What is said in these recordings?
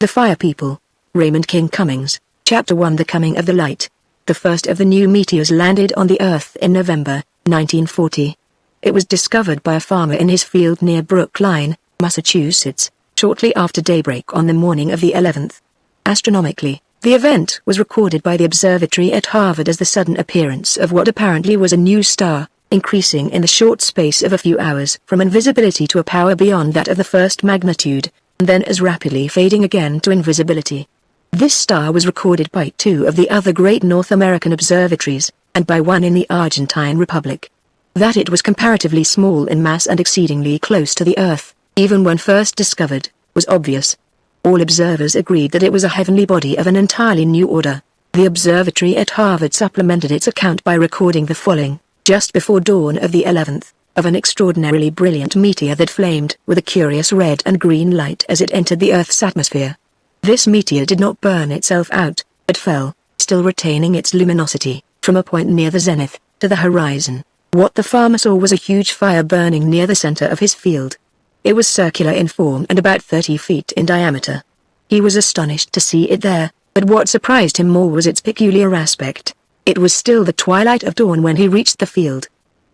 The Fire People. Raymond Cummings. Chapter 1. The Coming of the Light. The first of the new meteors landed on the Earth in November, 1940. It was discovered by a farmer in his field near Brookline, Massachusetts, shortly after daybreak on the morning of the 11th. Astronomically, the event was recorded by the observatory at Harvard as the sudden appearance of what apparently was a new star, increasing in the short space of a few hours from invisibility to a power beyond that of the first magnitude, and then as rapidly fading again to invisibility. This star was recorded by two of the other great North American observatories, and by one in the Argentine Republic. That it was comparatively small in mass and exceedingly close to the Earth, even when first discovered, was obvious. All observers agreed that it was a heavenly body of an entirely new order. The observatory at Harvard supplemented its account by recording the following, just before dawn of the 11th, of an extraordinarily brilliant meteor that flamed with a curious red and green light as it entered the Earth's atmosphere. This meteor did not burn itself out, but fell, still retaining its luminosity, from a point near the zenith, to the horizon. What the farmer saw was a huge fire burning near the center of his field. It was circular in form and about 30 feet in diameter. He was astonished to see it there, but what surprised him more was its peculiar aspect. It was still the twilight of dawn when he reached the field.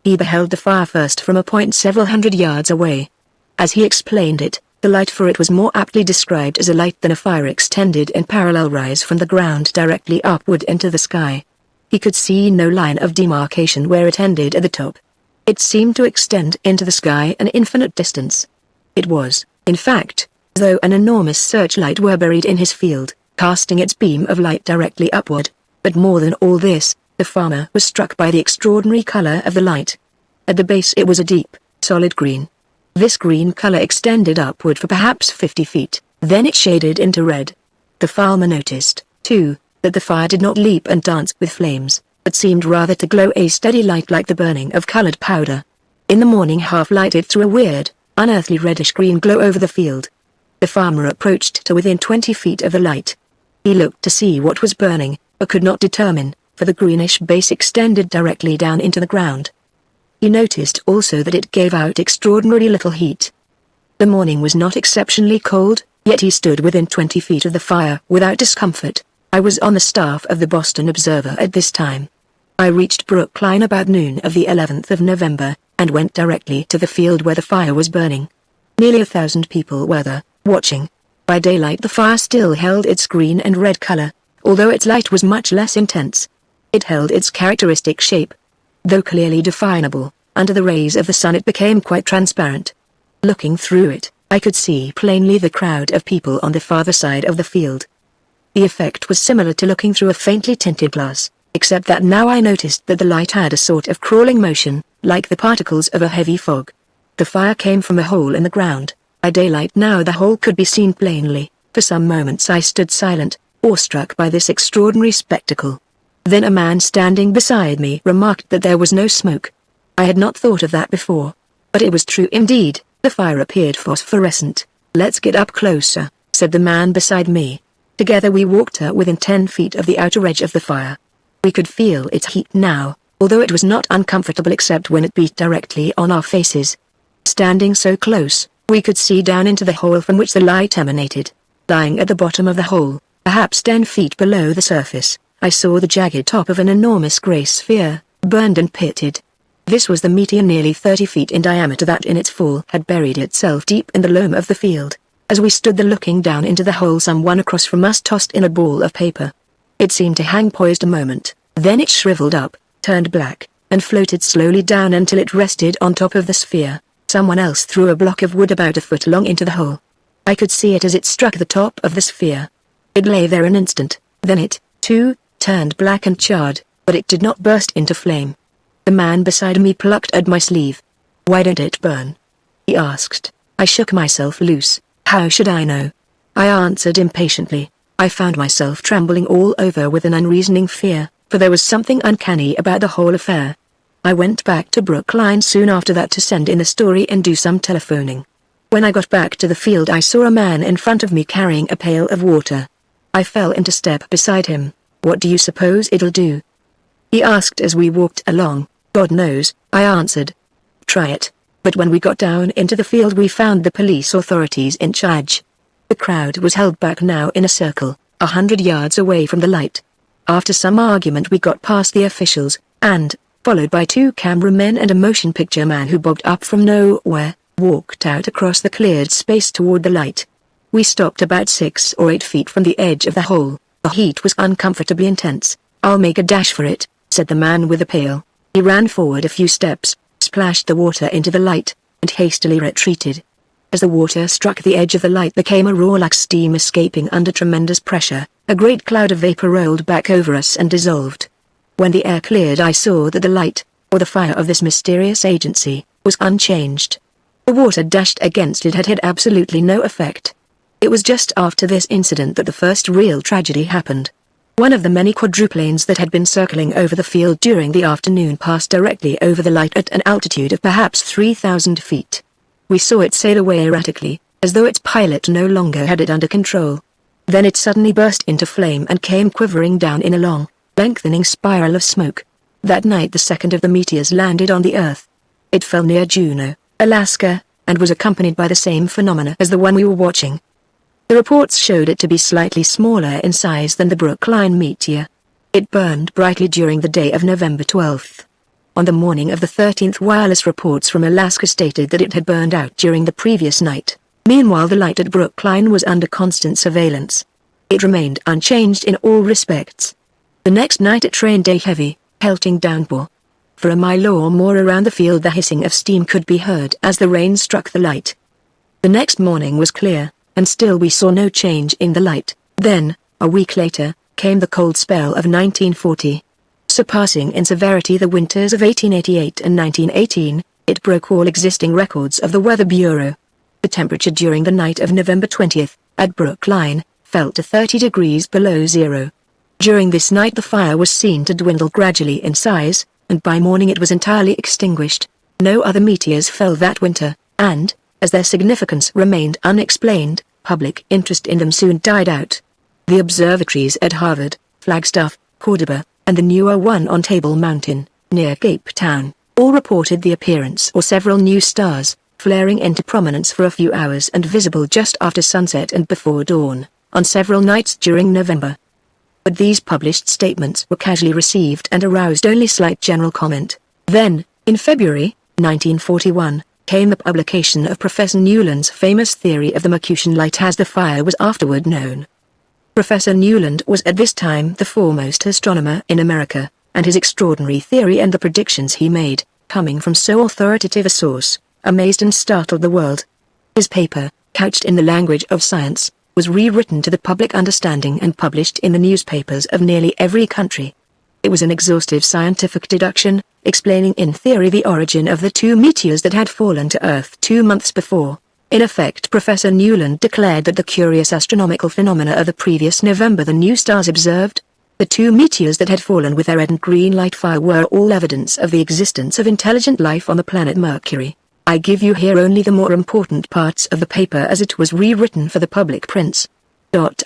He beheld the fire first from a point several hundred yards away. As he explained it, the light for it was more aptly described as a light than a fire extended in parallel rise from the ground directly upward into the sky. He could see no line of demarcation where it ended at the top. It seemed to extend into the sky an infinite distance. It was, in fact, as though an enormous searchlight were buried in his field, casting its beam of light directly upward. But more than all this, the farmer was struck by the extraordinary color of the light. At the base it was a deep, solid green. This green color extended upward for perhaps 50 feet, then it shaded into red. The farmer noticed, too, that the fire did not leap and dance with flames, but seemed rather to glow a steady light like the burning of colored powder. In the morning half-light it threw a weird, unearthly reddish-green glow over the field. The farmer approached to within 20 feet of the light. He looked to see what was burning, but could not determine, for the greenish base extended directly down into the ground. He noticed also that it gave out extraordinarily little heat. The morning was not exceptionally cold, yet he stood within 20 feet of the fire without discomfort. I was on the staff of the Boston Observer at this time. I reached Brookline about noon of the 11th of November, and went directly to the field where the fire was burning. Nearly 1,000 people were there, watching. By daylight the fire still held its green and red color, although its light was much less intense. It held its characteristic shape. Though clearly definable, under the rays of the sun it became quite transparent. Looking through it, I could see plainly the crowd of people on the farther side of the field. The effect was similar to looking through a faintly tinted glass, except that now I noticed that the light had a sort of crawling motion, like the particles of a heavy fog. The fire came from a hole in the ground. By daylight now the hole could be seen plainly. For some moments I stood silent, awestruck by this extraordinary spectacle. Then a man standing beside me remarked that there was no smoke. I had not thought of that before. But it was true indeed, the fire appeared phosphorescent. "Let's get up closer," said the man beside me. Together we walked within 10 feet of the outer edge of the fire. We could feel its heat now, although it was not uncomfortable except when it beat directly on our faces. Standing so close, we could see down into the hole from which the light emanated. Lying at the bottom of the hole, perhaps 10 feet below the surface, I saw the jagged top of an enormous gray sphere, burned and pitted. This was the meteor nearly 30 feet in diameter that in its fall had buried itself deep in the loam of the field. As we stood there looking down into the hole, someone across from us tossed in a ball of paper. It seemed to hang poised a moment, then it shriveled up, turned black, and floated slowly down until it rested on top of the sphere. Someone else threw a block of wood about a foot long into the hole. I could see it as it struck the top of the sphere. It lay there an instant, then it, too, turned black and charred, but it did not burst into flame. The man beside me plucked at my sleeve. "Why don't it burn?" he asked. I shook myself loose. "How should I know?" I answered impatiently. I found myself trembling all over with an unreasoning fear, for there was something uncanny about the whole affair. I went back to Brookline soon after that to send in the story and do some telephoning. When I got back to the field I saw a man in front of me carrying a pail of water. I fell into step beside him. "What do you suppose it'll do?" he asked as we walked along. "God knows," I answered. "Try it." But when we got down into the field we found the police authorities in charge. The crowd was held back now in a circle, 100 yards away from the light. After some argument we got past the officials, and, followed by 2 cameramen and a motion picture man who bobbed up from nowhere, walked out across the cleared space toward the light. We stopped about 6 or 8 feet from the edge of the hole. The heat was uncomfortably intense. "I'll make a dash for it," said the man with the pail. He ran forward a few steps, splashed the water into the light, and hastily retreated. As the water struck the edge of the light there came a roar like steam escaping under tremendous pressure. A great cloud of vapor rolled back over us and dissolved. When the air cleared I saw that the light, or the fire of this mysterious agency, was unchanged. The water dashed against it had had absolutely no effect. It was just after this incident that the first real tragedy happened. One of the many quadruplanes that had been circling over the field during the afternoon passed directly over the light at an altitude of perhaps 3,000 feet. We saw it sail away erratically, as though its pilot no longer had it under control. Then it suddenly burst into flame and came quivering down in a long, lengthening spiral of smoke. That night the second of the meteors landed on the Earth. It fell near Juneau, Alaska, and was accompanied by the same phenomena as the one we were watching. The reports showed it to be slightly smaller in size than the Brookline meteor. It burned brightly during the day of November 12th. On the morning of the 13th wireless reports from Alaska stated that it had burned out during the previous night. Meanwhile the light at Brookline was under constant surveillance. It remained unchanged in all respects. The next night it rained a heavy, pelting downpour. For a mile or more around the field the hissing of steam could be heard as the rain struck the light. The next morning was clear, and still we saw no change in the light. Then, a week later, came the cold spell of 1940. Surpassing in severity the winters of 1888 and 1918, it broke all existing records of the Weather Bureau. The temperature during the night of November 20th, at Brookline, fell to 30 degrees below zero. During this night the fire was seen to dwindle gradually in size, and by morning it was entirely extinguished. No other meteors fell that winter, and, as their significance remained unexplained, public interest in them soon died out. The observatories at Harvard, Flagstaff, Cordoba, and the newer one on Table Mountain, near Cape Town, all reported the appearance or several new stars, flaring into prominence for a few hours and visible just after sunset and before dawn, on several nights during November. But these published statements were casually received and aroused only slight general comment. Then, in February, 1941, came the publication of Professor Newland's famous theory of the Mercutian light as the fire was afterward known. Professor Newland was at this time the foremost astronomer in America, and his extraordinary theory and the predictions he made, coming from so authoritative a source, amazed and startled the world. His paper, couched in the language of science, was rewritten to the public understanding and published in the newspapers of nearly every country. It was an exhaustive scientific deduction, explaining in theory the origin of the 2 meteors that had fallen to Earth 2 months before. In effect, Professor Newland declared that the curious astronomical phenomena of the previous November the new stars observed, the 2 meteors that had fallen with their red and green light fire were all evidence of the existence of intelligent life on the planet Mercury. I give you here only the more important parts of the paper as it was rewritten for the public prints.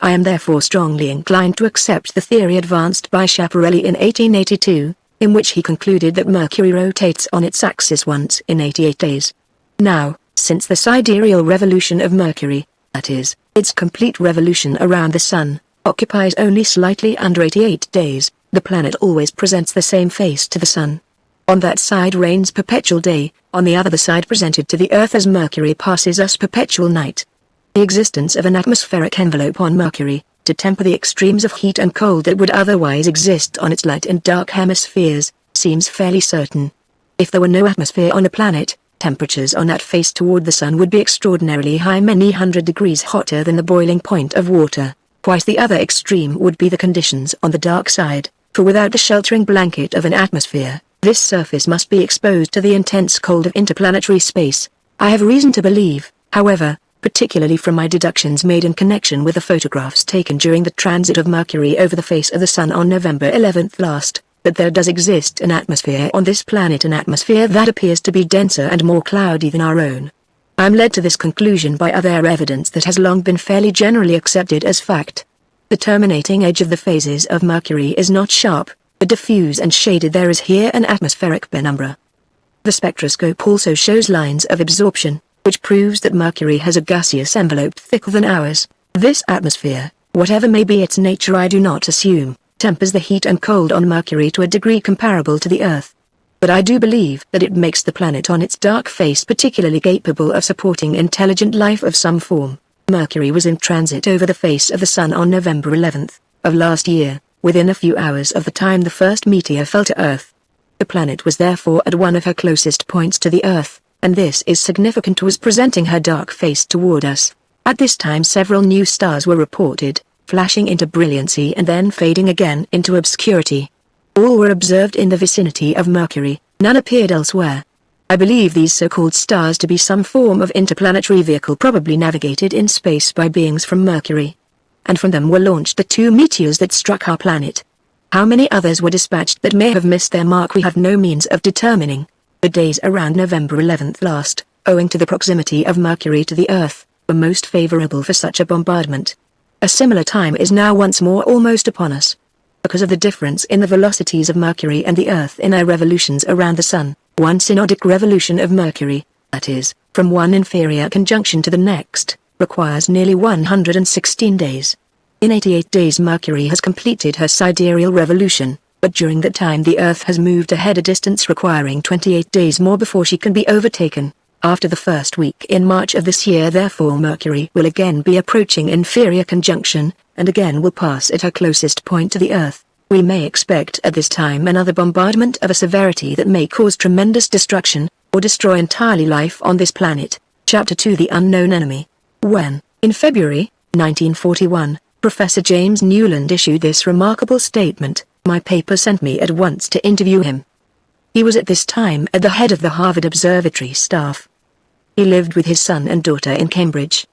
I am therefore strongly inclined to accept the theory advanced by Schiaparelli in 1882, in which he concluded that Mercury rotates on its axis once in 88 days. Now, since the sidereal revolution of Mercury, that is, its complete revolution around the Sun, occupies only slightly under 88 days, the planet always presents the same face to the Sun. On that side reigns perpetual day, on the other the side presented to the Earth as Mercury passes us perpetual night. The existence of an atmospheric envelope on Mercury, to temper the extremes of heat and cold that would otherwise exist on its light and dark hemispheres, seems fairly certain. If there were no atmosphere on a planet, temperatures on that face toward the Sun would be extraordinarily high, many hundred degrees hotter than the boiling point of water. Twice the other extreme would be the conditions on the dark side, for without the sheltering blanket of an atmosphere, this surface must be exposed to the intense cold of interplanetary space. I have reason to believe, however, particularly from my deductions made in connection with the photographs taken during the transit of Mercury over the face of the Sun on November 11th last, that there does exist an atmosphere on this planet, an atmosphere that appears to be denser and more cloudy than our own. I am led to this conclusion by other evidence that has long been fairly generally accepted as fact. The terminating edge of the phases of Mercury is not sharp, but diffuse and shaded. There is here an atmospheric penumbra. The spectroscope also shows lines of absorption, which proves that Mercury has a gaseous envelope thicker than ours. This atmosphere, whatever may be its nature, I do not assume, tempers the heat and cold on Mercury to a degree comparable to the Earth. But I do believe that it makes the planet on its dark face particularly capable of supporting intelligent life of some form. Mercury was in transit over the face of the Sun on November 11th of last year, within a few hours of the time the first meteor fell to Earth. The planet was therefore at one of her closest points to the Earth, and this is significant, was presenting her dark face toward us. At this time several new stars were reported, flashing into brilliancy and then fading again into obscurity. All were observed in the vicinity of Mercury, none appeared elsewhere. I believe these so-called stars to be some form of interplanetary vehicle probably navigated in space by beings from Mercury. And from them were launched the two meteors that struck our planet. How many others were dispatched that may have missed their mark we have no means of determining. The days around November 11th last, owing to the proximity of Mercury to the Earth, were most favorable for such a bombardment. A similar time is now once more almost upon us. Because of the difference in the velocities of Mercury and the Earth in their revolutions around the Sun, one synodic revolution of Mercury, that is, from one inferior conjunction to the next, requires nearly 116 days. In 88 days Mercury has completed her sidereal revolution, but during that time the Earth has moved ahead a distance requiring 28 days more before she can be overtaken. After the first week in March of this year therefore Mercury will again be approaching inferior conjunction, and again will pass at her closest point to the Earth. We may expect at this time another bombardment of a severity that may cause tremendous destruction, or destroy entirely life on this planet. Chapter 2: The Unknown Enemy. When, in February, 1941, Professor James Newland issued this remarkable statement, my paper sent me at once to interview him. He was at this time at the head of the Harvard Observatory staff. He lived with his son and daughter in Cambridge.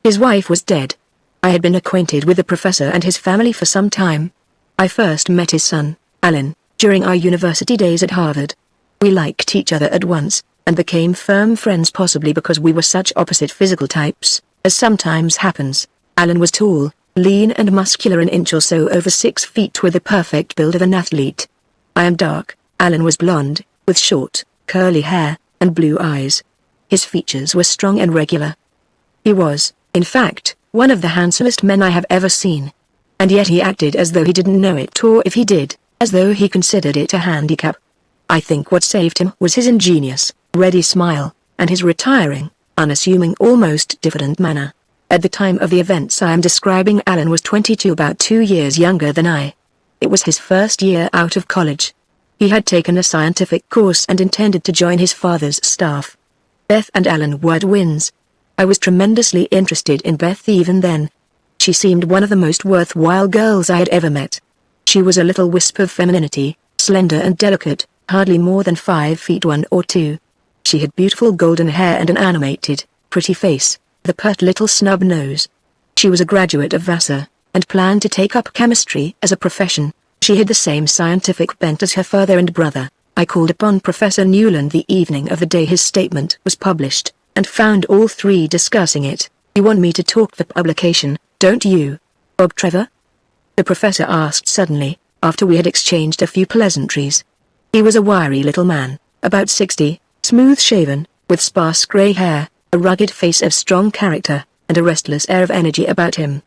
His wife was dead. I had been acquainted with the professor and his family for some time. I first met his son, Alan, during our university days at Harvard. We liked each other at once, and became firm friends possibly because we were such opposite physical types, as sometimes happens. Alan was tall, lean and muscular, an inch or so over 6 feet, with the perfect build of an athlete. I am dark. Alan was blonde, with short, curly hair, and blue eyes. His features were strong and regular. He was, in fact, one of the handsomest men I have ever seen. And yet he acted as though he didn't know it, or if he did, as though he considered it a handicap. I think what saved him was his ingenious, ready smile, and his retiring, unassuming, almost diffident manner. At the time of the events I am describing, Alan was 22, about 2 years younger than I. It was his first year out of college. He had taken a scientific course and intended to join his father's staff. Beth and Alan were twins. I was tremendously interested in Beth even then. She seemed one of the most worthwhile girls I had ever met. She was a little wisp of femininity, slender and delicate, hardly more than 5 feet 1 or 2. She had beautiful golden hair and an animated, pretty face, with a pert little snub nose. She was a graduate of Vassar, and planned to take up chemistry as a profession. She had the same scientific bent as her father and brother. I called upon Professor Newland the evening of the day his statement was published, and found all three discussing it. You want me to talk for publication, don't you, Bob Trevor? The professor asked suddenly, after we had exchanged a few pleasantries. He was a wiry little man, about 60, smooth-shaven, with sparse grey hair, a rugged face of strong character, and a restless air of energy about him.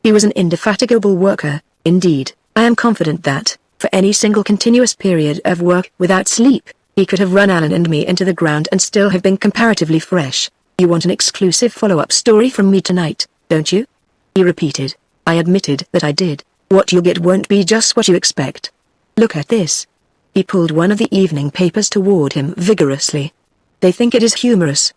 He was an indefatigable worker, indeed. I am confident that, for any single continuous period of work without sleep, he could have run Alan and me into the ground and still have been comparatively fresh. You want an exclusive follow-up story from me tonight, don't you? He repeated. I admitted that I did. What you'll get won't be just what you expect. Look at this. He pulled one of the evening papers toward him vigorously. They think it is humorous.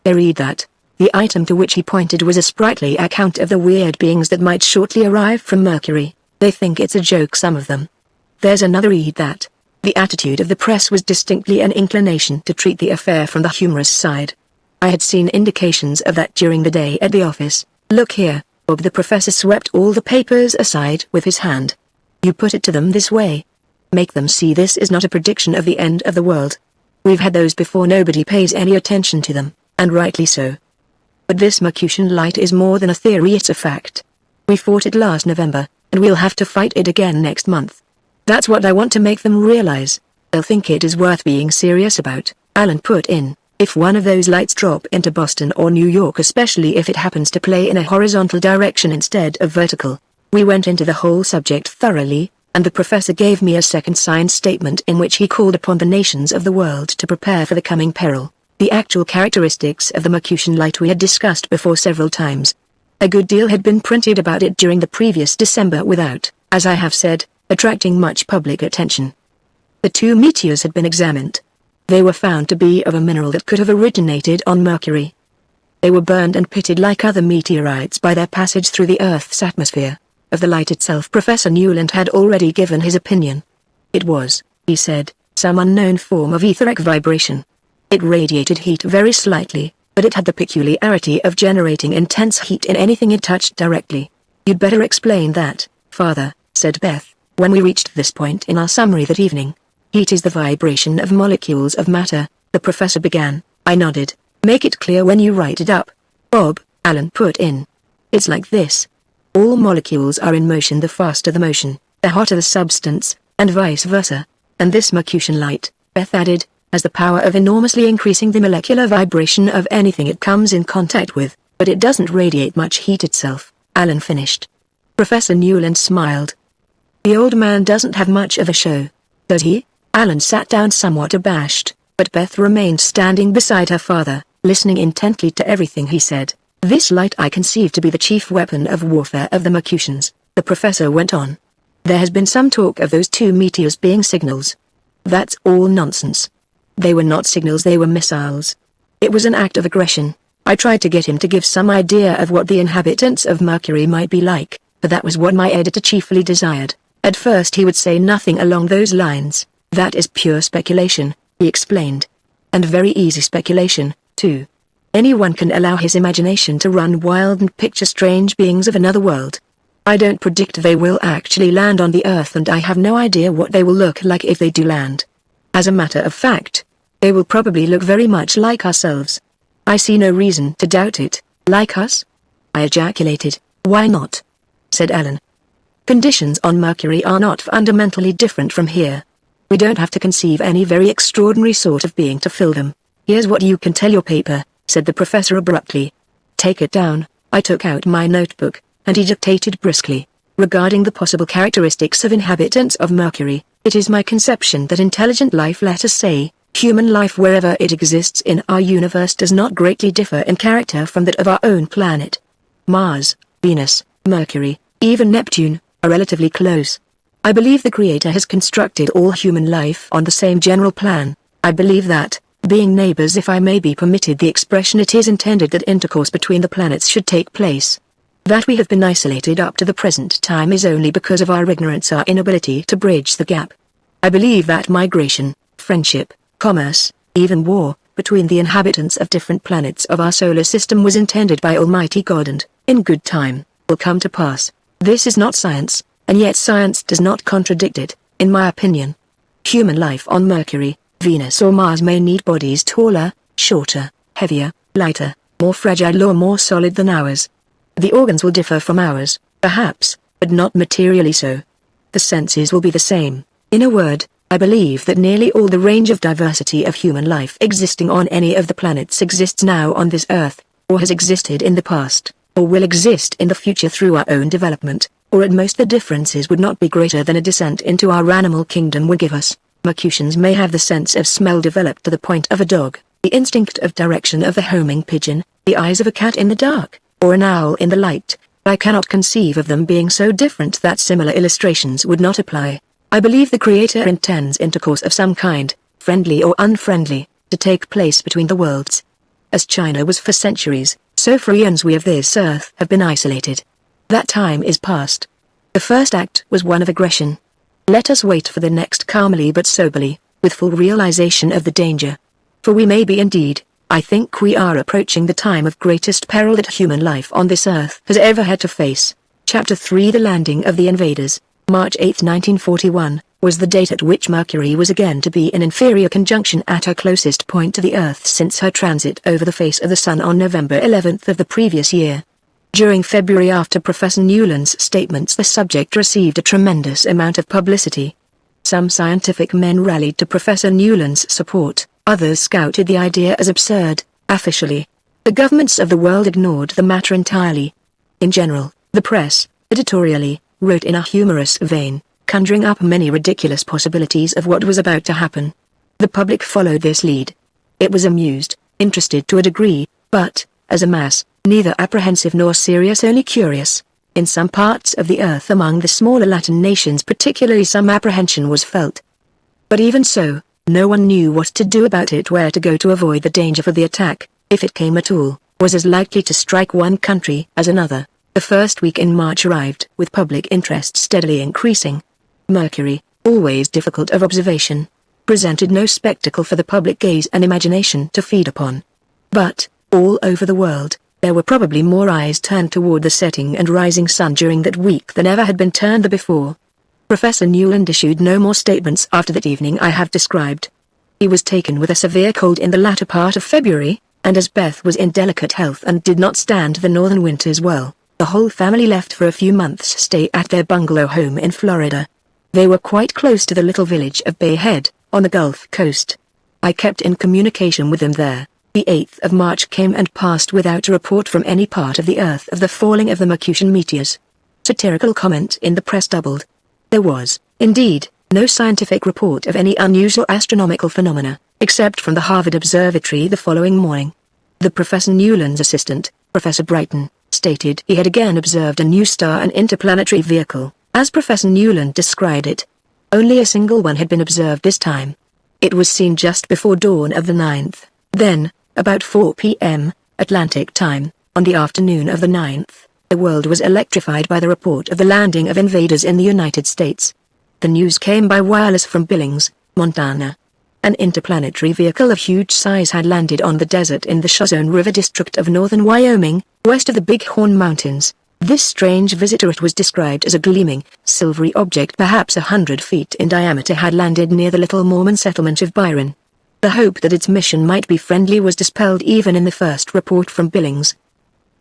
They read that. The item to which he pointed was a sprightly account of the weird beings that might shortly arrive from Mercury. They think it's a joke, some of them. There's another read that. The attitude of the press was distinctly an inclination to treat the affair from the humorous side. I had seen indications of that during the day at the office. Look here, Bob. The professor swept all the papers aside with his hand. You put it to them this way. Make them see this is not a prediction of the end of the world. We've had those before, nobody pays any attention to them, and rightly so. But this Mercutian light is more than a theory, it's a fact. We fought it last November, and we'll have to fight it again next month. That's what I want to make them realize. They'll think it is worth being serious about. Alan put in, If one of those lights drop into Boston or New York, especially if it happens to play in a horizontal direction instead of vertical. We went into the whole subject thoroughly, and the professor gave me a second signed statement in which he called upon the nations of the world to prepare for the coming peril. The actual characteristics of the Mercutian light we had discussed before several times. A good deal had been printed about it during the previous December without, as I have said, attracting much public attention. The two meteors had been examined. They were found to be of a mineral that could have originated on Mercury. They were burned and pitted like other meteorites by their passage through the Earth's atmosphere. Of the light itself Professor Newland had already given his opinion. It was, he said, some unknown form of etheric vibration. It radiated heat very slightly, but it had the peculiarity of generating intense heat in anything it touched directly. You'd better explain that, Father, said Beth, when we reached this point in our summary that evening. Heat is the vibration of molecules of matter, the professor began. I nodded. Make it clear when you write it up, Bob, Alan put in. It's like this. All molecules are in motion. The faster the motion, the hotter the substance, and vice versa. And this Mercutian light, Beth added, has the power of enormously increasing the molecular vibration of anything it comes in contact with, but it doesn't radiate much heat itself, Alan finished. Professor Newland smiled. The old man doesn't have much of a show, does he? Alan sat down somewhat abashed, but Beth remained standing beside her father, listening intently to everything he said. This light I conceive to be the chief weapon of warfare of the Mercutians, the professor went on. There has been some talk of those two meteors being signals. That's all nonsense. They were not signals, they were missiles. It was an act of aggression. I tried to get him to give some idea of what the inhabitants of Mercury might be like, for that was what my editor chiefly desired. At first he would say nothing along those lines. That is pure speculation, he explained. And very easy speculation, too. Anyone can allow his imagination to run wild and picture strange beings of another world. I don't predict they will actually land on the Earth, and I have no idea what they will look like if they do land. As a matter of fact, they will probably look very much like ourselves. I see no reason to doubt it. Like us? I ejaculated. Why not? Said Alan. Conditions on Mercury are not fundamentally different from here. We don't have to conceive any very extraordinary sort of being to fill them. Here's what you can tell your paper, said the professor abruptly. Take it down. I took out my notebook, and he dictated briskly. Regarding the possible characteristics of inhabitants of Mercury, it is my conception that intelligent life, let us say, human life wherever it exists in our universe, does not greatly differ in character from that of our own planet. Mars, Venus, Mercury, even Neptune, are relatively close. I believe the Creator has constructed all human life on the same general plan. I believe that, being neighbors, if I may be permitted the expression, it is intended that intercourse between the planets should take place. That we have been isolated up to the present time is only because of our ignorance, our inability to bridge the gap. I believe that migration, friendship, commerce, even war, between the inhabitants of different planets of our solar system was intended by Almighty God and, in good time, will come to pass. This is not science, and yet science does not contradict it, in my opinion. Human life on Mercury, Venus or Mars may need bodies taller, shorter, heavier, lighter, more fragile or more solid than ours. The organs will differ from ours, perhaps, but not materially so. The senses will be the same. In a word, I believe that nearly all the range of diversity of human life existing on any of the planets exists now on this Earth, or has existed in the past, or will exist in the future through our own development, or at most the differences would not be greater than a descent into our animal kingdom would give us. Mercutians may have the sense of smell developed to the point of a dog, the instinct of direction of the homing pigeon, the eyes of a cat in the dark, or an owl in the light. I cannot conceive of them being so different that similar illustrations would not apply. I believe the Creator intends intercourse of some kind, friendly or unfriendly, to take place between the worlds. As China was for centuries, so friends we of this earth have been isolated. That time is past. The first act was one of aggression. Let us wait for the next calmly but soberly, with full realization of the danger. For we may be indeed, I think we are approaching the time of greatest peril that human life on this earth has ever had to face. Chapter 3 The Landing of the Invaders, March 8, 1941, was the date at which Mercury was again to be in inferior conjunction at her closest point to the Earth since her transit over the face of the Sun on November 11 of the previous year. During February, after Professor Newland's statements, the subject received a tremendous amount of publicity. Some scientific men rallied to Professor Newland's support, Others scouted the idea as absurd. Officially, the governments of the world ignored the matter entirely. In general, the press, editorially, wrote in a humorous vein, conjuring up many ridiculous possibilities of what was about to happen. The public followed this lead. It was amused, interested to a degree, but, as a mass, neither apprehensive nor serious, only curious. In some parts of the earth among the smaller Latin nations particularly some apprehension was felt. But even so, no one knew what to do about it, where to go to avoid the danger, for the attack, if it came at all, was as likely to strike one country as another. The first week in March arrived, with public interest steadily increasing. Mercury, always difficult of observation, presented no spectacle for the public gaze and imagination to feed upon. But, all over the world, there were probably more eyes turned toward the setting and rising sun during that week than ever had been turned before. Professor Newland issued no more statements after that evening I have described. He was taken with a severe cold in the latter part of February, and as Beth was in delicate health and did not stand the northern winters well, the whole family left for a few months' stay at their bungalow home in Florida. They were quite close to the little village of Bay Head, on the Gulf Coast. I kept in communication with them there. The 8th of March came and passed without a report from any part of the earth of the falling of the Mercutian meteors. Satirical comment in the press doubled. There was, indeed, no scientific report of any unusual astronomical phenomena, except from the Harvard Observatory the following morning. The Professor Newland's assistant, Professor Brighton, stated he had again observed a new star, an interplanetary vehicle, as Professor Newland described it. Only a single one had been observed this time. It was seen just before dawn of the 9th. Then, about 4 p.m., Atlantic time, on the afternoon of the 9th, the world was electrified by the report of the landing of invaders in the United States. The news came by wireless from Billings, Montana. An interplanetary vehicle of huge size had landed on the desert in the Shoshone River district of northern Wyoming, west of the Big Horn Mountains. This strange visitor, it was described as a gleaming, silvery object perhaps 100 feet in diameter, had landed near the little Mormon settlement of Byron. The hope that its mission might be friendly was dispelled even in the first report from Billings.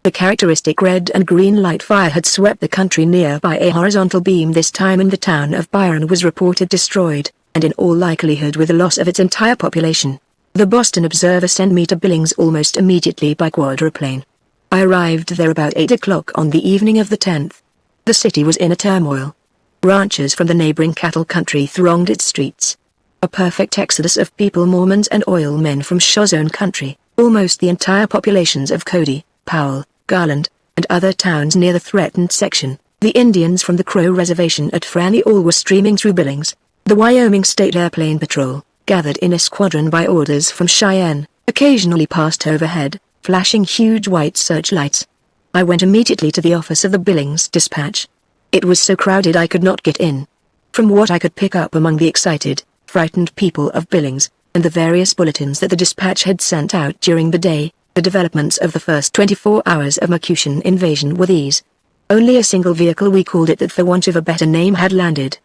The characteristic red and green light fire had swept the country nearby. A horizontal beam this time in the town of Byron was reported destroyed, and in all likelihood with the loss of its entire population. The Boston Observer sent me to Billings almost immediately by quadruplane. I arrived there about 8 o'clock on the evening of the 10th. The city was in a turmoil. Ranchers from the neighboring cattle country thronged its streets. A perfect exodus of people, Mormons and oil men from Shoshone country, almost the entire populations of Cody, Powell, Garland, and other towns near the threatened section. The Indians from the Crow Reservation at Franny all were streaming through Billings. The Wyoming State Airplane Patrol, gathered in a squadron by orders from Cheyenne, occasionally passed overhead, flashing huge white searchlights. I went immediately to the office of the Billings Dispatch. It was so crowded I could not get in. From what I could pick up among the excited, frightened people of Billings, and the various bulletins that the dispatch had sent out during the day, the developments of the first 24 hours of Mercutian invasion were these. Only a single vehicle, we called it that for want of a better name, had landed.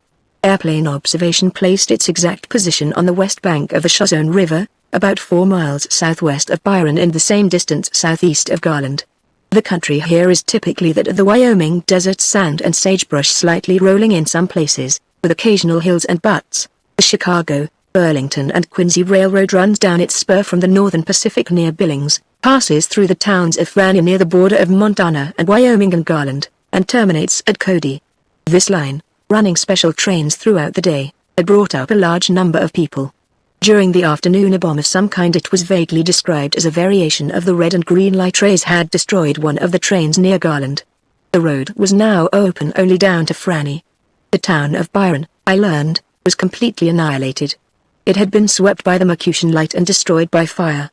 Airplane observation placed its exact position on the west bank of the Shoshone River, about 4 miles southwest of Byron and the same distance southeast of Garland. The country here is typically that of the Wyoming desert, sand and sagebrush slightly rolling in some places, with occasional hills and buttes. The Chicago, Burlington and Quincy Railroad runs down its spur from the northern Pacific near Billings, passes through the towns of Franny near the border of Montana and Wyoming and Garland, and terminates at Cody. This line, running special trains throughout the day, had brought up a large number of people. During the afternoon a bomb of some kind, it was vaguely described as a variation of the red and green light rays, had destroyed one of the trains near Garland. The road was now open only down to Franny. The town of Byron, I learned, was completely annihilated. It had been swept by the Mercutian light and destroyed by fire.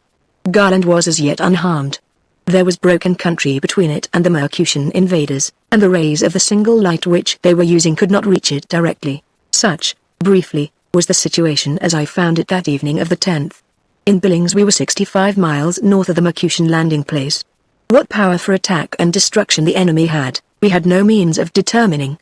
Garland was as yet unharmed. There was broken country between it and the Mercutian invaders, and the rays of the single light which they were using could not reach it directly. Such, briefly, was the situation as I found it that evening of the 10th. In Billings we were 65 miles north of the Mercutian landing place. What power for attack and destruction the enemy had, we had no means of determining.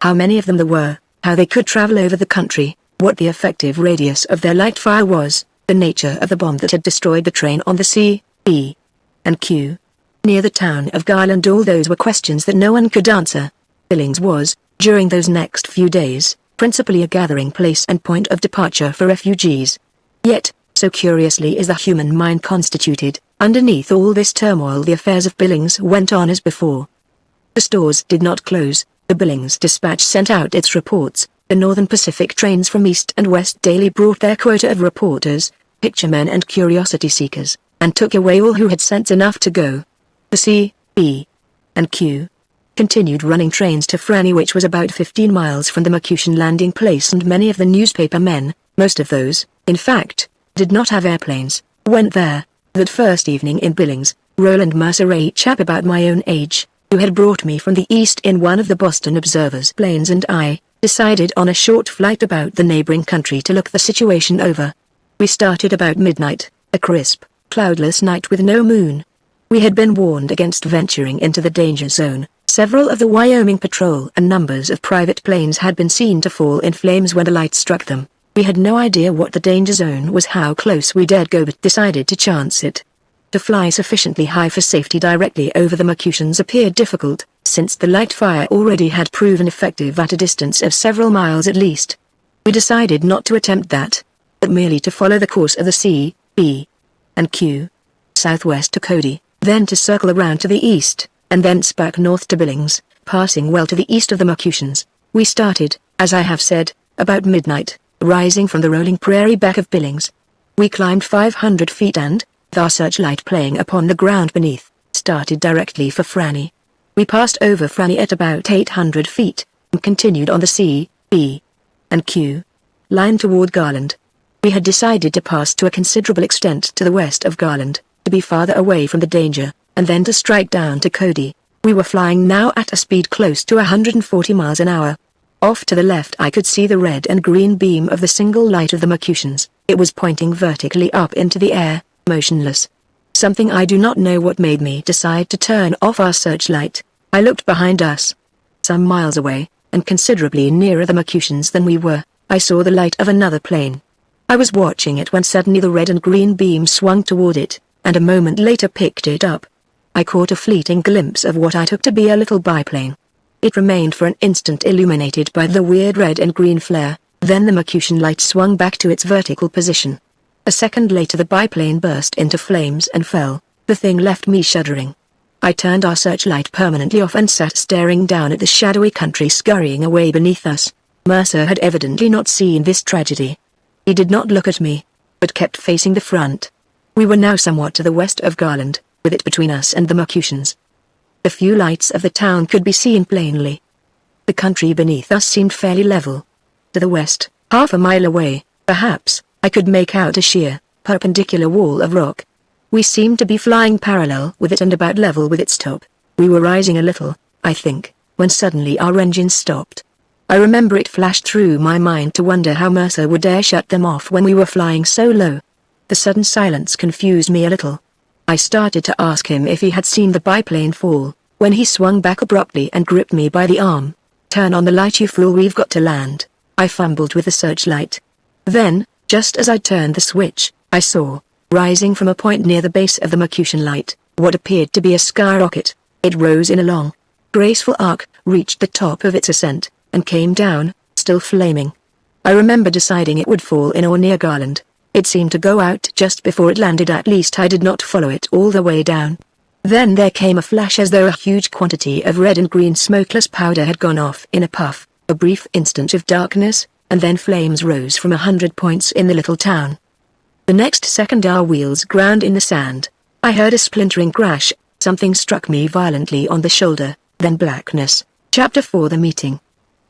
How many of them there were, how they could travel over the country, what the effective radius of their light fire was, the nature of the bomb that had destroyed the train on the C, E, and Q. Near the town of Garland, all those were questions that no one could answer. Billings was, during those next few days, principally a gathering place and point of departure for refugees. Yet, So curiously is the human mind constituted, underneath all this turmoil the affairs of Billings went on as before. The stores did not close, the Billings Dispatch sent out its reports, the Northern Pacific trains from east and west daily brought their quota of reporters, picturemen and curiosity seekers, and took away all who had sense enough to go. The C, B, and Q continued running trains to Franny, which was about 15 miles from the Mercutian landing place, and many of the newspaper men, most of those, in fact, did not have airplanes, went there. That first evening in Billings, Roland Mercer, a chap about my own age, who had brought me from the east in one of the Boston Observer's planes, and I decided on a short flight about the neighboring country to look the situation over. We started about midnight, a crisp, cloudless night with no moon. We had been warned against venturing into the danger zone. Several of the Wyoming patrol and numbers of private planes had been seen to fall in flames when the light struck them. We had no idea what the danger zone was, how close we dared go, but decided to chance it. To fly sufficiently high for safety directly over the Mercutians appeared difficult, since the light fire already had proven effective at a distance of several miles at least. We decided not to attempt that, but merely to follow the course of the C, B, and Q, southwest to Cody, then to circle around to the east, and thence back north to Billings, passing well to the east of the Mercutians. We started, as I have said, about midnight, rising from the rolling prairie back of Billings. We climbed 500 feet and, with our searchlight playing upon the ground beneath, started directly for Franny. We passed over Franny at about 800 feet, and continued on the C, B, and Q line toward Garland. We had decided to pass to a considerable extent to the west of Garland, to be farther away from the danger, and then to strike down to Cody. We were flying now at a speed close to 140 miles an hour. Off to the left I could see the red and green beam of the single light of the Mercutians. It was pointing vertically up into the air, motionless. Something I do not know what made me decide to turn off our searchlight. I looked behind us. Some miles away, and considerably nearer the Mercutians than we were, I saw the light of another plane. I was watching it when suddenly the red and green beam swung toward it, and a moment later picked it up. I caught a fleeting glimpse of what I took to be a little biplane. It remained for an instant illuminated by the weird red and green flare, then the Mercutian light swung back to its vertical position. A second later the biplane burst into flames and fell. The thing left me shuddering. I turned our searchlight permanently off and sat staring down at the shadowy country scurrying away beneath us. Mercer had evidently not seen this tragedy. He did not look at me, but kept facing the front. We were now somewhat to the west of Garland, with it between us and the Mercutians. The few lights of the town could be seen plainly. The country beneath us seemed fairly level. To the west, half a mile away, perhaps, I could make out a sheer, perpendicular wall of rock. We seemed to be flying parallel with it and about level with its top. We were rising a little, I think, when suddenly our engines stopped. I remember it flashed through my mind to wonder how Mercer would dare shut them off when we were flying so low. The sudden silence confused me a little. I started to ask him if he had seen the biplane fall, when he swung back abruptly and gripped me by the arm. "Turn on the light, you fool, we've got to land." I fumbled with the searchlight. Then, just as I turned the switch, I saw, rising from a point near the base of the Mercutian light, what appeared to be a skyrocket. It rose in a long, graceful arc, reached the top of its ascent, and came down, still flaming. I remember deciding it would fall in or near Garland. It seemed to go out just before it landed, at least I did not follow it all the way down. Then there came a flash as though a huge quantity of red and green smokeless powder had gone off in a puff, a brief instant of darkness, and then flames rose from 100 points in the little town. The next second our wheels ground in the sand. I heard a splintering crash, something struck me violently on the shoulder, then blackness. Chapter 4 The Meeting.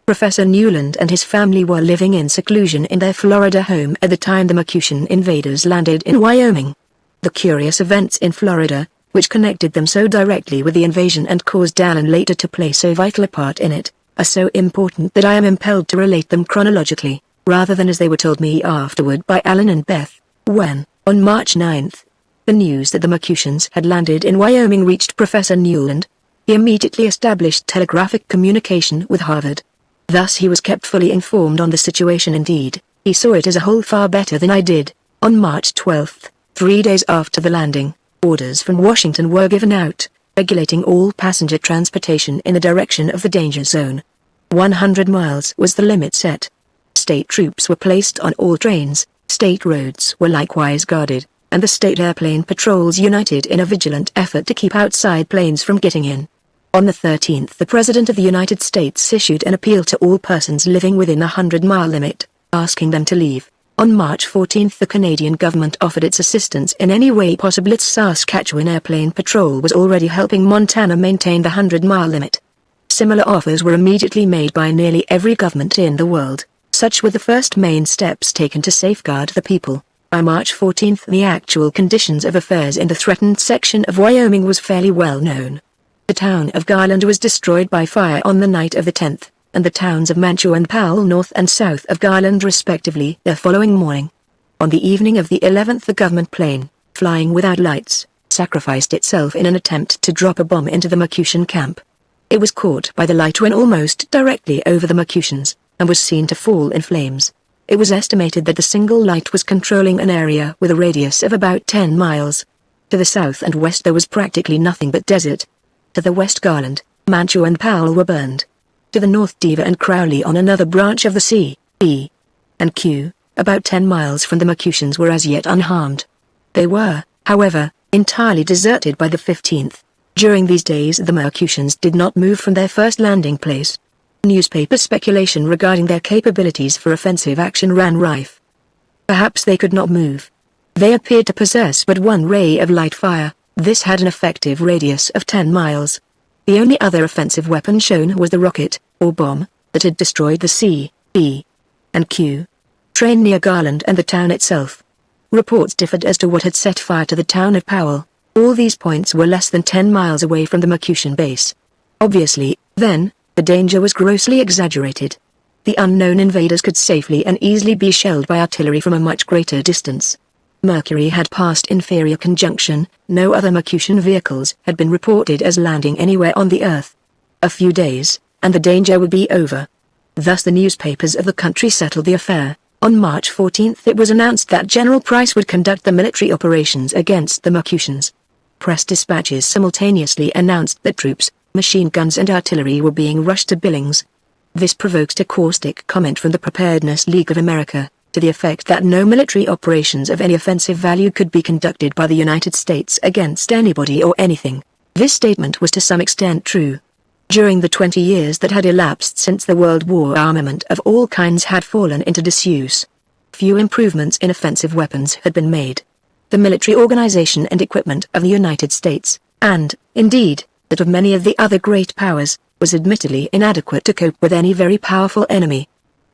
Professor Newland and his family were living in seclusion in their Florida home at the time the Mercutian invaders landed in Wyoming. The curious events in Florida, which connected them so directly with the invasion and caused Alan later to play so vital a part in it, are so important that I am impelled to relate them chronologically, rather than as they were told me afterward by Alan and Beth. When, on March 9th, the news that the Mercutians had landed in Wyoming reached Professor Newland, he immediately established telegraphic communication with Harvard. Thus he was kept fully informed on the situation. Indeed, he saw it as a whole far better than I did. On March 12th, 3 days after the landing, orders from Washington were given out, regulating all passenger transportation in the direction of the danger zone. 100 miles was the limit set. State troops were placed on all trains, State roads were likewise guarded, and the state airplane patrols united in a vigilant effort to keep outside planes from getting in. On the 13th, the President of the United States issued an appeal to all persons living within a 100-mile limit, asking them to leave. On March 14, the Canadian government offered its assistance in any way possible. Its Saskatchewan airplane patrol was already helping Montana maintain the 100-mile limit. Similar offers were immediately made by nearly every government in the world. Such were the first main steps taken to safeguard the people. By March 14, the actual conditions of affairs in the threatened section of Wyoming was fairly well known. The town of Garland was destroyed by fire on the night of the 10th, and the towns of Mantua and Powell north and south of Garland respectively the following morning. On the evening of the 11th, the government plane, flying without lights, sacrificed itself in an attempt to drop a bomb into the Mercutian camp. It was caught by the light when almost directly over the Mercutians, and was seen to fall in flames. It was estimated that the single light was controlling an area with a radius of about 10 miles. To the south and west there was practically nothing but desert. To the west, Garland, Mantua and Powell were burned. To the north, Deva and Crowley on another branch of the C, E, and Q, about 10 miles from the Mercutians, were as yet unharmed. They were, however, entirely deserted by the 15th. During these days the Mercutians did not move from their first landing place. Newspaper speculation regarding their capabilities for offensive action ran rife. Perhaps they could not move. They appeared to possess but one ray of light fire. This had an effective radius of 10 miles. The only other offensive weapon shown was the rocket, or bomb, that had destroyed the C, E, and Q train near Garland and the town itself. Reports differed as to what had set fire to the town of Powell. All these points were less than 10 miles away from the Mercutian base. Obviously, then, the danger was grossly exaggerated. The unknown invaders could safely and easily be shelled by artillery from a much greater distance. Mercury had passed inferior conjunction. No other Mercutian vehicles had been reported as landing anywhere on the Earth. A few days, and the danger would be over. Thus the newspapers of the country settled the affair. On March 14 it was announced that General Price would conduct the military operations against the Mercutians. Press dispatches simultaneously announced that troops, machine guns and artillery were being rushed to Billings. This provoked a caustic comment from the Preparedness League of America, to the effect that no military operations of any offensive value could be conducted by the United States against anybody or anything. This statement was to some extent true. During the 20 years that had elapsed since the World War, armament of all kinds had fallen into disuse. Few improvements in offensive weapons had been made. The military organization and equipment of the United States, and, indeed, that of many of the other great powers, was admittedly inadequate to cope with any very powerful enemy.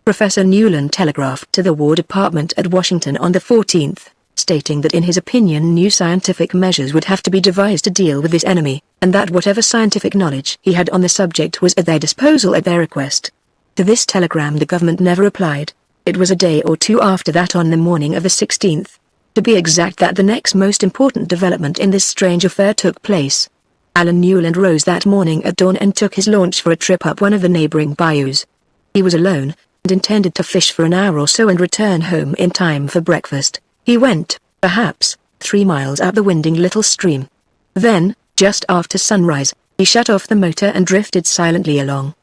Professor Newland telegraphed to the War Department at Washington on the 14th, stating that in his opinion new scientific measures would have to be devised to deal with this enemy, and that whatever scientific knowledge he had on the subject was at their disposal at their request. To this telegram the government never replied. It was a day or two after that, on the morning of the 16th. To be exact, that the next most important development in this strange affair took place. Alan Newland rose that morning at dawn and took his launch for a trip up one of the neighboring bayous. He was alone, and intended to fish for an hour or so and return home in time for breakfast. He went, perhaps, 3 miles up the winding little stream. Then, just after sunrise, he shut off the motor and drifted silently along.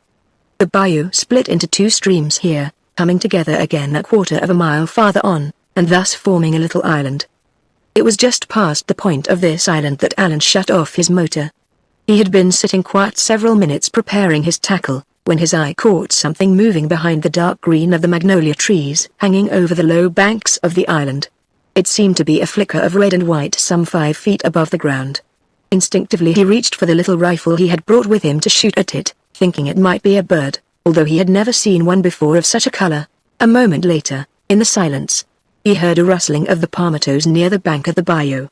The bayou split into 2 streams here, coming together again a quarter of a mile farther on, and thus forming a little island. It was just past the point of this island that Alan shut off his motor. He had been sitting quiet several minutes preparing his tackle, when his eye caught something moving behind the dark green of the magnolia trees hanging over the low banks of the island. It seemed to be a flicker of red and white some 5 feet above the ground. Instinctively he reached for the little rifle he had brought with him to shoot at it, thinking it might be a bird, although he had never seen one before of such a color. A moment later, in the silence, he heard a rustling of the palmettos near the bank of the bayou.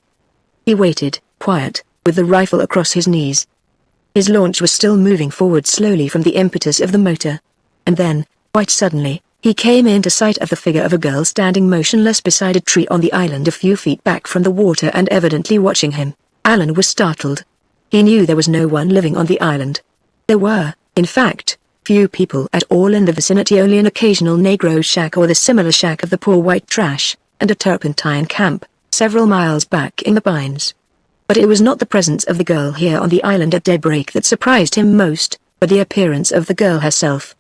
He waited, quiet, with the rifle across his knees. His launch was still moving forward slowly from the impetus of the motor. And then, quite suddenly, he came into sight of the figure of a girl standing motionless beside a tree on the island a few feet back from the water and evidently watching him. Alan was startled. He knew there was no one living on the island. There were, in fact, few people at all in the vicinity, only an occasional Negro shack or the similar shack of the poor white trash, and a turpentine camp, several miles back in the pines. But it was not the presence of the girl here on the island at daybreak that surprised him most, but the appearance of the girl herself.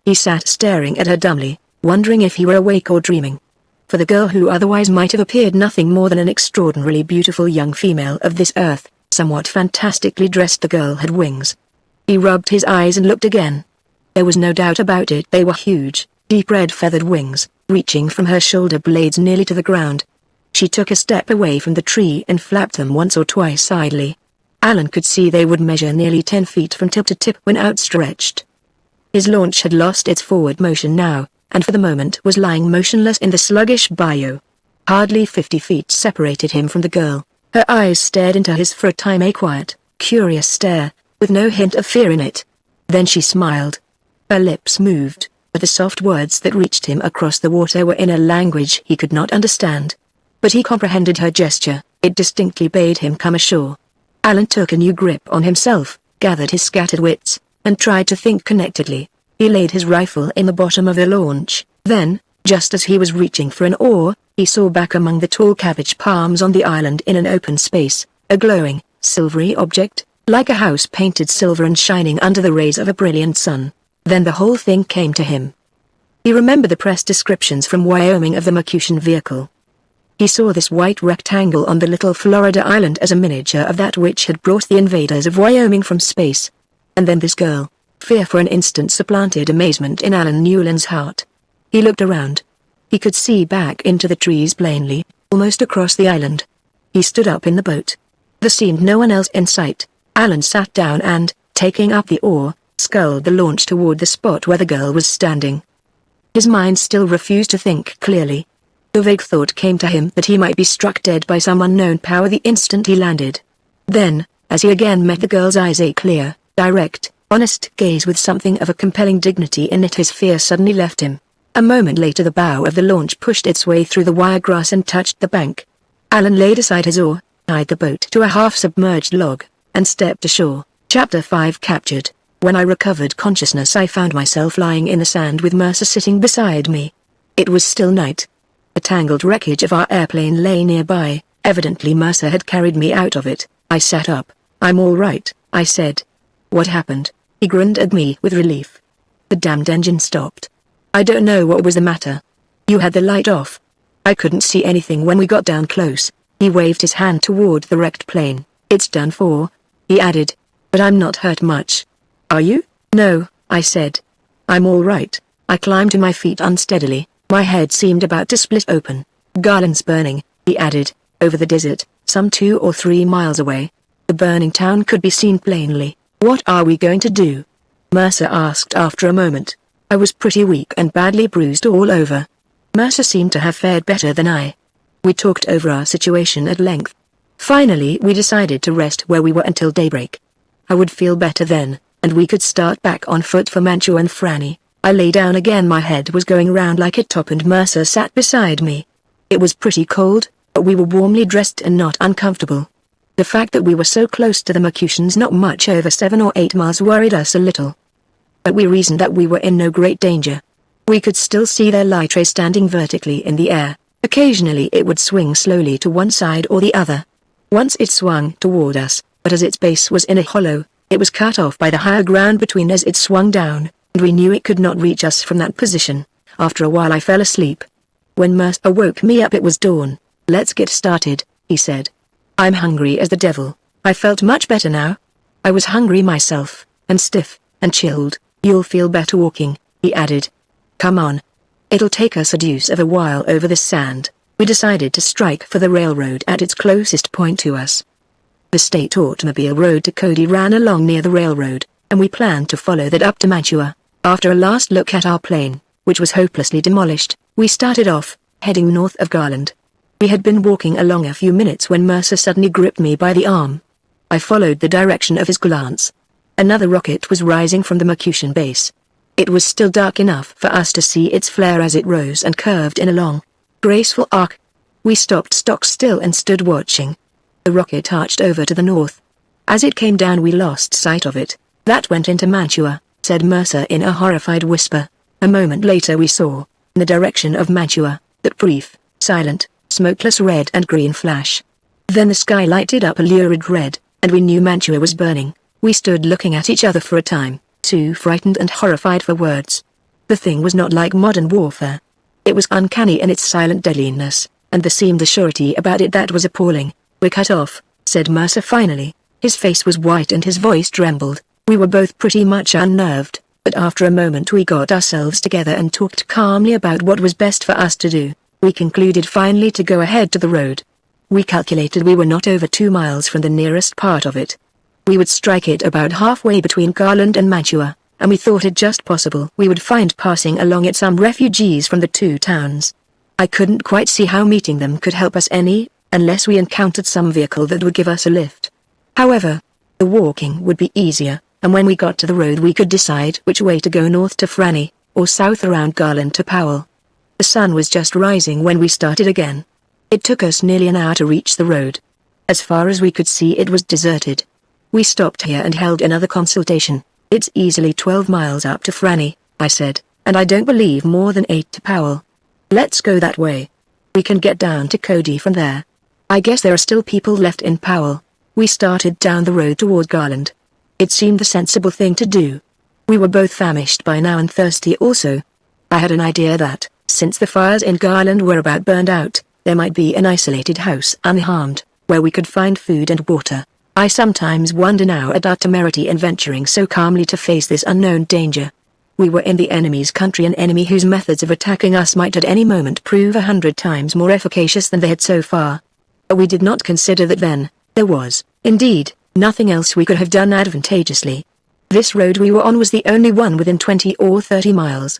He sat staring at her dumbly, wondering if he were awake or dreaming. for the girl who otherwise might have appeared nothing more than an extraordinarily beautiful young female of this earth, somewhat fantastically dressed. The girl had wings. He rubbed his eyes and looked again. There was no doubt about it, they were huge, deep red feathered wings, reaching from her shoulder blades nearly to the ground. She took a step away from the tree and flapped them once or twice idly. Alan could see they would measure nearly 10 feet from tip to tip when outstretched. His launch had lost its forward motion now, and for the moment was lying motionless in the sluggish bayou. Hardly 50 feet separated him from the girl. Her eyes stared into his for a time, a quiet, curious stare, with no hint of fear in it. Then she smiled. Her lips moved, but the soft words that reached him across the water were in a language he could not understand. But he comprehended her gesture. It distinctly bade him come ashore. Alan took a new grip on himself, gathered his scattered wits, and tried to think connectedly. He laid his rifle in the bottom of the launch. Then, just as he was reaching for an oar, he saw back among the tall cabbage palms on the island in an open space, a glowing, silvery object, like a house painted silver and shining under the rays of a brilliant sun. Then the whole thing came to him. He remembered the press descriptions from Wyoming of the Mercutian vehicle. He saw this white rectangle on the little Florida island as a miniature of that which had brought the invaders of Wyoming from space. And then this girl. Fear for an instant supplanted amazement in Alan Newland's heart. He looked around. He could see back into the trees plainly, almost across the island. He stood up in the boat. There seemed no one else in sight. Alan sat down and, taking up the oar, sculled the launch toward the spot where the girl was standing. His mind still refused to think clearly. The vague thought came to him that he might be struck dead by some unknown power the instant he landed. Then, as he again met the girl's eyes, a clear, direct, honest gaze with something of a compelling dignity in it, his fear suddenly left him. A moment later the bow of the launch pushed its way through the wiregrass and touched the bank. Alan laid aside his oar, tied the boat to a half-submerged log, and stepped ashore. Chapter 5 Captured. When I recovered consciousness, I found myself lying in the sand with Mercer sitting beside me. It was still night. The tangled wreckage of our airplane lay nearby. Evidently Mercer had carried me out of it. I sat up. "I'm all right," I said. "What happened?" He grinned at me with relief. "The damned engine stopped. I don't know what was the matter." "You had the light off?" "I couldn't see anything when we got down close." He waved his hand toward the wrecked plane. "It's done for," he added. "But I'm not hurt much." "Are you?" "No," I said. "I'm all right." I climbed to my feet unsteadily. My head seemed about to split open. "Garland's burning," he added, "over the desert, some 2 or 3 miles away. The burning town could be seen plainly." "What are we going to do?" Mercer asked after a moment. I was pretty weak and badly bruised all over. Mercer seemed to have fared better than I. We talked over our situation at length. Finally we decided to rest where we were until daybreak. I would feel better then, and we could start back on foot for Mantua and Franny. I lay down again. My head was going round like a top and Mercer sat beside me. It was pretty cold, but we were warmly dressed and not uncomfortable. The fact that we were so close to the Mercutians, not much over 7 or 8 miles, worried us a little. But we reasoned that we were in no great danger. We could still see their light ray standing vertically in the air. Occasionally it would swing slowly to one side or the other. Once it swung toward us, but as its base was in a hollow, it was cut off by the higher ground between as it swung down, and we knew it could not reach us from that position. After a while I fell asleep. When Mercer woke me up it was dawn. "Let's get started," he said. "I'm hungry as the devil." I felt much better now. I was hungry myself, and stiff, and chilled. "You'll feel better walking," he added. "Come on. It'll take us a deuce of a while over this sand." We decided to strike for the railroad at its closest point to us. The state automobile road to Cody ran along near the railroad, and we planned to follow that up to Mantua. After a last look at our plane, which was hopelessly demolished, we started off, heading north of Garland. We had been walking along a few minutes when Mercer suddenly gripped me by the arm. I followed the direction of his glance. Another rocket was rising from the Mercutian base. It was still dark enough for us to see its flare as it rose and curved in a long, graceful arc. We stopped stock still and stood watching. The rocket arched over to the north. As it came down we lost sight of it. "That went into Mantua," said Mercer in a horrified whisper. A moment later we saw, in the direction of Mantua, that brief, silent, smokeless red and green flash. Then the sky lighted up a lurid red, and we knew Mantua was burning. We stood looking at each other for a time, too frightened and horrified for words. The thing was not like modern warfare. It was uncanny in its silent deadliness, and there seemed a surety about it that was appalling. "We're cut off," said Mercer finally. His face was white and his voice trembled. We were both pretty much unnerved, but after a moment we got ourselves together and talked calmly about what was best for us to do. We concluded finally to go ahead to the road. We calculated we were not over 2 miles from the nearest part of it. We would strike it about halfway between Garland and Mantua, and we thought it just possible we would find passing along it some refugees from the two towns. I couldn't quite see how meeting them could help us any, unless we encountered some vehicle that would give us a lift. However, the walking would be easier, and when we got to the road we could decide which way to go, north to Franny, or south around Garland to Powell. The sun was just rising when we started again. It took us nearly an hour to reach the road. As far as we could see it was deserted. We stopped here and held another consultation. "It's easily 12 miles up to Franny," I said, "and I don't believe more than 8 to Powell. Let's go that way. We can get down to Cody from there. I guess there are still people left in Powell." We started down the road toward Garland. It seemed the sensible thing to do. We were both famished by now and thirsty also. I had an idea that, since the fires in Garland were about burned out, there might be an isolated house unharmed, where we could find food and water. I sometimes wonder now at our temerity in venturing so calmly to face this unknown danger. We were in the enemy's country, an enemy whose methods of attacking us might at any moment prove 100 times more efficacious than they had so far. But we did not consider that then. There was, indeed, nothing else we could have done advantageously. This road we were on was the only one within 20 or 30 miles.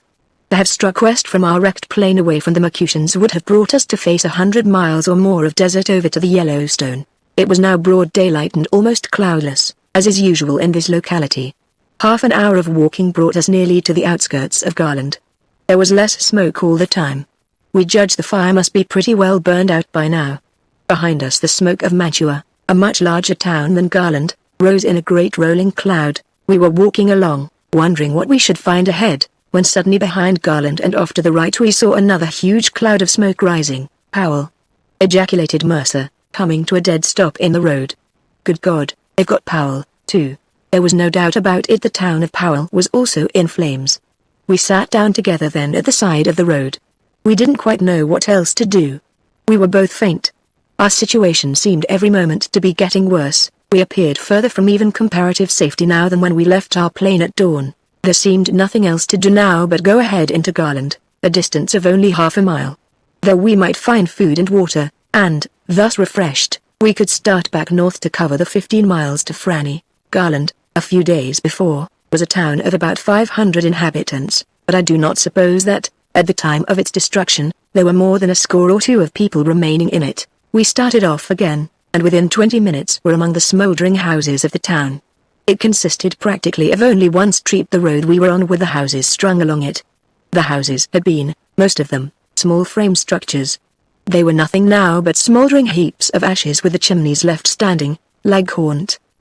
To have struck west from our wrecked plane away from the Mercutians would have brought us to face 100 miles or more of desert over to the Yellowstone. It was now broad daylight and almost cloudless, as is usual in this locality. Half an hour of walking brought us nearly to the outskirts of Garland. There was less smoke all the time. We judged the fire must be pretty well burned out by now. Behind us the smoke of Mantua, a much larger town than Garland, rose in a great rolling cloud. We were walking along, wondering what we should find ahead, when suddenly behind Garland and off to the right we saw another huge cloud of smoke rising. "Powell!" ejaculated Mercer, coming to a dead stop in the road. "Good God, they've got Powell, too." There was no doubt about it, the town of Powell was also in flames. We sat down together then at the side of the road. We didn't quite know what else to do. We were both faint. Our situation seemed every moment to be getting worse. We appeared further from even comparative safety now than when we left our plane at dawn. There seemed nothing else to do now but go ahead into Garland, a distance of only half a mile. There we might find food and water, and, thus refreshed, we could start back north to cover the 15 miles to Franny. Garland, a few days before, was a town of about 500 inhabitants, but I do not suppose that, at the time of its destruction, there were more than a score or two of people remaining in it. We started off again, and within 20 minutes were among the smoldering houses of the town. It consisted practically of only one street, the road we were on, with the houses strung along it. The houses had been, most of them, small frame structures. They were nothing now but smoldering heaps of ashes with the chimneys left standing, like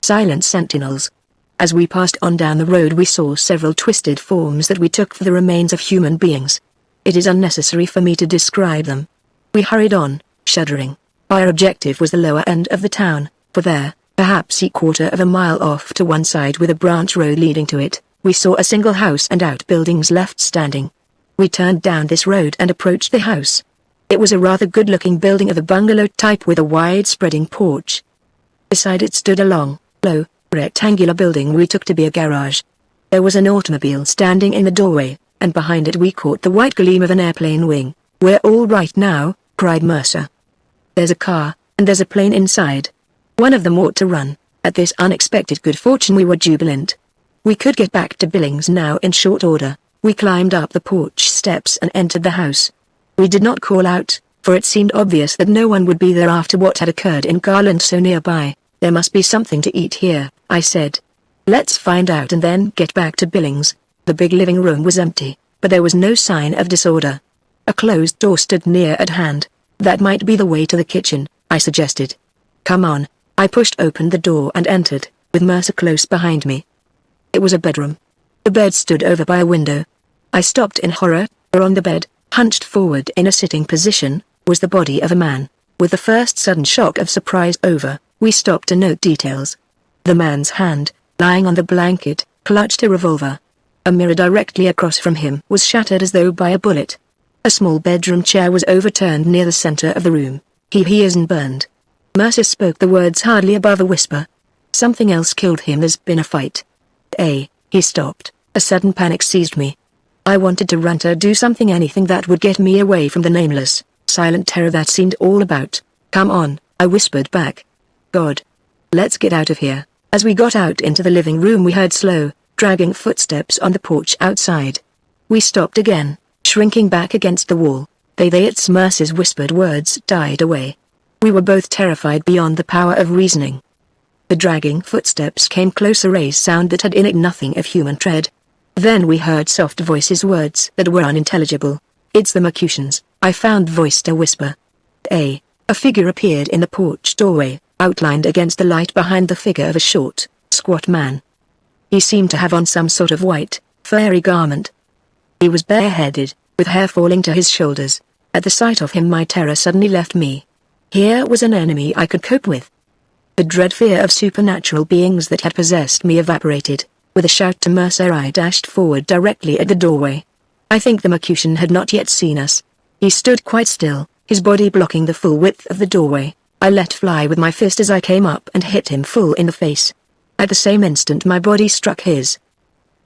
silent sentinels. As we passed on down the road we saw several twisted forms that we took for the remains of human beings. It is unnecessary for me to describe them. We hurried on, shuddering. Our objective was the lower end of the town, for there, perhaps a quarter of a mile off to one side with a branch road leading to it, we saw a single house and outbuildings left standing. We turned down this road and approached the house. It was a rather good-looking building of a bungalow type with a wide spreading porch. Beside it stood a long, low, rectangular building we took to be a garage. There was an automobile standing in the doorway, and behind it we caught the white gleam of an airplane wing. "We're all right now," cried Mercer. "There's a car, and there's a plane inside. One of them ought to run." At this unexpected good fortune we were jubilant. We could get back to Billings now in short order. We climbed up the porch steps and entered the house. We did not call out, for it seemed obvious that no one would be there after what had occurred in Garland so nearby. "There must be something to eat here," I said. "Let's find out and then get back to Billings." The big living room was empty, but there was no sign of disorder. A closed door stood near at hand. "That might be the way to the kitchen," I suggested. "Come on." I pushed open the door and entered, with Mercer close behind me. It was a bedroom. The bed stood over by a window. I stopped in horror, for on the bed, hunched forward in a sitting position, was the body of a man. With the first sudden shock of surprise over, we stopped to note details. The man's hand, lying on the blanket, clutched a revolver. A mirror directly across from him was shattered as though by a bullet. A small bedroom chair was overturned near the center of the room. He isn't burned. Mercer spoke the words hardly above a whisper. Something else killed him. There's been a fight. He stopped. A sudden panic seized me. I wanted to run, to do something, anything that would get me away from the nameless, silent terror that seemed all about. Come on, I whispered back. God. Let's get out of here. As we got out into the living room we heard slow, dragging footsteps on the porch outside. We stopped again, shrinking back against the wall. It's Mercer's whispered words died away. We were both terrified beyond the power of reasoning. The dragging footsteps came closer, a sound that had in it nothing of human tread. Then we heard soft voices, words that were unintelligible. It's the Magneons, I found, voiced a whisper. A figure appeared in the porch doorway, outlined against the light behind the figure of a short, squat man. He seemed to have on some sort of white, furry garment. He was bareheaded, with hair falling to his shoulders. At the sight of him my terror suddenly left me. Here was an enemy I could cope with. The dread fear of supernatural beings that had possessed me evaporated. With a shout to Mercer I dashed forward directly at the doorway. I think the Magneon had not yet seen us. He stood quite still, his body blocking the full width of the doorway. I let fly with my fist as I came up and hit him full in the face. At the same instant my body struck his.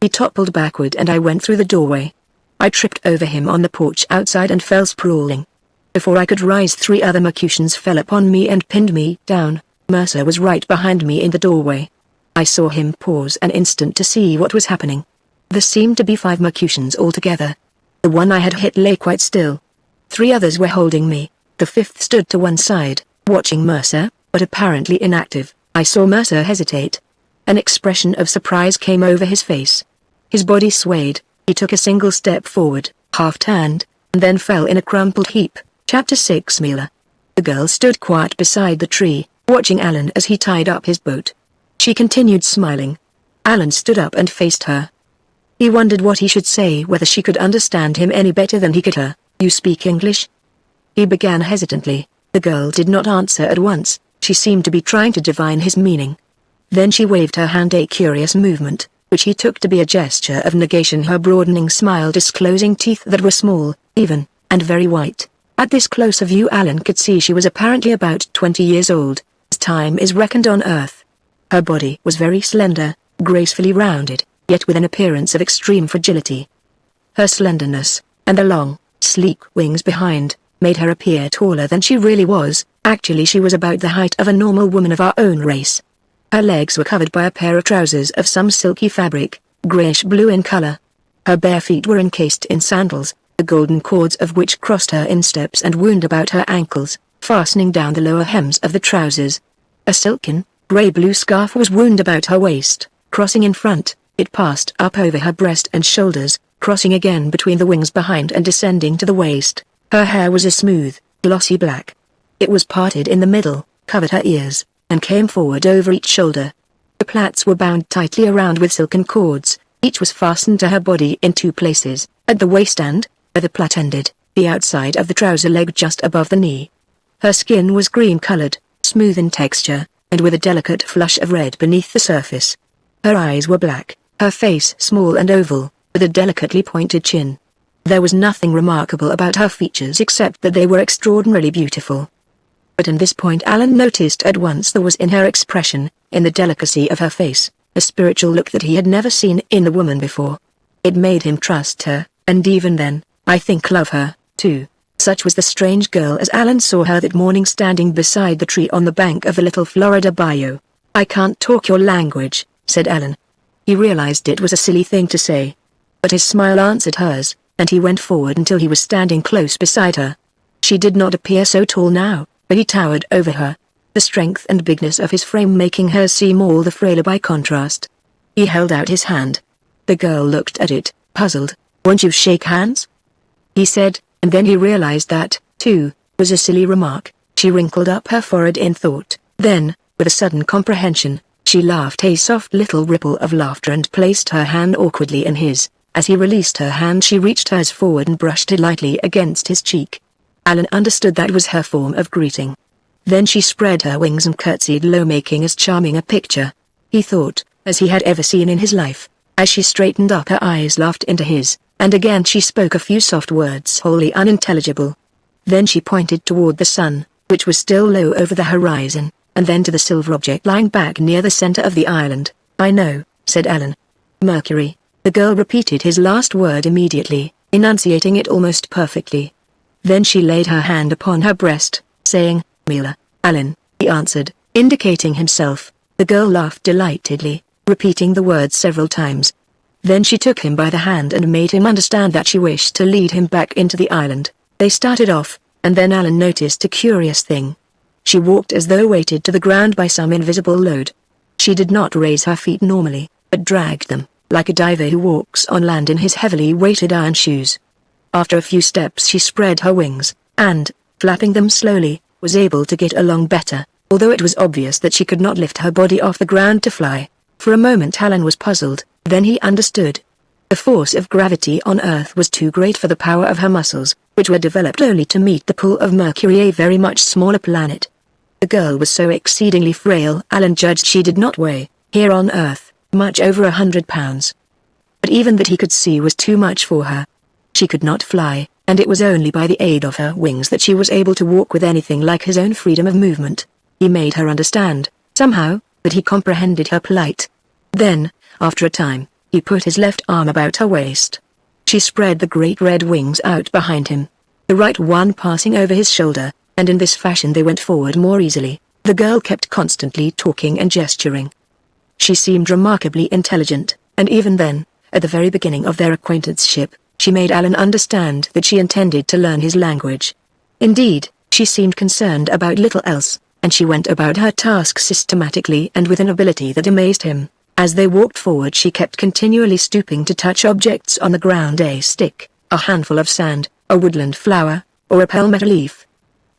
He toppled backward and I went through the doorway. I tripped over him on the porch outside and fell sprawling. Before I could rise 3 other Magneons fell upon me and pinned me down. Mercer was right behind me in the doorway. I saw him pause an instant to see what was happening. There seemed to be 5 Magneons altogether. The one I had hit lay quite still. 3 others were holding me. The 5th stood to one side, watching Mercer, but apparently inactive. I saw Mercer hesitate. An expression of surprise came over his face. His body swayed. He took a single step forward, half-turned, and then fell in a crumpled heap. Chapter 6. Mila. The girl stood quiet beside the tree, watching Alan as he tied up his boat. She continued smiling. Alan stood up and faced her. He wondered what he should say, whether she could understand him any better than he could her. You speak English? He began hesitantly. The girl did not answer at once. She seemed to be trying to divine his meaning. Then she waved her hand, a curious movement, which he took to be a gesture of negation, her broadening smile disclosing teeth that were small, even, and very white. At this closer view Alan could see she was apparently about 20 years old, as time is reckoned on Earth. Her body was very slender, gracefully rounded, yet with an appearance of extreme fragility. Her slenderness, and the long, sleek wings behind, made her appear taller than she really was. Actually she was about the height of a normal woman of our own race. Her legs were covered by a pair of trousers of some silky fabric, grayish-blue in color. Her bare feet were encased in sandals, the golden cords of which crossed her insteps and wound about her ankles, fastening down the lower hems of the trousers. A silken, grey-blue scarf was wound about her waist, crossing in front. It passed up over her breast and shoulders, crossing again between the wings behind and descending to the waist. Her hair was a smooth, glossy black. It was parted in the middle, covered her ears, and came forward over each shoulder. The plaits were bound tightly around with silken cords. Each was fastened to her body in 2 places, at the waist and, where the plait ended, the outside of the trouser leg just above the knee. Her skin was cream-colored, smooth in texture, and with a delicate flush of red beneath the surface. Her eyes were black, her face small and oval, with a delicately pointed chin. There was nothing remarkable about her features except that they were extraordinarily beautiful. But in this point Alan noticed at once there was in her expression, in the delicacy of her face, a spiritual look that he had never seen in the woman before. It made him trust her, and even then, I think love her, too. Such was the strange girl as Alan saw her that morning standing beside the tree on the bank of the little Florida bayou. I can't talk your language, said Alan. He realized it was a silly thing to say. But his smile answered hers, and he went forward until he was standing close beside her. She did not appear so tall now, but he towered over her, the strength and bigness of his frame making her seem all the frailer by contrast. He held out his hand. The girl looked at it, puzzled. Won't you shake hands? He said, and then he realized that, too, was a silly remark. She wrinkled up her forehead in thought. Then, with a sudden comprehension, she laughed a soft little ripple of laughter and placed her hand awkwardly in his. As he released her hand she reached hers forward and brushed it lightly against his cheek. Alan understood that was her form of greeting. Then she spread her wings and curtsied low, making as charming a picture, he thought, as he had ever seen in his life. As she straightened up her eyes laughed into his, and again she spoke a few soft words wholly unintelligible. Then she pointed toward the sun, which was still low over the horizon, and then to the silver object lying back near the center of the island. "I know," said Alan. "Mercury." The girl repeated his last word immediately, enunciating it almost perfectly. Then she laid her hand upon her breast, saying, "Mila." "Alan," he answered, indicating himself. The girl laughed delightedly, repeating the words several times. Then she took him by the hand and made him understand that she wished to lead him back into the island. They started off, and then Alan noticed a curious thing. She walked as though weighted to the ground by some invisible load. She did not raise her feet normally, but dragged them, like a diver who walks on land in his heavily weighted iron shoes. After a few steps she spread her wings, and, flapping them slowly, was able to get along better, although it was obvious that she could not lift her body off the ground to fly. For a moment Alan was puzzled, then he understood. The force of gravity on Earth was too great for the power of her muscles, which were developed only to meet the pull of Mercury, a very much smaller planet. The girl was so exceedingly frail Alan judged she did not weigh, here on Earth, much over 100 pounds. But even that he could see was too much for her. She could not fly, and it was only by the aid of her wings that she was able to walk with anything like his own freedom of movement. He made her understand, somehow, that he comprehended her plight. Then, after a time, he put his left arm about her waist. She spread the great red wings out behind him, the right one passing over his shoulder, and in this fashion they went forward more easily. The girl kept constantly talking and gesturing. She seemed remarkably intelligent, and even then, at the very beginning of their acquaintanceship, she made Alan understand that she intended to learn his language. Indeed, she seemed concerned about little else, and she went about her task systematically and with an ability that amazed him. As they walked forward she kept continually stooping to touch objects on the ground, a stick, a handful of sand, a woodland flower, or a palmetto leaf.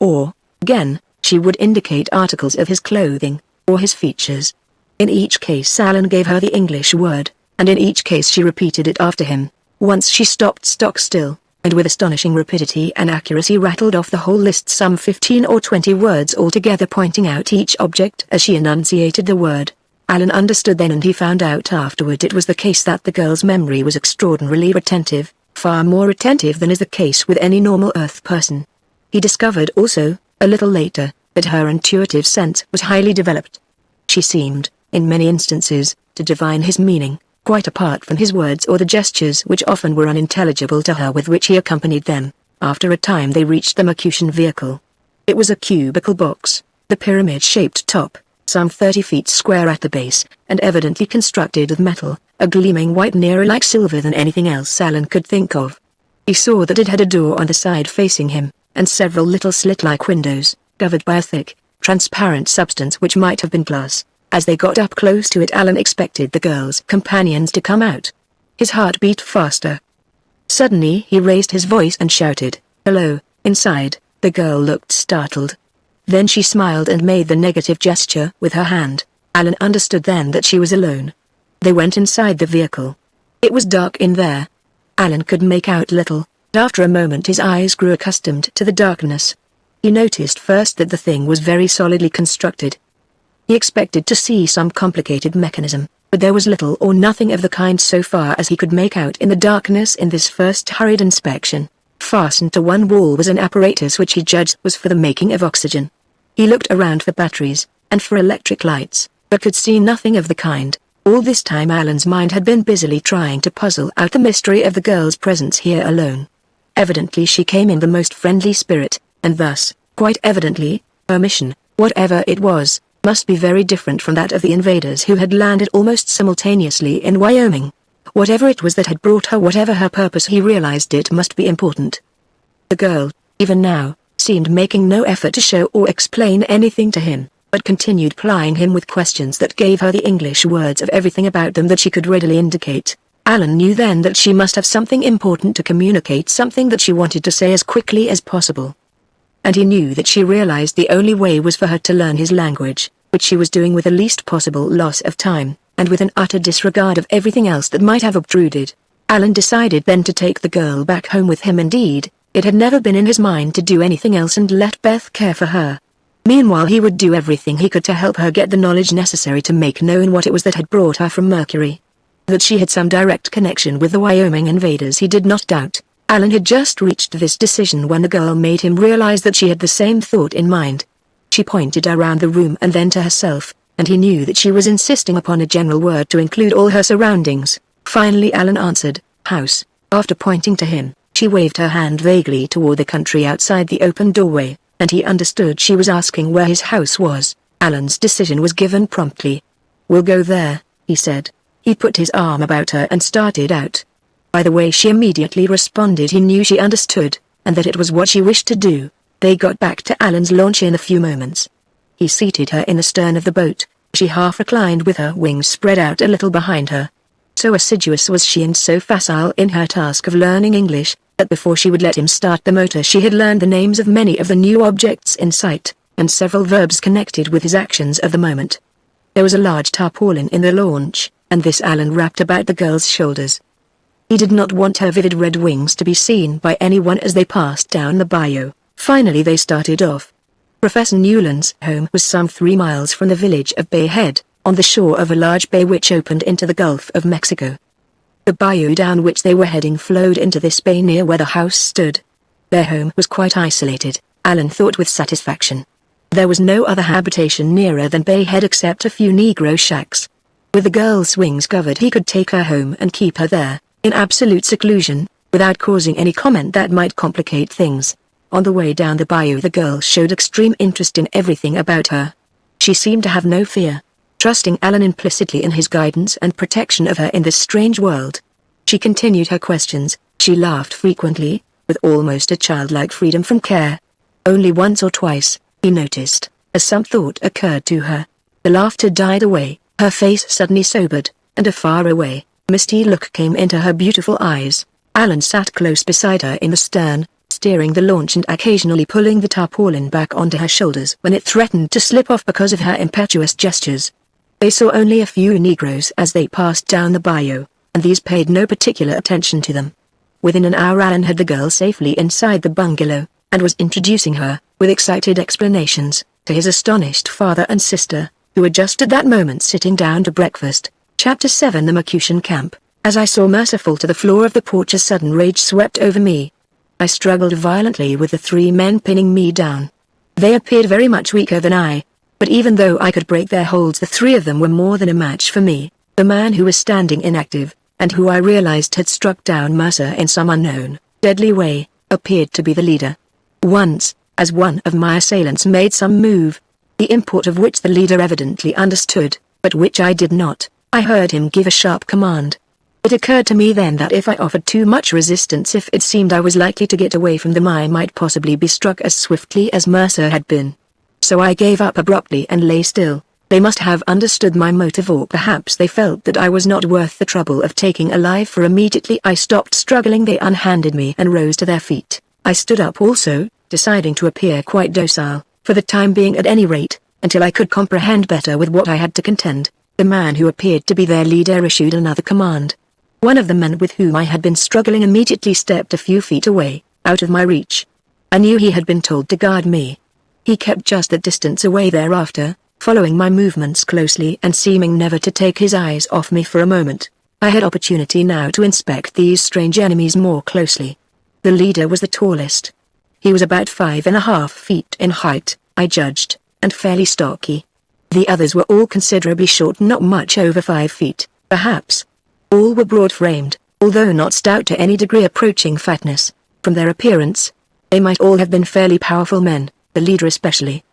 Or, again, she would indicate articles of his clothing, or his features. In each case Alan gave her the English word, and in each case she repeated it after him. Once she stopped stock still, and with astonishing rapidity and accuracy rattled off the whole list, some 15 or 20 words altogether, pointing out each object as she enunciated the word. Alan understood then, and he found out afterward it was the case that the girl's memory was extraordinarily retentive, far more retentive than is the case with any normal Earth person. He discovered also, a little later, that her intuitive sense was highly developed. She seemed, in many instances, to divine his meaning, quite apart from his words or the gestures which often were unintelligible to her with which he accompanied them. After a time they reached the Mercutian vehicle. It was a cubical box, the pyramid-shaped top, some 30 feet square at the base, and evidently constructed of metal, a gleaming white nearer like silver than anything else Alan could think of. He saw that it had a door on the side facing him, and several little slit-like windows, covered by a thick, transparent substance which might have been glass. As they got up close to it Alan expected the girl's companions to come out. His heart beat faster. Suddenly he raised his voice and shouted, "Hello, inside." The girl looked startled. Then she smiled and made the negative gesture with her hand. Alan understood then that she was alone. They went inside the vehicle. It was dark in there. Alan could make out little, but after a moment his eyes grew accustomed to the darkness. He noticed first that the thing was very solidly constructed. He expected to see some complicated mechanism, but there was little or nothing of the kind so far as he could make out in the darkness in this first hurried inspection. Fastened to one wall was an apparatus which he judged was for the making of oxygen. He looked around for batteries, and for electric lights, but could see nothing of the kind. All this time Alan's mind had been busily trying to puzzle out the mystery of the girl's presence here alone. Evidently she came in the most friendly spirit, and thus, quite evidently, her mission, whatever it was, must be very different from that of the invaders who had landed almost simultaneously in Wyoming. Whatever it was that had brought her, whatever her purpose, he realized it must be important. The girl, even now, seemed making no effort to show or explain anything to him, but continued plying him with questions that gave her the English words of everything about them that she could readily indicate. Alan knew then that she must have something important to communicate, something that she wanted to say as quickly as possible. And he knew that she realized the only way was for her to learn his language, which she was doing with the least possible loss of time, and with an utter disregard of everything else that might have obtruded. Alan decided then to take the girl back home with him. Indeed, it had never been in his mind to do anything else and let Beth care for her. Meanwhile he would do everything he could to help her get the knowledge necessary to make known what it was that had brought her from Mercury. That she had some direct connection with the Wyoming invaders he did not doubt. Alan had just reached this decision when the girl made him realize that she had the same thought in mind. She pointed around the room and then to herself, and he knew that she was insisting upon a general word to include all her surroundings. Finally Alan answered, "House." After pointing to him, she waved her hand vaguely toward the country outside the open doorway, and he understood she was asking where his house was. Alan's decision was given promptly. "We'll go there," he said. He put his arm about her and started out. By the way she immediately responded he knew she understood, and that it was what she wished to do. They got back to Alan's launch in a few moments. He seated her in the stern of the boat. She half reclined with her wings spread out a little behind her. So assiduous was she and so facile in her task of learning English, that before she would let him start the motor she had learned the names of many of the new objects in sight, and several verbs connected with his actions of the moment. There was a large tarpaulin in the launch, and this Alan wrapped about the girl's shoulders. He did not want her vivid red wings to be seen by anyone as they passed down the bayou. Finally they started off. Professor Newland's home was some 3 miles from the village of Bay Head, on the shore of a large bay which opened into the Gulf of Mexico. The bayou down which they were heading flowed into this bay near where the house stood. Their home was quite isolated, Alan thought with satisfaction. There was no other habitation nearer than Bay Head except a few Negro shacks. With the girl's wings covered he could take her home and keep her there, in absolute seclusion, without causing any comment that might complicate things. On the way down the bayou the girl showed extreme interest in everything about her. She seemed to have no fear, trusting Alan implicitly in his guidance and protection of her in this strange world. She continued her questions, she laughed frequently, with almost a childlike freedom from care. Only once or twice, he noticed, as some thought occurred to her. The laughter died away, her face suddenly sobered, and a faraway, misty look came into her beautiful eyes. Alan sat close beside her in the stern, steering the launch and occasionally pulling the tarpaulin back onto her shoulders when it threatened to slip off because of her impetuous gestures. They saw only a few Negroes as they passed down the bayou, and these paid no particular attention to them. Within an hour Alan had the girl safely inside the bungalow, and was introducing her, with excited explanations, to his astonished father and sister, who were just at that moment sitting down to breakfast. Chapter 7 The Mercutian Camp. As I saw merciful to the floor of the porch a sudden rage swept over me. I struggled violently with the 3 men pinning me down. They appeared very much weaker than I, but even though I could break their holds the 3 of them were more than a match for me. The man who was standing inactive, and who I realized had struck down Mercer in some unknown, deadly way, appeared to be the leader. Once, as one of my assailants made some move, the import of which the leader evidently understood, but which I did not, I heard him give a sharp command. It occurred to me then that if I offered too much resistance if it seemed I was likely to get away from them I might possibly be struck as swiftly as Mercer had been. So I gave up abruptly and lay still. They must have understood my motive, or perhaps they felt that I was not worth the trouble of taking alive, for immediately I stopped struggling they unhanded me and rose to their feet. I stood up also, deciding to appear quite docile, for the time being at any rate, until I could comprehend better with what I had to contend. The man who appeared to be their leader issued another command. One of the men with whom I had been struggling immediately stepped a few feet away, out of my reach. I knew he had been told to guard me. He kept just that distance away thereafter, following my movements closely and seeming never to take his eyes off me for a moment. I had opportunity now to inspect these strange enemies more closely. The leader was the tallest. He was about 5.5 feet in height, I judged, and fairly stocky. The others were all considerably short, not much over 5 feet, perhaps. All were broad-framed, although not stout to any degree approaching fatness. From their appearance, they might all have been fairly powerful men, the leader especially.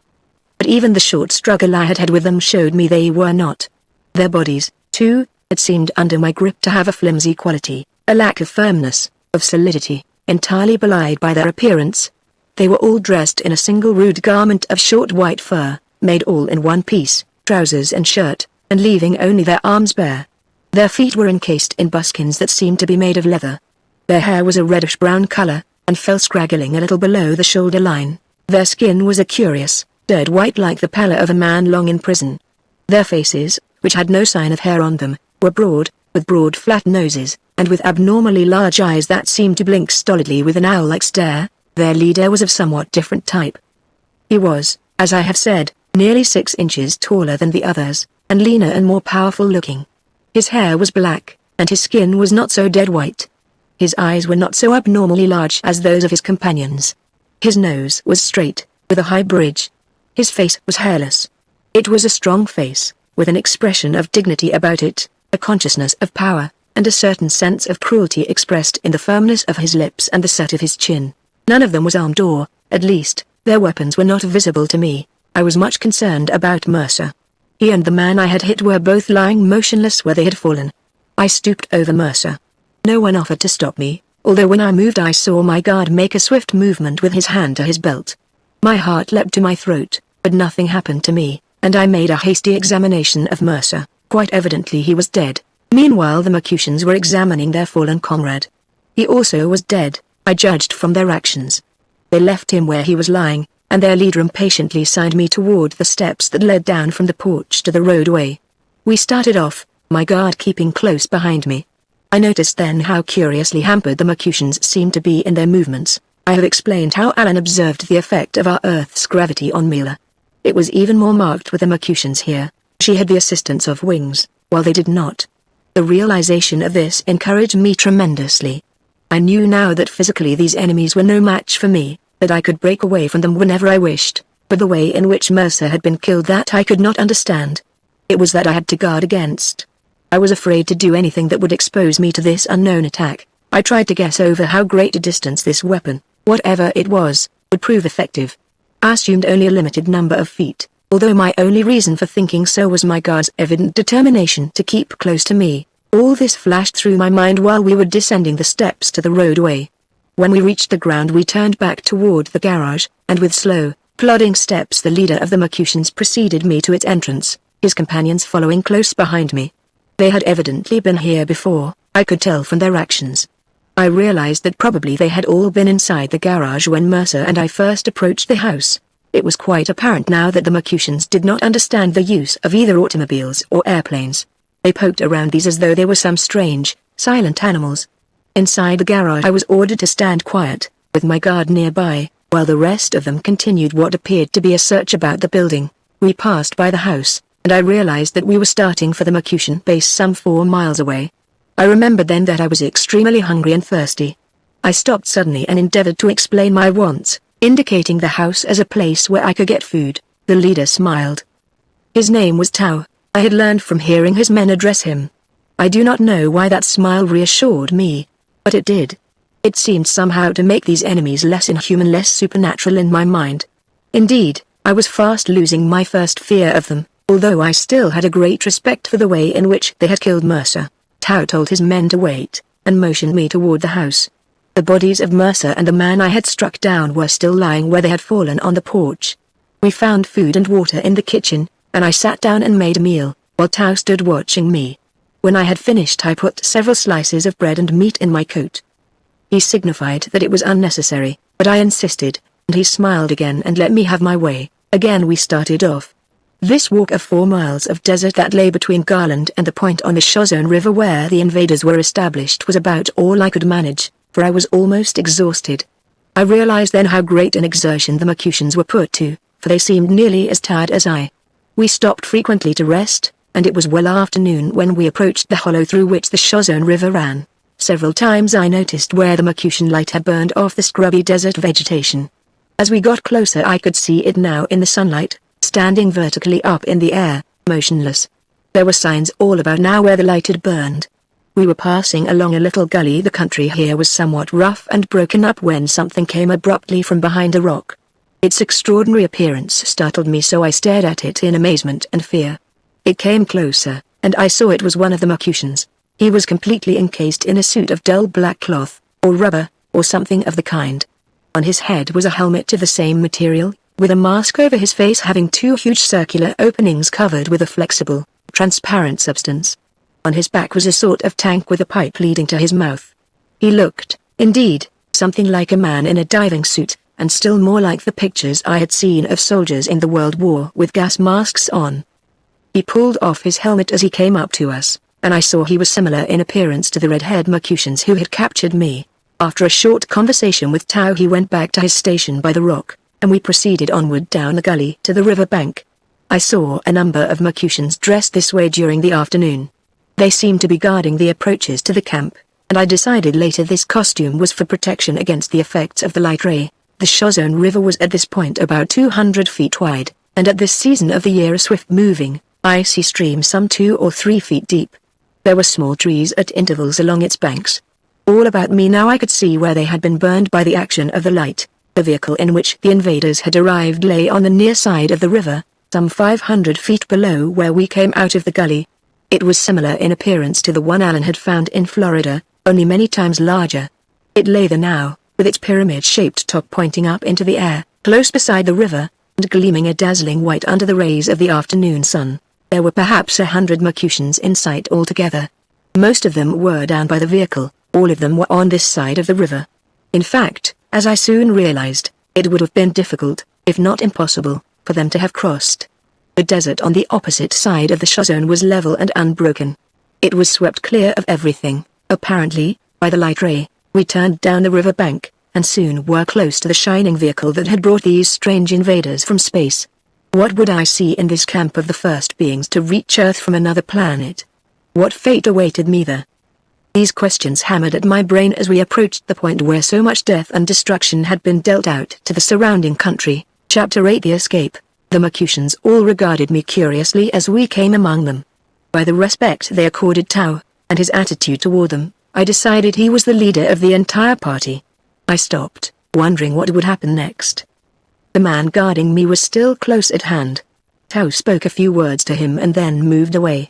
But even the short struggle I had had with them showed me they were not. Their bodies, too, had seemed under my grip to have a flimsy quality, a lack of firmness, of solidity, entirely belied by their appearance. They were all dressed in a single rude garment of short white fur, made all in one piece, trousers and shirt, and leaving only their arms bare. Their feet were encased in buskins that seemed to be made of leather. Their hair was a reddish-brown color, and fell scraggling a little below the shoulder line. Their skin was a curious, dead white like the pallor of a man long in prison. Their faces, which had no sign of hair on them, were broad, with broad flat noses, and with abnormally large eyes that seemed to blink stolidly with an owl-like stare. Their leader was of somewhat different type. He was, as I have said, nearly 6 inches taller than the others, and leaner and more powerful looking. His hair was black, and his skin was not so dead white. His eyes were not so abnormally large as those of his companions. His nose was straight, with a high bridge. His face was hairless. It was a strong face, with an expression of dignity about it, a consciousness of power, and a certain sense of cruelty expressed in the firmness of his lips and the set of his chin. None of them was armed or, at least, their weapons were not visible to me. I was much concerned about Mercer. He and the man I had hit were both lying motionless where they had fallen. I stooped over Mercer. No one offered to stop me, although when I moved I saw my guard make a swift movement with his hand to his belt. My heart leapt to my throat, but nothing happened to me, and I made a hasty examination of Mercer. Quite evidently he was dead. Meanwhile the Mercutians were examining their fallen comrade. He also was dead, I judged from their actions. They left him where he was lying, and their leader impatiently signed me toward the steps that led down from the porch to the roadway. We started off, my guard keeping close behind me. I noticed then how curiously hampered the Mercutians seemed to be in their movements. I have explained how Alan observed the effect of our Earth's gravity on Mila. It was even more marked with the Mercutians here. She had the assistance of wings, while they did not. The realization of this encouraged me tremendously. I knew now that physically these enemies were no match for me, that I could break away from them whenever I wished, but the way in which Mercer had been killed, that I could not understand. It was that I had to guard against. I was afraid to do anything that would expose me to this unknown attack. I tried to guess over how great a distance this weapon, whatever it was, would prove effective. I assumed only a limited number of feet, although my only reason for thinking so was my guard's evident determination to keep close to me. All this flashed through my mind while we were descending the steps to the roadway. When we reached the ground we turned back toward the garage, and with slow, plodding steps the leader of the Mercutians preceded me to its entrance, his companions following close behind me. They had evidently been here before, I could tell from their actions. I realized that probably they had all been inside the garage when Mercer and I first approached the house. It was quite apparent now that the Mercutians did not understand the use of either automobiles or airplanes. They poked around these as though they were some strange, silent animals. Inside the garage I was ordered to stand quiet, with my guard nearby, while the rest of them continued what appeared to be a search about the building. We passed by the house, and I realized that we were starting for the Mercutian base some 4 miles away. I remembered then that I was extremely hungry and thirsty. I stopped suddenly and endeavored to explain my wants, indicating the house as a place where I could get food. The leader smiled. His name was Tao. I had learned from hearing his men address him. I do not know why that smile reassured me, but it did. It seemed somehow to make these enemies less inhuman, less supernatural in my mind. Indeed, I was fast losing my first fear of them, although I still had a great respect for the way in which they had killed Mercer. Tao told his men to wait, and motioned me toward the house. The bodies of Mercer and the man I had struck down were still lying where they had fallen on the porch. We found food and water in the kitchen, and I sat down and made a meal, while Tao stood watching me. When I had finished I put several slices of bread and meat in my coat. He signified that it was unnecessary, but I insisted, and he smiled again and let me have my way. Again we started off. This walk of 4 miles of desert that lay between Garland and the point on the Shozone River where the invaders were established was about all I could manage, for I was almost exhausted. I realized then how great an exertion the Mercutians were put to, for they seemed nearly as tired as I. We stopped frequently to rest, and it was well afternoon when we approached the hollow through which the Shozone River ran. Several times I noticed where the Mercutian light had burned off the scrubby desert vegetation. As we got closer I could see it now in the sunlight, standing vertically up in the air, motionless. There were signs all about now where the light had burned. We were passing along a little gully. The country here was somewhat rough and broken up when something came abruptly from behind a rock. Its extraordinary appearance startled me, so I stared at it in amazement and fear. It came closer, and I saw it was one of the Mercutians. He was completely encased in a suit of dull black cloth, or rubber, or something of the kind. On his head was a helmet of the same material, with a mask over his face having 2 huge circular openings covered with a flexible, transparent substance. On his back was a sort of tank with a pipe leading to his mouth. He looked, indeed, something like a man in a diving suit, and still more like the pictures I had seen of soldiers in the World War with gas masks on. He pulled off his helmet as he came up to us, and I saw he was similar in appearance to the red-haired Mercutians who had captured me. After a short conversation with Tao he went back to his station by the rock, and we proceeded onward down the gully to the river bank. I saw a number of Mercutians dressed this way during the afternoon. They seemed to be guarding the approaches to the camp, and I decided later this costume was for protection against the effects of the light ray. The Shozone River was at this point about 200 feet wide, and at this season of the year a swift-moving, icy stream some 2 or 3 feet deep. There were small trees at intervals along its banks. All about me now I could see where they had been burned by the action of the light. The vehicle in which the invaders had arrived lay on the near side of the river, some 500 feet below where we came out of the gully. It was similar in appearance to the one Alan had found in Florida, only many times larger. It lay there now, with its pyramid-shaped top pointing up into the air, close beside the river, and gleaming a dazzling white under the rays of the afternoon sun. There were perhaps 100 Mercutians in sight altogether. Most of them were down by the vehicle, all of them were on this side of the river. In fact, as I soon realized, it would have been difficult, if not impossible, for them to have crossed. The desert on the opposite side of the Shozone was level and unbroken. It was swept clear of everything, apparently, by the light ray. We turned down the river bank, and soon were close to the shining vehicle that had brought these strange invaders from space. What would I see in this camp of the first beings to reach Earth from another planet? What fate awaited me there? These questions hammered at my brain as we approached the point where so much death and destruction had been dealt out to the surrounding country. Chapter 8: The Escape. The Mercutians all regarded me curiously as we came among them. By the respect they accorded Tao, and his attitude toward them, I decided he was the leader of the entire party. I stopped, wondering what would happen next. The man guarding me was still close at hand. Tao spoke a few words to him and then moved away.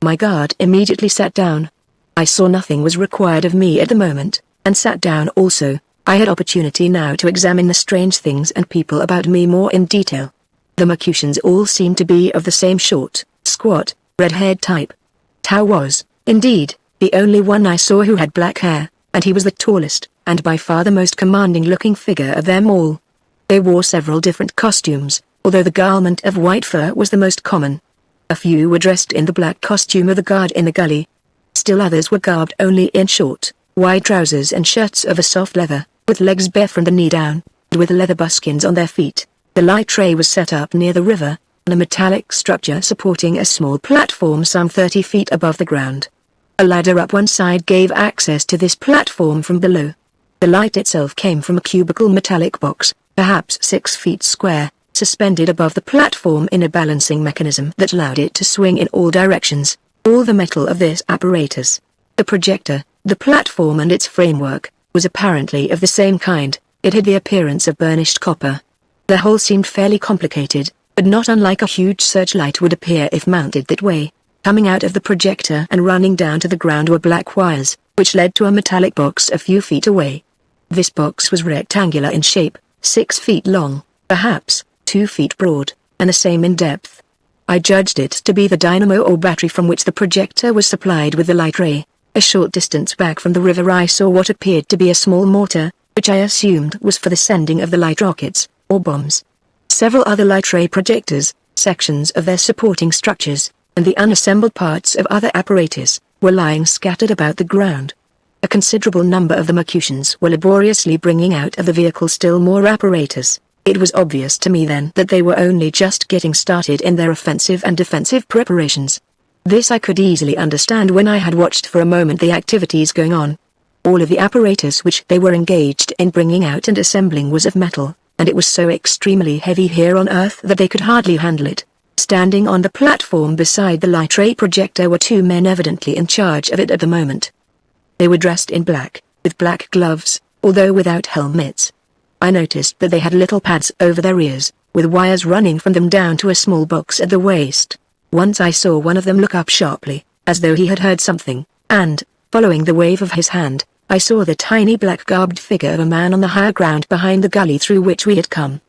My guard immediately sat down. I saw nothing was required of me at the moment, and sat down also. I had opportunity now to examine the strange things and people about me more in detail. The Mercutians all seemed to be of the same short, squat, red-haired type. Tao was, indeed, the only one I saw who had black hair, and he was the tallest, and by far the most commanding-looking figure of them all. They wore several different costumes, although the garment of white fur was the most common. A few were dressed in the black costume of the guard in the gully. Still others were garbed only in short, wide trousers and shirts of a soft leather, with legs bare from the knee down, and with leather buskins on their feet. The light tray was set up near the river, on a metallic structure supporting a small platform some 30 feet above the ground. A ladder up one side gave access to this platform from below. The light itself came from a cubical metallic box, perhaps 6 feet square, suspended above the platform in a balancing mechanism that allowed it to swing in all directions. All the metal of this apparatus, the projector, the platform and its framework, was apparently of the same kind. It had the appearance of burnished copper. The whole seemed fairly complicated, but not unlike a huge searchlight would appear if mounted that way. Coming out of the projector and running down to the ground were black wires, which led to a metallic box a few feet away. This box was rectangular in shape, 6 feet long, perhaps 2 feet broad, and the same in depth. I judged it to be the dynamo or battery from which the projector was supplied with the light ray. A short distance back from the river I saw what appeared to be a small mortar, which I assumed was for the sending of the light rockets, or bombs. Several other light ray projectors, sections of their supporting structures, and the unassembled parts of other apparatus, were lying scattered about the ground. A considerable number of the Mercutians were laboriously bringing out of the vehicle still more apparatus. It was obvious to me then that they were only just getting started in their offensive and defensive preparations. This I could easily understand when I had watched for a moment the activities going on. All of the apparatus which they were engaged in bringing out and assembling was of metal, and it was so extremely heavy here on Earth that they could hardly handle it. Standing on the platform beside the light ray projector were 2 men evidently in charge of it at the moment. They were dressed in black, with black gloves, although without helmets. I noticed that they had little pads over their ears, with wires running from them down to a small box at the waist. Once I saw one of them look up sharply, as though he had heard something, and, following the wave of his hand, I saw the tiny black-garbed figure of a man on the higher ground behind the gully through which we had come.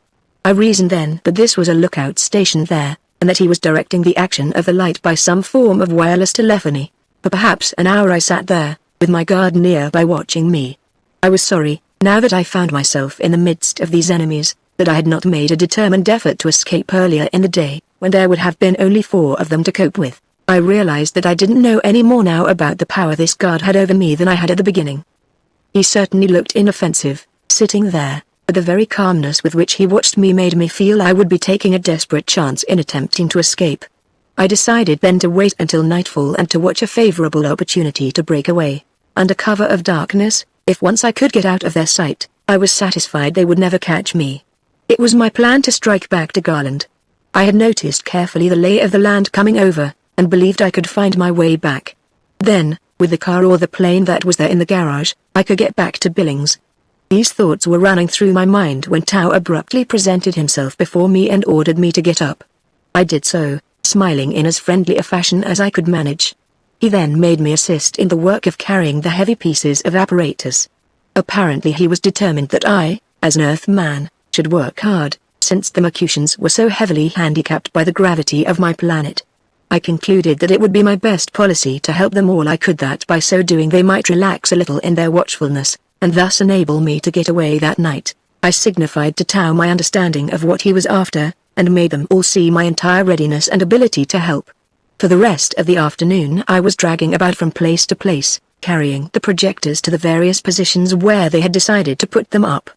I reasoned then that this was a lookout station there, and that he was directing the action of the light by some form of wireless telephony. For perhaps an hour I sat there, with my guard nearby watching me. I was sorry, now that I found myself in the midst of these enemies, that I had not made a determined effort to escape earlier in the day, when there would have been only 4 of them to cope with. I realized that I didn't know any more now about the power this guard had over me than I had at the beginning. He certainly looked inoffensive, sitting there, but the very calmness with which he watched me made me feel I would be taking a desperate chance in attempting to escape. I decided then to wait until nightfall and to watch a favorable opportunity to break away. Under cover of darkness, if once I could get out of their sight, I was satisfied they would never catch me. It was my plan to strike back to Garland. I had noticed carefully the lay of the land coming over, and believed I could find my way back. Then, with the car or the plane that was there in the garage, I could get back to Billings. These thoughts were running through my mind when Tao abruptly presented himself before me and ordered me to get up. I did so, smiling in as friendly a fashion as I could manage. He then made me assist in the work of carrying the heavy pieces of apparatus. Apparently he was determined that I, as an Earthman, should work hard, since the Mercutians were so heavily handicapped by the gravity of my planet. I concluded that it would be my best policy to help them all I could, that by so doing they might relax a little in their watchfulness, and thus enable me to get away that night. I signified to Tao my understanding of what he was after, and made them all see my entire readiness and ability to help. For the rest of the afternoon I was dragging about from place to place, carrying the projectors to the various positions where they had decided to put them up.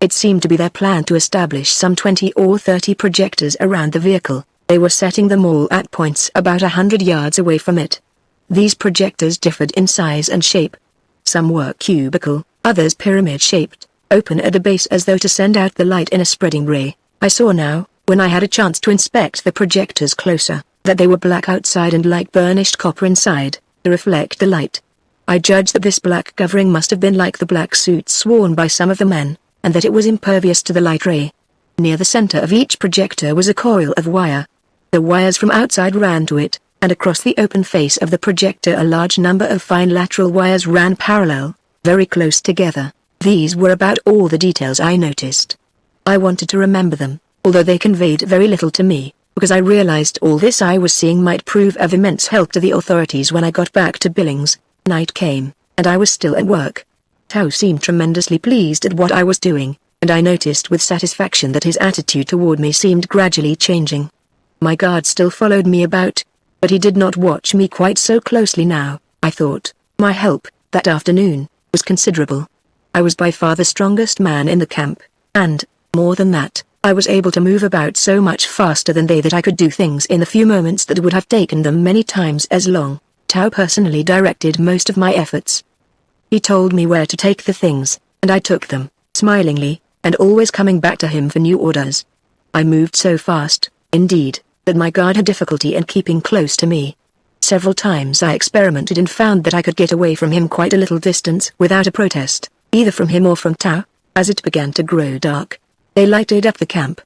It seemed to be their plan to establish some 20 or 30 projectors around the vehicle. They were setting them all at points about 100 yards away from it. These projectors differed in size and shape. Some were cubical, others pyramid-shaped, open at the base as though to send out the light in a spreading ray. I saw now, when I had a chance to inspect the projectors closer, that they were black outside and like burnished copper inside, to reflect the light. I judged that this black covering must have been like the black suits worn by some of the men, and that it was impervious to the light ray. Near the center of each projector was a coil of wire. The wires from outside ran to it, and across the open face of the projector a large number of fine lateral wires ran parallel, very close together. These were about all the details I noticed. I wanted to remember them, although they conveyed very little to me, because I realized all this I was seeing might prove of immense help to the authorities when I got back to Billings. Night came, and I was still at work. Tao seemed tremendously pleased at what I was doing, and I noticed with satisfaction that his attitude toward me seemed gradually changing. My guard still followed me about, but he did not watch me quite so closely now. I thought, my help, that afternoon, was considerable. I was by far the strongest man in the camp, and, more than that, I was able to move about so much faster than they that I could do things in the few moments that would have taken them many times as long. Tao personally directed most of my efforts. He told me where to take the things, and I took them, smilingly, and always coming back to him for new orders. I moved so fast, indeed, that my guard had difficulty in keeping close to me. Several times I experimented and found that I could get away from him quite a little distance without a protest, either from him or from Tao. As it began to grow dark, they lighted up the camp.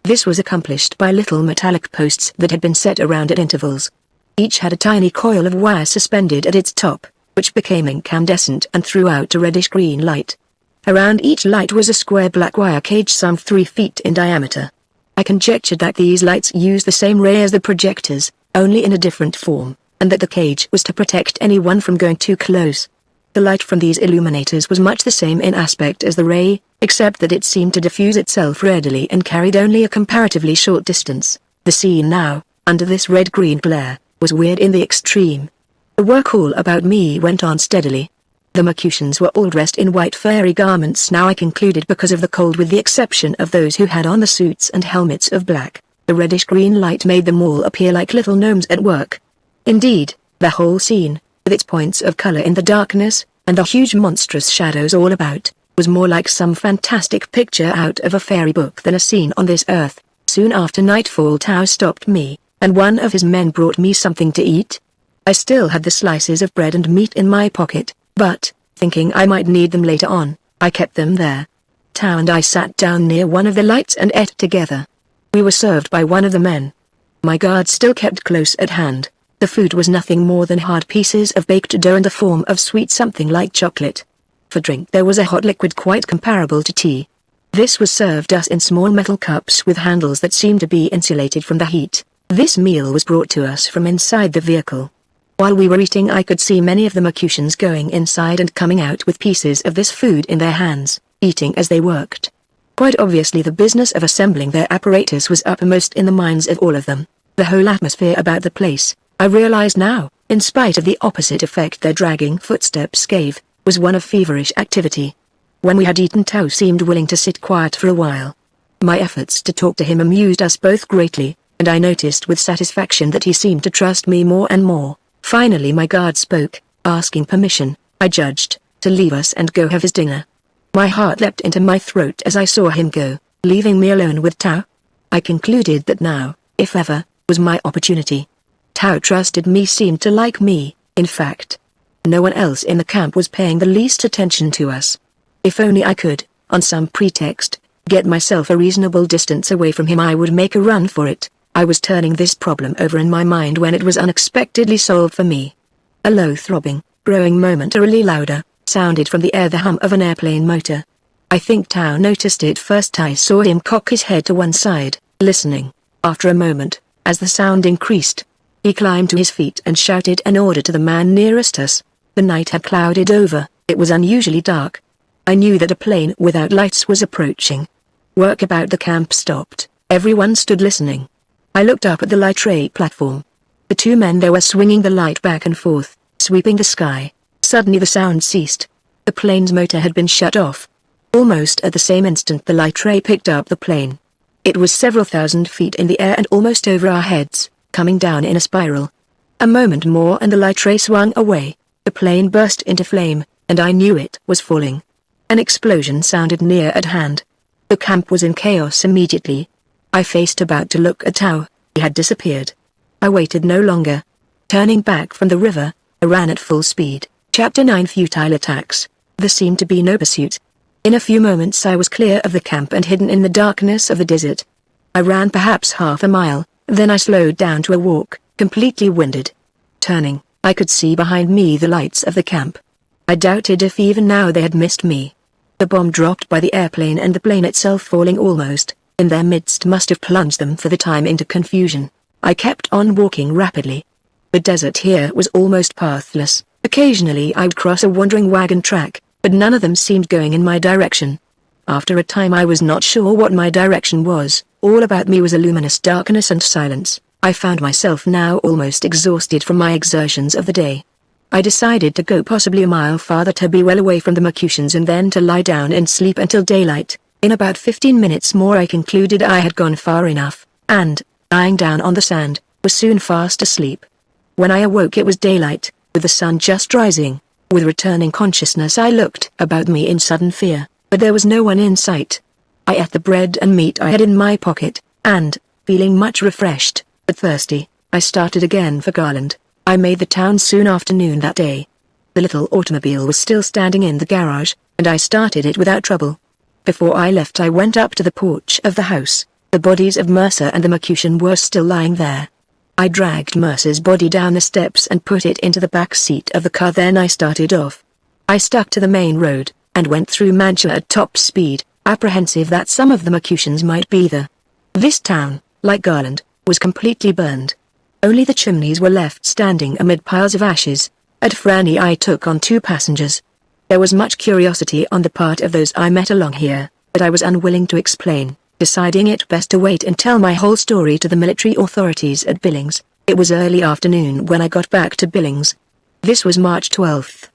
This was accomplished by little metallic posts that had been set around at intervals. Each had a tiny coil of wire suspended at its top, which became incandescent and threw out a reddish-green light. Around each light was a square black wire cage some 3 feet in diameter. I conjectured that these lights used the same ray as the projectors, only in a different form, and that the cage was to protect anyone from going too close. The light from these illuminators was much the same in aspect as the ray, except that it seemed to diffuse itself readily and carried only a comparatively short distance. The scene now, under this red-green glare, was weird in the extreme. The work all about me went on steadily. The Mercutians were all dressed in white furry garments now, I concluded, because of the cold, with the exception of those who had on the suits and helmets of black. The reddish-green light made them all appear like little gnomes at work. Indeed, the whole scene, with its points of color in the darkness, and the huge monstrous shadows all about, was more like some fantastic picture out of a fairy book than a scene on this earth. Soon after nightfall Tao stopped me, and one of his men brought me something to eat. I still had the slices of bread and meat in my pocket, but, thinking I might need them later on, I kept them there. Tao and I sat down near one of the lights and ate together. We were served by one of the men. My guard still kept close at hand. The food was nothing more than hard pieces of baked dough in the form of sweet something like chocolate. For drink there was a hot liquid quite comparable to tea. This was served us in small metal cups with handles that seemed to be insulated from the heat. This meal was brought to us from inside the vehicle. While we were eating I could see many of the Mercutians going inside and coming out with pieces of this food in their hands, eating as they worked. Quite obviously the business of assembling their apparatus was uppermost in the minds of all of them. The whole atmosphere about the place, I realized now, in spite of the opposite effect their dragging footsteps gave, was one of feverish activity. When we had eaten, Tao seemed willing to sit quiet for a while. My efforts to talk to him amused us both greatly, and I noticed with satisfaction that he seemed to trust me more and more. Finally my guard spoke, asking permission, I judged, to leave us and go have his dinner. My heart leapt into my throat as I saw him go, leaving me alone with Tao. I concluded that now, if ever, was my opportunity. Tao trusted me, seemed to like me, in fact. No one else in the camp was paying the least attention to us. If only I could, on some pretext, get myself a reasonable distance away from him, I would make a run for it. I was turning this problem over in my mind when it was unexpectedly solved for me. A low throbbing, growing momentarily louder, sounded from the air, the hum of an airplane motor. I think Tao noticed it first. I saw him cock his head to one side, listening. After a moment, as the sound increased, he climbed to his feet and shouted an order to the man nearest us. The night had clouded over, it was unusually dark. I knew that a plane without lights was approaching. Work about the camp stopped, everyone stood listening. I looked up at the light ray platform. The two men there were swinging the light back and forth, sweeping the sky. Suddenly the sound ceased. The plane's motor had been shut off. Almost at the same instant the light ray picked up the plane. It was several thousand feet in the air and almost over our heads, coming down in a spiral. A moment more and the light ray swung away. The plane burst into flame, and I knew it was falling. An explosion sounded near at hand. The camp was in chaos immediately. I faced about to look at Tao. He had disappeared. I waited no longer. Turning back from the river, I ran at full speed. Chapter 9 Futile Attacks. There seemed to be no pursuit. In a few moments I was clear of the camp and hidden in the darkness of the desert. I ran perhaps half a mile, then I slowed down to a walk, completely winded. Turning, I could see behind me the lights of the camp. I doubted if even now they had missed me. The bomb dropped by the airplane and the plane itself falling almost in their midst must have plunged them for the time into confusion. I kept on walking rapidly. The desert here was almost pathless. Occasionally I would cross a wandering wagon track, but none of them seemed going in my direction. After a time I was not sure what my direction was. All about me was a luminous darkness and silence. I found myself now almost exhausted from my exertions of the day. I decided to go possibly a mile farther to be well away from the Mercutians and then to lie down and sleep until daylight. In about 15 minutes more I concluded I had gone far enough, and, lying down on the sand, was soon fast asleep. When I awoke it was daylight, with the sun just rising. With returning consciousness I looked about me in sudden fear, but there was no one in sight. I ate the bread and meat I had in my pocket, and, feeling much refreshed, but thirsty, I started again for Garland. I made the town soon after noon that day. The little automobile was still standing in the garage, and I started it without trouble. Before I left I went up to the porch of the house. The bodies of Mercer and the Mercutian were still lying there. I dragged Mercer's body down the steps and put it into the back seat of the car, then I started off. I stuck to the main road, and went through Mantua at top speed, apprehensive that some of the Mercutians might be there. This town, like Garland, was completely burned. Only the chimneys were left standing amid piles of ashes. At Franny I took on 2 passengers. There was much curiosity on the part of those I met along here, but I was unwilling to explain, deciding it best to wait and tell my whole story to the military authorities at Billings. It was early afternoon when I got back to Billings. This was March 12th.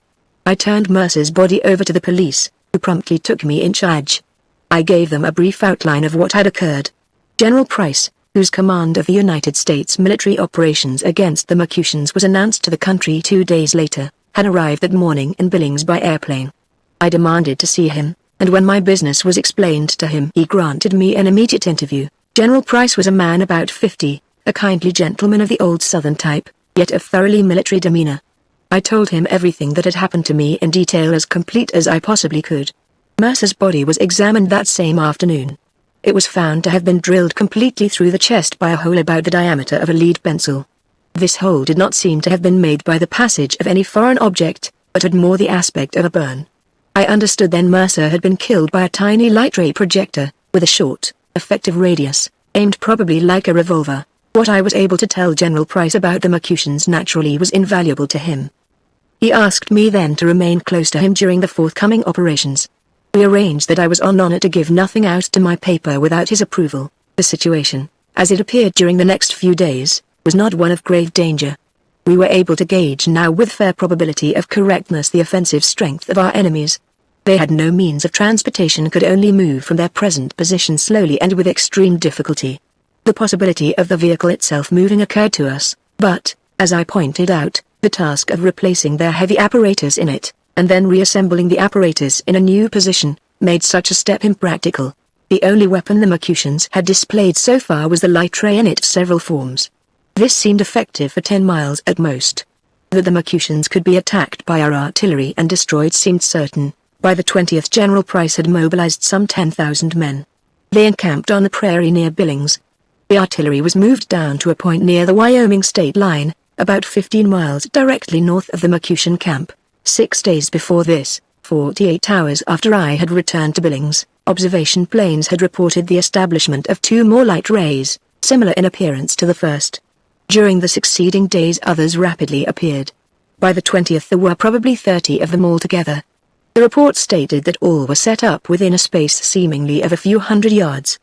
I turned Mercer's body over to the police, who promptly took me in charge. I gave them a brief outline of what had occurred. General Price, whose command of the United States military operations against the Mercutians was announced to the country 2 days later, had arrived that morning in Billings by airplane. I demanded to see him, and when my business was explained to him he granted me an immediate interview. General Price was a man about 50, a kindly gentleman of the old Southern type, yet of thoroughly military demeanor. I told him everything that had happened to me in detail, as complete as I possibly could. Mercer's body was examined that same afternoon. It was found to have been drilled completely through the chest by a hole about the diameter of a lead pencil. This hole did not seem to have been made by the passage of any foreign object, but had more the aspect of a burn. I understood then Mercer had been killed by a tiny light ray projector, with a short, effective radius, aimed probably like a revolver. What I was able to tell General Price about the Mercutians naturally was invaluable to him. He asked me then to remain close to him during the forthcoming operations. We arranged that I was on honor to give nothing out to my paper without his approval. The situation, as it appeared during the next few days, was not one of grave danger. We were able to gauge now with fair probability of correctness the offensive strength of our enemies. They had no means of transportation, could only move from their present position slowly and with extreme difficulty. The possibility of the vehicle itself moving occurred to us, but, as I pointed out, the task of replacing their heavy apparatus in it, and then reassembling the apparatus in a new position, made such a step impractical. The only weapon the Mercutians had displayed so far was the light ray in its several forms. This seemed effective for 10 miles at most. That the Mercutians could be attacked by our artillery and destroyed seemed certain. By the 20th, General Price had mobilized some 10,000 men. They encamped on the prairie near Billings. The artillery was moved down to a point near the Wyoming state line, about 15 miles directly north of the Mercutian camp. 6 days before this, 48 hours after I had returned to Billings, observation planes had reported the establishment of 2 more light rays, similar in appearance to the first. During the succeeding days others rapidly appeared. By the 20th there were probably 30 of them altogether. The report stated that all were set up within a space seemingly of a few hundred yards.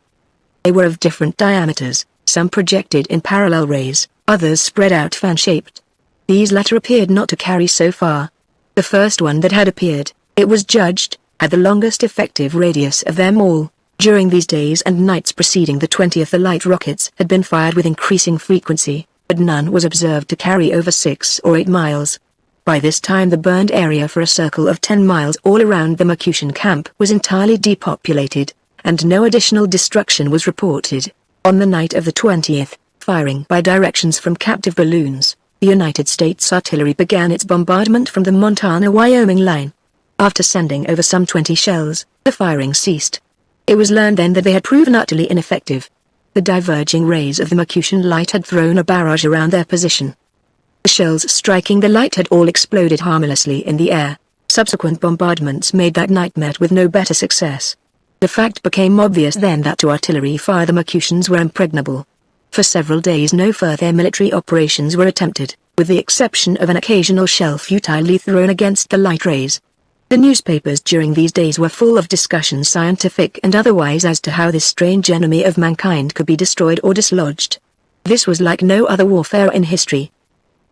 They were of different diameters, some projected in parallel rays, others spread out fan-shaped. These latter appeared not to carry so far. The first one that had appeared, it was judged, had the longest effective radius of them all. During these days and nights preceding the 20th the light rockets had been fired with increasing frequency, but none was observed to carry over 6 or 8 miles. By this time the burned area for a circle of 10 miles all around the Mercutian camp was entirely depopulated, and no additional destruction was reported. On the night of the 20th, firing by directions from captive balloons, the United States artillery began its bombardment from the Montana-Wyoming line. After sending over some 20 shells, the firing ceased. It was learned then that they had proven utterly ineffective. The diverging rays of the Mercutian light had thrown a barrage around their position. The shells striking the light had all exploded harmlessly in the air. Subsequent bombardments made that night met with no better success. The fact became obvious then that to artillery fire the Mercutians were impregnable. For several days no further military operations were attempted, with the exception of an occasional shell futilely thrown against the light rays. The newspapers during these days were full of discussion, scientific and otherwise, as to how this strange enemy of mankind could be destroyed or dislodged. This was like no other warfare in history.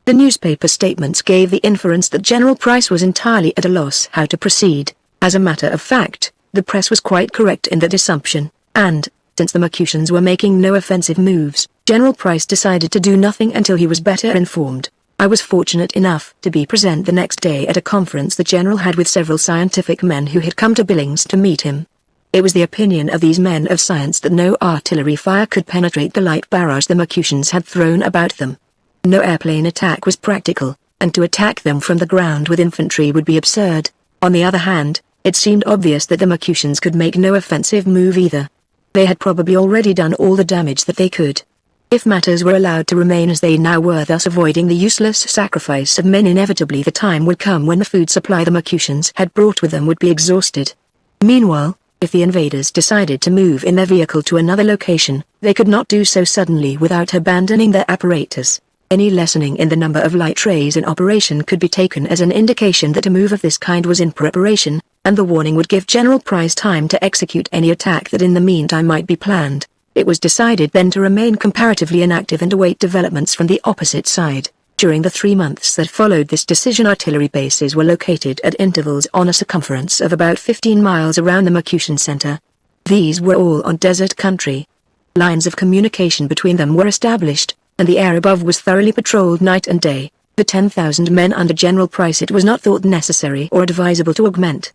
The newspaper statements gave the inference that General Price was entirely at a loss how to proceed. As a matter of fact, the press was quite correct in that assumption, and, since the Mercutians were making no offensive moves, General Price decided to do nothing until he was better informed. I was fortunate enough to be present the next day at a conference the General had with several scientific men who had come to Billings to meet him. It was the opinion of these men of science that no artillery fire could penetrate the light barrage the Mercutians had thrown about them. No airplane attack was practical, and to attack them from the ground with infantry would be absurd. On the other hand, it seemed obvious that the Mercutians could make no offensive move either. They had probably already done all the damage that they could. If matters were allowed to remain as they now were, thus avoiding the useless sacrifice of men, inevitably the time would come when the food supply the Mercutians had brought with them would be exhausted. Meanwhile, if the invaders decided to move in their vehicle to another location, they could not do so suddenly without abandoning their apparatus. Any lessening in the number of light rays in operation could be taken as an indication that a move of this kind was in preparation, and the warning would give General Price time to execute any attack that in the meantime might be planned. It was decided then to remain comparatively inactive and await developments from the opposite side. During the 3 months that followed this decision, artillery bases were located at intervals on a circumference of about 15 miles around the Mercutian center. These were all on desert country. Lines of communication between them were established, and the air above was thoroughly patrolled night and day. The 10,000 men under General Price it was not thought necessary or advisable to augment.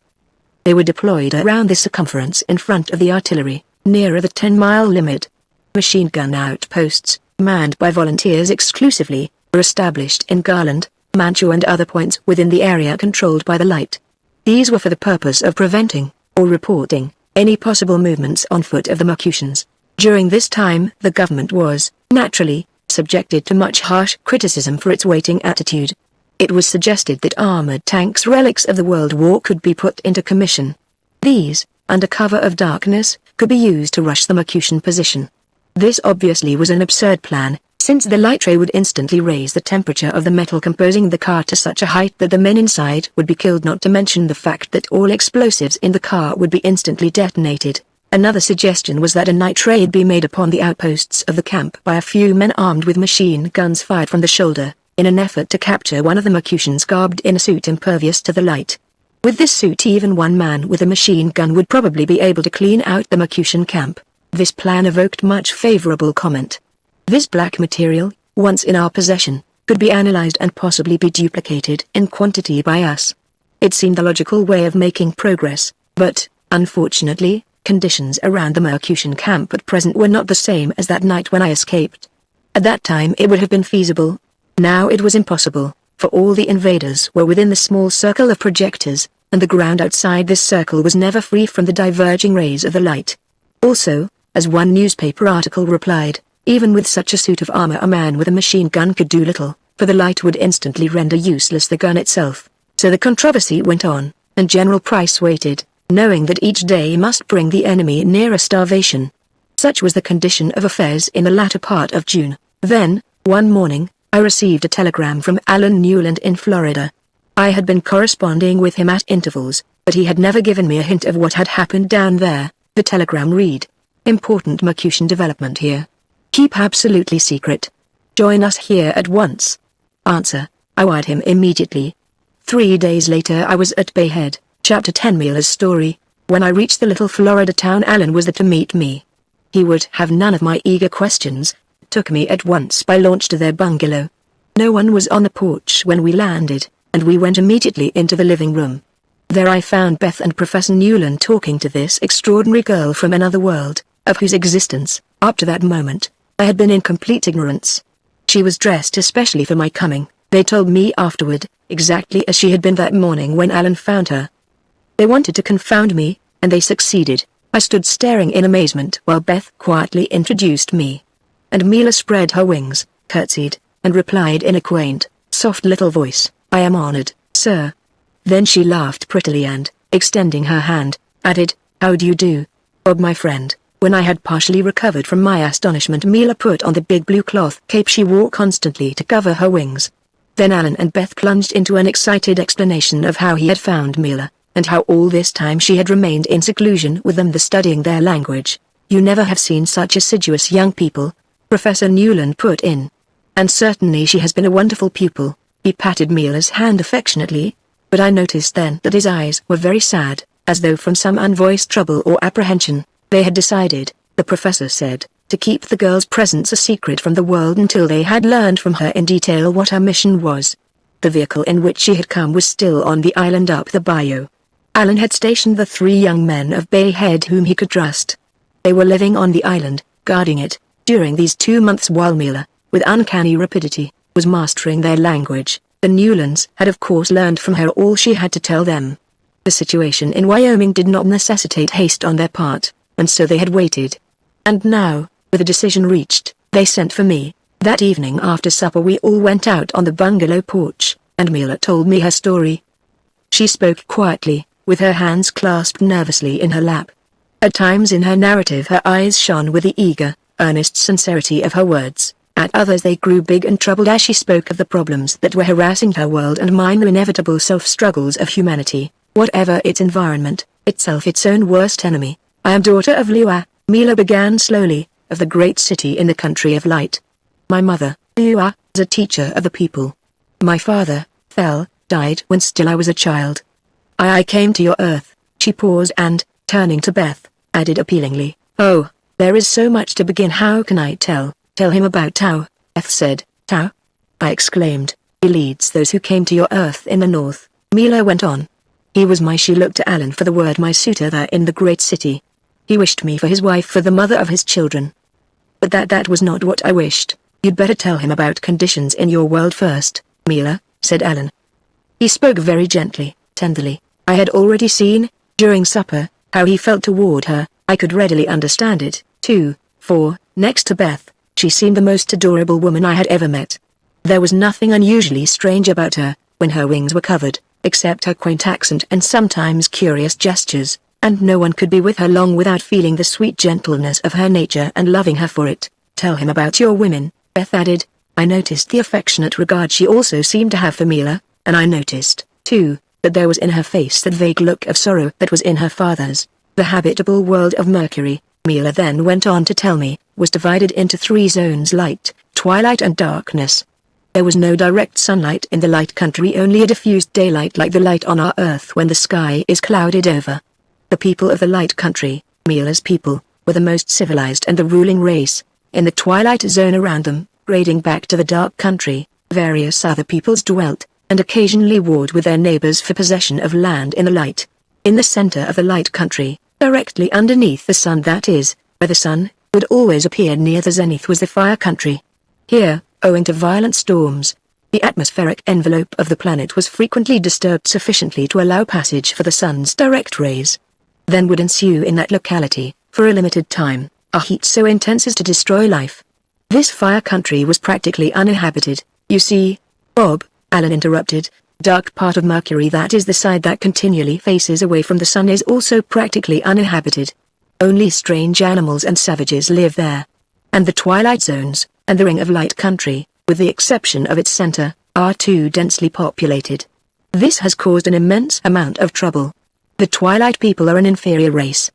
They were deployed around this circumference in front of the artillery, nearer the 10-mile limit. Machine gun outposts, manned by volunteers exclusively, were established in Garland, Mantua and other points within the area controlled by the light. These were for the purpose of preventing, or reporting, any possible movements on foot of the Mercutians. During this time, the government was, naturally, subjected to much harsh criticism for its waiting attitude. It was suggested that armored tanks, relics of the World War, could be put into commission. These, under cover of darkness, could be used to rush the Mercutian position. This obviously was an absurd plan, since the light ray would instantly raise the temperature of the metal composing the car to such a height that the men inside would be killed, not to mention the fact that all explosives in the car would be instantly detonated. Another suggestion was that a night raid be made upon the outposts of the camp by a few men armed with machine guns fired from the shoulder, in an effort to capture one of the Mercutians garbed in a suit impervious to the light. With this suit, even one man with a machine gun would probably be able to clean out the Mercutian camp. This plan evoked much favorable comment. This black material, once in our possession, could be analyzed and possibly be duplicated in quantity by us. It seemed the logical way of making progress, but, unfortunately, conditions around the Mercutian camp at present were not the same as that night when I escaped. At that time it would have been feasible. Now it was impossible, for all the invaders were within the small circle of projectors, and the ground outside this circle was never free from the diverging rays of the light. Also, as one newspaper article replied, even with such a suit of armor a man with a machine gun could do little, for the light would instantly render useless the gun itself. So the controversy went on, and General Price waited, knowing that each day must bring the enemy nearer starvation. Such was the condition of affairs in the latter part of June. Then, one morning, I received a telegram from Alan Newland in Florida. I had been corresponding with him at intervals, but he had never given me a hint of what had happened down there. The telegram read: "Important Mercutian development here. Keep absolutely secret. Join us here at once." Answer: I wired him immediately. 3 days later I was at Bay Head, Chapter 10 Mila's story. When I reached the little Florida town, Alan was there to meet me. He would have none of my eager questions, took me at once by launch to their bungalow. No one was on the porch when we landed, and we went immediately into the living room. There I found Beth and Professor Newland talking to this extraordinary girl from another world, of whose existence, up to that moment, I had been in complete ignorance. She was dressed especially for my coming, they told me afterward, exactly as she had been that morning when Alan found her. They wanted to confound me, and they succeeded. I stood staring in amazement while Beth quietly introduced me. And Mila spread her wings, curtsied, and replied in a quaint, soft little voice, "I am honored, sir." Then she laughed prettily and, extending her hand, added, "How do you do, Bob my friend?" When I had partially recovered from my astonishment, Mila put on the big blue cloth cape she wore constantly to cover her wings. Then Alan and Beth plunged into an excited explanation of how he had found Mila, and how all this time she had remained in seclusion with them, studying their language. "You never have seen such assiduous young people," Professor Newland put in. "And certainly she has been a wonderful pupil." He patted Mila's hand affectionately, but I noticed then that his eyes were very sad, as though from some unvoiced trouble or apprehension. They had decided, the professor said, to keep the girl's presence a secret from the world until they had learned from her in detail what her mission was. The vehicle in which she had come was still on the island up the bayou. Alan had stationed the 3 young men of Bay Head whom he could trust. They were living on the island, guarding it, during these 2 months while Mila, with uncanny rapidity, was mastering their language. The Newlands had of course learned from her all she had to tell them. The situation in Wyoming did not necessitate haste on their part, and so they had waited. And now, with a decision reached, they sent for me. That evening after supper we all went out on the bungalow porch, and Mila told me her story. She spoke quietly, with her hands clasped nervously in her lap. At times in her narrative her eyes shone with the eager, earnest sincerity of her words. At others they grew big and troubled as she spoke of the problems that were harassing her world and mine, the inevitable self-struggles of humanity, whatever its environment, itself its own worst enemy. "I am daughter of Liua," Mila began slowly, "of the great city in the country of light. My mother, Liua, was a teacher of the people. My father, died when still I was a child. I came to your earth." She paused and, turning to Beth, added appealingly, "Oh, there is so much to begin. How can I tell him about Tao?" Beth said. "Tao?" I exclaimed. "He leads those who came to your earth in the north," Mila went on. "He was my," she looked to Alan for the word, "my suitor there in the great city. He wished me for his wife, for the mother of his children. But that was not what I wished." "You'd better tell him about conditions in your world first, Mila," said Alan. He spoke very gently, tenderly. I had already seen, during supper, how he felt toward her. I could readily understand it, too, for, next to Beth, she seemed the most adorable woman I had ever met. There was nothing unusually strange about her, when her wings were covered, except her quaint accent and sometimes curious gestures, and no one could be with her long without feeling the sweet gentleness of her nature and loving her for it. "Tell him about your women," Beth added. I noticed the affectionate regard she also seemed to have for Mila, and I noticed, too, that there was in her face that vague look of sorrow that was in her father's. The habitable world of Mercury, Mila then went on to tell me, was divided into 3 zones: light, twilight and darkness. There was no direct sunlight in the light country, only a diffused daylight like the light on our earth when the sky is clouded over. The people of the light country, Mila's people, were the most civilized and the ruling race. In the twilight zone around them, grading back to the dark country, various other peoples dwelt, and occasionally warred with their neighbors for possession of land in the light. In the center of the light country, directly underneath the sun, that is, where the sun would always appear near the zenith, was the fire country. Here, owing to violent storms, the atmospheric envelope of the planet was frequently disturbed sufficiently to allow passage for the sun's direct rays. Then would ensue in that locality, for a limited time, a heat so intense as to destroy life. This fire country was practically uninhabited. You see, Bob, Alan interrupted, dark part of Mercury, that is the side that continually faces away from the sun, is also practically uninhabited. Only strange animals and savages live there. And the twilight zones, and the ring of light country, with the exception of its center, are too densely populated. This has caused an immense amount of trouble. The twilight people are an inferior race.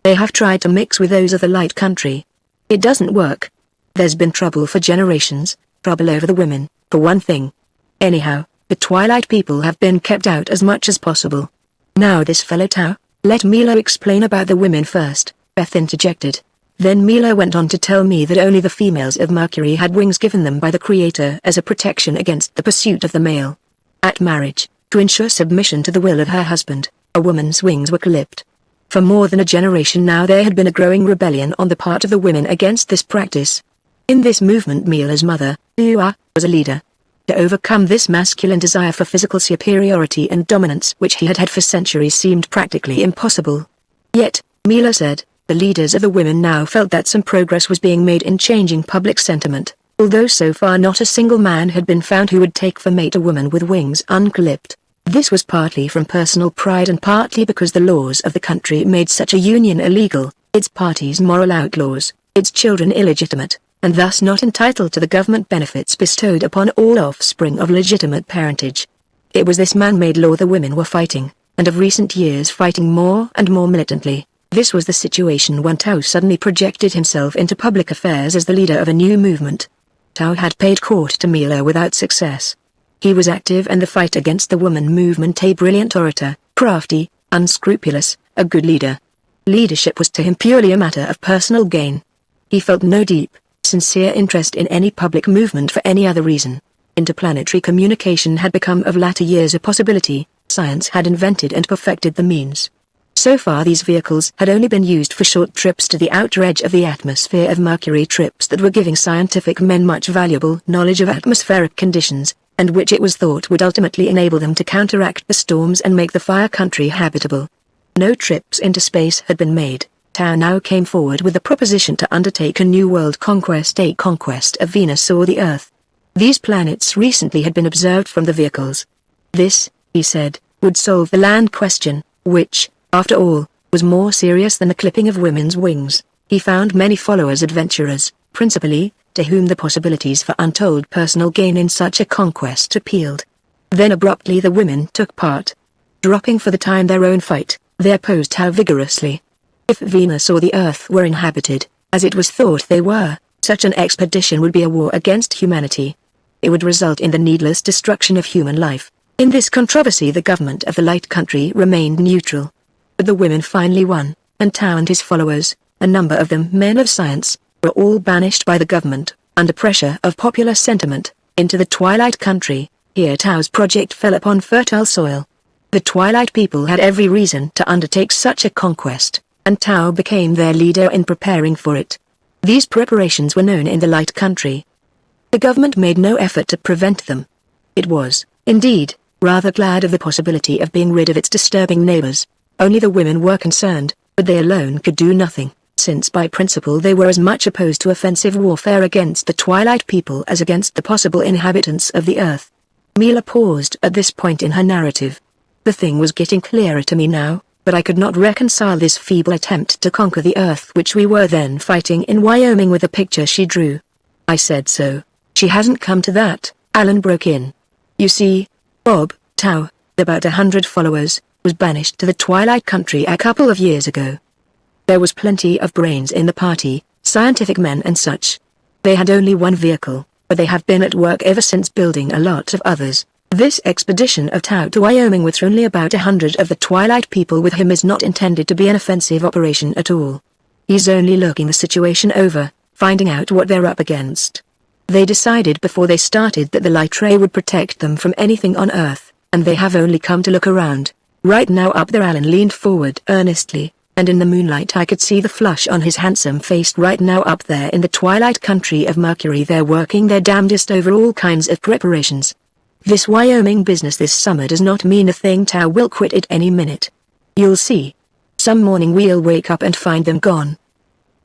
They have tried to mix with those of the light country. It doesn't work. There's been trouble for generations, trouble over the women, for one thing. Anyhow, the twilight people have been kept out as much as possible. Now this fellow Tao, let Milo explain about the women first, Beth interjected. Then Milo went on to tell me that only the females of Mercury had wings given them by the Creator as a protection against the pursuit of the male. At marriage, to ensure submission to the will of her husband, a woman's wings were clipped. For more than a generation now there had been a growing rebellion on the part of the women against this practice. In this movement Mila's mother, Ua, was a leader. To overcome this masculine desire for physical superiority and dominance which he had had for centuries seemed practically impossible. Yet, Mila said, the leaders of the women now felt that some progress was being made in changing public sentiment, although so far not a single man had been found who would take for mate a woman with wings unclipped. This was partly from personal pride and partly because the laws of the country made such a union illegal, its parties moral outlaws, its children illegitimate, and thus not entitled to the government benefits bestowed upon all offspring of legitimate parentage. It was this man-made law the women were fighting, and of recent years fighting more and more militantly. This was the situation when Tao suddenly projected himself into public affairs as the leader of a new movement. Tao had paid court to Milo without success. He was active in the fight against the woman movement, a brilliant orator, crafty, unscrupulous, a good leader. Leadership was to him purely a matter of personal gain. He felt no deep, sincere interest in any public movement for any other reason. Interplanetary communication had become of latter years a possibility. Science had invented and perfected the means. So far these vehicles had only been used for short trips to the outer edge of the atmosphere of Mercury, trips that were giving scientific men much valuable knowledge of atmospheric conditions, and which it was thought would ultimately enable them to counteract the storms and make the fire country habitable. No trips into space had been made. Tao now came forward with the proposition to undertake a new world conquest, a conquest of Venus or the Earth. These planets recently had been observed from the vehicles. This, he said, would solve the land question, which, after all, was more serious than the clipping of women's wings. He found many followers, adventurers, principally, to whom the possibilities for untold personal gain in such a conquest appealed. Then abruptly the women took part. Dropping for the time their own fight, they opposed Tao vigorously. If Venus or the Earth were inhabited, as it was thought they were, such an expedition would be a war against humanity. It would result in the needless destruction of human life. In this controversy the government of the Light Country remained neutral. But the women finally won, and Tao and his followers, a number of them men of science, were all banished by the government, under pressure of popular sentiment, into the Twilight Country. Here Tao's project fell upon fertile soil. The Twilight people had every reason to undertake such a conquest, and Tao became their leader in preparing for it. These preparations were known in the Light Country. The government made no effort to prevent them. It was, indeed, rather glad of the possibility of being rid of its disturbing neighbors. Only the women were concerned, but they alone could do nothing, since by principle they were as much opposed to offensive warfare against the Twilight people as against the possible inhabitants of the Earth. Mila paused at this point in her narrative. The thing was getting clearer to me now, but I could not reconcile this feeble attempt to conquer the Earth which we were then fighting in Wyoming with the picture she drew. I said so. She hasn't come to that, Alan broke in. You see, Bob, Tao, about 100 followers, was banished to the Twilight Country a couple of years ago. There was plenty of brains in the party, scientific men and such. They had only one vehicle, but they have been at work ever since building a lot of others. This expedition of Tao to Wyoming with only about 100 of the Twilight people with him is not intended to be an offensive operation at all. He's only looking the situation over, finding out what they're up against. They decided before they started that the light ray would protect them from anything on Earth, and they have only come to look around. Right now up there Alan leaned forward earnestly, and in the moonlight I could see the flush on his handsome face. Right now up there in the twilight country of Mercury they're working their damnedest over all kinds of preparations. This Wyoming business this summer does not mean a thing. Tao will quit it any minute. You'll see. Some morning we'll wake up and find them gone.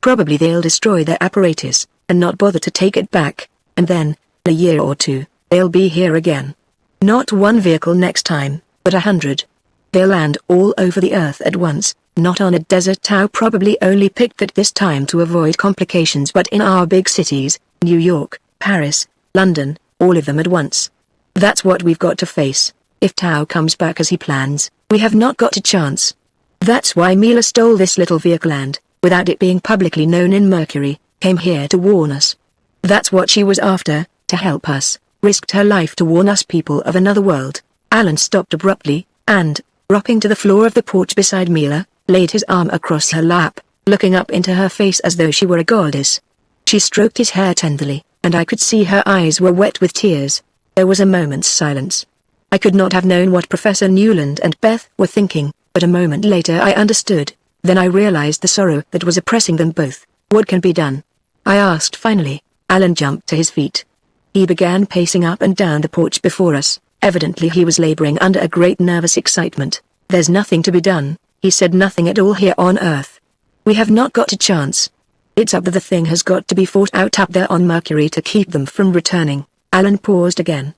Probably they'll destroy their apparatus, and not bother to take it back, and then, in a year or two, they'll be here again. Not one vehicle next time, but 100. They'll land all over the Earth at once, not on a desert. Tao probably only picked that this time to avoid complications, but in our big cities, New York, Paris, London, all of them at once. That's what we've got to face. If Tao comes back as he plans, we have not got a chance. That's why Mila stole this little vehicle and, without it being publicly known in Mercury, came here to warn us. That's what she was after, to help us, risked her life to warn us people of another world. Alan stopped abruptly, and, dropping to the floor of the porch beside Mila, laid his arm across her lap, looking up into her face as though she were a goddess. She stroked his hair tenderly, and I could see her eyes were wet with tears. There was a moment's silence. I could not have known what Professor Newland and Beth were thinking, but a moment later I understood. Then I realized the sorrow that was oppressing them both. What can be done? I asked finally. Alan jumped to his feet. He began pacing up and down the porch before us. Evidently he was laboring under a great nervous excitement. There's nothing to be done, he said. Nothing at all here on Earth. We have not got a chance. It's up to the thing has got to be fought out up there on Mercury to keep them from returning. Alan paused again.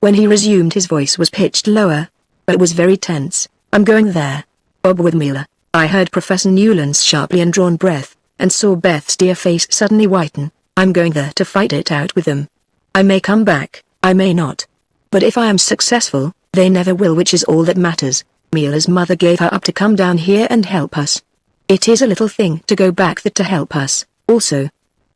When he resumed his voice was pitched lower, but it was very tense. I'm going there. Bob with Mila. I heard Professor Newland's sharply indrawn breath, and saw Beth's dear face suddenly whiten. I'm going there to fight it out with them. I may come back, I may not. But if I am successful, they never will, which is all that matters. Mila's mother gave her up to come down here and help us. It is a little thing to go back there to help us, also.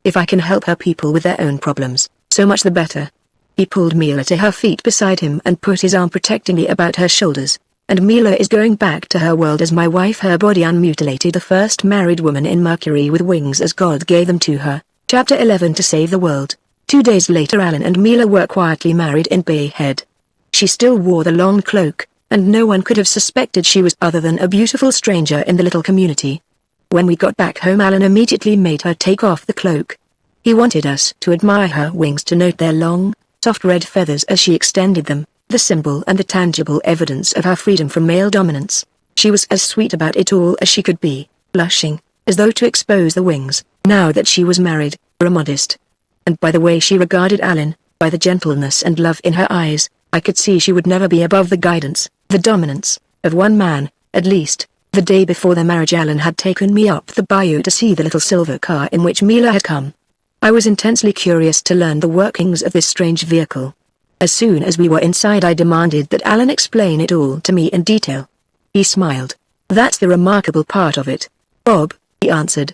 If I can help her people with their own problems, so much the better. He pulled Mila to her feet beside him and put his arm protectingly about her shoulders. And Mila is going back to her world as my wife, her body unmutilated, the first married woman in Mercury with wings as God gave them to her. Chapter 11 To Save the World. 2 days later Alan and Mila were quietly married in Bay Head. She still wore the long cloak, and no one could have suspected she was other than a beautiful stranger in the little community. When we got back home Alan immediately made her take off the cloak. He wanted us to admire her wings, to note their long, soft red feathers as she extended them, the symbol and the tangible evidence of her freedom from male dominance. She was as sweet about it all as she could be, blushing, as though to expose the wings, now that she was married, were modest. And by the way she regarded Alan, by the gentleness and love in her eyes, I could see she would never be above the guidance, the dominance, of one man. At least, the day before their marriage Alan had taken me up the bayou to see the little silver car in which Mila had come. I was intensely curious to learn the workings of this strange vehicle. As soon as we were inside I demanded that Alan explain it all to me in detail. He smiled. That's the remarkable part of it, Bob, he answered.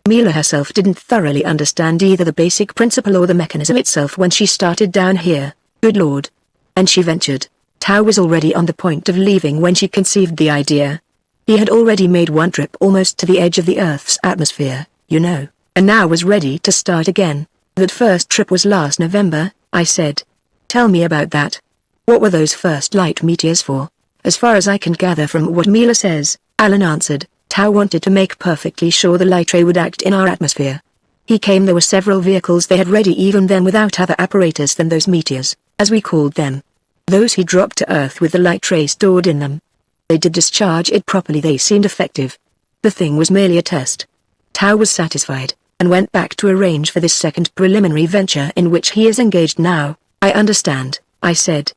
Mila herself didn't thoroughly understand either the basic principle or the mechanism itself when she started down here, good lord. And she ventured. Tao was already on the point of leaving when she conceived the idea. He had already made one trip almost to the edge of the Earth's atmosphere, you know, and now was ready to start again. That first trip was last November, I said. Tell me about that. What were those first light meteors for? As far as I can gather from what Mila says, Alan answered, Tao wanted to make perfectly sure the light ray would act in our atmosphere. He came. There were several vehicles they had ready even then without other apparatus than those meteors, as we called them. Those he dropped to Earth with the light ray stored in them. They did discharge it properly. They seemed effective. The thing was merely a test. Tao was satisfied, and went back to arrange for this second preliminary venture in which he is engaged now. I understand, I said.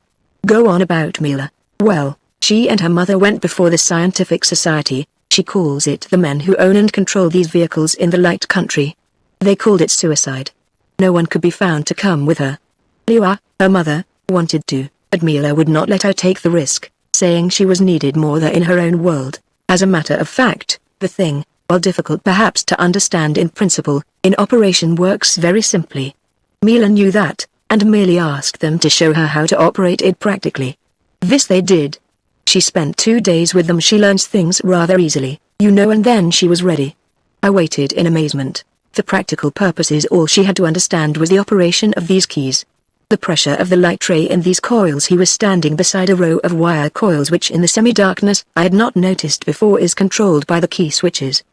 Go on about Mila. Well, she and her mother went before the scientific society. She calls it the men who own and control these vehicles in the light country. They called it suicide. No one could be found to come with her. Liua, her mother, wanted to, but Mila would not let her take the risk, saying she was needed more there in her own world. As a matter of fact, the thing, while difficult perhaps to understand in principle, in operation works very simply. Mila knew that, and merely asked them to show her how to operate it practically. This they did. She spent 2 days with them. She learns things rather easily, you know, and then she was ready. I waited in amazement. For practical purposes all she had to understand was the operation of these keys. The pressure of the light ray in these coils. He was standing beside a row of wire coils which in the semi-darkness I had not noticed before is controlled by the key switches.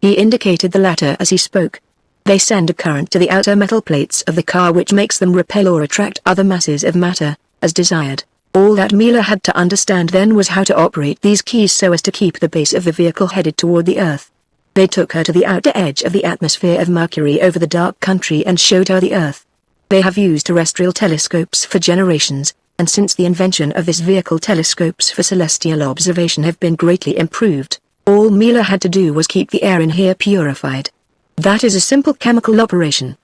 He indicated the latter as he spoke. They send a current to the outer metal plates of the car which makes them repel or attract other masses of matter, as desired. All that Mila had to understand then was how to operate these keys so as to keep the base of the vehicle headed toward the Earth. They took her to the outer edge of the atmosphere of Mercury over the dark country and showed her the Earth. They have used terrestrial telescopes for generations, and since the invention of this vehicle telescopes for celestial observation have been greatly improved. All Mila had to do was keep the air in here purified. That is a simple chemical operation.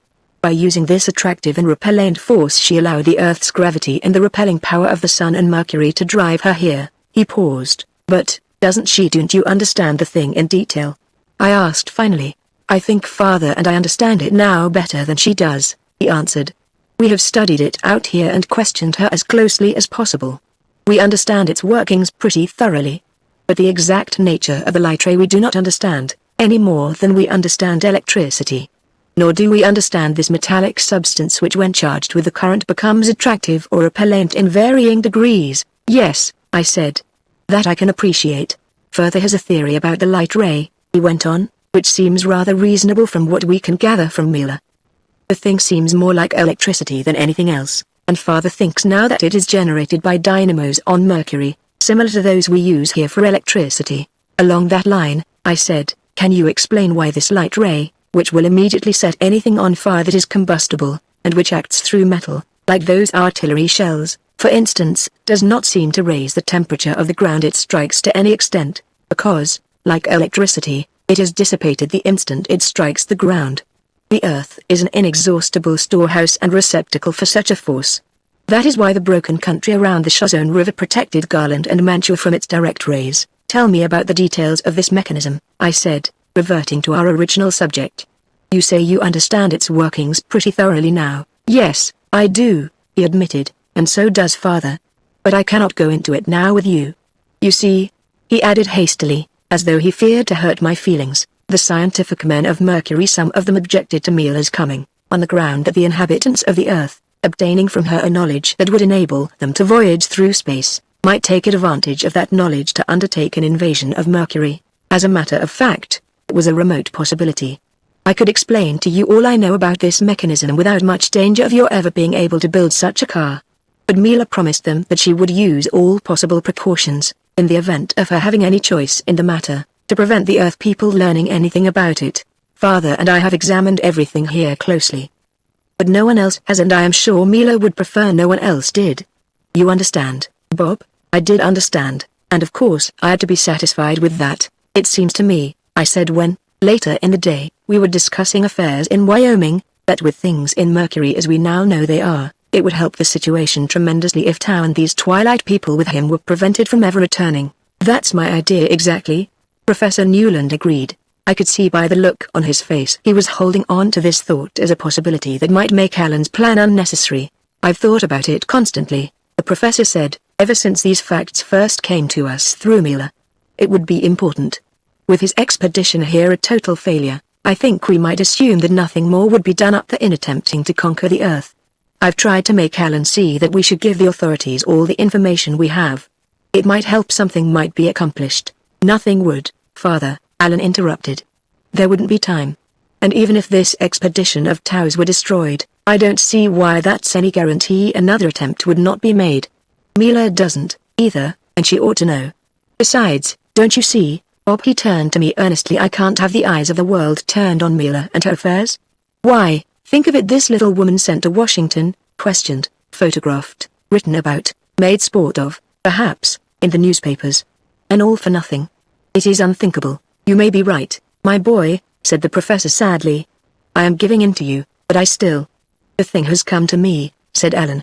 By using this attractive and repellent force she allowed the Earth's gravity and the repelling power of the Sun and Mercury to drive her here. He paused. But, don't you understand the thing in detail? I asked finally. I think Father and I understand it now better than she does, he answered. We have studied it out here and questioned her as closely as possible. We understand its workings pretty thoroughly. But the exact nature of the light ray we do not understand, any more than we understand electricity. Nor do we understand this metallic substance which when charged with the current becomes attractive or repellent in varying degrees. Yes, I said. That I can appreciate. Father has a theory about the light ray, he went on, which seems rather reasonable from what we can gather from Mila. The thing seems more like electricity than anything else, and Father thinks now that it is generated by dynamos on Mercury, similar to those we use here for electricity. Along that line, I said, can you explain why this light ray, which will immediately set anything on fire that is combustible, and which acts through metal, like those artillery shells, for instance, does not seem to raise the temperature of the ground it strikes to any extent, because, like electricity, it is dissipated the instant it strikes the ground. The Earth is an inexhaustible storehouse and receptacle for such a force. That is why the broken country around the Shozone River protected Garland and Mantua from its direct rays. Tell me about the details of this mechanism, I said, reverting to our original subject. You say you understand its workings pretty thoroughly now. Yes, I do, he admitted, and so does Father. But I cannot go into it now with you. You see, he added hastily, as though he feared to hurt my feelings, the scientific men of Mercury, some of them objected to Mila's coming, on the ground that the inhabitants of the Earth, obtaining from her a knowledge that would enable them to voyage through space, might take advantage of that knowledge to undertake an invasion of Mercury. As a matter of fact, it was a remote possibility. I could explain to you all I know about this mechanism without much danger of your ever being able to build such a car. But Mila promised them that she would use all possible precautions, in the event of her having any choice in the matter, to prevent the Earth people learning anything about it. Father and I have examined everything here closely. But no one else has, and I am sure Mila would prefer no one else did. You understand, Bob? I did understand, and of course I had to be satisfied with that. It seems to me, I said when, later in the day, we were discussing affairs in Wyoming, that with things in Mercury as we now know they are, it would help the situation tremendously if Tao and these Twilight people with him were prevented from ever returning. That's my idea exactly. Professor Newland agreed. I could see by the look on his face he was holding on to this thought as a possibility that might make Alan's plan unnecessary. I've thought about it constantly, the professor said, ever since these facts first came to us through Mila. It would be important. With his expedition here a total failure, I think we might assume that nothing more would be done up there in attempting to conquer the Earth. I've tried to make Alan see that we should give the authorities all the information we have. It might help, something might be accomplished. Nothing would, Father, Alan interrupted. There wouldn't be time. And even if this expedition of Tao's were destroyed, I don't see why that's any guarantee another attempt would not be made. Mila doesn't, either, and she ought to know. Besides, don't you see, Bob, he turned to me earnestly, I can't have the eyes of the world turned on Mila and her affairs. Why, think of it, this little woman sent to Washington, questioned, photographed, written about, made sport of, perhaps, in the newspapers. And all for nothing. It is unthinkable. You may be right, my boy, said the professor sadly. I am giving in to you, but I still. The thing has come to me, said Alan.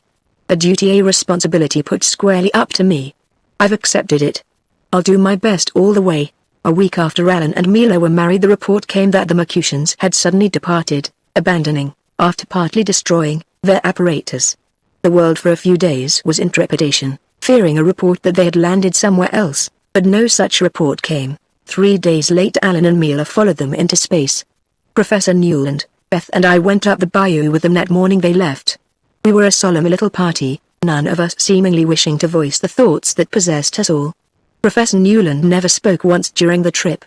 A duty, a responsibility put squarely up to me. I've accepted it. I'll do my best all the way. A week after Alan and Mila were married, the report came that the Mercutians had suddenly departed, abandoning, after partly destroying, their apparatus. The world for a few days was in trepidation, fearing a report that they had landed somewhere else, but no such report came. 3 days later Alan and Mila followed them into space. Professor Newland, Beth and I went up the bayou with them that morning they left. We were a solemn little party, none of us seemingly wishing to voice the thoughts that possessed us all. Professor Newland never spoke once during the trip.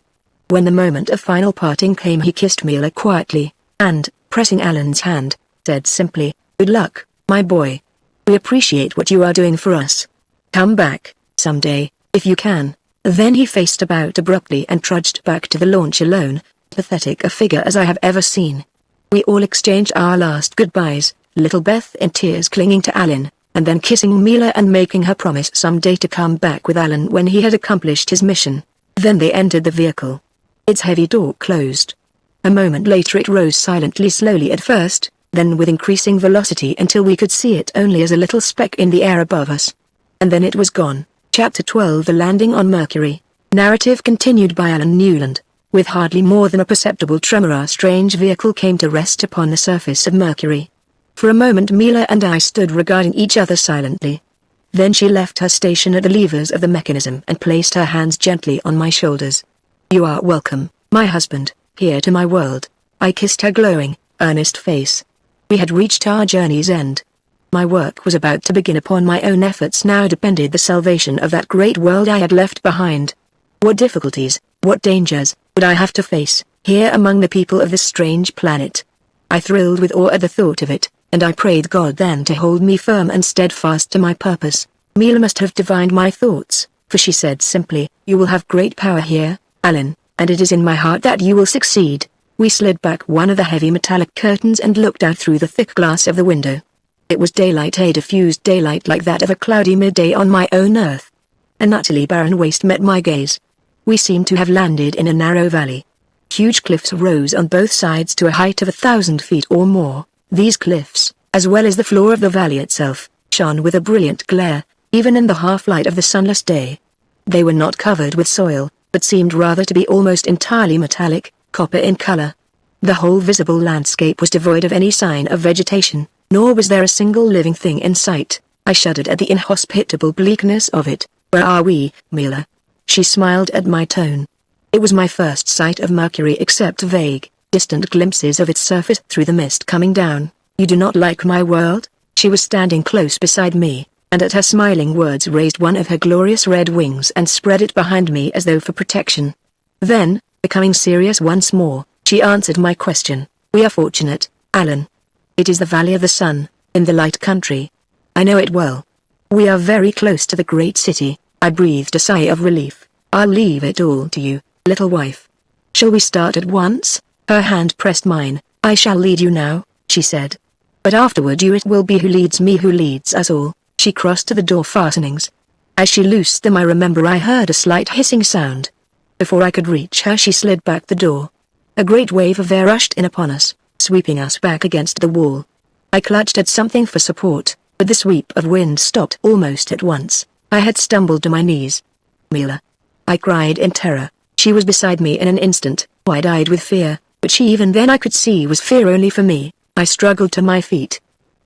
When the moment of final parting came he kissed Mila quietly, and, pressing Alan's hand, said simply, "Good luck, my boy. We appreciate what you are doing for us. Come back, someday, if you can." Then he faced about abruptly and trudged back to the launch alone, pathetic a figure as I have ever seen. We all exchanged our last goodbyes, little Beth in tears clinging to Alan, and then kissing Mila and making her promise someday to come back with Alan when he had accomplished his mission. Then they entered the vehicle. Its heavy door closed. A moment later it rose silently slowly at first, then with increasing velocity until we could see it only as a little speck in the air above us. And then it was gone. Chapter 12 The Landing on Mercury. Narrative continued by Alan Newland. With hardly more than a perceptible tremor our strange vehicle came to rest upon the surface of Mercury. For a moment Mila and I stood regarding each other silently. Then she left her station at the levers of the mechanism and placed her hands gently on my shoulders. "You are welcome, my husband, here to my world." I kissed her glowing, earnest face. We had reached our journey's end. My work was about to begin. Upon my own efforts now depended the salvation of that great world I had left behind. What difficulties, what dangers, would I have to face, here among the people of this strange planet? I thrilled with awe at the thought of it, and I prayed God then to hold me firm and steadfast to my purpose. Mila must have divined my thoughts, for she said simply, "You will have great power here, Alan, and it is in my heart that you will succeed." We slid back one of the heavy metallic curtains and looked out through the thick glass of the window. It was daylight, a diffused daylight like that of a cloudy midday on my own earth. An utterly barren waste met my gaze. We seemed to have landed in a narrow valley. Huge cliffs rose on both sides to a height of 1,000 feet or more. These cliffs, as well as the floor of the valley itself, shone with a brilliant glare, even in the half-light of the sunless day. They were not covered with soil, but seemed rather to be almost entirely metallic, copper in color. The whole visible landscape was devoid of any sign of vegetation, nor was there a single living thing in sight. I shuddered at the inhospitable bleakness of it. "Where are we, Mila?" She smiled at my tone. It was my first sight of Mercury except vague, distant glimpses of its surface through the mist coming down. "You do not like my world?" She was standing close beside me, and at her smiling words raised one of her glorious red wings and spread it behind me as though for protection. Then, becoming serious once more, she answered my question. "We are fortunate, Alan. It is the Valley of the Sun, in the Light Country. I know it well. We are very close to the great city." I breathed a sigh of relief. "I'll leave it all to you, little wife. Shall we start at once?" Her hand pressed mine. "I shall lead you now," she said. "But afterward it will be who leads me, who leads us all." She crossed to the door fastenings. As she loosed them I remember I heard a slight hissing sound. Before I could reach her she slid back the door. A great wave of air rushed in upon us, sweeping us back against the wall. I clutched at something for support, but the sweep of wind stopped almost at once. I had stumbled to my knees. "Mila!" I cried in terror. She was beside me in an instant, wide-eyed with fear, which even then I could see was fear only for me. I struggled to my feet.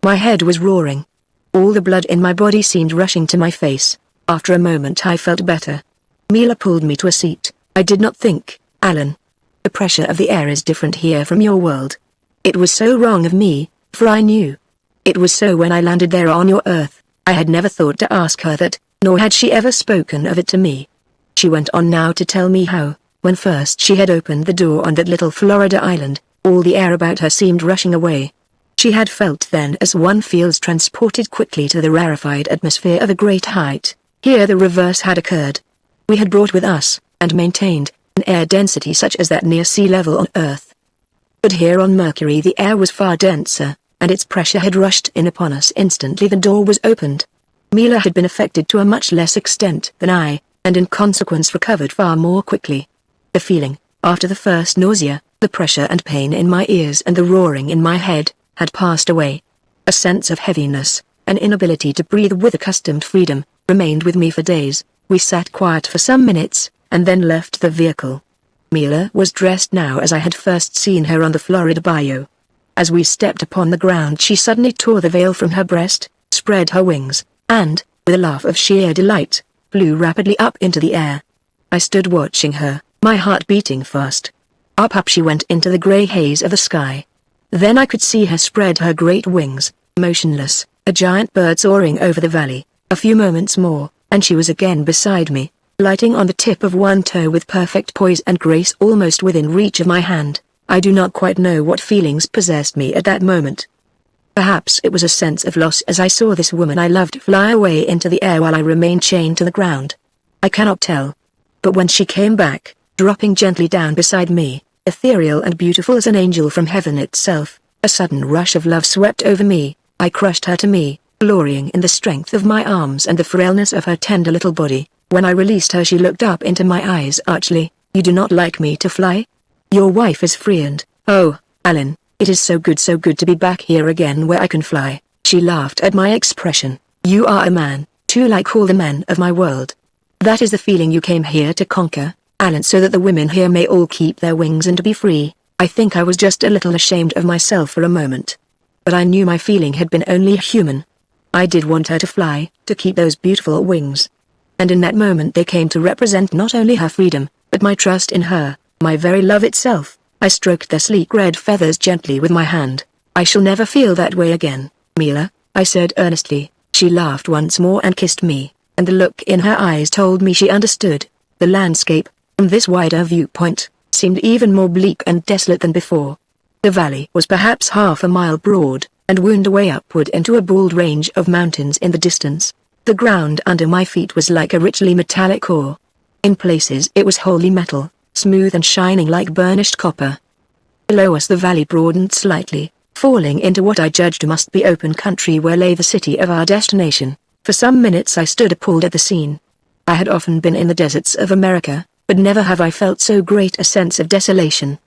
My head was roaring. All the blood in my body seemed rushing to my face. After a moment I felt better. Mila pulled me to a seat. "I did not think, Alan. The pressure of the air is different here from your world." It was so wrong of me, for I knew. It was so when I landed there on your Earth. I had never thought to ask her that, nor had she ever spoken of it to me. She went on now to tell me how, when first she had opened the door on that little Florida island, all the air about her seemed rushing away. She had felt then as one feels transported quickly to the rarefied atmosphere of a great height. Here the reverse had occurred. We had brought with us, and maintained, an air density such as that near sea level on Earth. But here on Mercury the air was far denser, and its pressure had rushed in upon us instantly the door was opened. Mila had been affected to a much less extent than I, and in consequence recovered far more quickly. The feeling, after the first nausea, the pressure and pain in my ears and the roaring in my head, had passed away. A sense of heaviness, an inability to breathe with accustomed freedom, remained with me for days. We sat quiet for some minutes, and then left the vehicle. Mila was dressed now as I had first seen her on the Florida bayou. As we stepped upon the ground she suddenly tore the veil from her breast, spread her wings, and, with a laugh of sheer delight, flew rapidly up into the air. I stood watching her, my heart beating fast. Up she went into the grey haze of the sky. Then I could see her spread her great wings, motionless, a giant bird soaring over the valley. A few moments more, and she was again beside me, lighting on the tip of one toe with perfect poise and grace almost within reach of my hand. I do not quite know what feelings possessed me at that moment. Perhaps it was a sense of loss as I saw this woman I loved fly away into the air while I remained chained to the ground. I cannot tell. But when she came back, dropping gently down beside me, ethereal and beautiful as an angel from heaven itself, a sudden rush of love swept over me. I crushed her to me, glorying in the strength of my arms and the frailness of her tender little body. When I released her she looked up into my eyes archly. "You do not like me to fly? Your wife is free and, oh, Alan, it is so good to be back here again where I can fly." She laughed at my expression. "You are a man, too, like all the men of my world. That is the feeling you came here to conquer, Alan, so that the women here may all keep their wings and be free." I think I was just a little ashamed of myself for a moment. But I knew my feeling had been only human. I did want her to fly, to keep those beautiful wings. And in that moment they came to represent not only her freedom, but my trust in her, my very love itself. I stroked their sleek red feathers gently with my hand. "I shall never feel that way again, Mila," I said earnestly. She laughed once more and kissed me, and the look in her eyes told me she understood. The landscape, from this wider viewpoint, seemed even more bleak and desolate than before. The valley was perhaps half a mile broad, and wound away upward into a bald range of mountains in the distance. The ground under my feet was like a richly metallic ore. In places it was wholly metal, smooth and shining like burnished copper. Below us the valley broadened slightly, falling into what I judged must be open country where lay the city of our destination. For some minutes I stood appalled at the scene. I had often been in the deserts of America, but never have I felt so great a sense of desolation.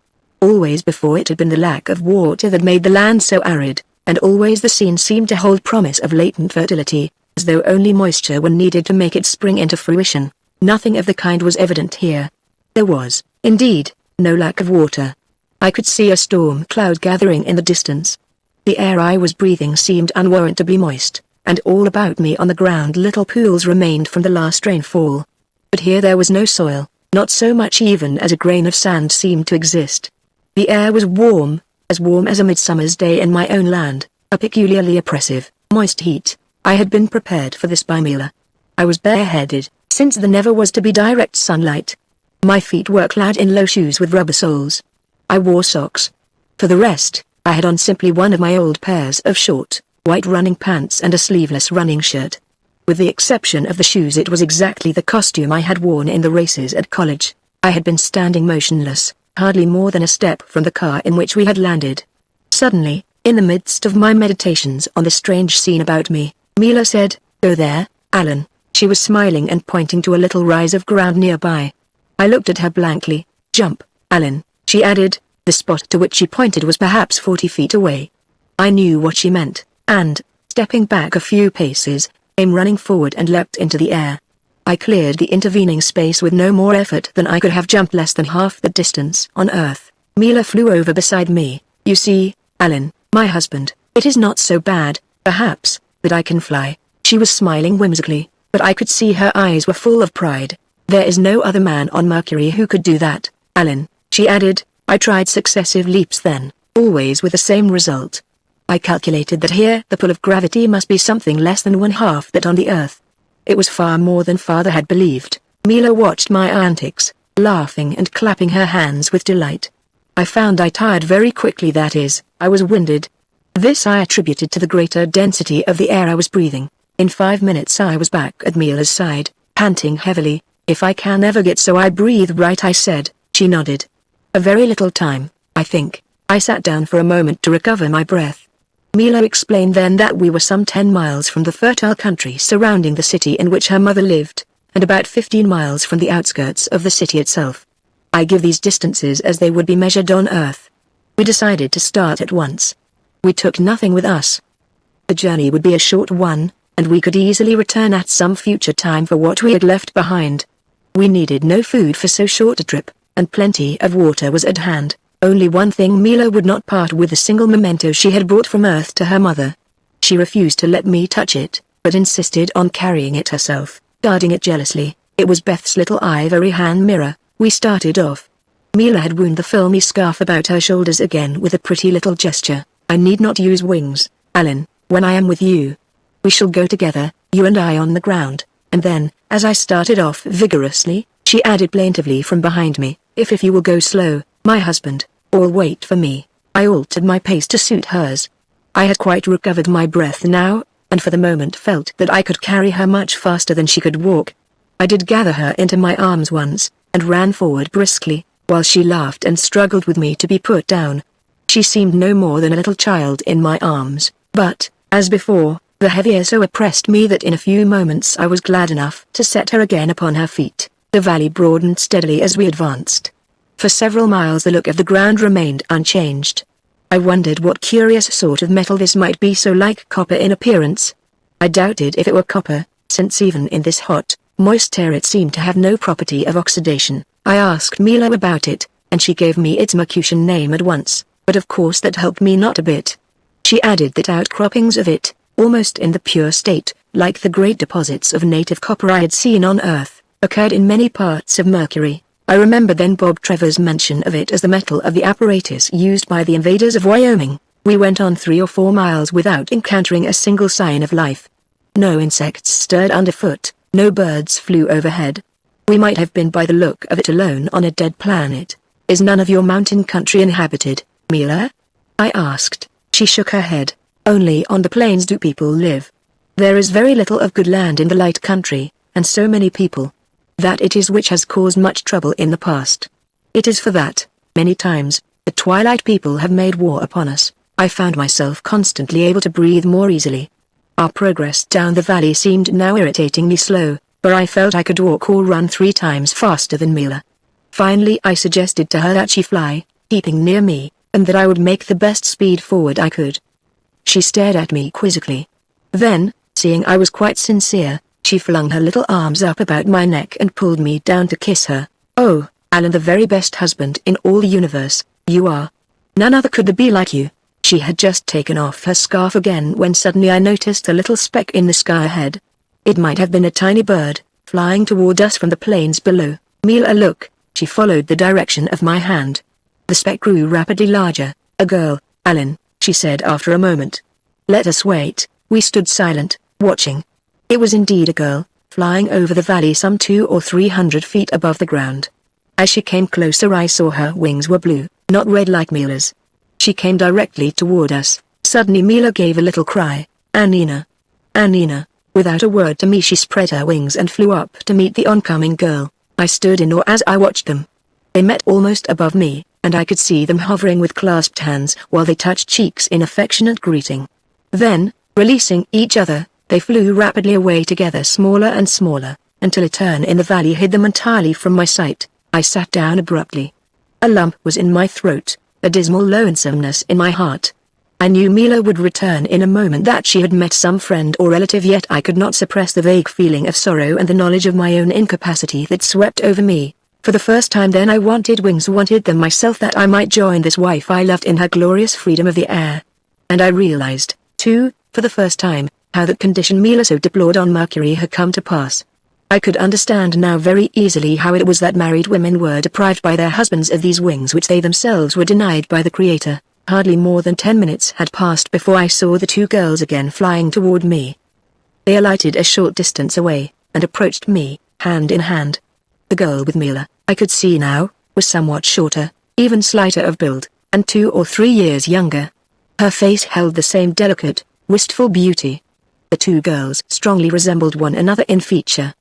Always before it had been the lack of water that made the land so arid, and always the scene seemed to hold promise of latent fertility, as though only moisture were needed to make it spring into fruition. Nothing of the kind was evident here. There was, indeed, no lack of water. I could see a storm cloud gathering in the distance. The air I was breathing seemed unwarrantably moist, and all about me on the ground little pools remained from the last rainfall. But here there was no soil, not so much even as a grain of sand seemed to exist. The air was warm as a midsummer's day in my own land, a peculiarly oppressive, moist heat. I had been prepared for this by Mila. I was bareheaded, since there never was to be direct sunlight. My feet were clad in low shoes with rubber soles. I wore socks. For the rest, I had on simply one of my old pairs of short, white running pants and a sleeveless running shirt. With the exception of the shoes, it was exactly the costume I had worn in the races at college. I had been standing motionless, hardly more than a step from the car in which we had landed. Suddenly, in the midst of my meditations on the strange scene about me, Mila said, "Go there, Alan." She was smiling and pointing to a little rise of ground nearby. I looked at her blankly. "Jump, Alan," she added. The spot to which she pointed was perhaps 40 feet away. I knew what she meant, and, stepping back a few paces, came running forward and leapt into the air. I cleared the intervening space with no more effort than I could have jumped less than half the distance on Earth. Mila flew over beside me. "You see, Alan, my husband, it is not so bad, perhaps, that I can fly." She was smiling whimsically, but I could see her eyes were full of pride. "There is no other man on Mercury who could do that, Alan," she added. I tried successive leaps then, always with the same result. I calculated that here the pull of gravity must be something less than one half that on the Earth. It was far more than father had believed. Mila watched my antics, laughing and clapping her hands with delight. I found I tired very quickly, that is, I was winded. This I attributed to the greater density of the air I was breathing. In 5 minutes I was back at Mila's side, panting heavily. "If I can ever get so I breathe right," I said. She nodded. "A very little time, I think." I sat down for a moment to recover my breath. Mila explained then that we were some 10 miles from the fertile country surrounding the city in which her mother lived, and about 15 miles from the outskirts of the city itself. I give these distances as they would be measured on Earth. We decided to start at once. We took nothing with us. The journey would be a short one, and we could easily return at some future time for what we had left behind. We needed no food for so short a trip, and plenty of water was at hand. Only one thing: Mila would not part with the single memento she had brought from Earth to her mother. She refused to let me touch it, but insisted on carrying it herself, guarding it jealously. It was Beth's little ivory hand mirror, We started off. Mila had wound the filmy scarf about her shoulders again with a pretty little gesture. I need not use wings, Alan, when I am with you. We shall go together, you and I on the ground, and then, as I started off vigorously, she added plaintively from behind me, if you will go slow, my husband, or wait for me. I altered my pace to suit hers. I had quite recovered my breath now, and for the moment felt that I could carry her much faster than she could walk. I did gather her into my arms once, and ran forward briskly, while she laughed and struggled with me to be put down. She seemed no more than a little child in my arms, but, as before, the heavy air so oppressed me that in a few moments I was glad enough to set her again upon her feet. The valley broadened steadily as we advanced. For several miles the look of the ground remained unchanged. I wondered what curious sort of metal this might be so like copper in appearance. I doubted if it were copper, since even in this hot, moist air it seemed to have no property of oxidation. I asked Mila about it, and she gave me its Mercutian name at once, but of course that helped me not a bit. She added that outcroppings of it, almost in the pure state, like the great deposits of native copper I had seen on Earth, occurred in many parts of Mercury. I remember then Bob Trevor's mention of it as the metal of the apparatus used by the invaders of Wyoming. We went on 3 or 4 miles without encountering a single sign of life. No insects stirred underfoot, no birds flew overhead. We might have been by the look of it alone on a dead planet. Is none of your mountain country inhabited, Mila? I asked. She shook her head. Only on the plains do people live. There is very little of good land in the light country, and so many people. That it is which has caused much trouble in the past. It is for that, many times, the twilight people have made war upon us. I found myself constantly able to breathe more easily. Our progress down the valley seemed now irritatingly slow, for I felt I could walk or run 3 times faster than Mila. Finally I suggested to her that she fly, keeping near me, and that I would make the best speed forward I could. She stared at me quizzically. Then, seeing I was quite sincere, she flung her little arms up about my neck and pulled me down to kiss her. Oh, Alan, the very best husband in all the universe, you are. None other could there be like you. She had just taken off her scarf again when suddenly I noticed a little speck in the sky ahead. It might have been a tiny bird, flying toward us from the plains below. Mila, look. She followed the direction of my hand. The speck grew rapidly larger. A girl, Alan, she said after a moment. Let us wait. We stood silent, watching. It was indeed a girl, flying over the valley some 200 or 300 feet above the ground. As she came closer I saw her wings were blue, not red like Mila's. She came directly toward us. Suddenly Mila gave a little cry. Annina. Annina. Without a word to me she spread her wings and flew up to meet the oncoming girl. I stood in awe as I watched them. They met almost above me, and I could see them hovering with clasped hands while they touched cheeks in affectionate greeting. Then, releasing each other, they flew rapidly away together, smaller and smaller, until a turn in the valley hid them entirely from my sight. I sat down abruptly. A lump was in my throat, a dismal lonesomeness in my heart. I knew Mila would return in a moment, that she had met some friend or relative, yet I could not suppress the vague feeling of sorrow and the knowledge of my own incapacity that swept over me. For the first time then I wanted wings, wanted them myself, that I might join this wife I loved in her glorious freedom of the air. And I realized, too, for the first time, how that condition Mila so deplored on Mercury had come to pass. I could understand now very easily how it was that married women were deprived by their husbands of these wings which they themselves were denied by the Creator. Hardly more than 10 minutes had passed before I saw the 2 girls again flying toward me. They alighted a short distance away, and approached me, hand in hand. The girl with Mila, I could see now, was somewhat shorter, even slighter of build, and 2 or 3 years younger. Her face held the same delicate, wistful beauty. The 2 girls strongly resembled one another in feature.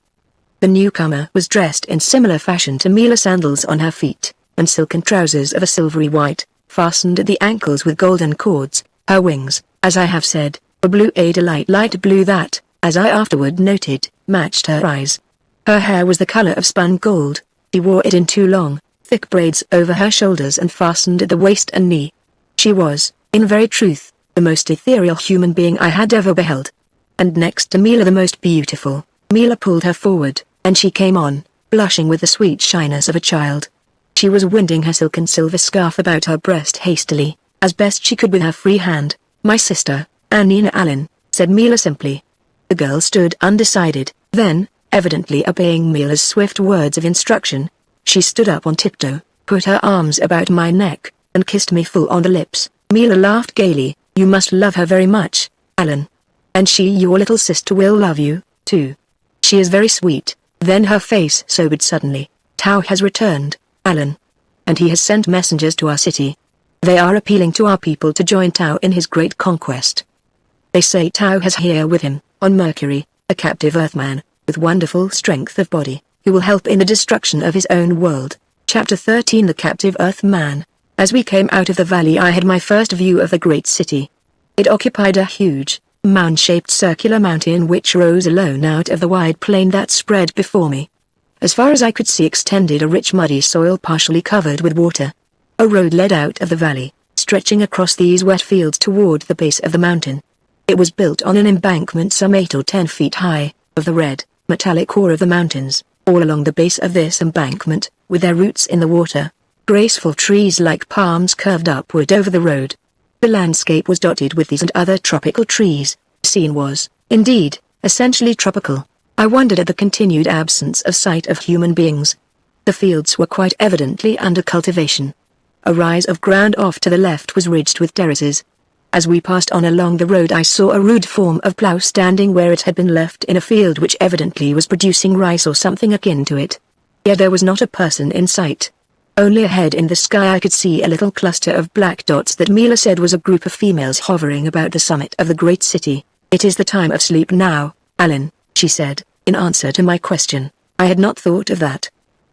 The newcomer was dressed in similar fashion to Mila, sandals on her feet, and silken trousers of a silvery white, fastened at the ankles with golden cords. Her wings, as I have said, were blue, a light blue that, as I afterward noted, matched her eyes. Her hair was the color of spun gold. She wore it in 2 long, thick braids over her shoulders and fastened at the waist and knee. She was, in very truth, the most ethereal human being I had ever beheld. And next to Mila the most beautiful. Mila pulled her forward, and she came on, blushing with the sweet shyness of a child. She was winding her silken silver scarf about her breast hastily, as best she could with her free hand. My sister, Annina Allen, said Mila simply. The girl stood undecided, then, evidently obeying Mila's swift words of instruction, She stood up on tiptoe, put her arms about my neck, and kissed me full on the lips. Mila laughed gaily. You must love her very much, Alan. And she, your little sister, will love you, too. She is very sweet. Then her face sobered suddenly. Tao has returned, Alan. And he has sent messengers to our city. They are appealing to our people to join Tao in his great conquest. They say Tao has here with him, on Mercury, a captive Earthman, with wonderful strength of body, who will help in the destruction of his own world. Chapter 13 The Captive Earthman. As we came out of the valley I had my first view of the great city. It occupied a huge, mound-shaped circular mountain which rose alone out of the wide plain that spread before me. As far as I could see extended a rich muddy soil partially covered with water. A road led out of the valley, stretching across these wet fields toward the base of the mountain. It was built on an embankment some 8 or 10 feet high, of the red, metallic core of the mountains. All along the base of this embankment, with their roots in the water, graceful trees like palms curved upward over the road. The landscape was dotted with these and other tropical trees. The scene was, indeed, essentially tropical. I wondered at the continued absence of sight of human beings. The fields were quite evidently under cultivation. A rise of ground off to the left was ridged with terraces. As we passed on along the road I saw a rude form of plough standing where it had been left in a field which evidently was producing rice or something akin to it. Yet there was not a person in sight. Only ahead in the sky I could see a little cluster of black dots that Mila said was a group of females hovering about the summit of the great city. It is the time of sleep now, Alan, she said, in answer to my question. I had not thought of that.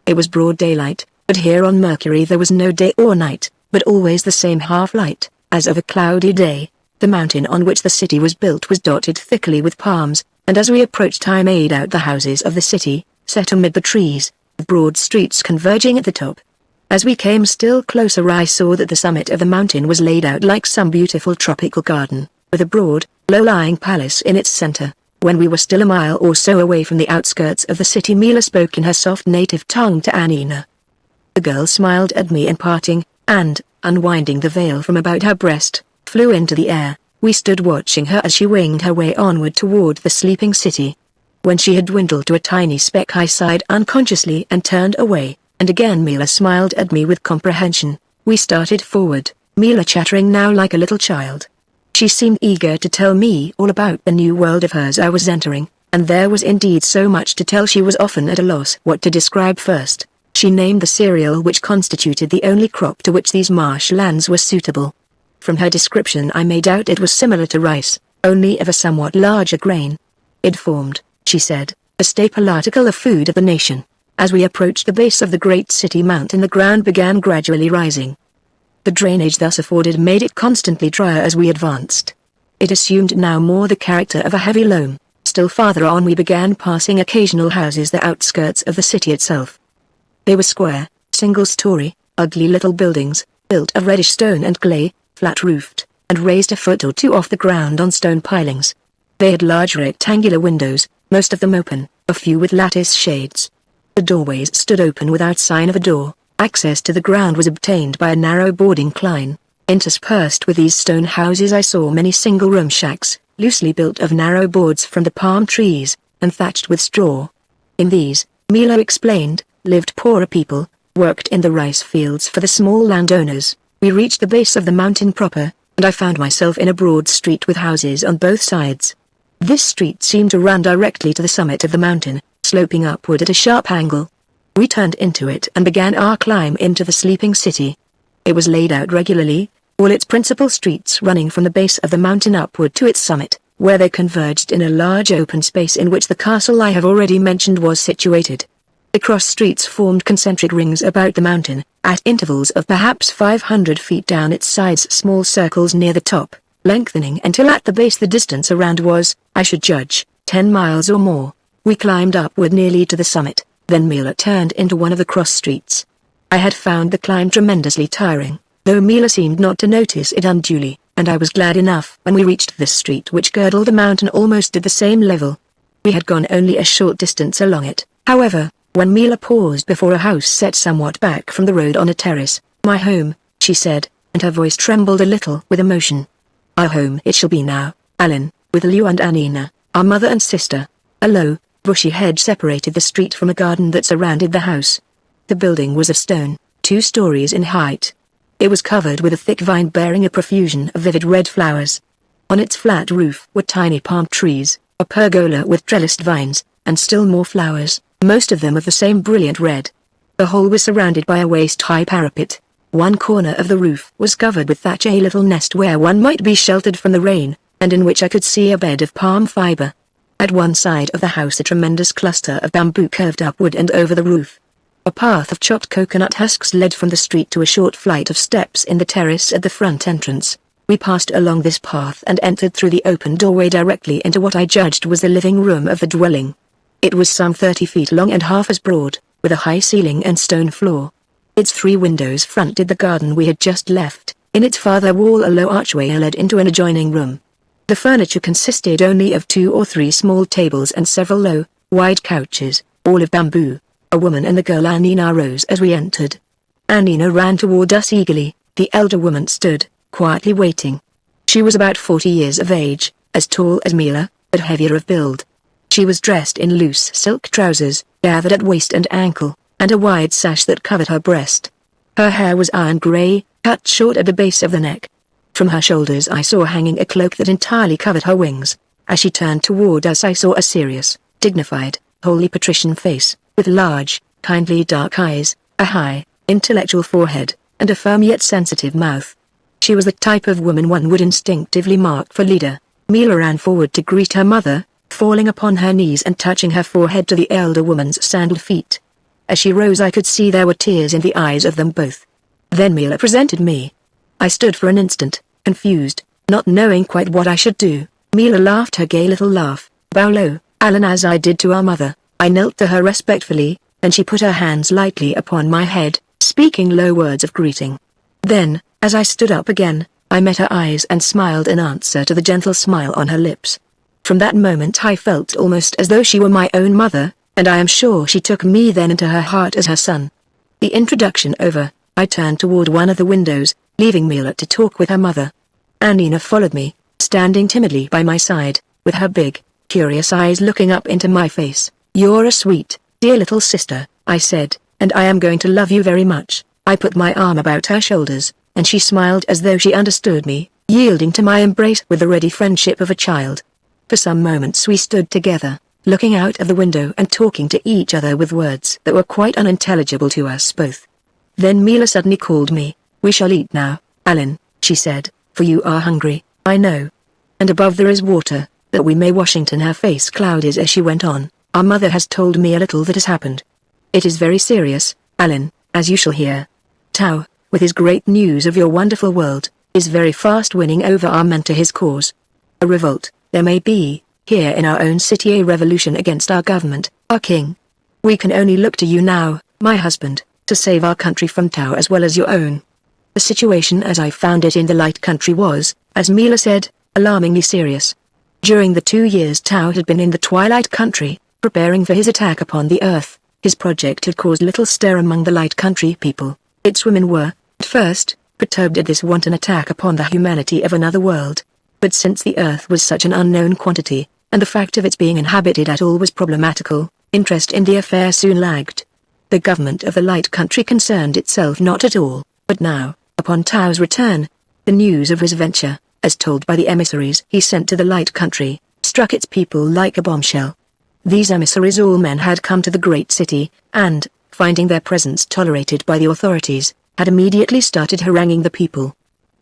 It was broad daylight, but here on Mercury there was no day or night, but always the same half-light, as of a cloudy day. The mountain on which the city was built was dotted thickly with palms, and as we approached I made out the houses of the city, set amid the trees, with broad streets converging at the top. As we came still closer I saw that the summit of the mountain was laid out like some beautiful tropical garden, with a broad, low-lying palace in its center. When we were still a mile or so away from the outskirts of the city Mila spoke in her soft native tongue to Anina. The girl smiled at me in parting, and, unwinding the veil from about her breast, flew into the air. We stood watching her as she winged her way onward toward the sleeping city. When she had dwindled to a tiny speck I sighed unconsciously and turned away, and again Mila smiled at me with comprehension. We started forward, Mila chattering now like a little child. She seemed eager to tell me all about the new world of hers I was entering, and there was indeed so much to tell she was often at a loss what to describe first. She named the cereal which constituted the only crop to which these marshlands were suitable. From her description I made out it was similar to rice, only of a somewhat larger grain. It formed, she said, a staple article of food of the nation. As we approached the base of the great city mountain the ground began gradually rising. The drainage thus afforded made it constantly drier as we advanced. It assumed now more the character of a heavy loam. Still farther on we began passing occasional houses the outskirts of the city itself. They were square, single-story, ugly little buildings, built of reddish stone and clay, flat-roofed, and raised a foot or two off the ground on stone pilings. They had large rectangular windows, most of them open, a few with lattice shades. The doorways stood open without sign of a door. Access to the ground was obtained by a narrow board incline. Interspersed with these stone houses I saw many single-room shacks, loosely built of narrow boards from the palm trees, and thatched with straw. In these, Mila explained, lived poorer people, worked in the rice fields for the small landowners. We reached the base of the mountain proper, and I found myself in a broad street with houses on both sides. This street seemed to run directly to the summit of the mountain, sloping upward at a sharp angle. We turned into it and began our climb into the sleeping city. It was laid out regularly, all its principal streets running from the base of the mountain upward to its summit, where they converged in a large open space in which the castle I have already mentioned was situated. The cross streets formed concentric rings about the mountain, at intervals of perhaps 500 feet down its sides small circles near the top, lengthening until at the base the distance around was, I should judge, 10 miles or more. We climbed upward nearly to the summit. Then Mila turned into one of the cross streets. I had found the climb tremendously tiring, though Mila seemed not to notice it unduly, and I was glad enough when we reached this street which girdled the mountain almost at the same level. We had gone only a short distance along it, however, when Mila paused before a house set somewhat back from the road on a terrace. "My home," she said, and her voice trembled a little with emotion. "Our home it shall be now, Alan, with Liu and Anina, our mother and sister." A low, bushy hedge separated the street from a garden that surrounded the house. The building was of stone, 2 stories in height. It was covered with a thick vine bearing a profusion of vivid red flowers. On its flat roof were tiny palm trees, a pergola with trellised vines, and still more flowers, most of them of the same brilliant red. The whole was surrounded by a waist-high parapet. One corner of the roof was covered with thatch, a little nest where one might be sheltered from the rain, and in which I could see a bed of palm fiber. At one side of the house a tremendous cluster of bamboo curved upward and over the roof. A path of chopped coconut husks led from the street to a short flight of steps in the terrace at the front entrance. We passed along this path and entered through the open doorway directly into what I judged was the living room of the dwelling. It was some 30 feet long and half as broad, with a high ceiling and stone floor. Its 3 windows fronted the garden we had just left. In its farther wall a low archway led into an adjoining room. The furniture consisted only of 2 or 3 small tables and several low, wide couches, all of bamboo. A woman and the girl Annina rose as we entered. Annina ran toward us eagerly. The elder woman stood, quietly waiting. She was about 40 years of age, as tall as Mila, but heavier of build. She was dressed in loose silk trousers, gathered at waist and ankle, and a wide sash that covered her breast. Her hair was iron grey, cut short at the base of the neck. From her shoulders I saw hanging a cloak that entirely covered her wings. As she turned toward us I saw a serious, dignified, wholly patrician face, with large, kindly dark eyes, a high, intellectual forehead, and a firm yet sensitive mouth. She was the type of woman one would instinctively mark for leader. Mila ran forward to greet her mother, falling upon her knees and touching her forehead to the elder woman's sandaled feet. As she rose I could see there were tears in the eyes of them both. Then Mila presented me. I stood for an instant, confused, not knowing quite what I should do. Mila laughed her gay little laugh. "Bow low, Alan," as I did to our mother. I knelt to her respectfully, and she put her hands lightly upon my head, speaking low words of greeting. Then, as I stood up again, I met her eyes and smiled in answer to the gentle smile on her lips. From that moment I felt almost as though she were my own mother, and I am sure she took me then into her heart as her son. The introduction over, I turned toward one of the windows, leaving Mila to talk with her mother. Annina followed me, standing timidly by my side, with her big, curious eyes looking up into my face. "You're a sweet, dear little sister," I said, "and I am going to love you very much." I put my arm about her shoulders, and she smiled as though she understood me, yielding to my embrace with the ready friendship of a child. For some moments we stood together, looking out of the window and talking to each other with words that were quite unintelligible to us both. Then Mila suddenly called me. "We shall eat now, Alan," she said, "for you are hungry, I know. And above there is water, that we may." Washington, her face clouded as she went on. "Our mother has told me a little that has happened. It is very serious, Alan, as you shall hear. Tao, with his great news of your wonderful world, is very fast winning over our men to his cause. A revolt, there may be, here in our own city, a revolution against our government, our king. We can only look to you now, my husband, to save our country from Tao as well as your own." The situation as I found it in the Light Country was, as Mila said, alarmingly serious. During the 2 years Tao had been in the Twilight Country, preparing for his attack upon the Earth, his project had caused little stir among the Light Country people. Its women were, at first, perturbed at this wanton attack upon the humanity of another world. But since the Earth was such an unknown quantity, and the fact of its being inhabited at all was problematical, interest in the affair soon lagged. The government of the Light Country concerned itself not at all, but now, upon Tao's return, the news of his venture, as told by the emissaries he sent to the Light Country, struck its people like a bombshell. These emissaries, all men, had come to the great city, and, finding their presence tolerated by the authorities, had immediately started haranguing the people.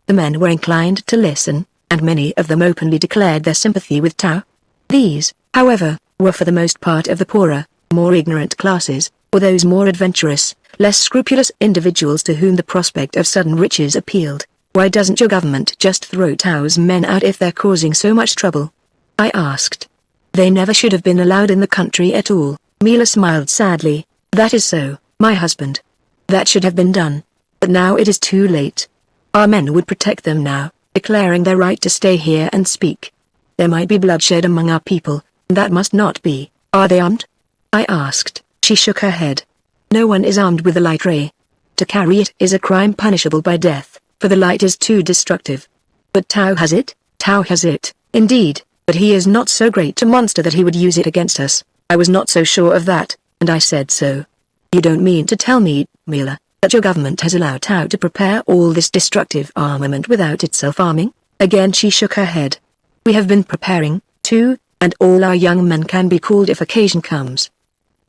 The men were inclined to listen, and many of them openly declared their sympathy with Tao. These, however, were for the most part of the poorer, more ignorant classes, or those more adventurous, less scrupulous individuals to whom the prospect of sudden riches appealed. "Why doesn't your government just throw Tao's men out if they're causing so much trouble?" I asked. "They never should have been allowed in the country at all." Mila smiled sadly. "That is so, my husband. That should have been done. But now it is too late. Our men would protect them now, declaring their right to stay here and speak. There might be bloodshed among our people, and that must not be. Are they armed?" I asked. She shook her head. "No one is armed with the light ray. To carry it is a crime punishable by death, for the light is too destructive. But Tao has it?" "Tao has it, indeed, but he is not so great a monster that he would use it against us." I was not so sure of that, and I said so. You don't mean to tell me, Mila, that your government has allowed Tao to prepare all this destructive armament without itself arming? Again she shook her head. We have been preparing, too, and all our young men can be called if occasion comes.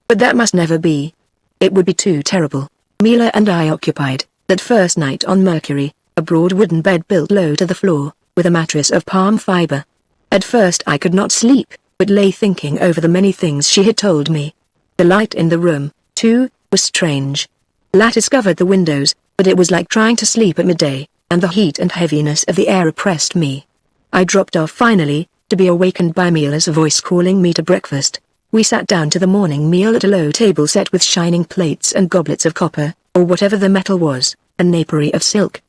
But that must never be. It would be too terrible. Mila and I occupied, that first night on Mercury, a broad wooden bed built low to the floor, with a mattress of palm fiber. At first I could not sleep, but lay thinking over the many things she had told me. The light in the room, too, was strange. Lattice covered the windows, but it was like trying to sleep at midday, and the heat and heaviness of the air oppressed me. I dropped off finally, to be awakened by Mila's voice calling me to breakfast. We sat down to the morning meal at a low table set with shining plates and goblets of copper, or whatever the metal was, and napery of silk.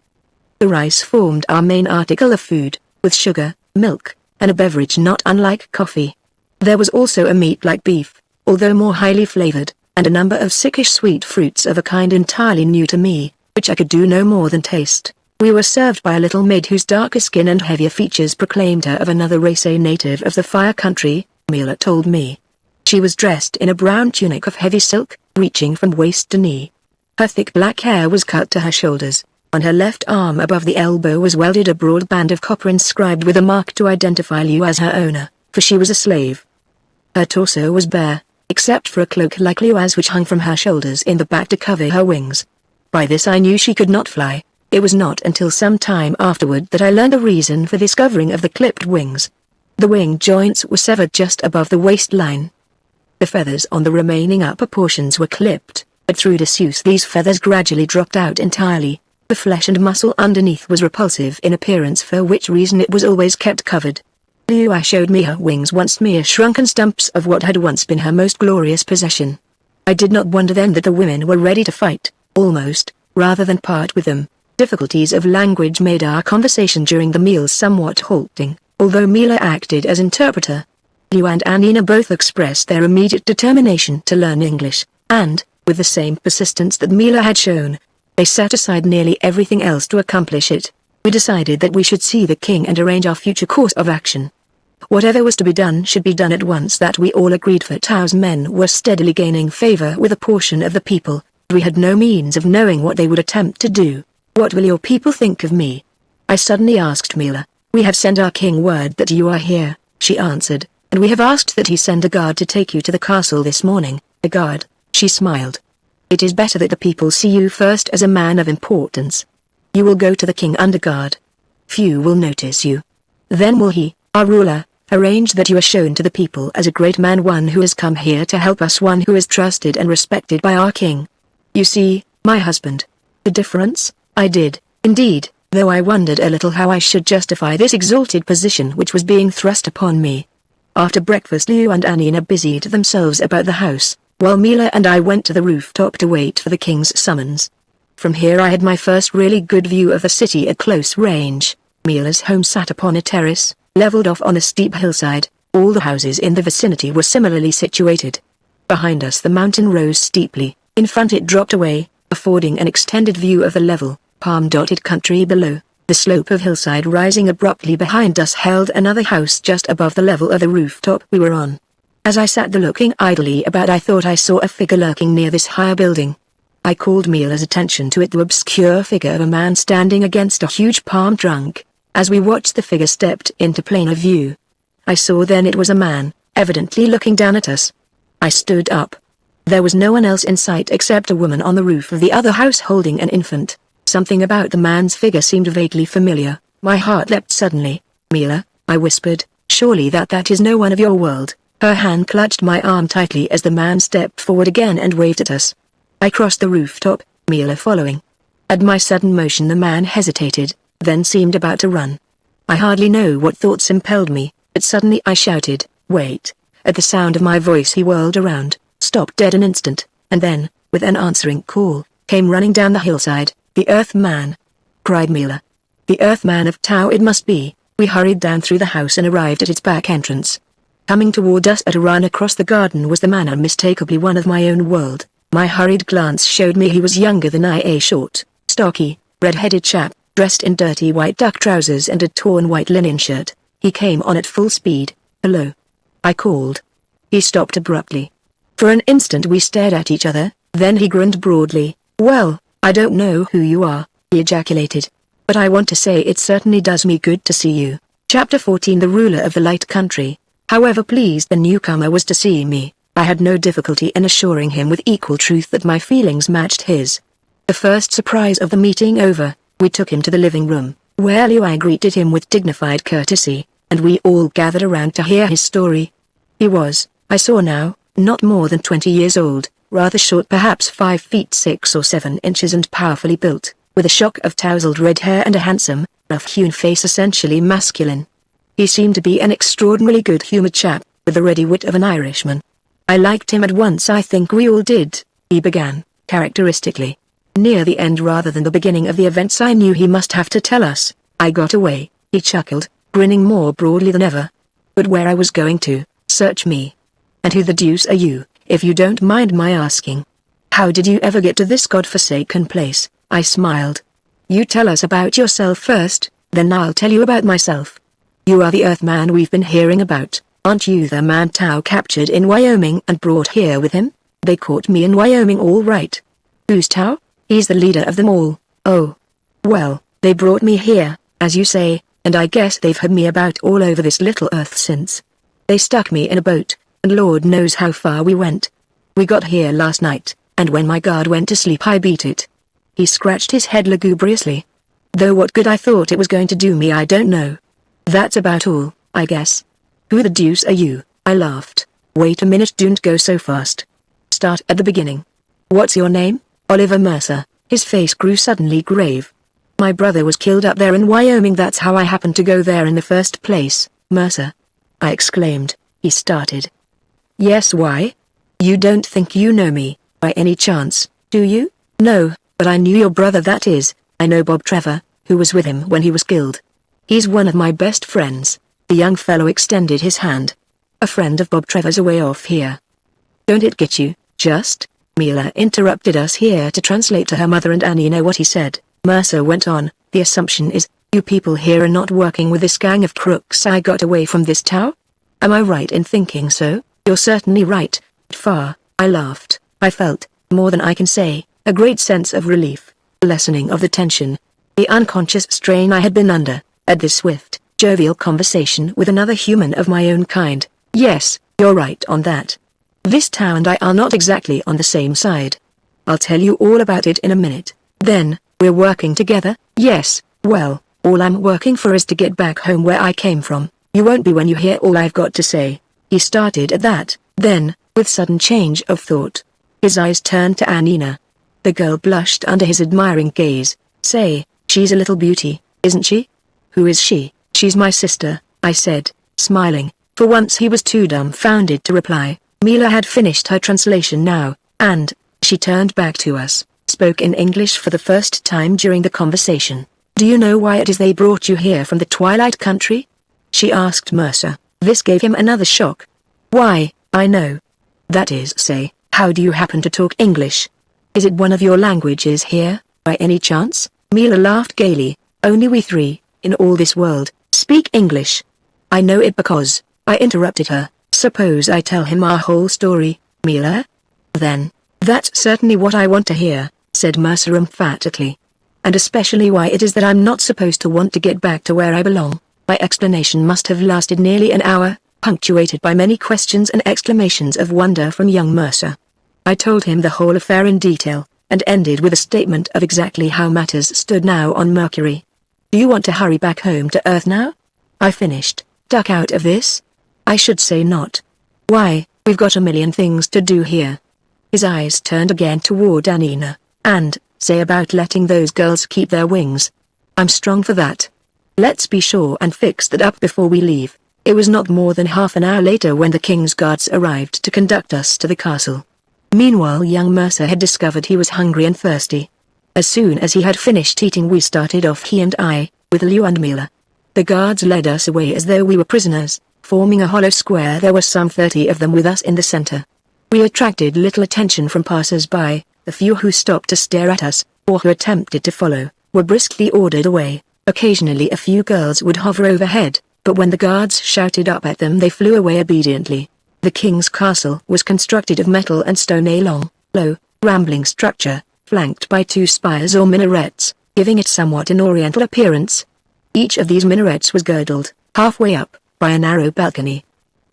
The rice formed our main article of food, with sugar, milk, and a beverage not unlike coffee. There was also a meat like beef, although more highly flavored, and a number of sickish sweet fruits of a kind entirely new to me, which I could do no more than taste. We were served by a little maid whose darker skin and heavier features proclaimed her of another race, a native of the Fire Country, Mila told me. She was dressed in a brown tunic of heavy silk, reaching from waist to knee. Her thick black hair was cut to her shoulders. On her left arm above the elbow was welded a broad band of copper inscribed with a mark to identify Liu as her owner, for she was a slave. Her torso was bare, except for a cloak like Liu's which hung from her shoulders in the back to cover her wings. By this I knew she could not fly. It was not until some time afterward that I learned the reason for this covering of the clipped wings. The wing joints were severed just above the waistline. The feathers on the remaining upper portions were clipped, but through disuse these feathers gradually dropped out entirely. The flesh and muscle underneath was repulsive in appearance, for which reason it was always kept covered. Liu showed me her wings, once mere shrunken stumps of what had once been her most glorious possession. I did not wonder then that the women were ready to fight, almost, rather than part with them. Difficulties of language made our conversation during the meal somewhat halting, although Mila acted as interpreter. Liu and Anina both expressed their immediate determination to learn English, and, with the same persistence that Mila had shown, they set aside nearly everything else to accomplish it. We decided that we should see the king and arrange our future course of action. Whatever was to be done should be done at once. That we all agreed, for Tao's men were steadily gaining favor with a portion of the people. We had no means of knowing what they would attempt to do. What will your people think of me? I suddenly asked Mila. We have sent our king word that you are here, she answered, and we have asked that he send a guard to take you to the castle this morning. A guard, she smiled. It is better that the people see you first as a man of importance. You will go to the king under guard. Few will notice you. Then will he, our ruler, arrange that you are shown to the people as a great man, one who has come here to help us, one who is trusted and respected by our king. You see, my husband, the difference? I did, indeed, though I wondered a little how I should justify this exalted position which was being thrust upon me. After breakfast Liu and Anina busied themselves about the house, while Mila and I went to the rooftop to wait for the king's summons. From here I had my first really good view of the city at close range. Mila's home sat upon a terrace, leveled off on a steep hillside. All the houses in the vicinity were similarly situated. Behind us the mountain rose steeply, in front it dropped away, affording an extended view of the level, palm-dotted country below. The slope of hillside rising abruptly behind us held another house just above the level of the rooftop we were on. As I sat there looking idly about, I thought I saw a figure lurking near this higher building. I called Mila's attention to it, the obscure figure of a man standing against a huge palm trunk. As we watched, the figure stepped into plainer view. I saw then it was a man, evidently looking down at us. I stood up. There was no one else in sight except a woman on the roof of the other house holding an infant. Something about the man's figure seemed vaguely familiar. My heart leapt suddenly. Mila, I whispered, surely that is no one of your world. Her hand clutched my arm tightly as the man stepped forward again and waved at us. I crossed the rooftop, Mila following. At my sudden motion the man hesitated, then seemed about to run. I hardly know what thoughts impelled me, but suddenly I shouted, "Wait!" At the sound of my voice he whirled around, stopped dead an instant, and then, with an answering call, came running down the hillside. "The Earthman!" cried Mila. "The Earthman of Tao it must be." We hurried down through the house and arrived at its back entrance. Coming toward us at a run across the garden was the man, unmistakably one of my own world. My hurried glance showed me he was younger than I, a short, stocky, red-headed chap, dressed in dirty white duck trousers and a torn white linen shirt. He came on at full speed. "Hello," I called. He stopped abruptly. For an instant we stared at each other, Then he grinned broadly. "Well, I don't know who you are," he ejaculated. "But I want to say it certainly does me good to see you." Chapter 14. The ruler of the light country. However pleased the newcomer was to see me, I had no difficulty in assuring him with equal truth that my feelings matched his. The first surprise of the meeting over, we took him to the living room, where Liu greeted him with dignified courtesy, and we all gathered around to hear his story. He was, I saw now, not more than 20 years old, rather short, perhaps 5 feet 6 or 7 inches, and powerfully built, with a shock of tousled red hair and a handsome, rough-hewn face essentially masculine. He seemed to be an extraordinarily good-humored chap, with the ready wit of an Irishman. "I liked him at once, I think we all did," he began, characteristically. "Near the end rather than the beginning of the events I knew he must have to tell us. I got away," he chuckled, grinning more broadly than ever. "But where I was going to, search me. And who the deuce are you, if you don't mind my asking? How did you ever get to this godforsaken place?" I smiled. "You tell us about yourself first, then I'll tell you about myself." "You are the Earthman we've been hearing about, aren't you? The man Tao captured in Wyoming and brought here with him?" "They caught me in Wyoming, all right." "Who's Tao?" "He's the leader of them all." "Oh. Well, they brought me here, as you say, and I guess they've had me about all over this little Earth since. They stuck me in a boat, and Lord knows how far we went. We got here last night, and when my guard went to sleep I beat it." He scratched his head lugubriously. "Though what good I thought it was going to do me I don't know. That's about all, I guess." "Who the deuce are you?" I laughed. "Wait a minute, don't go so fast. Start at the beginning. What's your name?" "Oliver Mercer." His face grew suddenly grave. "My brother was killed up there in Wyoming, that's how I happened to go there in the first place." "Mercer?" I exclaimed. He started. "Yes, why? You don't think you know me, by any chance, do you?" "No, but I knew your brother, that is, I know Bob Trevor, who was with him when he was killed. He's one of my best friends." The young fellow extended his hand. "A friend of Bob Trevor's away off here." "Don't it get you, just?" Mila interrupted us here to translate to her mother and Annie know what he said. Mercer went on, "The assumption is, you people here are not working with this gang of crooks I got away from this Tao? Am I right in thinking so?" "You're certainly right, Far," I laughed. I felt, more than I can say, a great sense of relief, a lessening of the tension, the unconscious strain I had been under, at this swift, jovial conversation with another human of my own kind. "Yes, you're right on that. This Tao and I are not exactly on the same side. I'll tell you all about it in a minute." "Then, we're working together?" "Yes, well, all I'm working for is to get back home where I came from." "You won't be when you hear all I've got to say." He started at that, then, with sudden change of thought, his eyes turned to Anina. The girl blushed under his admiring gaze. "Say, she's a little beauty, isn't she?" "Who is she?" "She's my sister," I said, smiling. For once he was too dumbfounded to reply. Mila had finished her translation now, and, she turned back to us, spoke in English for the first time during the conversation. "Do you know why it is they brought you here from the Twilight Country?" she asked Mercer. This gave him another shock. "Why, I know. That is, say, how do you happen to talk English? Is it one of your languages here, by any chance?" Mila laughed gaily. "Only we three, in all this world, speak English." "I know it because," I interrupted her, "suppose I tell him our whole story, Mila?" "Then, that's certainly what I want to hear," said Mercer emphatically. "And especially why it is that I'm not supposed to want to get back to where I belong." My explanation must have lasted nearly an hour, punctuated by many questions and exclamations of wonder from young Mercer. I told him the whole affair in detail, and ended with a statement of exactly how matters stood now on Mercury. "Do you want to hurry back home to Earth now?" I finished. "Duck out of this?" "I should say not. Why, we've got a million things to do here." His eyes turned again toward Anina. "And, say about letting those girls keep their wings. I'm strong for that. Let's be sure and fix that up before we leave." It was not more than half an hour later when the king's guards arrived to conduct us to the castle. Meanwhile young Mercer had discovered he was hungry and thirsty. As soon as he had finished eating we started off, he and I, with Liu and Mila. The guards led us away as though we were prisoners, forming a hollow square. There were some 30 of them with us in the center. We attracted little attention from passers-by. The few who stopped to stare at us, or who attempted to follow, were briskly ordered away. Occasionally a few girls would hover overhead, but when the guards shouted up at them they flew away obediently. The king's castle was constructed of metal and stone. A long, low, rambling structure, flanked by 2 spires or minarets, giving it somewhat an oriental appearance. Each of these minarets was girdled, halfway up, by a narrow balcony.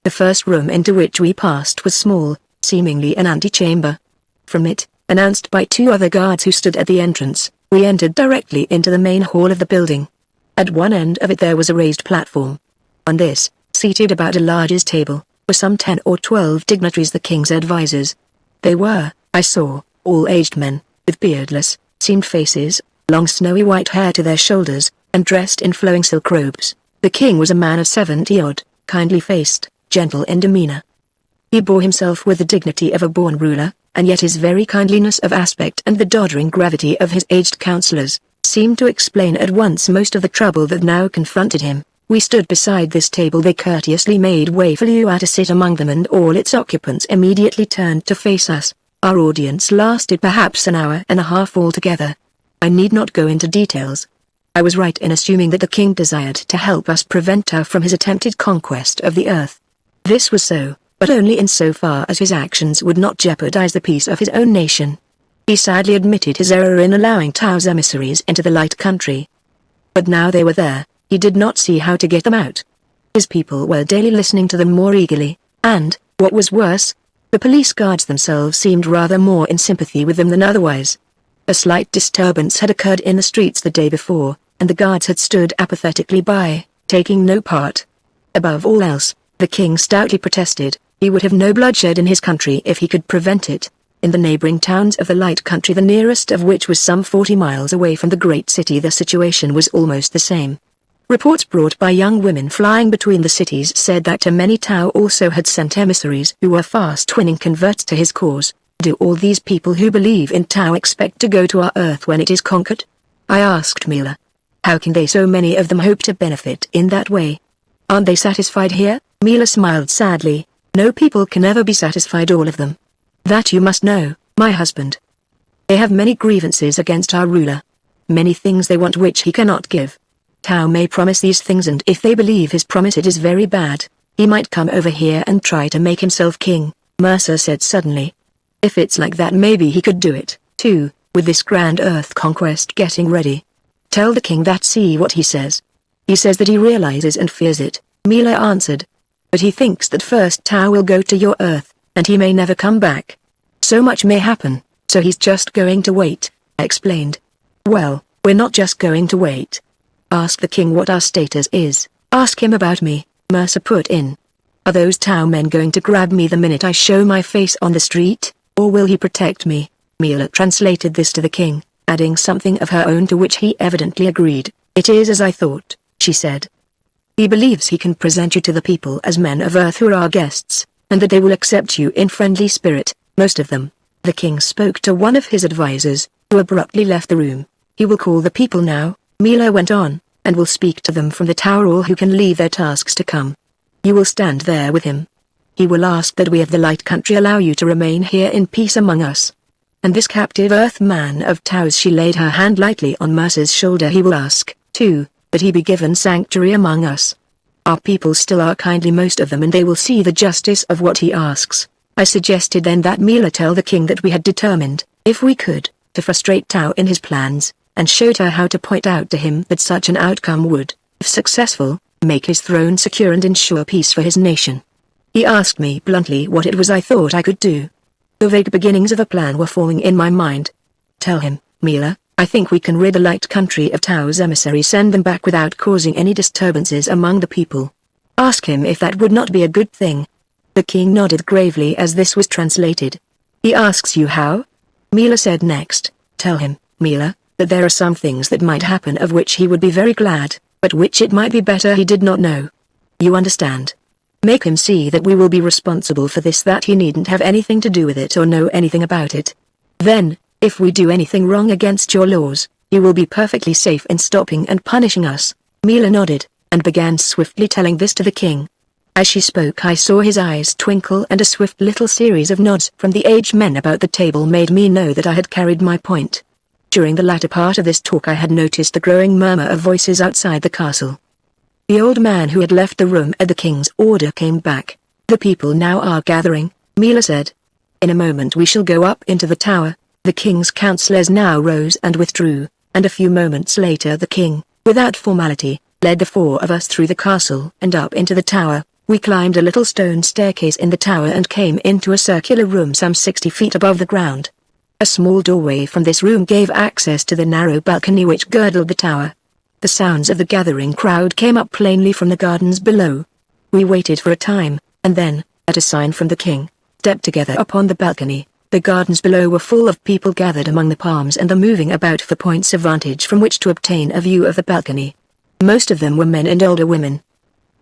The first room into which we passed was small, seemingly an antechamber. From it, announced by 2 other guards who stood at the entrance, we entered directly into the main hall of the building. At one end of it there was a raised platform. On this, seated about a large table, were some 10 or 12 dignitaries, the king's advisers. They were, I saw, all aged men, with beardless, seamed faces, long snowy white hair to their shoulders, and dressed in flowing silk robes. The king was a man of 70-odd, kindly-faced, gentle in demeanor. He bore himself with the dignity of a born ruler, and yet his very kindliness of aspect and the doddering gravity of his aged counselors seemed to explain at once most of the trouble that now confronted him. We stood beside this table. They courteously made way for Liu to sit among them, and all its occupants immediately turned to face us. Our audience lasted perhaps an hour and a half altogether. I need not go into details. I was right in assuming that the king desired to help us prevent Tao from his attempted conquest of the earth. This was so, but only insofar as his actions would not jeopardize the peace of his own nation. He sadly admitted his error in allowing Tao's emissaries into the Light Country. But now they were there, he did not see how to get them out. His people were daily listening to them more eagerly, and, what was worse, the police guards themselves seemed rather more in sympathy with them than otherwise. A slight disturbance had occurred in the streets the day before, and the guards had stood apathetically by, taking no part. Above all else, the king stoutly protested, he would have no bloodshed in his country if he could prevent it. In the neighboring towns of the Light Country, the nearest of which was some 40 miles away from the great city, the situation was almost the same. Reports brought by young women flying between the cities said that many Tao also had sent emissaries who were fast winning converts to his cause. Do all these people who believe in Tao expect to go to our earth when it is conquered? I asked Mila. How can they, so many of them, hope to benefit in that way? Aren't they satisfied here? Mila smiled sadly. No people can ever be satisfied, all of them. That you must know, my husband. They have many grievances against our ruler. Many things they want which he cannot give. Tao may promise these things, and if they believe his promise it is very bad, he might come over here and try to make himself king, Mercer said suddenly. If it's like that, maybe he could do it, too, with this grand earth conquest getting ready. Tell the king that, see what he says. He says that he realizes and fears it, Mila answered. But he thinks that first Tao will go to your earth, and he may never come back. So much may happen, so he's just going to wait, I explained. Well, we're not just going to wait. Ask the king what our status is. Ask him about me, Mercer put in. Are those Tao men going to grab me the minute I show my face on the street, or will he protect me? Mila translated this to the king, adding something of her own to which he evidently agreed. It is as I thought, she said. He believes he can present you to the people as men of earth who are our guests, and that they will accept you in friendly spirit, most of them. The king spoke to one of his advisers, who abruptly left the room. He will call the people now, Mila went on, and will speak to them from the tower, all who can leave their tasks to come. You will stand there with him. He will ask that we of the Light Country allow you to remain here in peace among us. And this captive earth man of Tao's, she laid her hand lightly on Mercer's shoulder, he will ask, too, that he be given sanctuary among us. Our people still are kindly, most of them, and they will see the justice of what he asks. I suggested then that Mila tell the king that we had determined, if we could, to frustrate Tao in his plans, and showed her how to point out to him that such an outcome would, if successful, make his throne secure and ensure peace for his nation. He asked me bluntly what it was I thought I could do. The vague beginnings of a plan were forming in my mind. Tell him, Mila, I think we can rid the Light Country of Tao's emissaries, send them back without causing any disturbances among the people. Ask him if that would not be a good thing. The king nodded gravely as this was translated. He asks you how? Mila said next, tell him, Mila, that there are some things that might happen of which he would be very glad, but which it might be better he did not know. You understand? Make him see that we will be responsible for this, that he needn't have anything to do with it or know anything about it. Then, if we do anything wrong against your laws, he will be perfectly safe in stopping and punishing us. Mila nodded, and began swiftly telling this to the king. As she spoke I saw his eyes twinkle, and a swift little series of nods from the aged men about the table made me know that I had carried my point. During the latter part of this talk I had noticed the growing murmur of voices outside the castle. The old man who had left the room at the king's order came back. The people now are gathering, Mila said. In a moment we shall go up into the tower, The king's counselors now rose and withdrew, and a few moments later the king, without formality, led the four of us through the castle and up into the tower. We climbed a little stone staircase in the tower and came into a circular room some 60 feet above the ground. A small doorway from this room gave access to the narrow balcony which girdled the tower. The sounds of the gathering crowd came up plainly from the gardens below. We waited for a time, and then, at a sign from the king, stepped together upon the balcony. The gardens below were full of people gathered among the palms and moving about for points of vantage from which to obtain a view of the balcony. Most of them were men and older women.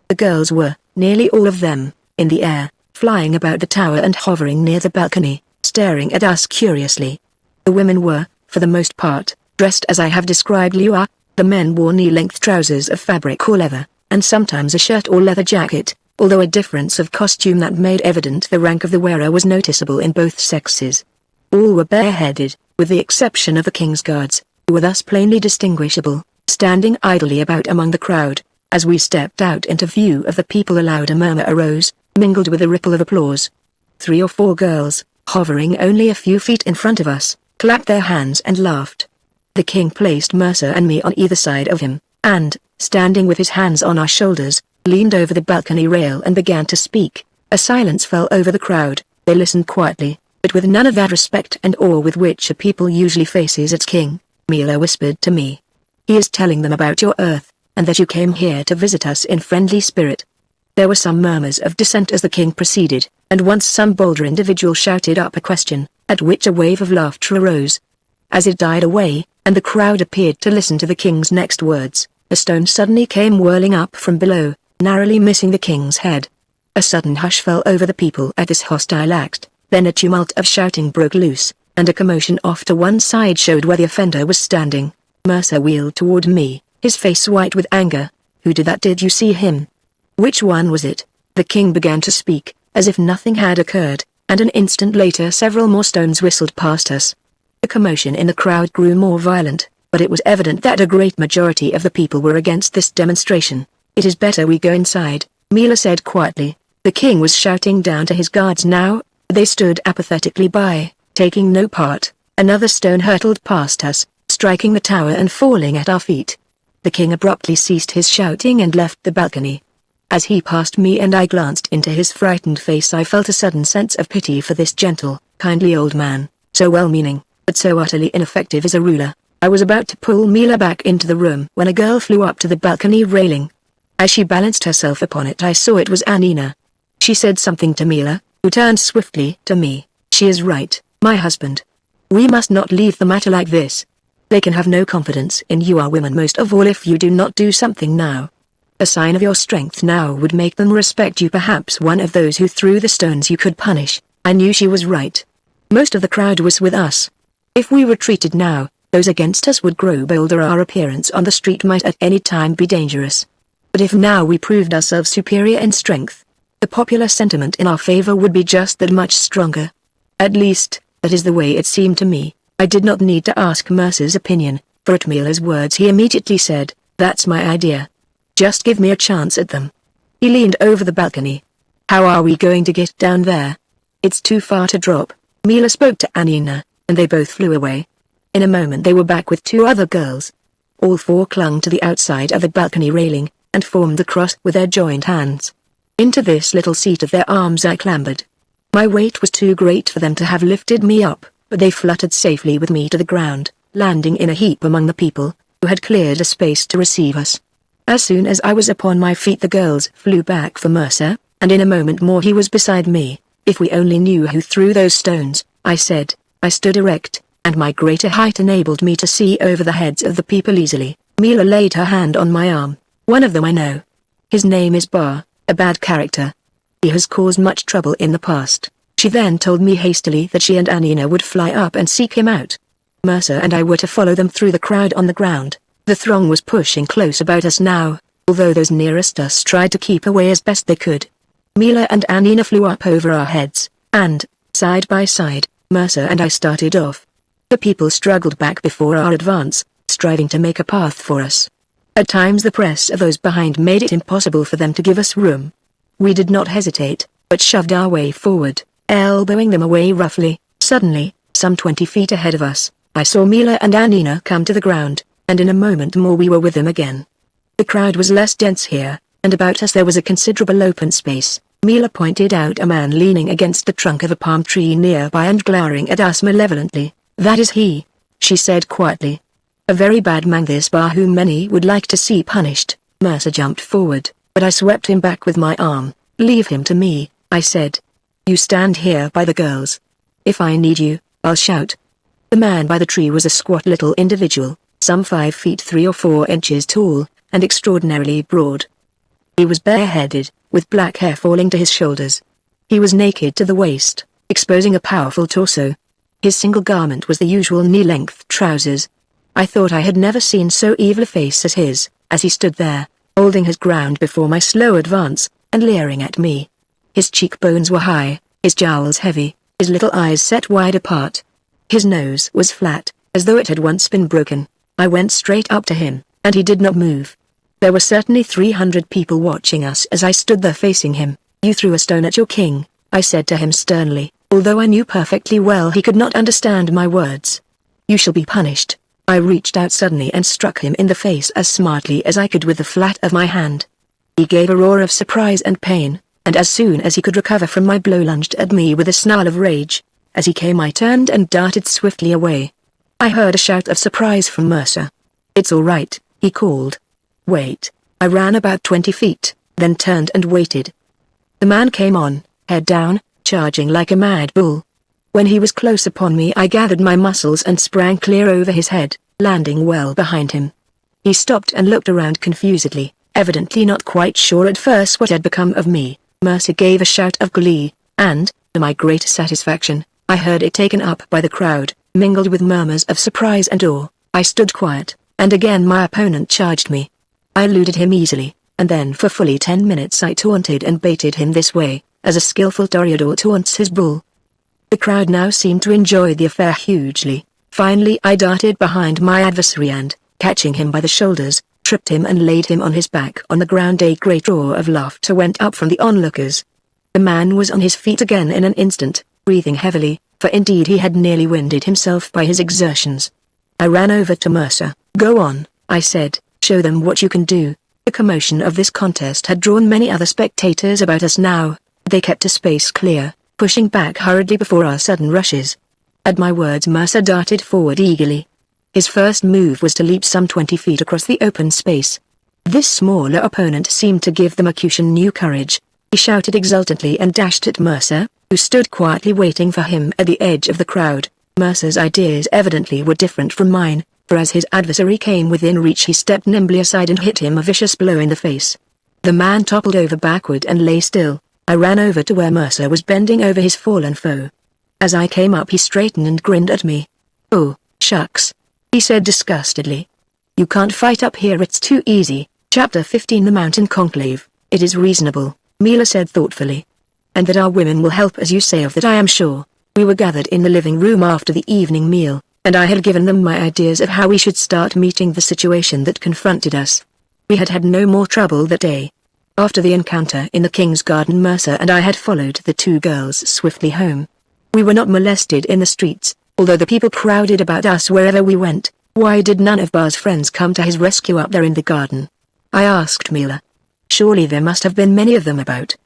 The girls were, nearly all of them, in the air, flying about the tower and hovering near the balcony, staring at us curiously. The women were, for the most part, dressed as I have described you. The men wore knee-length trousers of fabric or leather, and sometimes a shirt or leather jacket, although a difference of costume that made evident the rank of the wearer was noticeable in both sexes. All were bareheaded, with the exception of the king's guards, who were thus plainly distinguishable, standing idly about among the crowd. As we stepped out into view of the people, a louder murmur arose, mingled with a ripple of applause. 3 or 4 girls, hovering only a few feet in front of us, clapped their hands and laughed. The king placed Mercer and me on either side of him, and, standing with his hands on our shoulders, leaned over the balcony rail and began to speak. A silence fell over the crowd. They listened quietly, but with none of that respect and awe with which a people usually faces its king. Mila whispered to me. He is telling them about your Earth, and that you came here to visit us in friendly spirit. There were some murmurs of dissent as the king proceeded, and once some bolder individual shouted up a question, at which a wave of laughter arose. As it died away, and the crowd appeared to listen to the king's next words, a stone suddenly came whirling up from below, narrowly missing the king's head. A sudden hush fell over the people at this hostile act, then a tumult of shouting broke loose, and a commotion off to one side showed where the offender was standing. Mercer wheeled toward me, his face white with anger. Who did that? Did you see him? Which one was it? The king began to speak, as if nothing had occurred, and an instant later several more stones whistled past us. The commotion in the crowd grew more violent, but it was evident that a great majority of the people were against this demonstration. It is better we go inside, Mila said quietly. The king was shouting down to his guards now. They stood apathetically by, taking no part. Another stone hurtled past us, striking the tower and falling at our feet. The king abruptly ceased his shouting and left the balcony. As he passed me and I glanced into his frightened face, I felt a sudden sense of pity for this gentle, kindly old man, so well-meaning, but so utterly ineffective as a ruler. I was about to pull Mila back into the room when a girl flew up to the balcony railing. As she balanced herself upon it, I saw it was Anina. She said something to Mila, who turned swiftly to me. She is right, my husband. We must not leave the matter like this. They can have no confidence in you, our women, most of all if you do not do something now. A sign of your strength now would make them respect you. Perhaps one of those who threw the stones you could punish. I knew she was right. Most of the crowd was with us. If we retreated now, those against us would grow bolder. Our appearance on the street might at any time be dangerous. But if now we proved ourselves superior in strength, the popular sentiment in our favor would be just that much stronger. At least, that is the way it seemed to me. I did not need to ask Mercer's opinion, for at Mila's words he immediately said, "That's my idea. Just give me a chance at them." He leaned over the balcony. "How are we going to get down there?" "It's too far to drop." Mila spoke to Anina, and they both flew away. In a moment they were back with 2 other girls. All 4 clung to the outside of the balcony railing, and formed the cross with their joined hands. Into this little seat of their arms I clambered. My weight was too great for them to have lifted me up, but they fluttered safely with me to the ground, landing in a heap among the people, who had cleared a space to receive us. As soon as I was upon my feet the girls flew back for Mercer, and in a moment more he was beside me. "If we only knew who threw those stones," I said. I stood erect, and my greater height enabled me to see over the heads of the people easily. Mila laid her hand on my arm. "One of them I know. His name is Bar, a bad character. He has caused much trouble in the past." She then told me hastily that she and Anina would fly up and seek him out. Mercer and I were to follow them through the crowd on the ground. The throng was pushing close about us now, although those nearest us tried to keep away as best they could. Mila and Anina flew up over our heads, and, side by side, Mercer and I started off. The people struggled back before our advance, striving to make a path for us. At times the press of those behind made it impossible for them to give us room. We did not hesitate, but shoved our way forward, elbowing them away roughly. Suddenly, Some 20 feet ahead of us, I saw Mila and Anina come to the ground, and in a moment more we were with them again. The crowd was less dense here, and about us there was a considerable open space. Mila pointed out a man leaning against the trunk of a palm tree nearby and glaring at us malevolently. "That is he," she said quietly. "A very bad man this bar whom many would like to see punished." Mercer jumped forward, but I swept him back with my arm. "Leave him to me," I said. "You stand here by the girls. If I need you, I'll shout." The man by the tree was a squat little individual, some 5 feet 3 or 4 inches tall, and extraordinarily broad. He was bareheaded, with black hair falling to his shoulders. He was naked to the waist, exposing a powerful torso. His single garment was the usual knee-length trousers. I thought I had never seen so evil a face as his, as he stood there, holding his ground before my slow advance, and leering at me. His cheekbones were high, his jowls heavy, his little eyes set wide apart. His nose was flat, as though it had once been broken. I went straight up to him, and he did not move. There were certainly 300 people watching us as I stood there facing him. "You threw a stone at your king," I said to him sternly, although I knew perfectly well he could not understand my words. "You shall be punished." I reached out suddenly and struck him in the face as smartly as I could with the flat of my hand. He gave a roar of surprise and pain, and as soon as he could recover from my blow lunged at me with a snarl of rage. As he came I turned and darted swiftly away. I heard a shout of surprise from Mercer. "It's all right," he called. "Wait." I ran about 20 feet, then turned and waited. The man came on, head down, charging like a mad bull. When he was close upon me I gathered my muscles and sprang clear over his head, landing well behind him. He stopped and looked around confusedly, evidently not quite sure at first what had become of me. Mercer gave a shout of glee, and, to my great satisfaction, I heard it taken up by the crowd, mingled with murmurs of surprise and awe. I stood quiet, and again my opponent charged me. I eluded him easily, and then for fully 10 minutes I taunted and baited him this way, as a skillful toreador taunts his bull. The crowd now seemed to enjoy the affair hugely. Finally I darted behind my adversary and, catching him by the shoulders, tripped him and laid him on his back on the ground. A great roar of laughter went up from the onlookers. The man was on his feet again in an instant, breathing heavily, for indeed he had nearly winded himself by his exertions. I ran over to Mercer. "Go on," I said, "show them what you can do." The commotion of this contest had drawn many other spectators about us now. They kept a space clear, pushing back hurriedly before our sudden rushes. At my words Mercer darted forward eagerly. His first move was to leap some 20 feet across the open space. This smaller opponent seemed to give the Mercutian new courage. He shouted exultantly and dashed at Mercer, who stood quietly waiting for him at the edge of the crowd. Mercer's ideas evidently were different from mine, for as his adversary came within reach he stepped nimbly aside and hit him a vicious blow in the face. The man toppled over backward and lay still. I ran over to where Mercer was bending over his fallen foe. As I came up he straightened and grinned at me. "Oh, shucks," he said disgustedly. "You can't fight up here, it's too easy." Chapter 15 The Mountain Conclave. "It is reasonable," Mila said thoughtfully. "And that our women will help as you say, of that I am sure." We were gathered in the living room after the evening meal, and I had given them my ideas of how we should start meeting the situation that confronted us. We had had no more trouble that day. After the encounter in the King's Garden Mercer and I had followed the two girls swiftly home. We were not molested in the streets, although the people crowded about us wherever we went. Why did none of Bar's friends come to his rescue up there in the garden? I asked Mila. Surely there must have been many of them about.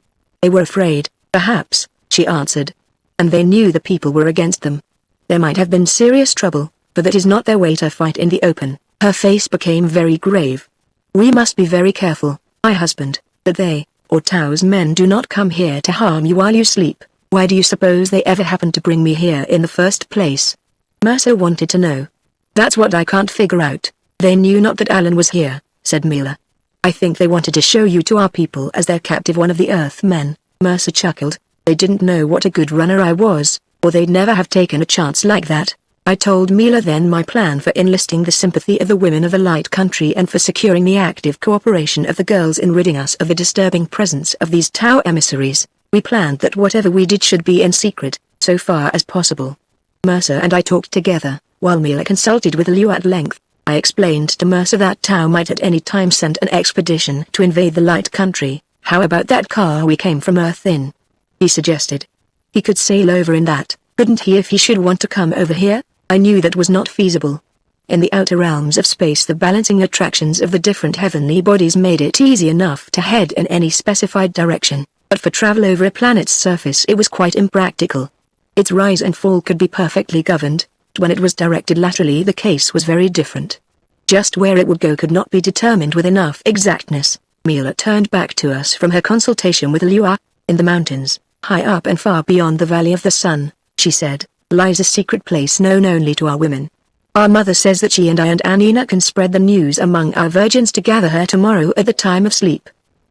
They were afraid, perhaps, she answered. And they knew the people were against them. There might have been serious trouble, but that is not their way to fight in the open. Her face became very grave. We must be very careful, my husband, that they, or Tao's men do not come here to harm you while you sleep. Why do you suppose they ever happened to bring me here in the first place? Mercer wanted to know. That's what I can't figure out. They knew not that Alan was here, said Mila. I think they wanted to show you to our people as their captive, one of the Earth men. Mercer chuckled. They didn't know what a good runner I was, or they'd never have taken a chance like that. I told Mila then my plan for enlisting the sympathy of the women of the Light Country and for securing the active cooperation of the girls in ridding us of the disturbing presence of these Tao emissaries. We planned that whatever we did should be in secret, so far as possible. Mercer and I talked together, while Mila consulted with Liu at length. I explained to Mercer that Tao might at any time send an expedition to invade the Light Country. How about that car we came from Earth in? He suggested. He could sail over in that, Couldn't he if he should want to come over here? I knew that was not feasible. In the outer realms of space, the balancing attractions of the different heavenly bodies made it easy enough to head in any specified direction, but for travel over a planet's surface it was quite impractical. Its rise and fall could be perfectly governed, but when it was directed laterally the case was very different. Just where it would go could not be determined with enough exactness. Mila turned back to us from her consultation with Liu. In the mountains, high up and far beyond the Valley of the Sun, she said, lies a secret place known only to our women. Our mother says that she and I and Anina can spread the news among our virgins to gather her tomorrow at the time of sleep.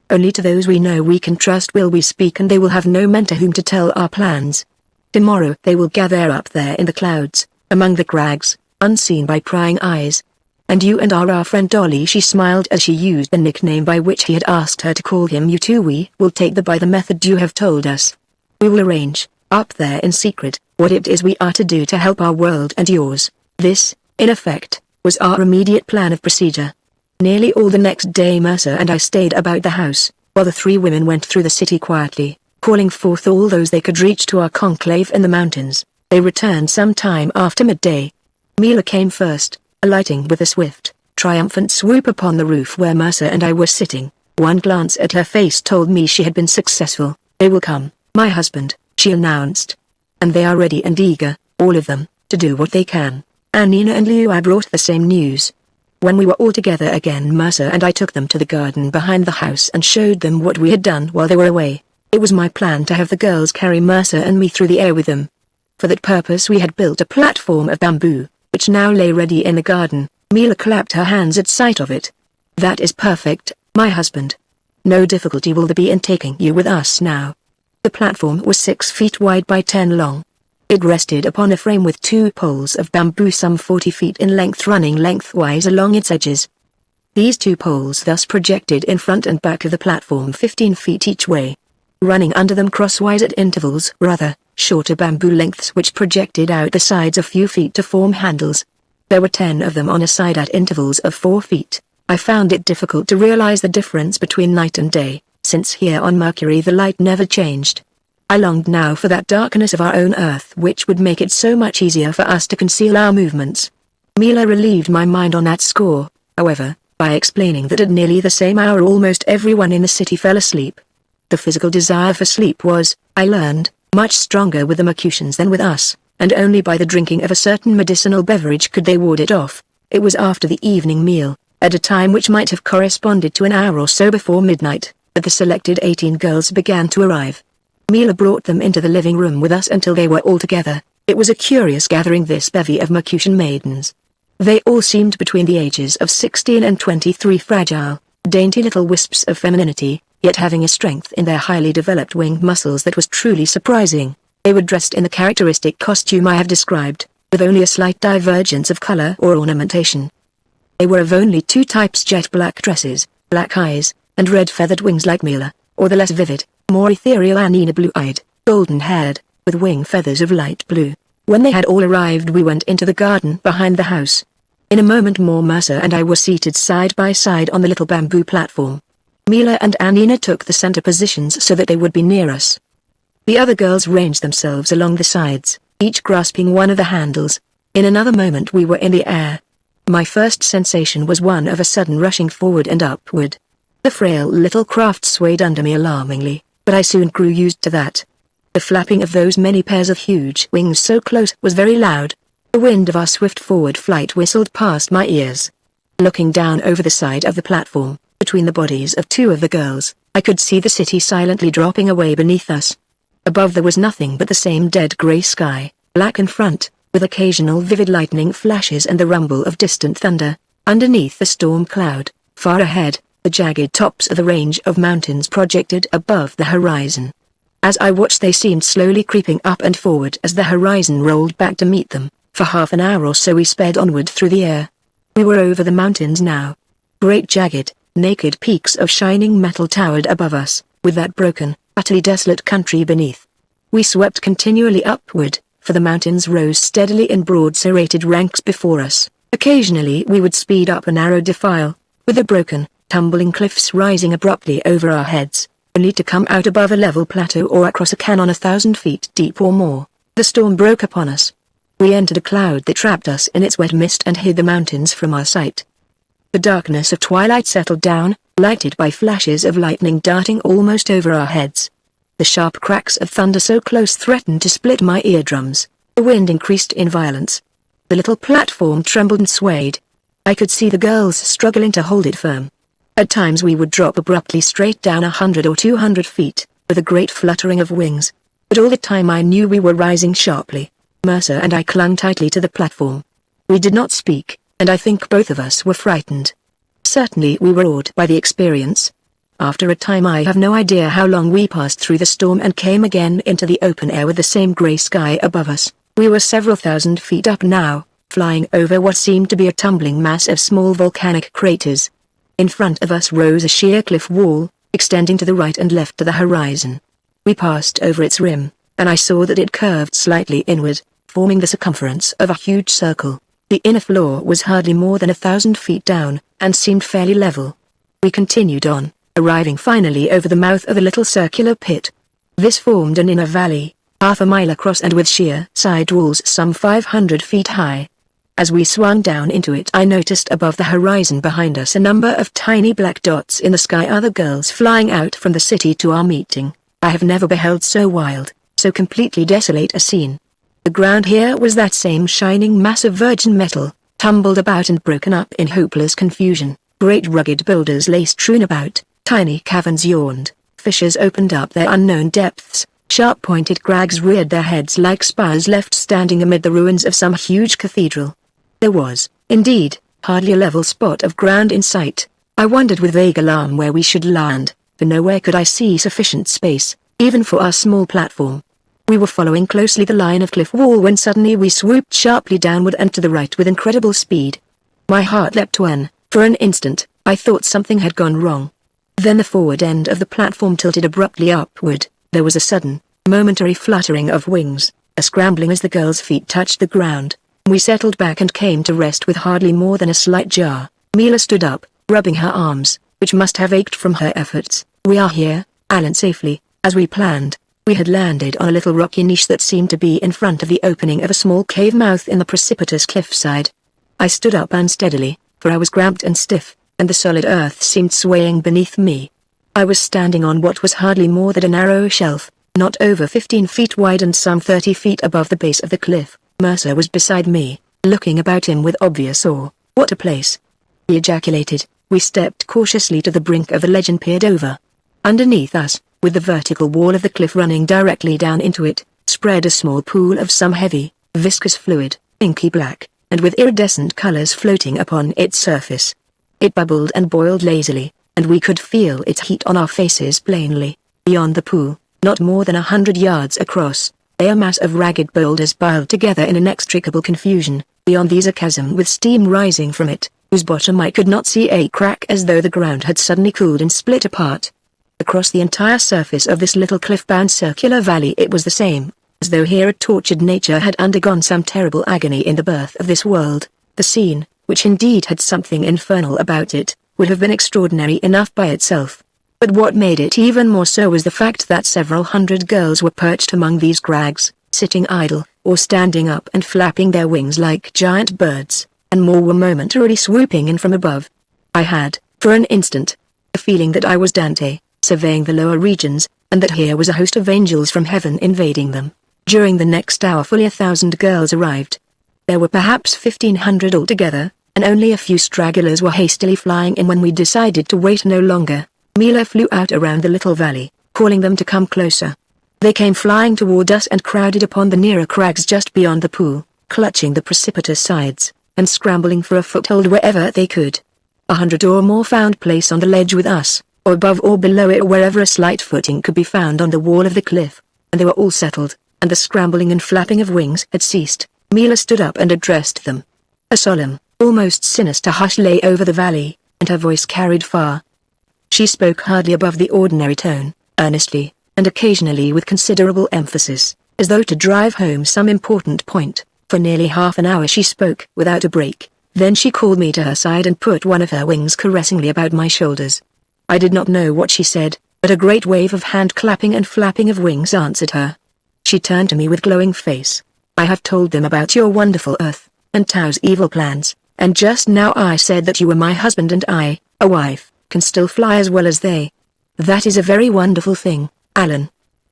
Only to those we know we can trust will we speak, and they will have no men to whom to tell our plans. Tomorrow they will gather up there in the clouds, among the crags, unseen by prying eyes. And you and our friend Dolly, she smiled as she used the nickname by which he had asked her to call him. You two, we will take by the method you have told us. We will arrange, up there in secret, what it is we are to do to help our world and yours. This, in effect, was our immediate plan of procedure. Nearly all the next day Mercer and I stayed about the house, while the three women went through the city quietly, calling forth all those they could reach to our conclave in the mountains. They returned some time after midday. Mila came first, alighting with a swift, triumphant swoop upon the roof where Mercer and I were sitting. One glance at her face told me she had been successful. They will come, my husband, she announced. And they are ready and eager, all of them, to do what they can. Anina and Liu brought the same news. When we were all together again, Mercer and I took them to the garden behind the house and showed them what we had done while they were away. It was my plan to have the girls carry Mercer and me through the air with them. For that purpose we had built a platform of bamboo, which now lay ready in the garden. Mila clapped her hands at sight of it. That is perfect, my husband. No difficulty will there be in taking you with us now. The platform was 6 feet wide by 10 long. It rested upon a frame with 2 poles of bamboo some 40 feet in length running lengthwise along its edges. These 2 poles thus projected in front and back of the platform 15 feet each way. Running under them crosswise at intervals rather shorter bamboo lengths which projected out the sides a few feet to form handles. There were 10 of them on a side at intervals of 4 feet. I found it difficult to realize the difference between night and day, since here on Mercury the light never changed. I longed now for that darkness of our own Earth which would make it so much easier for us to conceal our movements. Mila relieved my mind on that score, however, by explaining that at nearly the same hour almost everyone in the city fell asleep. The physical desire for sleep was, I learned, much stronger with the Mercutians than with us, and only by the drinking of a certain medicinal beverage could they ward it off. It was after the evening meal, at a time which might have corresponded to an hour or so before midnight, that the selected 18 girls began to arrive. Mila brought them into the living room with us until they were all together. It was a curious gathering, this bevy of Mercutian maidens. They all seemed between the ages of 16 and 23, fragile, dainty little wisps of femininity, yet having a strength in their highly developed winged muscles that was truly surprising. They were dressed in the characteristic costume I have described, with only a slight divergence of color or ornamentation. They were of only 2 types: jet black dresses, black eyes, and red feathered wings like Mila, or the less vivid, more ethereal Anina, blue-eyed, golden-haired, with wing feathers of light blue. When they had all arrived we went into the garden behind the house. In a moment more Mercer and I were seated side by side on the little bamboo platform. Mila and Anina took the center positions so that they would be near us. The other girls ranged themselves along the sides, each grasping one of the handles. In another moment we were in the air. My first sensation was one of a sudden rushing forward and upward. The frail little craft swayed under me alarmingly, but I soon grew used to that. The flapping of those many pairs of huge wings so close was very loud. The wind of our swift forward flight whistled past my ears. Looking down over the side of the platform, between the bodies of 2 of the girls, I could see the city silently dropping away beneath us. Above there was nothing but the same dead grey sky, black in front, with occasional vivid lightning flashes and the rumble of distant thunder. Underneath the storm cloud, far ahead, the jagged tops of the range of mountains projected above the horizon. As I watched they seemed slowly creeping up and forward as the horizon rolled back to meet them. For half an hour or so we sped onward through the air. We were over the mountains now. Great jagged, naked peaks of shining metal towered above us, with that broken, utterly desolate country beneath. We swept continually upward, for the mountains rose steadily in broad serrated ranks before us. Occasionally we would speed up a narrow defile, with the broken, tumbling cliffs rising abruptly over our heads, only to come out above a level plateau or across a canon 1,000 feet deep or more. The storm broke upon us. We entered a cloud that trapped us in its wet mist and hid the mountains from our sight. The darkness of twilight settled down, lighted by flashes of lightning darting almost over our heads. The sharp cracks of thunder so close threatened to split my eardrums. The wind increased in violence. The little platform trembled and swayed. I could see the girls struggling to hold it firm. At times we would drop abruptly straight down 100 or 200 feet, with a great fluttering of wings. But all the time I knew we were rising sharply. Mercer and I clung tightly to the platform. We did not speak, and I think both of us were frightened. Certainly we were awed by the experience. After a time I have no idea how long we passed through the storm and came again into the open air with the same grey sky above us. We were several thousand feet up now, flying over what seemed to be a tumbling mass of small volcanic craters. In front of us rose a sheer cliff wall, extending to the right and left to the horizon. We passed over its rim, and I saw that it curved slightly inward, forming the circumference of a huge circle. The inner floor was hardly more than 1,000 feet down, and seemed fairly level. We continued on, arriving finally over the mouth of a little circular pit. This formed an inner valley, half a mile across and with sheer side walls some 500 feet high. As we swung down into it I noticed above the horizon behind us a number of tiny black dots in the sky, other girls flying out from the city to our meeting. I have never beheld so wild, so completely desolate a scene. The ground here was that same shining mass of virgin metal, tumbled about and broken up in hopeless confusion. Great rugged boulders lay strewn about, tiny caverns yawned, fissures opened up their unknown depths, sharp-pointed crags reared their heads like spires left standing amid the ruins of some huge cathedral. There was, indeed, hardly a level spot of ground in sight. I wondered with vague alarm where we should land, for nowhere could I see sufficient space, even for our small platform. We were following closely the line of cliff wall when suddenly we swooped sharply downward and to the right with incredible speed. My heart leapt when, for an instant, I thought something had gone wrong. Then the forward end of the platform tilted abruptly upward. There was a sudden, momentary fluttering of wings, a scrambling as the girls' feet touched the ground. We settled back and came to rest with hardly more than a slight jar. Mila stood up, rubbing her arms, which must have ached from her efforts. "We are here, Alan, safely, as we planned." We had landed on a little rocky niche that seemed to be in front of the opening of a small cave mouth in the precipitous cliffside. I stood up unsteadily, for I was cramped and stiff, and the solid earth seemed swaying beneath me. I was standing on what was hardly more than a narrow shelf, not over 15 feet wide and some 30 feet above the base of the cliff. Mercer was beside me, looking about him with obvious awe. "What a place!" he ejaculated. We stepped cautiously to the brink of the ledge and peered over. Underneath us, with the vertical wall of the cliff running directly down into it, spread a small pool of some heavy, viscous fluid, inky black, and with iridescent colors floating upon its surface. It bubbled and boiled lazily, and we could feel its heat on our faces plainly. Beyond the pool, not more than 100 yards across, lay a mass of ragged boulders piled together in inextricable confusion. Beyond these a chasm with steam rising from it, whose bottom I could not see a crack, as though the ground had suddenly cooled and split apart. Across the entire surface of this little cliff-bound circular valley it was the same, as though here a tortured nature had undergone some terrible agony in the birth of this world. The scene, which indeed had something infernal about it, would have been extraordinary enough by itself. But what made it even more so was the fact that several hundred girls were perched among these crags, sitting idle, or standing up and flapping their wings like giant birds, and more were momentarily swooping in from above. I had, for an instant, the feeling that I was Dante, surveying the lower regions, and that here was a host of angels from heaven invading them. During the next hour fully 1,000 girls arrived. There were perhaps 1,500 altogether, and only a few stragglers were hastily flying in when we decided to wait no longer. Mila flew out around the little valley, calling them to come closer. They came flying toward us and crowded upon the nearer crags just beyond the pool, clutching the precipitous sides, and scrambling for a foothold wherever they could. 100 or more found place on the ledge with us, or above or below it, or wherever a slight footing could be found on the wall of the cliff, and they were all settled, and the scrambling and flapping of wings had ceased. Mila stood up and addressed them. A solemn, almost sinister hush lay over the valley, and her voice carried far. She spoke hardly above the ordinary tone, earnestly, and occasionally with considerable emphasis, as though to drive home some important point. For nearly half an hour she spoke without a break, then she called me to her side and put one of her wings caressingly about my shoulders. I did not know what she said, but a great wave of hand clapping and flapping of wings answered her. She turned to me with glowing face. I have told them about your wonderful Earth, and Tao's evil plans, and just now I said that you were my husband and I, a wife, can still fly as well as they. That is a very wonderful thing, Alan.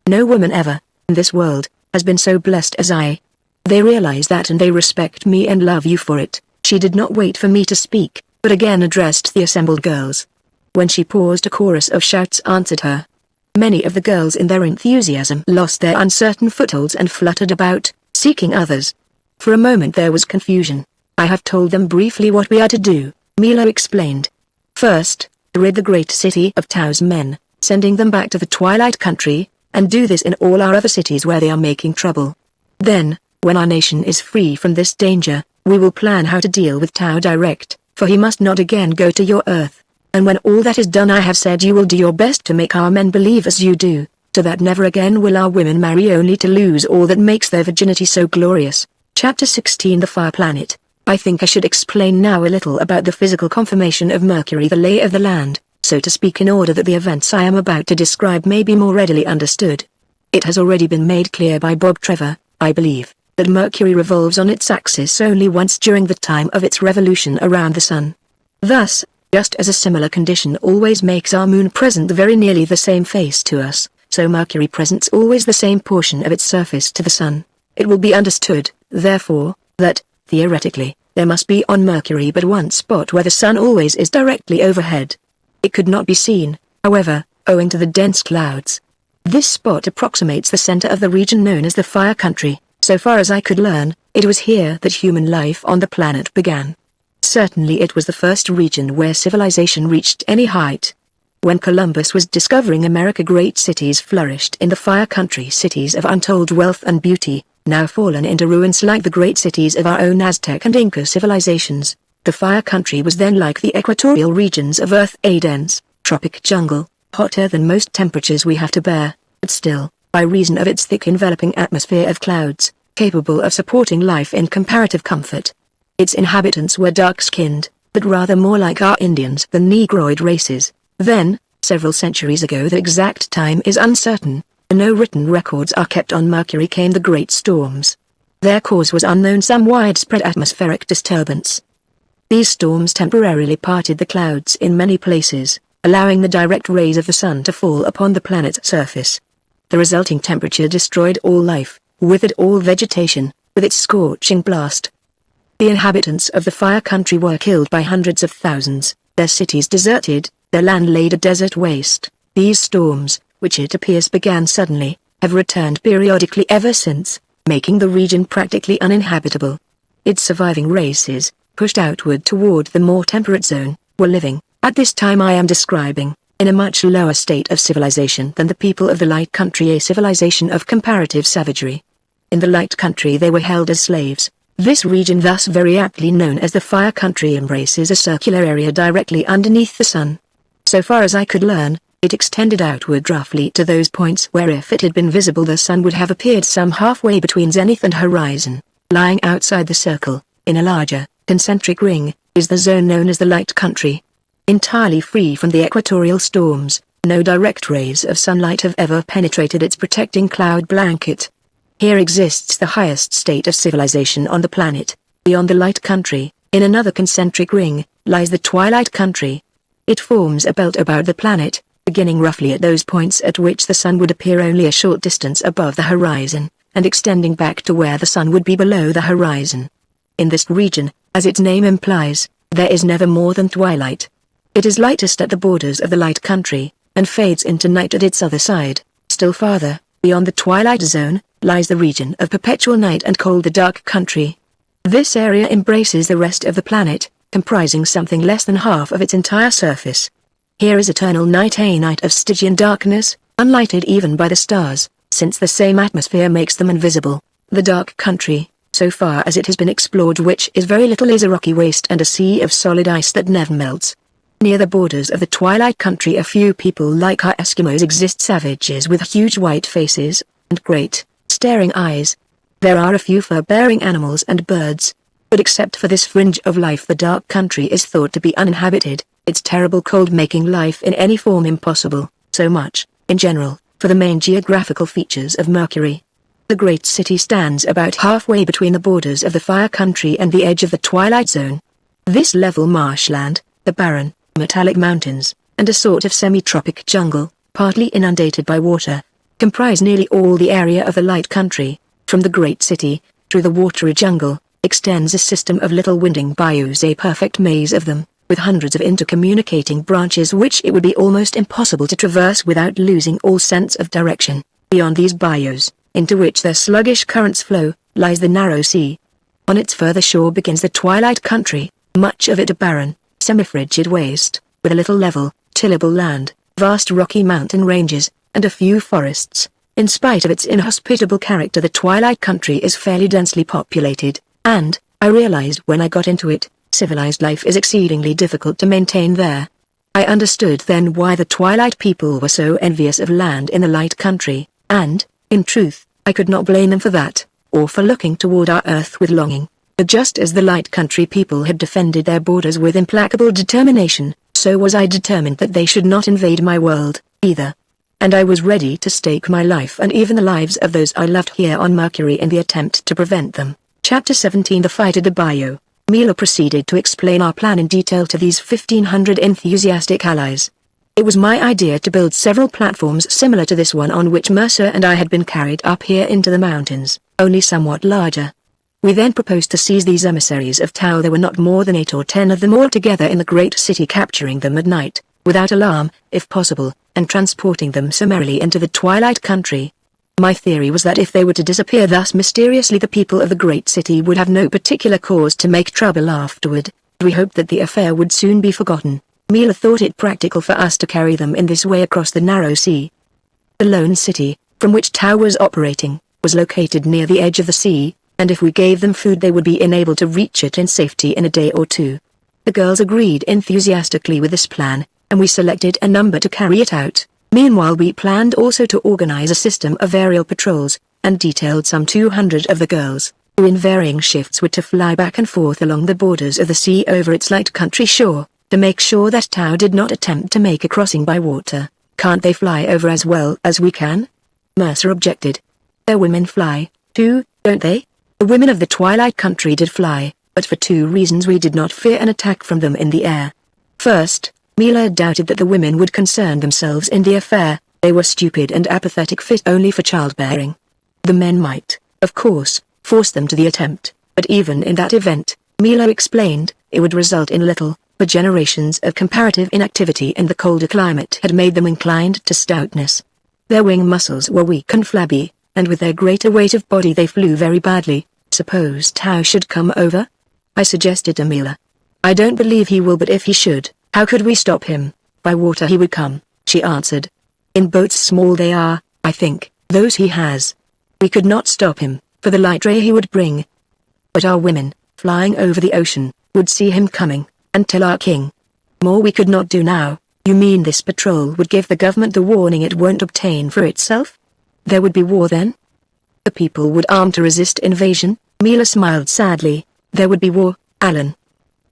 No woman ever, in this world, has been so blessed as I. They realize that and they respect me and love you for it. She did not wait for me to speak, but again addressed the assembled girls. When she paused, a chorus of shouts answered her. Many of the girls in their enthusiasm lost their uncertain footholds and fluttered about, seeking others. For a moment there was confusion. I have told them briefly what we are to do, Milo explained. First, rid the great city of Tao's men, sending them back to the Twilight Country, and do this in all our other cities where they are making trouble. Then, when our nation is free from this danger, we will plan how to deal with Tao direct, for he must not again go to your Earth. And when all that is done, I have said you will do your best to make our men believe as you do, so that never again will our women marry only to lose all that makes their virginity so glorious. Chapter 16 The Fire Planet. I think I should explain now a little about the physical conformation of Mercury, the lay of the land, so to speak, in order that the events I am about to describe may be more readily understood. It has already been made clear by Bob Trevor, I believe, that Mercury revolves on its axis only once during the time of its revolution around the Sun. Thus, just as a similar condition always makes our moon present very nearly the same face to us, so Mercury presents always the same portion of its surface to the Sun. It will be understood, therefore, that, theoretically, there must be on Mercury but one spot where the Sun always is directly overhead. It could not be seen, however, owing to the dense clouds. This spot approximates the center of the region known as the Fire Country. So far as I could learn, it was here that human life on the planet began. Certainly it was the first region where civilization reached any height. When Columbus was discovering America, great cities flourished in the Fire Country, cities of untold wealth and beauty, now fallen into ruins like the great cities of our own Aztec and Inca civilizations. The Fire Country was then like the equatorial regions of Earth, a dense, tropic jungle, hotter than most temperatures we have to bear, but still, by reason of its thick enveloping atmosphere of clouds, capable of supporting life in comparative comfort. Its inhabitants were dark-skinned, but rather more like our Indians than Negroid races. Then, several centuries ago, the exact time is uncertain, and no written records are kept on Mercury, came the great storms. Their cause was unknown, some widespread atmospheric disturbance. These storms temporarily parted the clouds in many places, allowing the direct rays of the Sun to fall upon the planet's surface. The resulting temperature destroyed all life, withered all vegetation, with its scorching blast. The inhabitants of the Fire Country were killed by hundreds of thousands, their cities deserted, their land laid a desert waste. These storms, which it appears began suddenly, have returned periodically ever since, making the region practically uninhabitable. Its surviving races, pushed outward toward the more temperate zone, were living, at this time I am describing, in a much lower state of civilization than the people of the Light Country, a civilization of comparative savagery. In the Light Country they were held as slaves. This region, thus very aptly known as the Fire Country, embraces a circular area directly underneath the Sun. So far as I could learn, it extended outward roughly to those points where if it had been visible the Sun would have appeared some halfway between zenith and horizon. Lying outside the circle, in a larger, concentric ring, is the zone known as the Light Country. Entirely free from the equatorial storms, no direct rays of sunlight have ever penetrated its protecting cloud blanket. Here exists the highest state of civilization on the planet. Beyond the Light Country, in another concentric ring, lies the Twilight Country. It forms a belt about the planet, beginning roughly at those points at which the Sun would appear only a short distance above the horizon, and extending back to where the Sun would be below the horizon. In this region, as its name implies, there is never more than twilight. It is lightest at the borders of the Light Country, and fades into night at its other side. Still farther, beyond the Twilight Zone, lies the region of perpetual night and cold, the Dark Country. This area embraces the rest of the planet, comprising something less than half of its entire surface. Here is eternal night, a night of Stygian darkness, unlighted even by the stars, since the same atmosphere makes them invisible. The Dark Country, so far as it has been explored, which is very little, is a rocky waste and a sea of solid ice that never melts. Near the borders of the Twilight Country a few people like our Eskimos exist, savages with huge white faces, and great, staring eyes. There are a few fur-bearing animals and birds. But except for this fringe of life the Dark Country is thought to be uninhabited, its terrible cold making life in any form impossible, so much, in general, for the main geographical features of Mercury. The great city stands about halfway between the borders of the Fire Country and the edge of the Twilight Zone. This level marshland, the barren, metallic mountains, and a sort of semi-tropic jungle, partly inundated by water, comprise nearly all the area of the Light Country. From the great city, through the watery jungle, extends a system of little winding bayous, a perfect maze of them, with hundreds of intercommunicating branches which it would be almost impossible to traverse without losing all sense of direction. Beyond these bayous, into which their sluggish currents flow, lies the narrow sea. On its further shore begins the Twilight Country, much of it a barren, semi-frigid waste, with a little level, tillable land, vast rocky mountain ranges, and a few forests. In spite of its inhospitable character, the Twilight Country is fairly densely populated, and, I realized when I got into it, civilized life is exceedingly difficult to maintain there. I understood then why the Twilight people were so envious of land in the Light Country, and, in truth, I could not blame them for that, or for looking toward our Earth with longing. But just as the Light Country people had defended their borders with implacable determination, so was I determined that they should not invade my world, either. And I was ready to stake my life and even the lives of those I loved here on Mercury in the attempt to prevent them. Chapter 17 The Fight at the Bayou. Mila proceeded to explain our plan in detail to these 1,500 enthusiastic allies. It was my idea to build several platforms similar to this one on which Mercer and I had been carried up here into the mountains, only somewhat larger. We then proposed to seize these emissaries of Tau. There were not more than 8 or 10 of them all together in the great city, capturing them at night, without alarm, if possible, and transporting them summarily into the Twilight Country. My theory was that if they were to disappear thus mysteriously, the people of the great city would have no particular cause to make trouble afterward. We hoped that the affair would soon be forgotten. Mila thought it practical for us to carry them in this way across the narrow sea. The lone city, from which Tau was operating, was located near the edge of the sea, and if we gave them food they would be enabled to reach it in safety in a day or two. The girls agreed enthusiastically with this plan, and we selected a number to carry it out. Meanwhile we planned also to organize a system of aerial patrols, and detailed some 200 of the girls, who in varying shifts were to fly back and forth along the borders of the sea over its Light Country shore, to make sure that Tau did not attempt to make a crossing by water. Can't they fly over as well as we can? Mercer objected. Their women fly, too, don't they? The women of the Twilight Country did fly, but for 2 reasons we did not fear an attack from them in the air. First, Mila doubted that the women would concern themselves in the affair. They were stupid and apathetic, fit only for childbearing. The men might, of course, force them to the attempt, but even in that event, Mila explained, it would result in little, for generations of comparative inactivity and the colder climate had made them inclined to stoutness. Their wing muscles were weak and flabby, and with their greater weight of body they flew very badly. Suppose Tau should come over? I suggested to Mila. I don't believe he will, but if he should, how could we stop him? By water he would come, she answered. In boats small they are, I think, those he has. We could not stop him, for the light ray he would bring. But our women, flying over the ocean, would see him coming, and tell our king. More we could not do now. You mean this patrol would give the government the warning it won't obtain for itself? There would be war then? The people would arm to resist invasion? Mila smiled sadly. There would be war, Alan.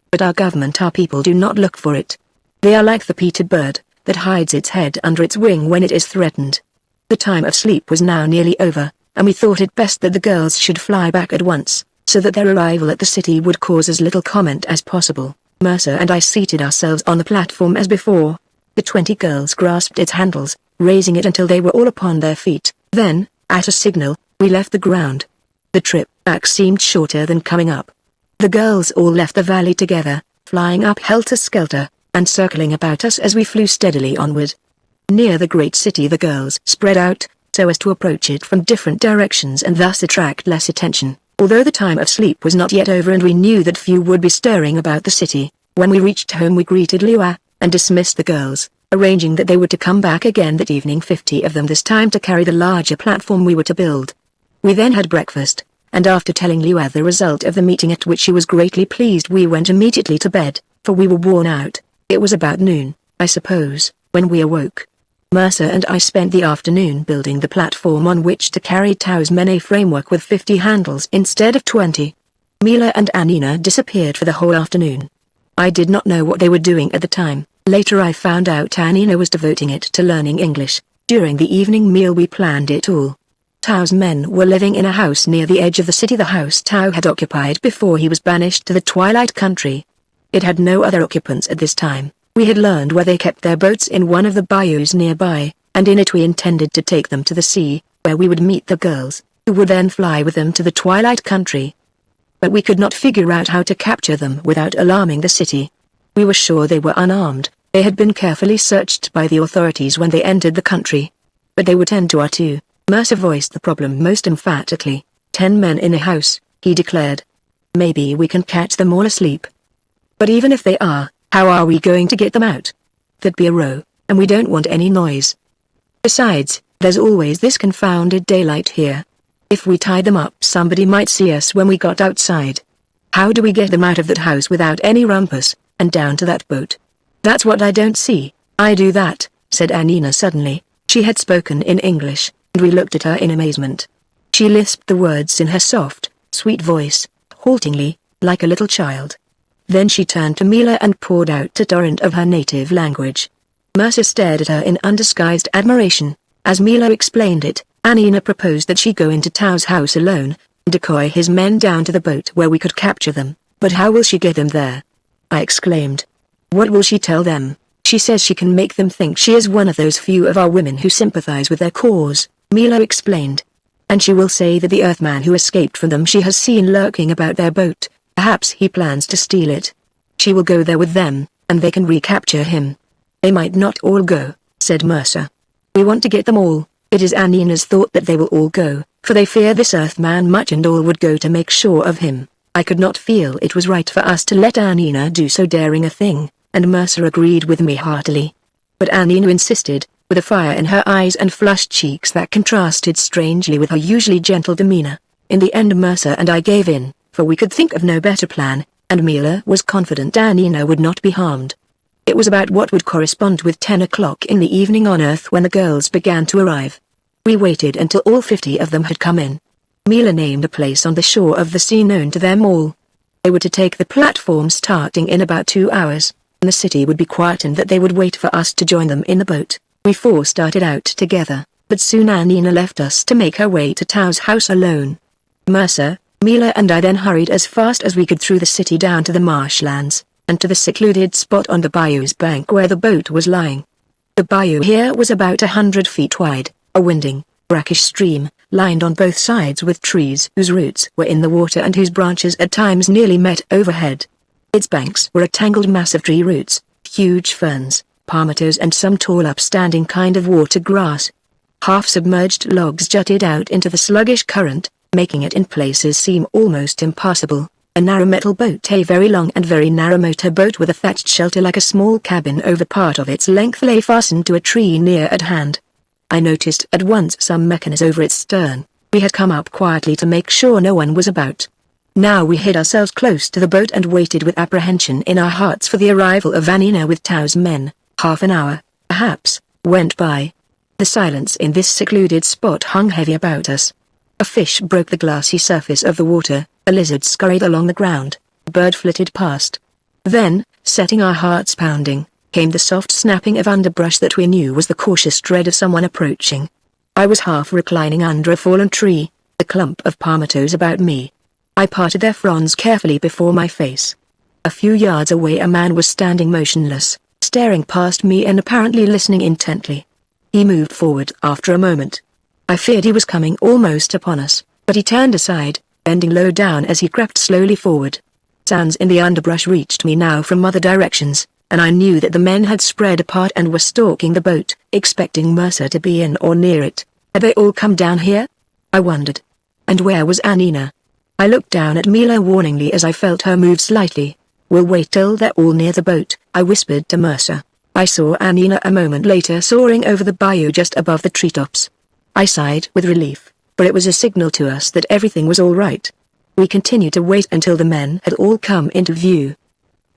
But our government, our people do not look for it. They are like the petered bird, that hides its head under its wing when it is threatened. The time of sleep was now nearly over, and we thought it best that the girls should fly back at once, so that their arrival at the city would cause as little comment as possible. Mercer and I seated ourselves on the platform as before. The 20 girls grasped its handles, raising it until they were all upon their feet. Then, at a signal, we left the ground. The trip back seemed shorter than coming up. The girls all left the valley together, flying up helter-skelter, and circling about us as we flew steadily onward. Near the great city the girls spread out, so as to approach it from different directions and thus attract less attention. Although the time of sleep was not yet over and we knew that few would be stirring about the city, when we reached home we greeted Liua, and dismissed the girls, arranging that they were to come back again that evening, 50 of them this time, to carry the larger platform we were to build. We then had breakfast, and after telling Liua the result of the meeting, at which she was greatly pleased, we went immediately to bed, for we were worn out. It was about noon, I suppose, when we awoke. Mercer and I spent the afternoon building the platform on which to carry Tau's Mene framework with 50 handles instead of 20. Mila and Anina disappeared for the whole afternoon. I did not know what they were doing at the time. Later I found out Anina was devoting it to learning English. During the evening meal we planned it all. Tao's men were living in a house near the edge of the city, the house Tao had occupied before he was banished to the Twilight Country. It had no other occupants at this time. We had learned where they kept their boats in one of the bayous nearby, and in it we intended to take them to the sea, where we would meet the girls, who would then fly with them to the Twilight Country. But we could not figure out how to capture them without alarming the city. We were sure they were unarmed. They had been carefully searched by the authorities when they entered the country. But they would tend to our two. Mercer voiced the problem most emphatically. 10 men in a house, he declared. Maybe we can catch them all asleep. But even if they are, how are we going to get them out? There'd be a row, and we don't want any noise. Besides, there's always this confounded daylight here. If we tied them up, somebody might see us when we got outside. How do we get them out of that house without any rumpus, and down to that boat? That's what I don't see. I do that, said Anina suddenly. She had spoken in English, and we looked at her in amazement. She lisped the words in her soft, sweet voice, haltingly, like a little child. Then she turned to Mila and poured out a torrent of her native language. Mercer stared at her in undisguised admiration. As Mila explained it, Anina proposed that she go into Tao's house alone, and decoy his men down to the boat where we could capture them. But how will she get them there? I exclaimed. What will she tell them? She says she can make them think she is one of those few of our women who sympathize with their cause, Mila explained. And she will say that the Earthman who escaped from them she has seen lurking about their boat. Perhaps he plans to steal it. She will go there with them, and they can recapture him. They might not all go, said Mercer. We want to get them all. It is Anina's thought that they will all go, for they fear this Earthman much and all would go to make sure of him. I could not feel it was right for us to let Anina do so daring a thing, and Mercer agreed with me heartily. But Anina insisted, with a fire in her eyes and flushed cheeks that contrasted strangely with her usually gentle demeanor. In the end Mercer and I gave in, for we could think of no better plan, and Mila was confident Anina would not be harmed. It was about what would correspond with 10 o'clock in the evening on Earth when the girls began to arrive. We waited until all 50 of them had come in. Mila named a place on the shore of the sea known to them all. They were to take the platform starting in about 2 hours, and the city would be quiet and that they would wait for us to join them in the boat. We 4 started out together, but soon Anina left us to make her way to Tao's house alone. Mercer, Mila and I then hurried as fast as we could through the city down to the marshlands, and to the secluded spot on the bayou's bank where the boat was lying. The bayou here was about 100 feet wide, a winding, brackish stream, lined on both sides with trees whose roots were in the water and whose branches at times nearly met overhead. Its banks were a tangled mass of tree roots, huge ferns, palmettos and some tall upstanding kind of water grass. Half-submerged logs jutted out into the sluggish current, making it in places seem almost impassable. A narrow metal boat, a very long and very narrow motor boat with a thatched shelter like a small cabin over part of its length lay fastened to a tree near at hand. I noticed at once some mechanism over its stern. We had come up quietly to make sure no one was about. Now we hid ourselves close to the boat and waited with apprehension in our hearts for the arrival of Anina with Tao's men. Half an hour, perhaps, went by. The silence in this secluded spot hung heavy about us. A fish broke the glassy surface of the water, a lizard scurried along the ground, a bird flitted past. Then, setting our hearts pounding, came the soft snapping of underbrush that we knew was the cautious tread of someone approaching. I was half reclining under a fallen tree, a clump of palmettos about me. I parted their fronds carefully before my face. A few yards away a man was standing motionless, staring past me and apparently listening intently. He moved forward after a moment. I feared he was coming almost upon us, but he turned aside, bending low down as he crept slowly forward. Sounds in the underbrush reached me now from other directions, and I knew that the men had spread apart and were stalking the boat, expecting Mercer to be in or near it. Had they all come down here? I wondered. And where was Anina? I looked down at Mila warningly as I felt her move slightly. We'll wait till they're all near the boat, I whispered to Mercer. I saw Anina a moment later soaring over the bayou just above the treetops. I sighed with relief, but it was a signal to us that everything was all right. We continued to wait until the men had all come into view.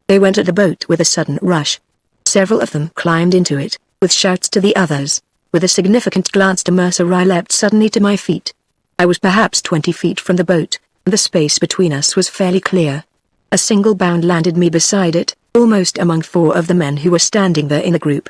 They went at the boat with a sudden rush. Several of them climbed into it, with shouts to the others. With a significant glance to Mercer I leapt suddenly to my feet. I was perhaps 20 feet from the boat, and the space between us was fairly clear. A single bound landed me beside it, almost among 4 of the men who were standing there in the group.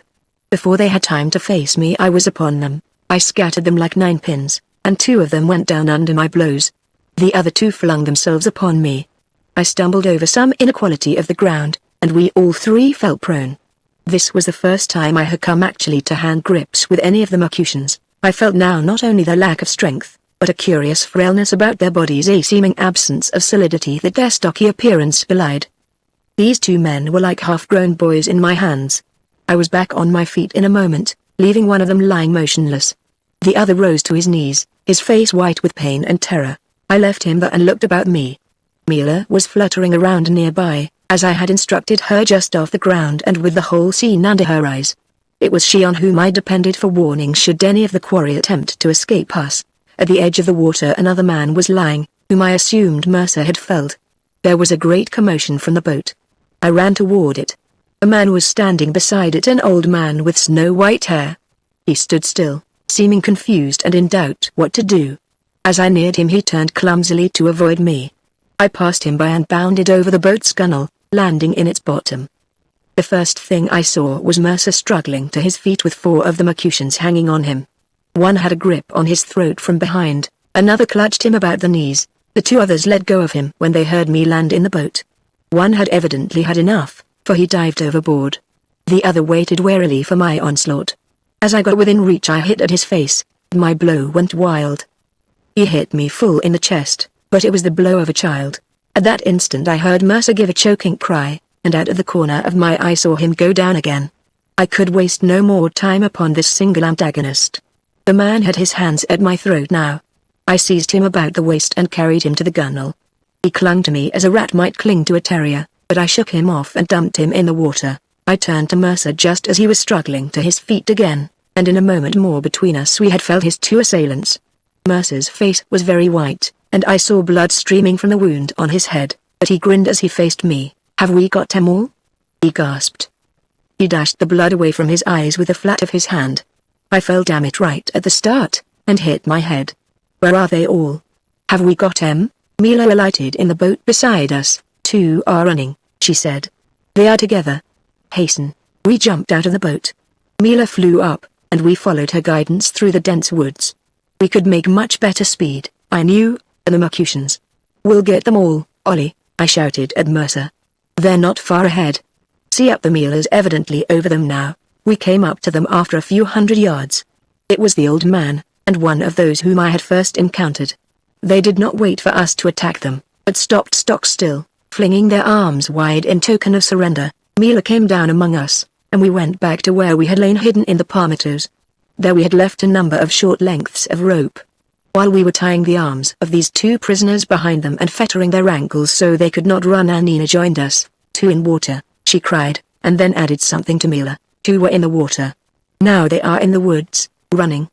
Before they had time to face me I was upon them. I scattered them like 9 pins. and 2 of them went down under my blows. The other 2 flung themselves upon me. I stumbled over some inequality of the ground, and we all 3 fell prone. This was the first time I had come actually to hand grips with any of the Mercutians. I felt now not only their lack of strength, but a curious frailness about their bodies, a seeming absence of solidity that their stocky appearance belied. These 2 men were like half-grown boys in my hands. I was back on my feet in a moment, leaving one of them lying motionless. The other rose to his knees, his face white with pain and terror. I left him there and looked about me. Mila was fluttering around nearby, as I had instructed her, just off the ground and with the whole scene under her eyes. It was she on whom I depended for warning should any of the quarry attempt to escape us. At the edge of the water another man was lying, whom I assumed Mercer had felled. There was a great commotion from the boat. I ran toward it. A man was standing beside it, an old man with snow-white hair. He stood still, seeming confused and in doubt what to do. As I neared him he turned clumsily to avoid me. I passed him by and bounded over the boat's gunwale, landing in its bottom. The first thing I saw was Mercer struggling to his feet with 4 of the Mercutians hanging on him. One had a grip on his throat from behind, another clutched him about the knees, the 2 others let go of him when they heard me land in the boat. One had evidently had enough, for he dived overboard. The other waited warily for my onslaught. As I got within reach I hit at his face, and my blow went wild. He hit me full in the chest, but it was the blow of a child. At that instant I heard Mercer give a choking cry, and out of the corner of my eye saw him go down again. I could waste no more time upon this single antagonist. The man had his hands at my throat now. I seized him about the waist and carried him to the gunwale. He clung to me as a rat might cling to a terrier, but I shook him off and dumped him in the water. I turned to Mercer just as he was struggling to his feet again, and in a moment more between us we had felled his 2 assailants. Mercer's face was very white, and I saw blood streaming from the wound on his head, but he grinned as he faced me. "Have we got them all?" he gasped. He dashed the blood away from his eyes with the flat of his hand. I fell damn it right at the start, and hit my head. "Where are they all?" "Have we got them?" Mila alighted in the boat beside us. "2 are running," she said. "They are together. Hasten." We jumped out of the boat. Mila flew up, and we followed her guidance through the dense woods. We could make much better speed, I knew, than the Mercutians. "We'll get them all, Ollie," I shouted at Mercer. "They're not far ahead. See up, the Mila's evidently over them now." We came up to them after a few hundred yards. It was the old man, and one of those whom I had first encountered. They did not wait for us to attack them, but stopped stock still, flinging their arms wide in token of surrender. Mila came down among us, and we went back to where we had lain hidden in the palmettos. There we had left a number of short lengths of rope. While we were tying the arms of these 2 prisoners behind them and fettering their ankles so they could not run, Anina joined us. "2 in water," she cried, and then added something to Mila. 2 were in the water. Now they are in the woods, running.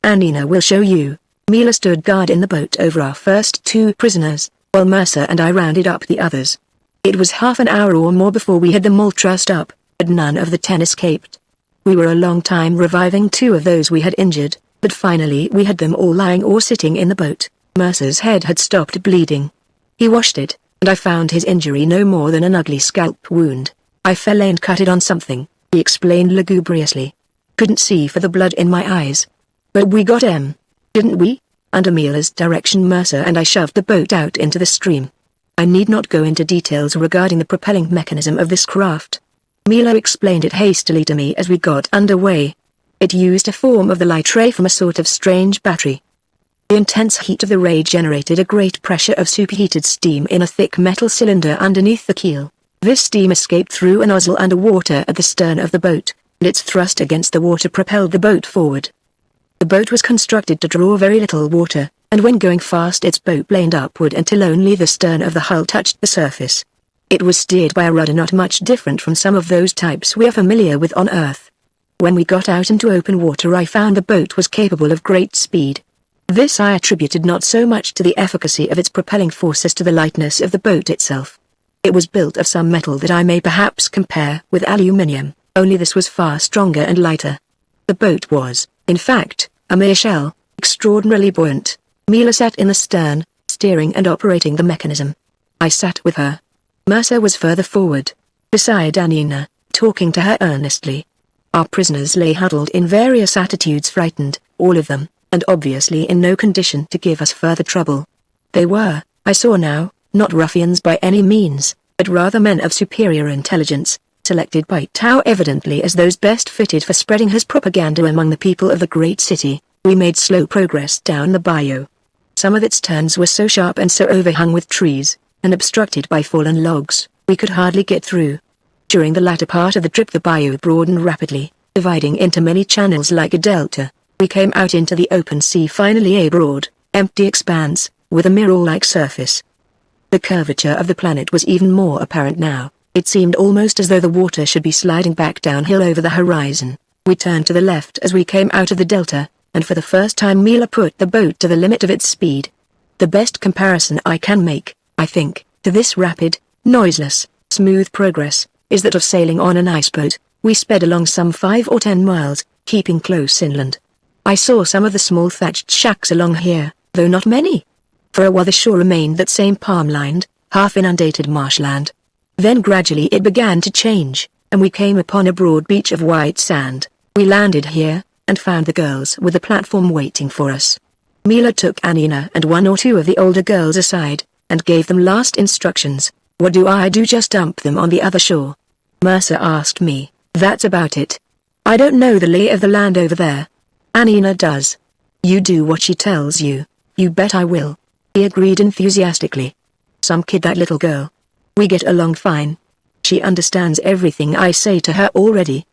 Anina will show you. Mila stood guard in the boat over our first 2 prisoners, while Mercer and I rounded up the others. It was half an hour or more before we had them all trussed up, but none of the 10 escaped. We were a long time reviving 2 of those we had injured, but finally we had them all lying or sitting in the boat. Mercer's head had stopped bleeding. He washed it, and I found his injury no more than an ugly scalp wound. "I fell and cut it on something," he explained lugubriously. "Couldn't see for the blood in my eyes. But we got him, didn't we?" Under Mila's direction Mercer and I shoved the boat out into the stream. I need not go into details regarding the propelling mechanism of this craft. Mila explained it hastily to me as we got underway. It used a form of the light ray from a sort of strange battery. The intense heat of the ray generated a great pressure of superheated steam in a thick metal cylinder underneath the keel. This steam escaped through a nozzle underwater at the stern of the boat, and its thrust against the water propelled the boat forward. The boat was constructed to draw very little water, and when going fast its boat planed upward until only the stern of the hull touched the surface. It was steered by a rudder not much different from some of those types we are familiar with on Earth. When we got out into open water I found the boat was capable of great speed. This I attributed not so much to the efficacy of its propelling force as to the lightness of the boat itself. It was built of some metal that I may perhaps compare with aluminium, only this was far stronger and lighter. The boat was, in fact, a mere shell, extraordinarily buoyant. Mila sat in the stern, steering and operating the mechanism. I sat with her. Mercer was further forward, beside Anina, talking to her earnestly. Our prisoners lay huddled in various attitudes, frightened, all of them, and obviously in no condition to give us further trouble. They were, I saw now, not ruffians by any means, but rather men of superior intelligence, selected by Tao evidently as those best fitted for spreading his propaganda among the people of the great city. We made slow progress down the bayou. Some of its turns were so sharp and so overhung with trees, and obstructed by fallen logs, we could hardly get through. During the latter part of the trip the bayou broadened rapidly, dividing into many channels like a delta. We came out into the open sea, finally a broad, empty expanse, with a mirror-like surface. The curvature of the planet was even more apparent now. It seemed almost as though the water should be sliding back downhill over the horizon. We turned to the left as we came out of the delta, and for the first time Mila put the boat to the limit of its speed. The best comparison I can make, I think, to this rapid, noiseless, smooth progress, is that of sailing on an iceboat. We sped along some 5 or 10 miles, keeping close inland. I saw some of the small thatched shacks along here, though not many. For a while the shore remained that same palm-lined, half-inundated marshland. Then gradually it began to change, and we came upon a broad beach of white sand. We landed here, and found the girls with the platform waiting for us. Mila took Anina and 1 or 2 of the older girls aside, and gave them last instructions. What do I do? Just dump them on the other shore? Mercer asked me. That's about it. I don't know the lay of the land over there. Anina does. You do what she tells you. You bet I will. He agreed enthusiastically. Some kid, that little girl. We get along fine. She understands everything I say to her already.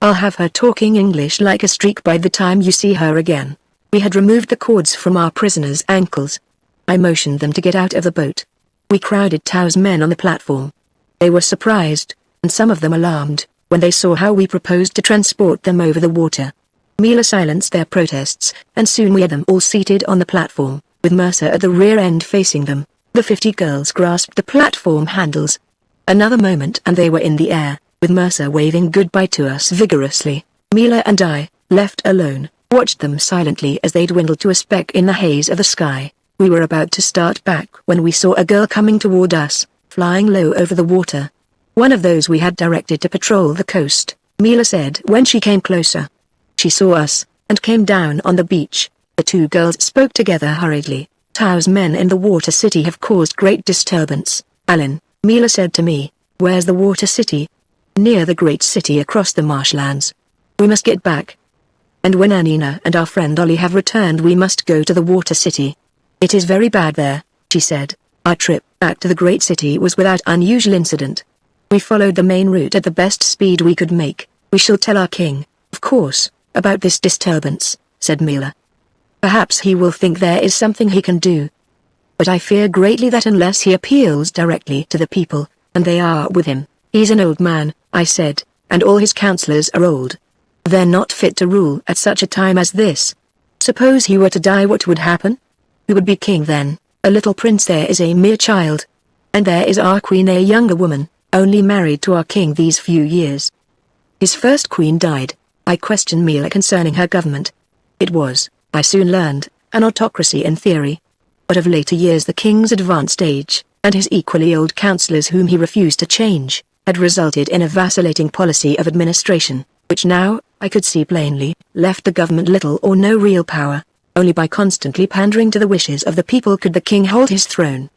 I'll have her talking English like a streak by the time you see her again. We had removed the cords from our prisoners' ankles. I motioned them to get out of the boat. We crowded Tao's men on the platform. They were surprised, and some of them alarmed, when they saw how we proposed to transport them over the water. Mila silenced their protests, and soon we had them all seated on the platform, with Mercer at the rear end facing them. The 50 girls grasped the platform handles. Another moment and they were in the air, with Mercer waving goodbye to us vigorously. Mila and I, left alone, watched them silently as they dwindled to a speck in the haze of the sky. We were about to start back when we saw a girl coming toward us, flying low over the water. One of those we had directed to patrol the coast, Mila said when she came closer. She saw us, and came down on the beach. The 2 girls spoke together hurriedly. Tao's men in the water city have caused great disturbance. Alan, Mila said to me, where's the water city? Near the great city across the marshlands. We must get back. And when Anina and our friend Ollie have returned we must go to the water city. It is very bad there, she said. Our trip back to the great city was without unusual incident. We followed the main route at the best speed we could make. We shall tell our king, of course, about this disturbance, said Mila. Perhaps he will think there is something he can do. But I fear greatly that unless he appeals directly to the people, and they are with him, he's an old man, I said, and all his counselors are old. They're not fit to rule at such a time as this. Suppose he were to die, what would happen? Who would be king then? A little prince there is a mere child. And there is our queen, a younger woman, only married to our king these few years. His first queen died. I questioned Mila concerning her government. It was, I soon learned, an autocracy in theory. But of later years the king's advanced age, and his equally old councillors whom he refused to change, had resulted in a vacillating policy of administration, which now, I could see plainly, left the government little or no real power. Only by constantly pandering to the wishes of the people could the king hold his throne.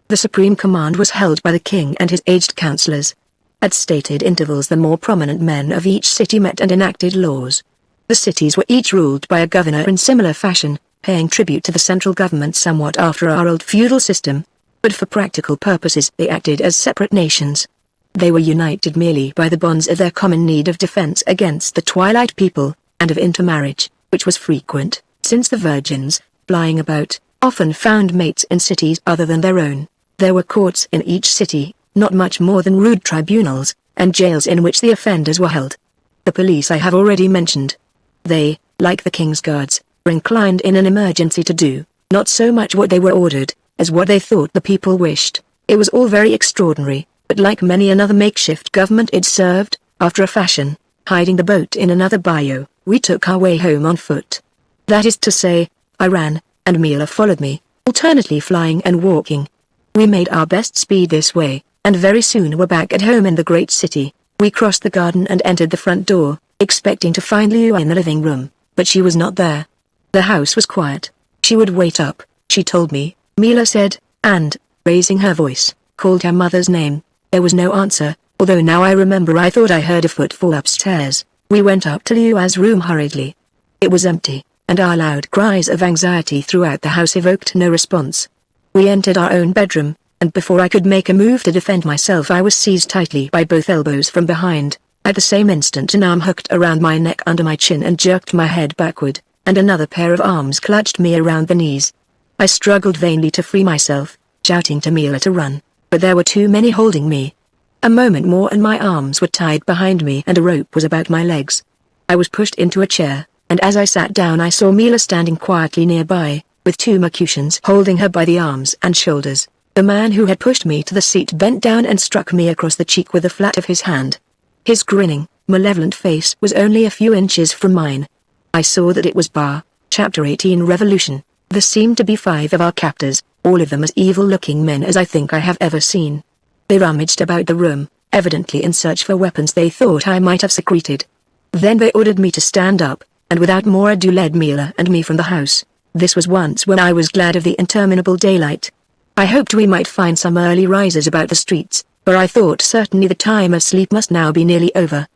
The supreme command was held by the king and his aged councillors. At stated intervals the more prominent men of each city met and enacted laws. The cities were each ruled by a governor in similar fashion, paying tribute to the central government somewhat after our old feudal system. But for practical purposes they acted as separate nations. They were united merely by the bonds of their common need of defense against the twilight people, and of intermarriage, which was frequent, since the virgins, flying about, often found mates in cities other than their own. There were courts in each city, not much more than rude tribunals, and jails in which the offenders were held. The police I have already mentioned. They, like the king's guards, were inclined in an emergency to do, not so much what they were ordered, as what they thought the people wished. It was all very extraordinary, but like many another makeshift government it served, after a fashion, hiding the boat in another bayou. We took our way home on foot. That is to say, I ran, and Mila followed me, alternately flying and walking. We made our best speed this way, and very soon were back at home in the great city. We crossed the garden and entered the front door, expecting to find Liu in the living room, but she was not there. The house was quiet. She would wait up, she told me, Mila said, and, raising her voice, called her mother's name. There was no answer, although now I remember I thought I heard a footfall upstairs. We went up to Liua's room hurriedly. It was empty, and our loud cries of anxiety throughout the house evoked no response. We entered our own bedroom, and before I could make a move to defend myself I was seized tightly by both elbows from behind. At the same instant an arm hooked around my neck under my chin and jerked my head backward, and another pair of arms clutched me around the knees. I struggled vainly to free myself, shouting to Mila to run, but there were too many holding me. A moment more and my arms were tied behind me and a rope was about my legs. I was pushed into a chair, and as I sat down I saw Mila standing quietly nearby, with two Mercutians holding her by the arms and shoulders. The man who had pushed me to the seat bent down and struck me across the cheek with the flat of his hand. His grinning, malevolent face was only a few inches from mine. I saw that it was Bar, Chapter 18 Revolution. There seemed to be 5 of our captors, all of them as evil-looking men as I think I have ever seen. They rummaged about the room, evidently in search for weapons they thought I might have secreted. Then they ordered me to stand up, and without more ado led Mila and me from the house. This was once when I was glad of the interminable daylight. I hoped we might find some early risers about the streets, for I thought certainly the time of sleep must now be nearly over.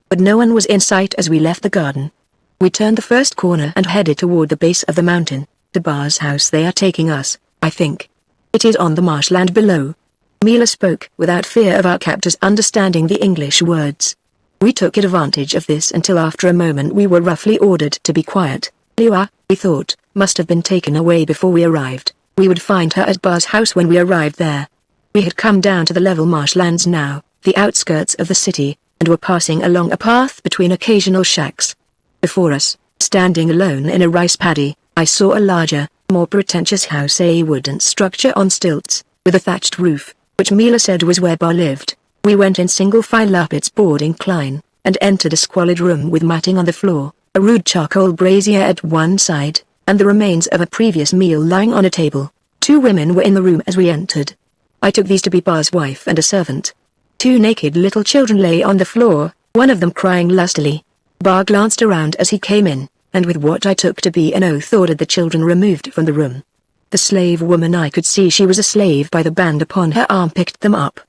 But no one was in sight as we left the garden. We turned the first corner and headed toward the base of the mountain. To Bar's house they are taking us, I think. It is on the marshland below. Mila spoke without fear of our captors understanding the English words. We took advantage of this until after a moment we were roughly ordered to be quiet. Liua, we thought, must have been taken away before we arrived. We would find her at Bar's house when we arrived there. We had come down to the level marshlands now, the outskirts of the city, and were passing along a path between occasional shacks. Before us, standing alone in a rice paddy, I saw a larger, more pretentious house, a wooden structure on stilts, with a thatched roof, which Mila said was where Bar lived. We went in single file up its broad incline, and entered a squalid room with matting on the floor, a rude charcoal brazier at one side, and the remains of a previous meal lying on a table. 2 women were in the room as we entered. I took these to be Bar's wife and a servant. 2 naked little children lay on the floor, one of them crying lustily. Bar glanced around as he came in, and with what I took to be an oath ordered the children removed from the room. The slave woman, I could see she was a slave by the band upon her arm, picked them up.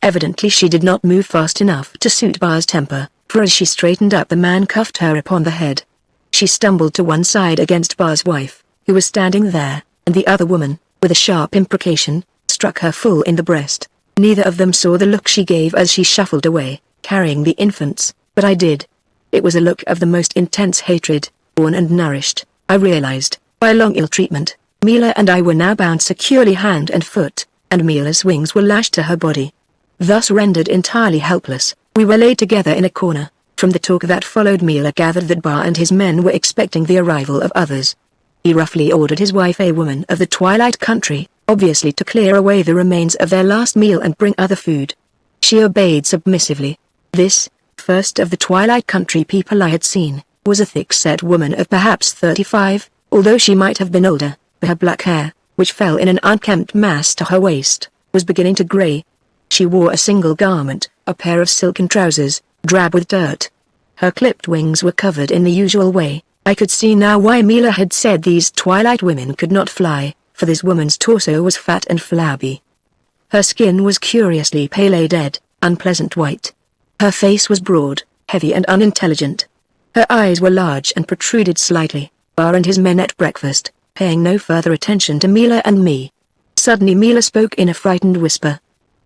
Evidently she did not move fast enough to suit Bar's temper, for as she straightened up the man cuffed her upon the head. She stumbled to one side against Bar's wife, who was standing there, and the other woman, with a sharp imprecation, struck her full in the breast. Neither of them saw the look she gave as she shuffled away, carrying the infants, but I did. It was a look of the most intense hatred, born and nourished, I realized, by long ill-treatment. Mila and I were now bound securely hand and foot, and Mila's wings were lashed to her body. Thus rendered entirely helpless, we were laid together in a corner. From the talk that followed, Mila gathered that Bar and his men were expecting the arrival of others. He roughly ordered his wife, a woman of the Twilight Country, obviously to clear away the remains of their last meal and bring other food. She obeyed submissively. This, first of the Twilight Country people I had seen, was a thick-set woman of perhaps 35, although she might have been older, for her black hair, which fell in an unkempt mass to her waist, was beginning to gray. She wore a single garment, a pair of silken trousers, drab with dirt. Her clipped wings were covered in the usual way. I could see now why Mila had said these Twilight women could not fly, for this woman's torso was fat and flabby. Her skin was curiously pale, a dead, unpleasant white. Her face was broad, heavy and unintelligent. Her eyes were large and protruded slightly. Bar and his men ate breakfast, paying no further attention to Mila and me. Suddenly Mila spoke in a frightened whisper.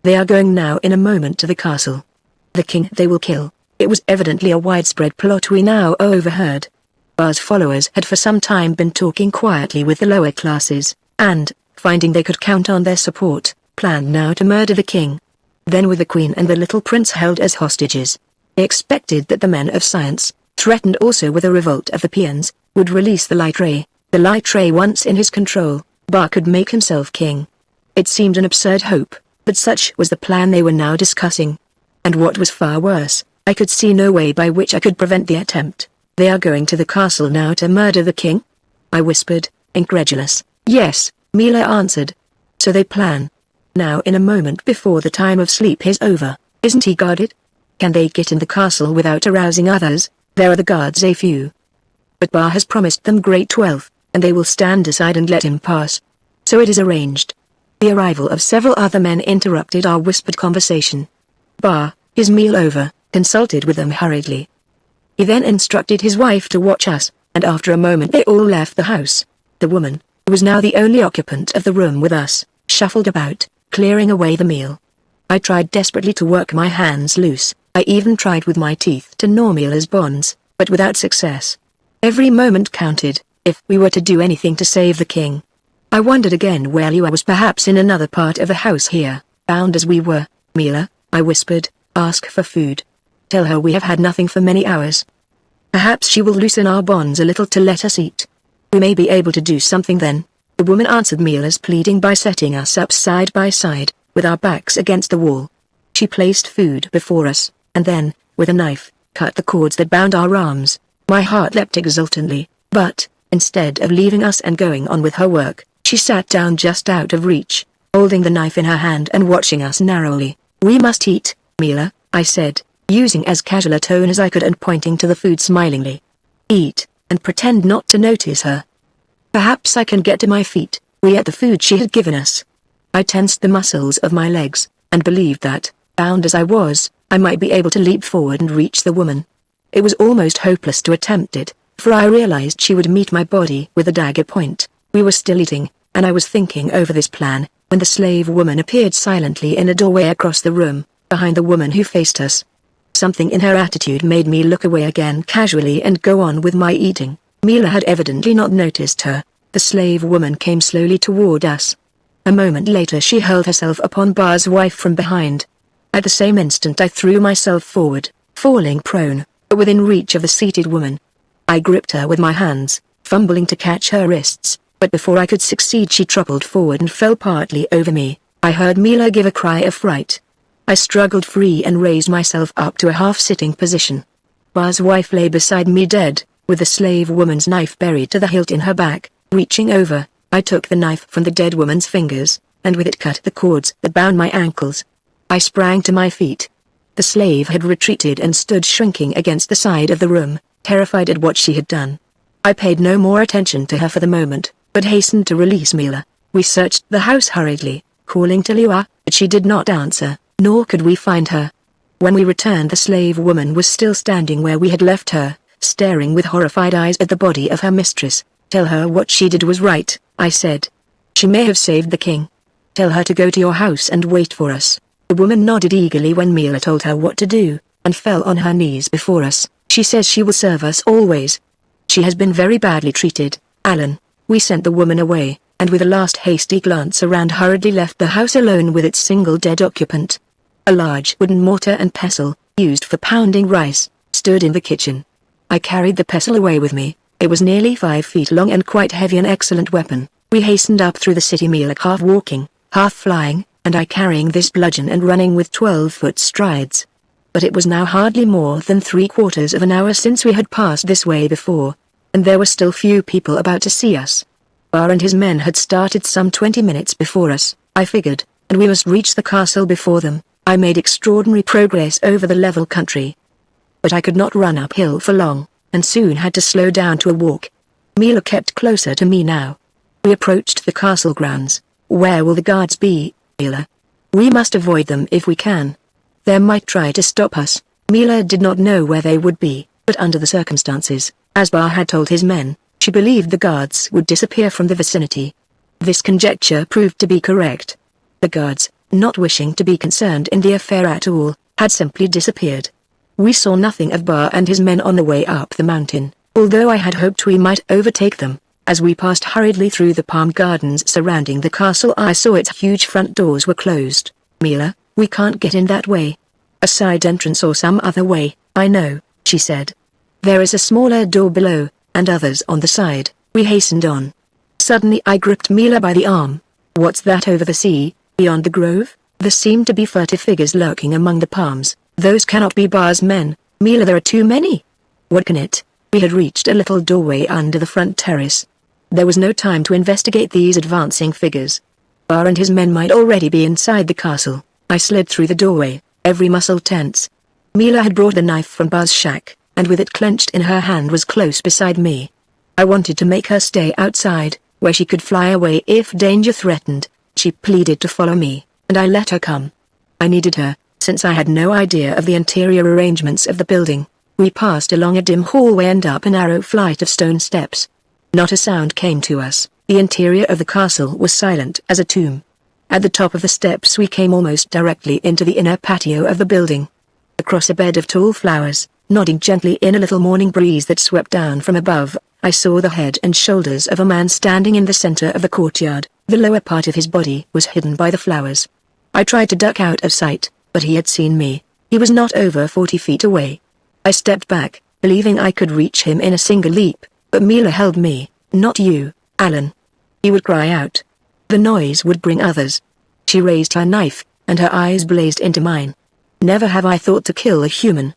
"They are going now in a moment to the castle. The king they will kill." It was evidently a widespread plot we now overheard. Bar's followers had for some time been talking quietly with the lower classes, and, finding they could count on their support, planned now to murder the king. Then with the queen and the little prince held as hostages. They expected that the men of science, threatened also with a revolt of the peons, would release the light ray. The light ray once in his control, Bar could make himself king. It seemed an absurd hope, but such was the plan they were now discussing. And what was far worse, I could see no way by which I could prevent the attempt. "They are going to the castle now to murder the king?" I whispered, incredulous. "Yes," Mila answered. "So they plan. Now in a moment before the time of sleep is over. Isn't he guarded? Can they get in the castle without arousing others? There are the guards, a few." but Bar has promised them great wealth, and they will stand aside and let him pass. So it is arranged. The arrival of several other men interrupted our whispered conversation. Bar, his meal over, consulted with them hurriedly. He then instructed his wife to watch us, and after a moment they all left the house. The woman, who was now the only occupant of the room with us, shuffled about, clearing away the meal. I tried desperately to work my hands loose. I even tried with my teeth to gnaw Mila's bonds, but without success. Every moment counted, if we were to do anything to save the king. I wondered again where Lua was, perhaps in another part of the house here, bound as we were. Mila, I whispered, ask for food. Tell her we have had nothing for many hours. Perhaps she will loosen our bonds a little to let us eat. We may be able to do something then. The woman answered Mila's pleading by setting us up side by side, with our backs against the wall. She placed food before us, and then, with a knife, cut the cords that bound our arms. My heart leapt exultantly, but, instead of leaving us and going on with her work, she sat down just out of reach, holding the knife in her hand and watching us narrowly. We must eat, Mila, I said, using as casual a tone as I could and pointing to the food smilingly. Eat, and pretend not to notice her. Perhaps I can get to my feet. We ate the food she had given us. I tensed the muscles of my legs, and believed that, bound as I was, I might be able to leap forward and reach the woman. It was almost hopeless to attempt it, for I realized she would meet my body with a dagger point. We were still eating, and I was thinking over this plan, when the slave woman appeared silently in a doorway across the room, behind the woman who faced us. Something in her attitude made me look away again casually and go on with my eating. Mila had evidently not noticed her. The slave woman came slowly toward us. A moment later she hurled herself upon Bar's wife from behind. At the same instant I threw myself forward, falling prone, but within reach of the seated woman. I gripped her with my hands, fumbling to catch her wrists, but before I could succeed she toppled forward and fell partly over me. I heard Mila give a cry of fright. I struggled free and raised myself up to a half-sitting position. Bar's wife lay beside me dead, with the slave woman's knife buried to the hilt in her back. Reaching over, I took the knife from the dead woman's fingers, and with it cut the cords that bound my ankles. I sprang to my feet. The slave had retreated and stood shrinking against the side of the room, terrified at what she had done. I paid no more attention to her for the moment, but hastened to release Mila. We searched the house hurriedly, calling to Lua, but she did not answer, nor could we find her. When we returned the slave woman was still standing where we had left her, staring with horrified eyes at the body of her mistress. Tell her what she did was right, I said. She may have saved the king. Tell her to go to your house and wait for us. The woman nodded eagerly when Mila told her what to do, and fell on her knees before us. She says she will serve us always. She has been very badly treated, Alan. We sent the woman away, and with a last hasty glance around hurriedly left the house alone with its single dead occupant. A large wooden mortar and pestle, used for pounding rice, stood in the kitchen. I carried the pestle away with me. It was nearly 5 feet long and quite heavy, an excellent weapon. We hastened up through the city, Mila half walking, half flying, and I carrying this bludgeon and running with 12-foot strides. But it was now hardly more than 3/4 of an hour since we had passed this way before, and there were still few people about to see us. Bar and his men had started some 20 minutes before us, I figured, and we must reach the castle before them. I made extraordinary progress over the level country. But I could not run uphill for long, and soon had to slow down to a walk. Mila kept closer to me now. We approached the castle grounds. Where will the guards be, Mila? We must avoid them if we can. They might try to stop us. Mila did not know where they would be, but under the circumstances, as Bar had told his men, she believed the guards would disappear from the vicinity. This conjecture proved to be correct. The guards, not wishing to be concerned in the affair at all, had simply disappeared. We saw nothing of Bar and his men on the way up the mountain, although I had hoped we might overtake them. As we passed hurriedly through the palm gardens surrounding the castle, I saw its huge front doors were closed. Mila, we can't get in that way. A side entrance or some other way. I know, she said. There is a smaller door below, and others on the side. We hastened on. Suddenly I gripped Mila by the arm. What's that over the sea, beyond the grove? There seem to be furtive figures lurking among the palms. Those cannot be Bar's men. Mila, there are too many. What can it? We had reached a little doorway under the front terrace. There was no time to investigate these advancing figures. Bar and his men might already be inside the castle. I slid through the doorway, every muscle tense. Mila had brought the knife from Bar's shack, and with it clenched in her hand was close beside me. I wanted to make her stay outside, where she could fly away if danger threatened. She pleaded to follow me, and I let her come. I needed her, since I had no idea of the interior arrangements of the building. We passed along a dim hallway and up a narrow flight of stone steps. Not a sound came to us. The interior of the castle was silent as a tomb. At the top of the steps we came almost directly into the inner patio of the building. Across a bed of tall flowers, nodding gently in a little morning breeze that swept down from above, I saw the head and shoulders of a man standing in the center of the courtyard. The lower part of his body was hidden by the flowers. I tried to duck out of sight, but he had seen me. He was not over 40 feet away. I stepped back, believing I could reach him in a single leap, but Mila held me. "Not you, Alan." He would cry out. The noise would bring others. She raised her knife, and her eyes blazed into mine. Never have I thought to kill a human.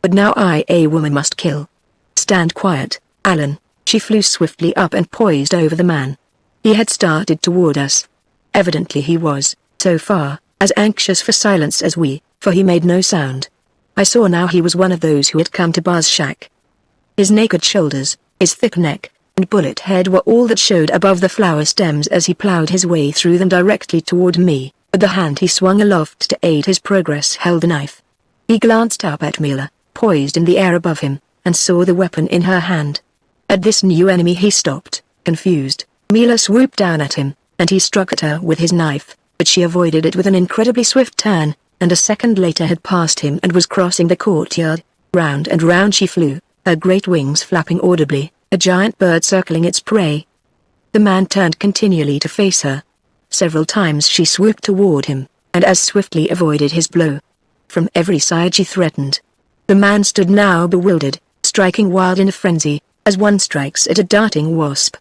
But now I, a woman, must kill. "Stand quiet, Alan." She flew swiftly up and poised over the man. He had started toward us. Evidently he was, so far, as anxious for silence as we, for he made no sound. I saw now he was one of those who had come to Bar's shack. His naked shoulders, his thick neck, and bullet head were all that showed above the flower stems as he plowed his way through them directly toward me, but the hand he swung aloft to aid his progress held a knife. He glanced up at Mila, poised in the air above him, and saw the weapon in her hand. At this new enemy he stopped, confused. Mila swooped down at him, and he struck at her with his knife, but she avoided it with an incredibly swift turn, and a second later had passed him and was crossing the courtyard. Round and round she flew, her great wings flapping audibly, a giant bird circling its prey. The man turned continually to face her. Several times she swooped toward him, and as swiftly avoided his blow. From every side she threatened. The man stood now bewildered, striking wild in a frenzy, as one strikes at a darting wasp.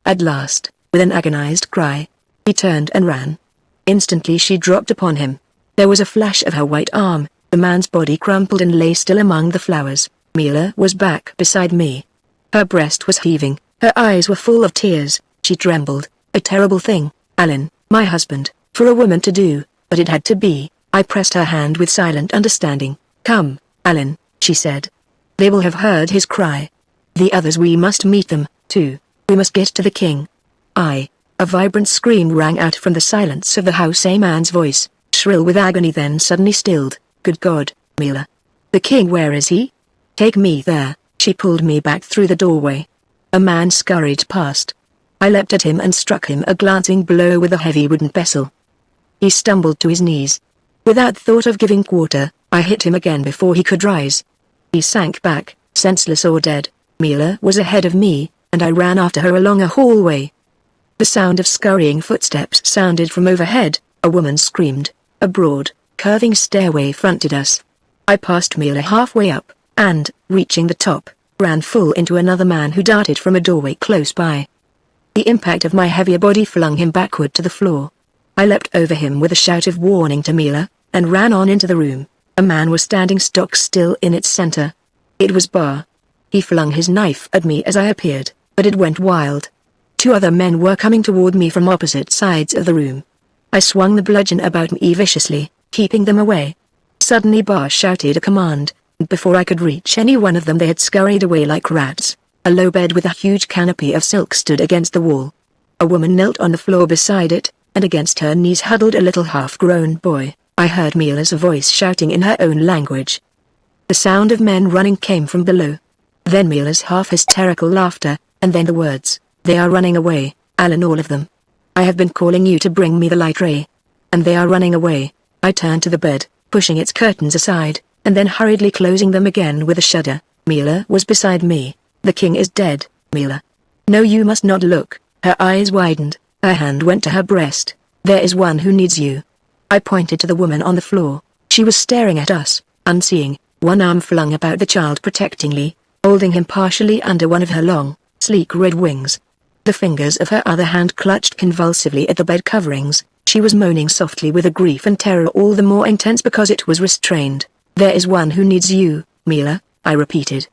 At last, with an agonized cry, he turned and ran. Instantly she dropped upon him. There was a flash of her white arm, the man's body crumpled and lay still among the flowers. Mila was back beside me. Her breast was heaving, her eyes were full of tears, she trembled. "A terrible thing, Alan, my husband, for a woman to do, but it had to be." I pressed her hand with silent understanding. "Come, Alan," she said. "They will have heard his cry. The others, we must meet them, too. We must get to the king." A vibrant scream rang out from the silence of the house, a man's voice, shrill with agony then suddenly stilled. "Good God, Mila. The king, where is he? Take me there." She pulled me back through the doorway. A man scurried past. I leapt at him and struck him a glancing blow with a heavy wooden pestle. He stumbled to his knees. Without thought of giving quarter, I hit him again before he could rise. He sank back, senseless or dead. Mila was ahead of me, and I ran after her along a hallway. The sound of scurrying footsteps sounded from overhead. A woman screamed. A broad, curving stairway fronted us. I passed Mila halfway up, and, reaching the top, ran full into another man who darted from a doorway close by. The impact of my heavier body flung him backward to the floor. I leapt over him with a shout of warning to Mila, and ran on into the room. A man was standing stock still in its center. It was Bar. He flung his knife at me as I appeared, but it went wild. Two other men were coming toward me from opposite sides of the room. I swung the bludgeon about me viciously, keeping them away. Suddenly Bar shouted a command, and before I could reach any one of them they had scurried away like rats. A low bed with a huge canopy of silk stood against the wall. A woman knelt on the floor beside it, and against her knees huddled a little half-grown boy. I heard Mila's voice shouting in her own language. The sound of men running came from below. Then Mila's half-hysterical laughter, and then the words, "They are running away, Alan, all of them. I have been calling you to bring me the light ray. And they are running away." I turned to the bed, pushing its curtains aside, and then hurriedly closing them again with a shudder. Mila was beside me. "The king is dead, Mila. No, you must not look." Her eyes widened, her hand went to her breast. "There is one who needs you." I pointed to the woman on the floor. She was staring at us, unseeing, one arm flung about the child protectingly, holding him partially under one of her long, sleek red wings. The fingers of her other hand clutched convulsively at the bed coverings. She was moaning softly with a grief and terror all the more intense because it was restrained. "There is one who needs you, Mila," I repeated.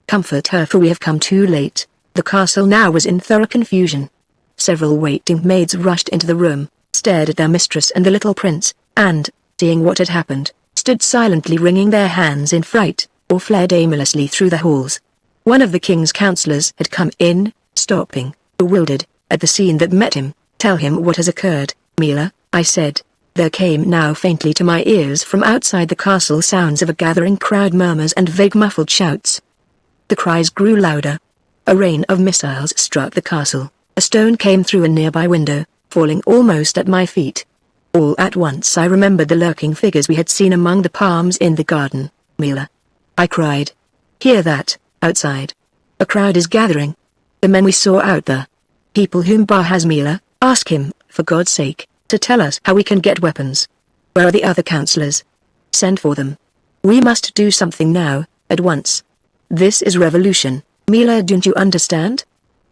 "Comfort her, for we have come too late." The castle now was in thorough confusion. Several waiting maids rushed into the room, stared at their mistress and the little prince, and, seeing what had happened, stood silently wringing their hands in fright. or fled aimlessly through the halls. One of the king's counselors had come in, stopping, bewildered, at the scene that met him. "Tell him what has occurred, Mila," I said. There came now faintly to my ears from outside the castle sounds of a gathering crowd, murmurs and vague muffled shouts. The cries grew louder. A rain of missiles struck the castle. A stone came through a nearby window, falling almost at my feet. All at once I remembered the lurking figures we had seen among the palms in the garden. "Mila," I cried. "Hear that, outside. A crowd is gathering. The men we saw out there. People whom Ba has, Mila. Ask him, for God's sake, to tell us how we can get weapons. Where are the other counselors? Send for them. We must do something now, at once. This is revolution, Mila, don't you understand?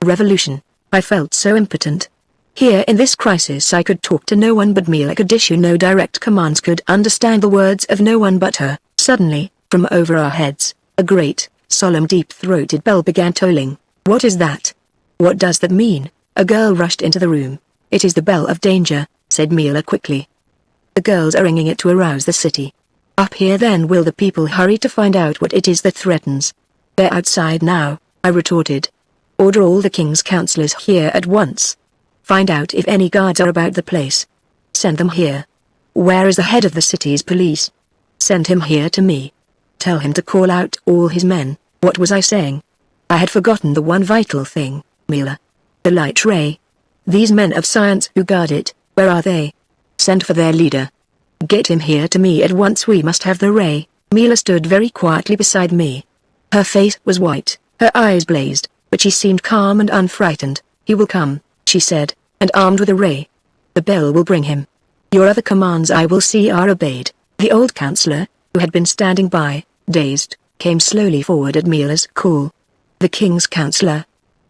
Revolution." I felt so impotent. Here in this crisis I could talk to no one but Mila, could issue no direct commands, could understand the words of no one but her. Suddenly, from over our heads, a great, solemn, deep-throated bell began tolling. "What is that? What does that mean?" A girl rushed into the room. "It is the bell of danger," said Mila quickly. "The girls are ringing it to arouse the city. Up here then will the people hurry to find out what it is that threatens." "They're outside now," I retorted. "Order all the king's counselors here at once. Find out if any guards are about the place. Send them here. Where is the head of the city's police? Send him here to me. Tell him to call out all his men." What was I saying? I had forgotten the one vital thing, Mila. The light ray. These men of science who guard it, where are they? Send for their leader. Get him here to me at once. We must have the ray. Mila stood very quietly beside me. Her face was white, her eyes blazed, but she seemed calm and unfrightened. "He will come," she said, "and armed with a ray. The bell will bring him. Your other commands I will see are obeyed." The old counselor, who had been standing by, dazed, came slowly forward at Mila's call. The king's counselor.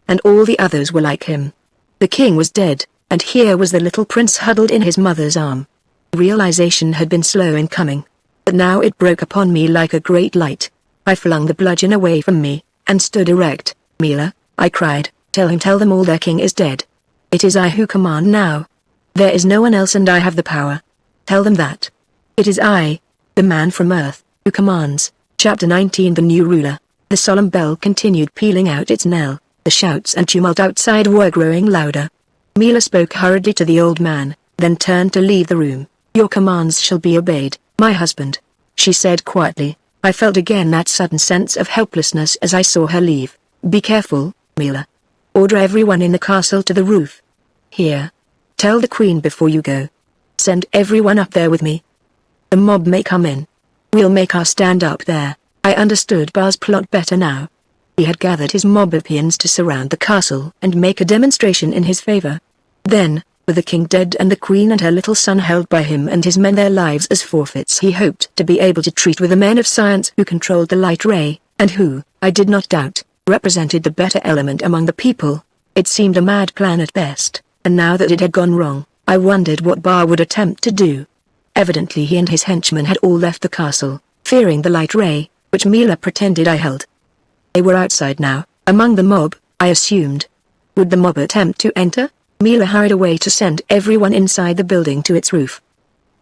And all the others were like him. The king was dead, and here was the little prince huddled in his mother's arm. Realization had been slow in coming, but now it broke upon me like a great light. I flung the bludgeon away from me, and stood erect. "Mila," I cried, tell them all their king is dead. It is I who command now. There is no one else, and I have the power. Tell them that. It is I, the man from Earth, who commands." Chapter 19. The New Ruler. The solemn bell continued pealing out its knell. The shouts and tumult outside were growing louder. Mila spoke hurriedly to the old man, then turned to leave the room. "Your commands shall be obeyed, my husband," she said quietly. I felt again that sudden sense of helplessness as I saw her leave. "Be careful, Mila. Order everyone in the castle to the roof. Here. Tell the queen before you go. Send everyone up there with me. The mob may come in. We'll make our stand up there." I understood Ba's plot better now. He had gathered his mob of peons to surround the castle and make a demonstration in his favor. Then, with the king dead and the queen and her little son held by him and his men, their lives as forfeits, he hoped to be able to treat with the men of science who controlled the light ray, and who, I did not doubt, represented the better element among the people. It seemed a mad plan at best, and now that it had gone wrong, I wondered what Ba would attempt to do. Evidently he and his henchmen had all left the castle, fearing the light ray, which Mila pretended I held. They were outside now, among the mob, I assumed. Would the mob attempt to enter? Mila hurried away to send everyone inside the building to its roof.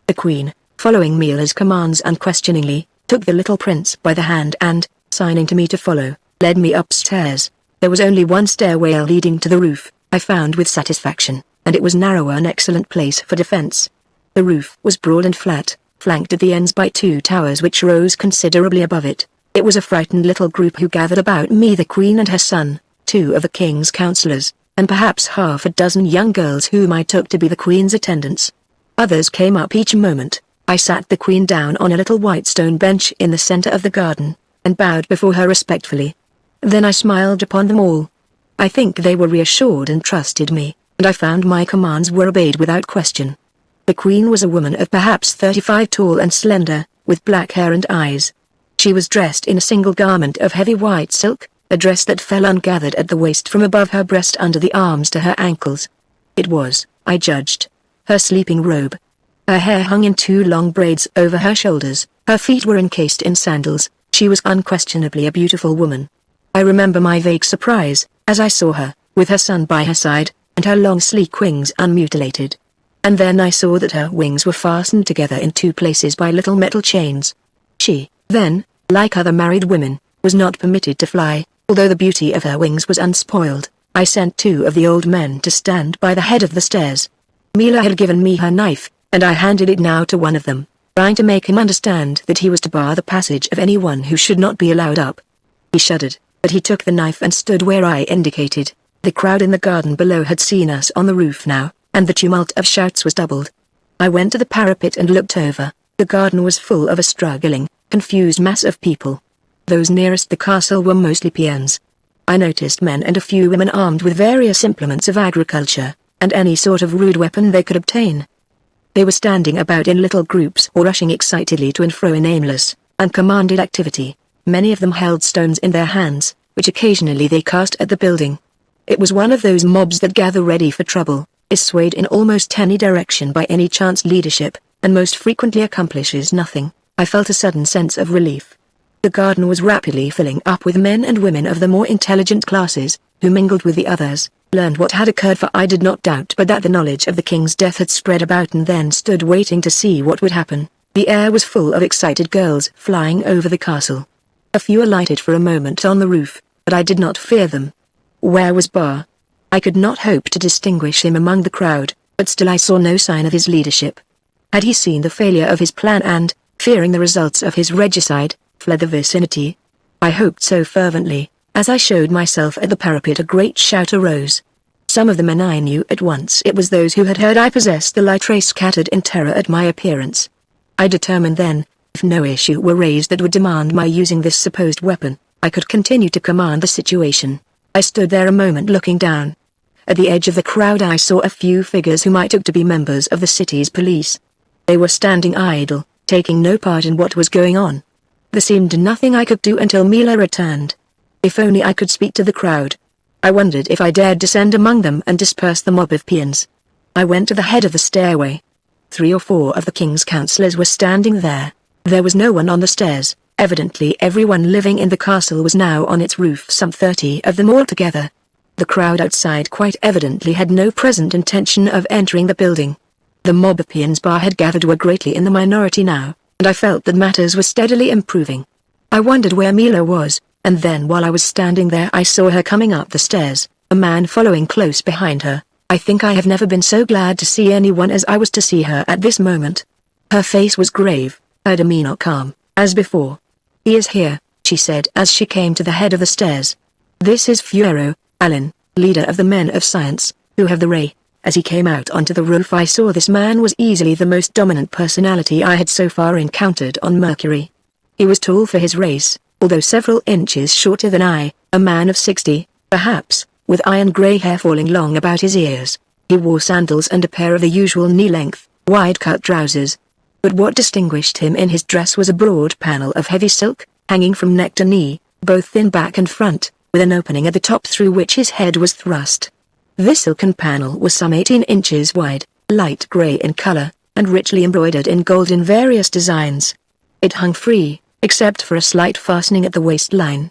The queen, following Mila's commands unquestioningly, took the little prince by the hand and, signing to me to follow, led me upstairs. There was only one stairway leading to the roof, I found with satisfaction, and it was narrower, an excellent place for defense. The roof was broad and flat, flanked at the ends by two towers which rose considerably above it. It was a frightened little group who gathered about me, the queen and her son, two of the king's counselors, and perhaps half a dozen young girls whom I took to be the queen's attendants. Others came up each moment. I sat the queen down on a little white stone bench in the center of the garden, and bowed before her respectfully. Then I smiled upon them all. I think they were reassured and trusted me, and I found my commands were obeyed without question. The queen was a woman of perhaps 35, tall and slender, with black hair and eyes. She was dressed in a single garment of heavy white silk, a dress that fell ungathered at the waist from above her breast under the arms to her ankles. It was, I judged, her sleeping robe. Her hair hung in two long braids over her shoulders, her feet were encased in sandals. She was unquestionably a beautiful woman. I remember my vague surprise, as I saw her, with her son by her side, and her long sleek wings unmutilated. And then I saw that her wings were fastened together in two places by little metal chains. She, then, like other married women, was not permitted to fly, although the beauty of her wings was unspoiled. I sent 2 of the old men to stand by the head of the stairs. Mila had given me her knife, and I handed it now to one of them, trying to make him understand that he was to bar the passage of anyone who should not be allowed up. He shuddered, but he took the knife and stood where I indicated. The crowd in the garden below had seen us on the roof now, and the tumult of shouts was doubled. I went to the parapet and looked over. The garden was full of a struggling, confused mass of people. Those nearest the castle were mostly peons. I noticed men and a few women armed with various implements of agriculture, and any sort of rude weapon they could obtain. They were standing about in little groups or rushing excitedly to and fro in aimless, uncommanded activity. Many of them held stones in their hands, which occasionally they cast at the building. It was one of those mobs that gather ready for trouble, is swayed in almost any direction by any chance leadership, and most frequently accomplishes nothing. I felt a sudden sense of relief. The garden was rapidly filling up with men and women of the more intelligent classes, who mingled with the others, learned what had occurred, for I did not doubt but that the knowledge of the king's death had spread about, and then stood waiting to see what would happen. The air was full of excited girls flying over the castle. A few alighted for a moment on the roof, but I did not fear them. Where was Bar? I could not hope to distinguish him among the crowd, but still I saw no sign of his leadership. Had he seen the failure of his plan and, fearing the results of his regicide, fled the vicinity? I hoped so fervently. As I showed myself at the parapet, a great shout arose. Some of the men I knew at once. It was those who had heard I possessed the light ray, scattered in terror at my appearance. I determined then, if no issue were raised that would demand my using this supposed weapon, I could continue to command the situation. I stood there a moment looking down. At the edge of the crowd I saw a few figures whom I took to be members of the city's police. They were standing idle, taking no part in what was going on. There seemed nothing I could do until Mila returned. If only I could speak to the crowd. I wondered if I dared descend among them and disperse the mob of peons. I went to the head of the stairway. 3 or 4 of the king's councillors were standing there. There was no one on the stairs. Evidently everyone living in the castle was now on its roof, some 30 of them altogether. The crowd outside quite evidently had no present intention of entering the building. The mob of peons Bar had gathered were greatly in the minority now, and I felt that matters were steadily improving. I wondered where Mila was, and then while I was standing there I saw her coming up the stairs, a man following close behind her. I think I have never been so glad to see anyone as I was to see her at this moment. Her face was grave, her demeanor calm, as before. "He is here," she said as she came to the head of the stairs. "This is Fierro, Alan, leader of the men of science, who have the ray." As he came out onto the roof I saw this man was easily the most dominant personality I had so far encountered on Mercury. He was tall for his race, although several inches shorter than I, a man of 60, perhaps, with iron grey hair falling long about his ears. He wore sandals and a pair of the usual knee-length, wide-cut trousers. But what distinguished him in his dress was a broad panel of heavy silk, hanging from neck to knee, both in back and front, with an opening at the top through which his head was thrust. This silken panel was some 18 inches wide, light grey in color, and richly embroidered in gold in various designs. It hung free, except for a slight fastening at the waistline.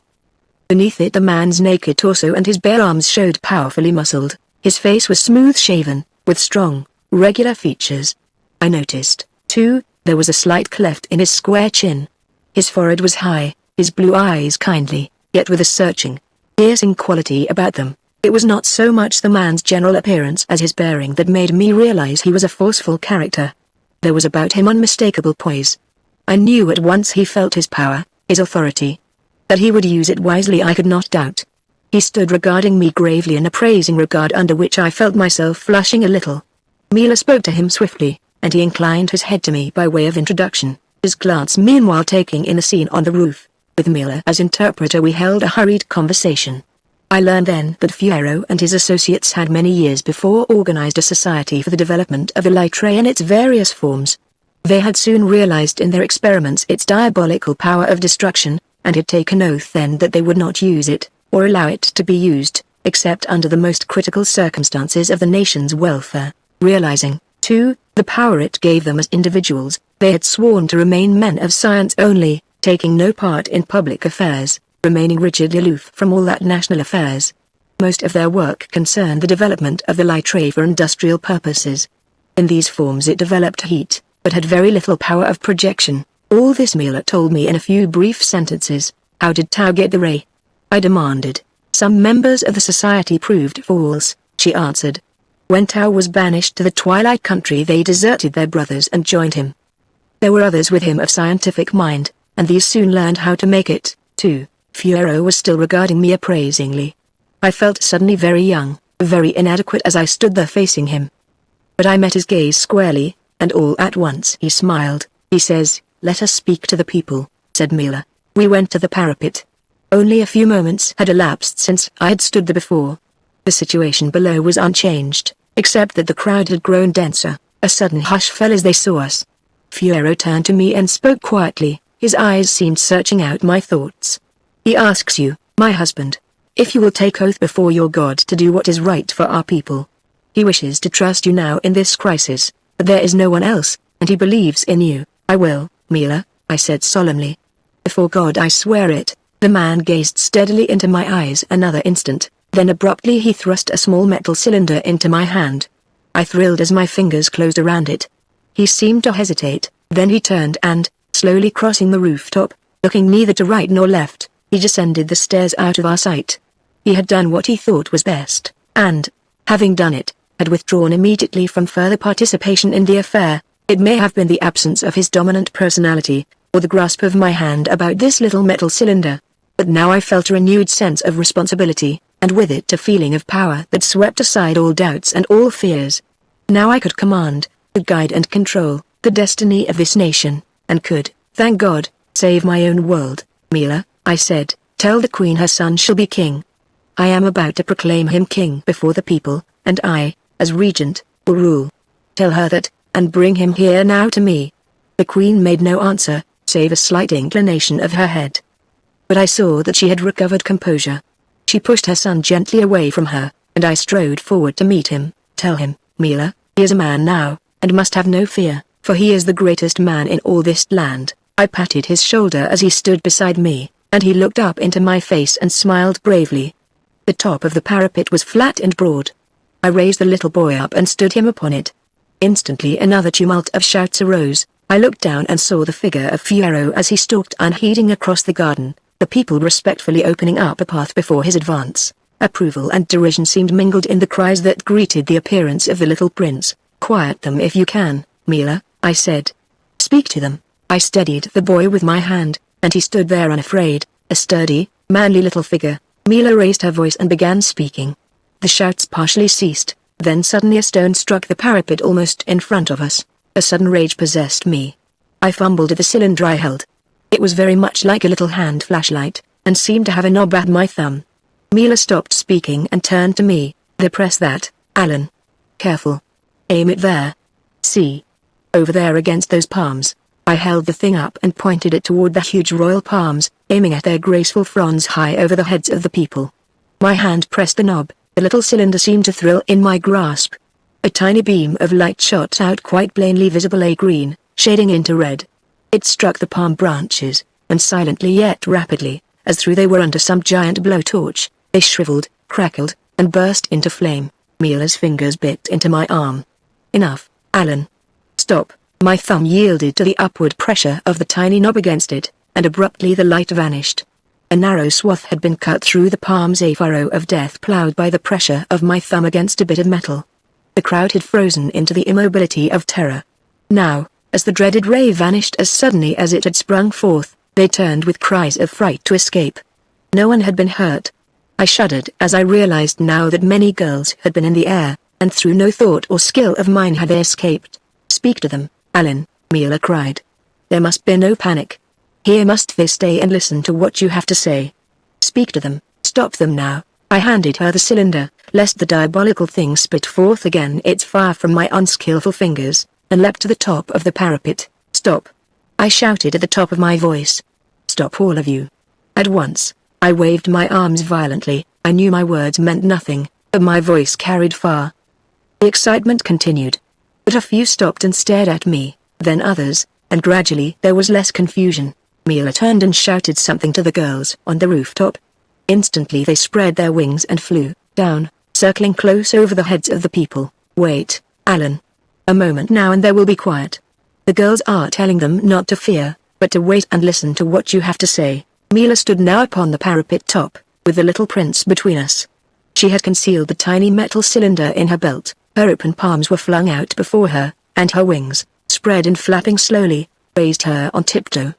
Beneath it the man's naked torso and his bare arms showed powerfully muscled. His face was smooth-shaven, with strong, regular features. I noticed, too, there was a slight cleft in his square chin. His forehead was high, his blue eyes kindly, yet with a searching, piercing quality about them. It was not so much the man's general appearance as his bearing that made me realize he was a forceful character. There was about him unmistakable poise. I knew at once he felt his power, his authority. That he would use it wisely I could not doubt. He stood regarding me gravely, in appraising regard under which I felt myself flushing a little. Mila spoke to him swiftly, and he inclined his head to me by way of introduction, his glance meanwhile taking in the scene on the roof. With Mila as interpreter we held a hurried conversation. I learned then that Fierro and his associates had many years before organized a society for the development of the light ray in its various forms. They had soon realized in their experiments its diabolical power of destruction, and had taken oath then that they would not use it, or allow it to be used, except under the most critical circumstances of the nation's welfare. Realizing, too, the power it gave them as individuals, they had sworn to remain men of science only, taking no part in public affairs, remaining rigidly aloof from all that national affairs. Most of their work concerned the development of the light ray for industrial purposes. In these forms it developed heat, but had very little power of projection. All this Mila told me in a few brief sentences. How did Tao get the ray? I demanded. Some members of the society proved fools, she answered. When Tao was banished to the Twilight Country, they deserted their brothers and joined him. There were others with him of scientific mind, and these soon learned how to make it, too. Fierro was still regarding me appraisingly. I felt suddenly very young, very inadequate as I stood there facing him. But I met his gaze squarely, and all at once he smiled. He says, "Let us speak to the people," said Mila. We went to the parapet. Only a few moments had elapsed since I had stood there before. The situation below was unchanged, except that the crowd had grown denser. A sudden hush fell as they saw us. Fierro turned to me and spoke quietly. His eyes seemed searching out my thoughts. "He asks you, my husband, if you will take oath before your God to do what is right for our people. He wishes to trust you now in this crisis, but there is no one else, and he believes in you." "I will, Mila," I said solemnly. "Before God I swear it." The man gazed steadily into my eyes another instant, then abruptly he thrust a small metal cylinder into my hand. I thrilled as my fingers closed around it. He seemed to hesitate, then he turned and, slowly crossing the rooftop, looking neither to right nor left, he descended the stairs out of our sight. He had done what he thought was best, and, having done it, had withdrawn immediately from further participation in the affair. It may have been the absence of his dominant personality, or the grasp of my hand about this little metal cylinder. But now I felt a renewed sense of responsibility, and with it a feeling of power that swept aside all doubts and all fears. Now I could command, could guide and control, the destiny of this nation, and could, thank God, save my own world. "Mila," I said, "tell the queen her son shall be king. I am about to proclaim him king before the people, and I, as regent, will rule. Tell her that, and bring him here now to me." The queen made no answer, save a slight inclination of her head. But I saw that she had recovered composure. She pushed her son gently away from her, and I strode forward to meet him. "Tell him, Mila, he is a man now, and must have no fear, for he is the greatest man in all this land." I patted his shoulder as he stood beside me, and he looked up into my face and smiled bravely. The top of the parapet was flat and broad. I raised the little boy up and stood him upon it. Instantly another tumult of shouts arose. I looked down and saw the figure of Fierro as he stalked unheeding across the garden, the people respectfully opening up a path before his advance. Approval and derision seemed mingled in the cries that greeted the appearance of the little prince. "Quiet them if you can, Mila," I said. "Speak to them." I steadied the boy with my hand, and he stood there unafraid, a sturdy, manly little figure. Mila raised her voice and began speaking. The shouts partially ceased, then suddenly a stone struck the parapet almost in front of us. A sudden rage possessed me. I fumbled at the cylinder I held. It was very much like a little hand flashlight, and seemed to have a knob at my thumb. Mila stopped speaking and turned to me. "They press that, Alan. Careful. Aim it there. See? Over there against those palms." I held the thing up and pointed it toward the huge royal palms, aiming at their graceful fronds high over the heads of the people. My hand pressed the knob. The little cylinder seemed to thrill in my grasp. A tiny beam of light shot out, quite plainly visible, a green, shading into red. It struck the palm branches, and silently yet rapidly, as though they were under some giant blowtorch, they shriveled, crackled, and burst into flame. Mila's fingers bit into my arm. "Enough, Alan. Stop." My thumb yielded to the upward pressure of the tiny knob against it, and abruptly the light vanished. A narrow swath had been cut through the palms, a furrow of death plowed by the pressure of my thumb against a bit of metal. The crowd had frozen into the immobility of terror. Now, as the dreaded ray vanished as suddenly as it had sprung forth, they turned with cries of fright to escape. No one had been hurt. I shuddered as I realized now that many girls had been in the air, and through no thought or skill of mine had they escaped. "Speak to them, Alan," Mila cried. "There must be no panic. Here must they stay and listen to what you have to say. Speak to them, stop them now." I handed her the cylinder, lest the diabolical thing spit forth again its fire from my unskillful fingers, and leapt to the top of the parapet. "Stop!" I shouted at the top of my voice. "Stop, all of you." At once, I waved my arms violently. I knew my words meant nothing, but my voice carried far. The excitement continued. But a few stopped and stared at me, then others, and gradually there was less confusion. Mila turned and shouted something to the girls on the rooftop. Instantly they spread their wings and flew down, circling close over the heads of the people. "Wait, Alan. A moment now and there will be quiet. The girls are telling them not to fear. but to wait and listen to what you have to say. Mila stood now upon the parapet top, with the little prince between us. She had concealed the tiny metal cylinder in her belt, her open palms were flung out before her, and her wings, spread and flapping slowly, raised her on tiptoe.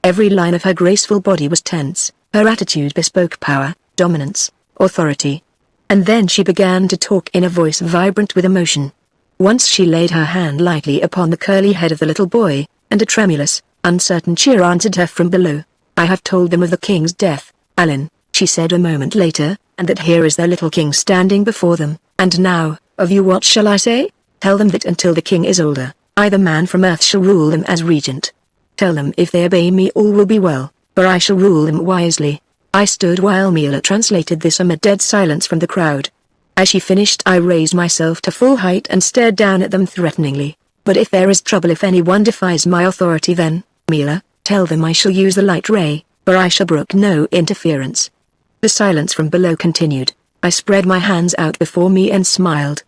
Every line of her graceful body was tense, her attitude bespoke power, dominance, authority. And then she began to talk in a voice vibrant with emotion. Once she laid her hand lightly upon the curly head of the little boy, and a tremulous, uncertain cheer answered her from below. "I have told them of the king's death, Alan," she said a moment later, "and that here is their little king standing before them. And now, of you what shall I say? Tell them that until the king is older, I the man from earth shall rule them as regent. Tell them if they obey me all will be well, for I shall rule them wisely." I stood while Mila translated this amid dead silence from the crowd. As she finished I raised myself to full height and stared down at them threateningly. "But if there is trouble if anyone defies my authority then, Mila, tell them I shall use the light ray, for I shall brook no interference." The silence from below continued. I spread my hands out before me and smiled.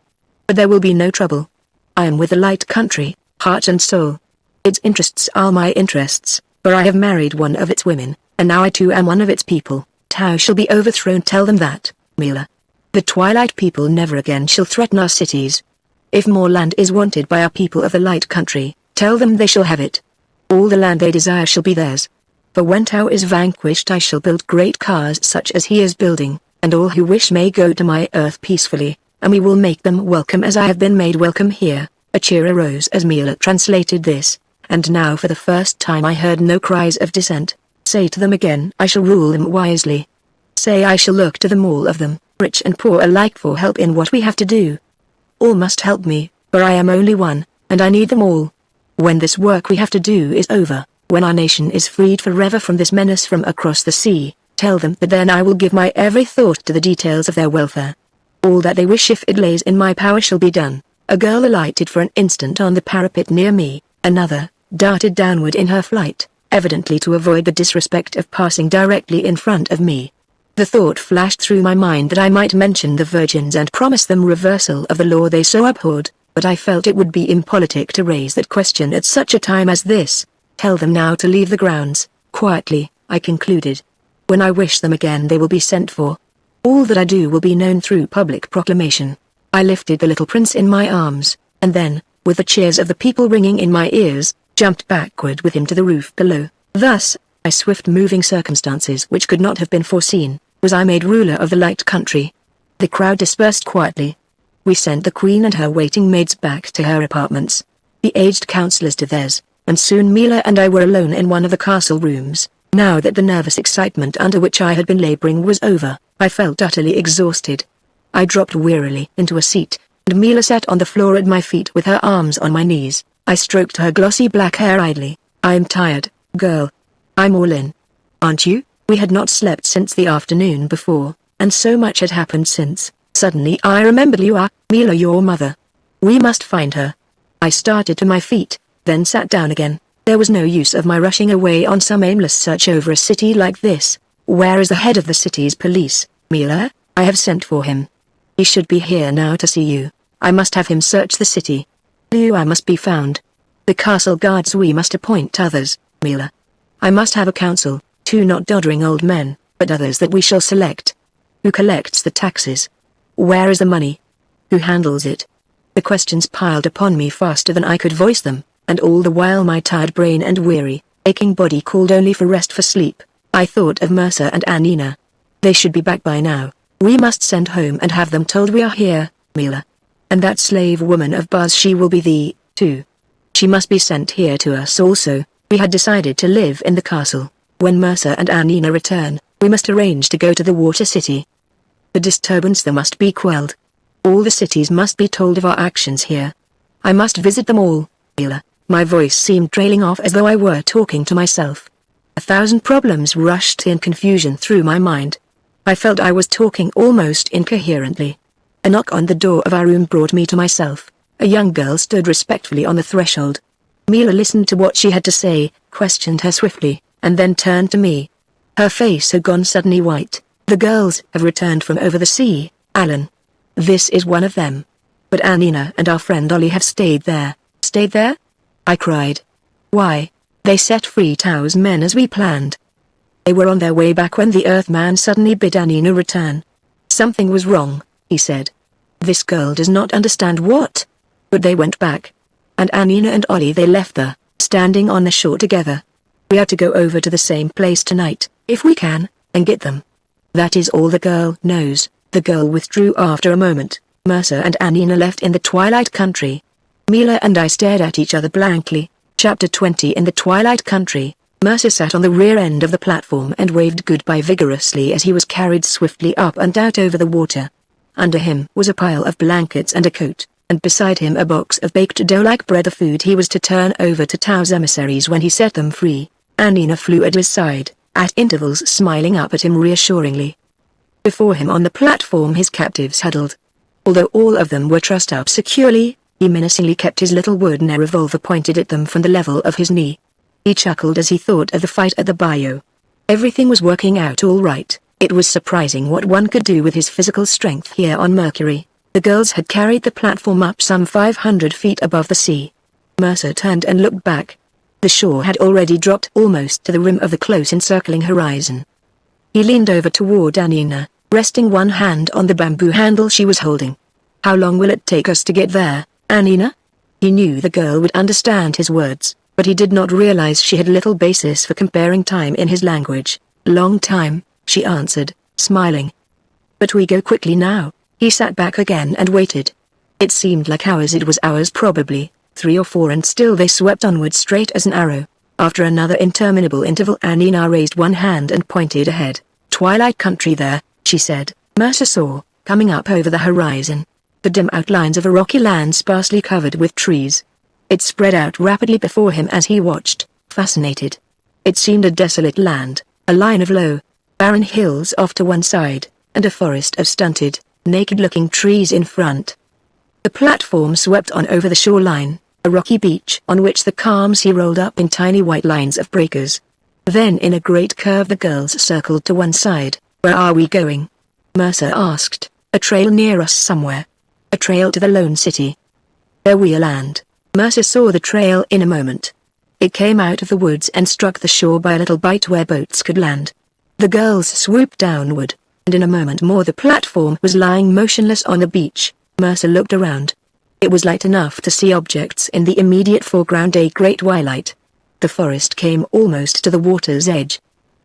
"But there will be no trouble. I am with the light country, heart and soul. Its interests are my interests, for I have married one of its women, and now I too am one of its people. Tau shall be overthrown. Tell them that, Mila. The Twilight people never again shall threaten our cities. If more land is wanted by our people of the light country, tell them they shall have it. All the land they desire shall be theirs. For when Tau is vanquished I shall build great cars such as he is building, and all who wish may go to my earth peacefully, and we will make them welcome as I have been made welcome here." A cheer arose as Mila translated this, and now for the first time I heard no cries of dissent. "Say to them again I shall rule them wisely. Say I shall look to them all of them, rich and poor alike, for help in what we have to do. All must help me, for I am only one, and I need them all. When this work we have to do is over, when our nation is freed forever from this menace from across the sea, tell them that then I will give my every thought to the details of their welfare. All that they wish if it lays in my power shall be done." A girl alighted for an instant on the parapet near me, another darted downward in her flight, evidently to avoid the disrespect of passing directly in front of me. The thought flashed through my mind that I might mention the virgins and promise them reversal of the law they so abhorred, but I felt it would be impolitic to raise that question at such a time as this. "Tell them now to leave the grounds," quietly, I concluded. "When I wish them again they will be sent for. All that I do will be known through public proclamation." I lifted the little prince in my arms, and then, with the cheers of the people ringing in my ears, jumped backward with him to the roof below. Thus, by swift moving circumstances which could not have been foreseen, was I made ruler of the light country. The crowd dispersed quietly. We sent the queen and her waiting maids back to her apartments, the aged councillors to theirs, and soon Mila and I were alone in one of the castle rooms. Now that the nervous excitement under which I had been laboring was over, I felt utterly exhausted. I dropped wearily into a seat, and Mila sat on the floor at my feet with her arms on my knees. I stroked her glossy black hair idly. "I'm tired, girl. I'm all in. Aren't you?" We had not slept since the afternoon before, and so much had happened since. Suddenly I remembered you are, Mila, your mother. We must find her. I started to my feet, then sat down again. There was no use of my rushing away on some aimless search over a city like this. "Where is the head of the city's police, Mila?" "I have sent for him. He should be here now to see you. I must have him search the city. You I must be found. The castle guards we must appoint others, Mila. I must have a council, 2 not doddering old men, but others that we shall select. Who collects the taxes? Where is the money? Who handles it?" The questions piled upon me faster than I could voice them, and all the while my tired brain and weary, aching body called only for rest, for sleep. I thought of Mercer and Anina. They should be back by now. We must send home and have them told we are here, Mila. And that slave woman of Buzz, she will be the, too. She must be sent here to us also. We had decided to live in the castle. When Mercer and Anina return, we must arrange to go to the Water City. The disturbance there must be quelled. All the cities must be told of our actions here. I must visit them all, Mila. My voice seemed trailing off as though I were talking to myself. 1,000 problems rushed in confusion through my mind. I felt I was talking almost incoherently. A knock on the door of our room brought me to myself. A young girl stood respectfully on the threshold. Mila listened to what she had to say, questioned her swiftly, and then turned to me. Her face had gone suddenly white. "The girls have returned from over the sea, Alan. This is one of them. But Anina and our friend Ollie have stayed there." "Stayed there?" I cried. "Why?" They set free Tao's men as we planned. They were on their way back when the Earthman suddenly bid Anina return. Something was wrong, he said. This girl does not understand what. But they went back. And Anina and Ollie they left there, standing on the shore together. We are to go over to the same place tonight, if we can, and get them. That is all the girl knows. The girl withdrew after a moment. Mercer and Anina left in the Twilight Country. Mila and I stared at each other blankly. Chapter 20. In the Twilight Country, Mercer sat on the rear end of the platform and waved goodbye vigorously as he was carried swiftly up and out over the water. Under him was a pile of blankets and a coat, and beside him a box of baked dough-like bread, the food he was to turn over to Tao's emissaries when he set them free. Anina flew at his side, at intervals smiling up at him reassuringly. Before him on the platform his captives huddled. Although all of them were trussed up securely, he menacingly kept his little wooden revolver pointed at them from the level of his knee. He chuckled as he thought of the fight at the bayou. Everything was working out all right. It was surprising what one could do with his physical strength here on Mercury. The girls had carried the platform up some 500 feet above the sea. Mercer turned and looked back. The shore had already dropped almost to the rim of the close encircling horizon. He leaned over toward Anina, resting one hand on the bamboo handle she was holding. How long will it take us to get there, Anina? He knew the girl would understand his words, but he did not realize she had little basis for comparing time in his language. Long time, she answered, smiling. But we go quickly now. He sat back again and waited. It seemed like hours. It was hours probably, 3 or 4, and still they swept onward straight as an arrow. After another interminable interval Anina raised one hand and pointed ahead. Twilight Country there, she said. Mercer saw, coming up over the horizon, the dim outlines of a rocky land sparsely covered with trees. It spread out rapidly before him as he watched, fascinated. It seemed a desolate land, a line of low, barren hills off to one side, and a forest of stunted, naked-looking trees in front. The platform swept on over the shoreline, a rocky beach on which the calm sea rolled up in tiny white lines of breakers. Then in a great curve the girls circled to one side. Where are we going? Mercer asked. A trail near us somewhere. A trail to the lone city. There we'll land. Mercer saw the trail in a moment. It came out of the woods and struck the shore by a little bight where boats could land. The girls swooped downward, and in a moment more the platform was lying motionless on the beach. Mercer looked around. It was light enough to see objects in the immediate foreground, a great twilight. The forest came almost to the water's edge.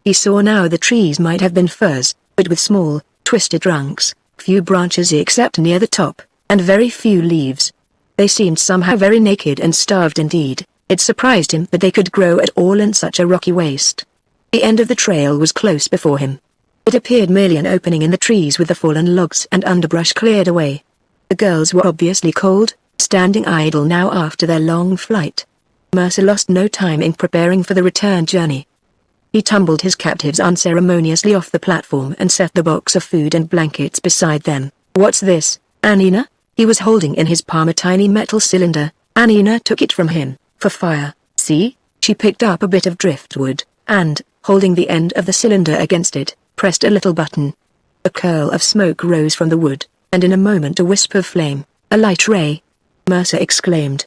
He saw now the trees might have been firs, but with small, twisted trunks, few branches except near the top, and very few leaves. They seemed somehow very naked and starved indeed. It surprised him that they could grow at all in such a rocky waste. The end of the trail was close before him. It appeared merely an opening in the trees with the fallen logs and underbrush cleared away. The girls were obviously cold, standing idle now after their long flight. Mercer lost no time in preparing for the return journey. He tumbled his captives unceremoniously off the platform and set the box of food and blankets beside them. What's this, Anina? He was holding in his palm a tiny metal cylinder. Anina took it from him. For fire. See? She picked up a bit of driftwood, and, holding the end of the cylinder against it, pressed a little button. A curl of smoke rose from the wood, and in a moment a wisp of flame, a light ray. Mercer exclaimed.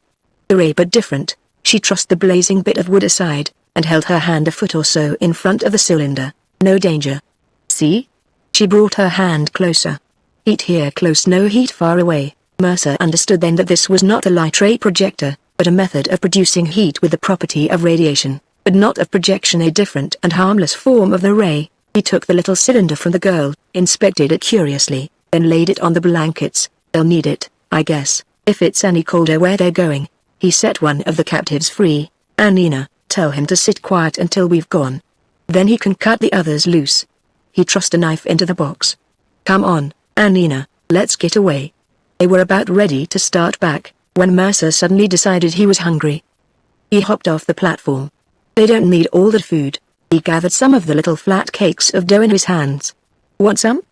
A ray but different. She tossed the blazing bit of wood aside, and held her hand a foot or so in front of the cylinder. No danger. See? She brought her hand closer. Heat here close, no heat far away. Mercer understood then that this was not a light ray projector, but a method of producing heat with the property of radiation, but not of projection, a different and harmless form of the ray. He took the little cylinder from the girl, inspected it curiously, then laid it on the blankets. They'll need it, I guess, if it's any colder where they're going. He set one of the captives free. Anina, tell him to sit quiet until we've gone. Then he can cut the others loose. He thrust a knife into the box. Come on, Anina, let's get away. They were about ready to start back, when Mercer suddenly decided he was hungry. He hopped off the platform. They don't need all the food. He gathered some of the little flat cakes of dough in his hands. Want some?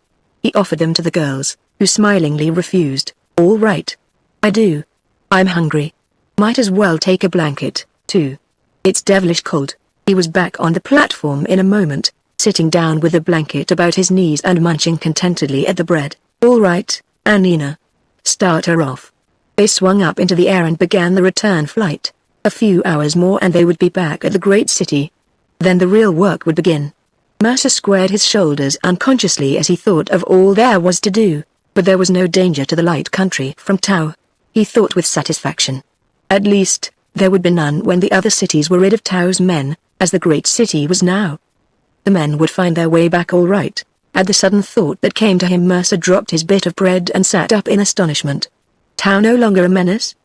He offered them to the girls, who smilingly refused. All right. I do. I'm hungry. Might as well take a blanket, too. It's devilish cold. He was back on the platform in a moment, sitting down with a blanket about his knees and munching contentedly at the bread. All right, Anina. Start her off. They swung up into the air and began the return flight. A few hours more and they would be back at the great city. Then the real work would begin. Mercer squared his shoulders unconsciously as he thought of all there was to do, but there was no danger to the light country from Tau. He thought with satisfaction. At least, there would be none when the other cities were rid of Tau's men, as the great city was now. The men would find their way back all right. At the sudden thought that came to him, Mercer dropped his bit of bread and sat up in astonishment. Tau no longer a menace?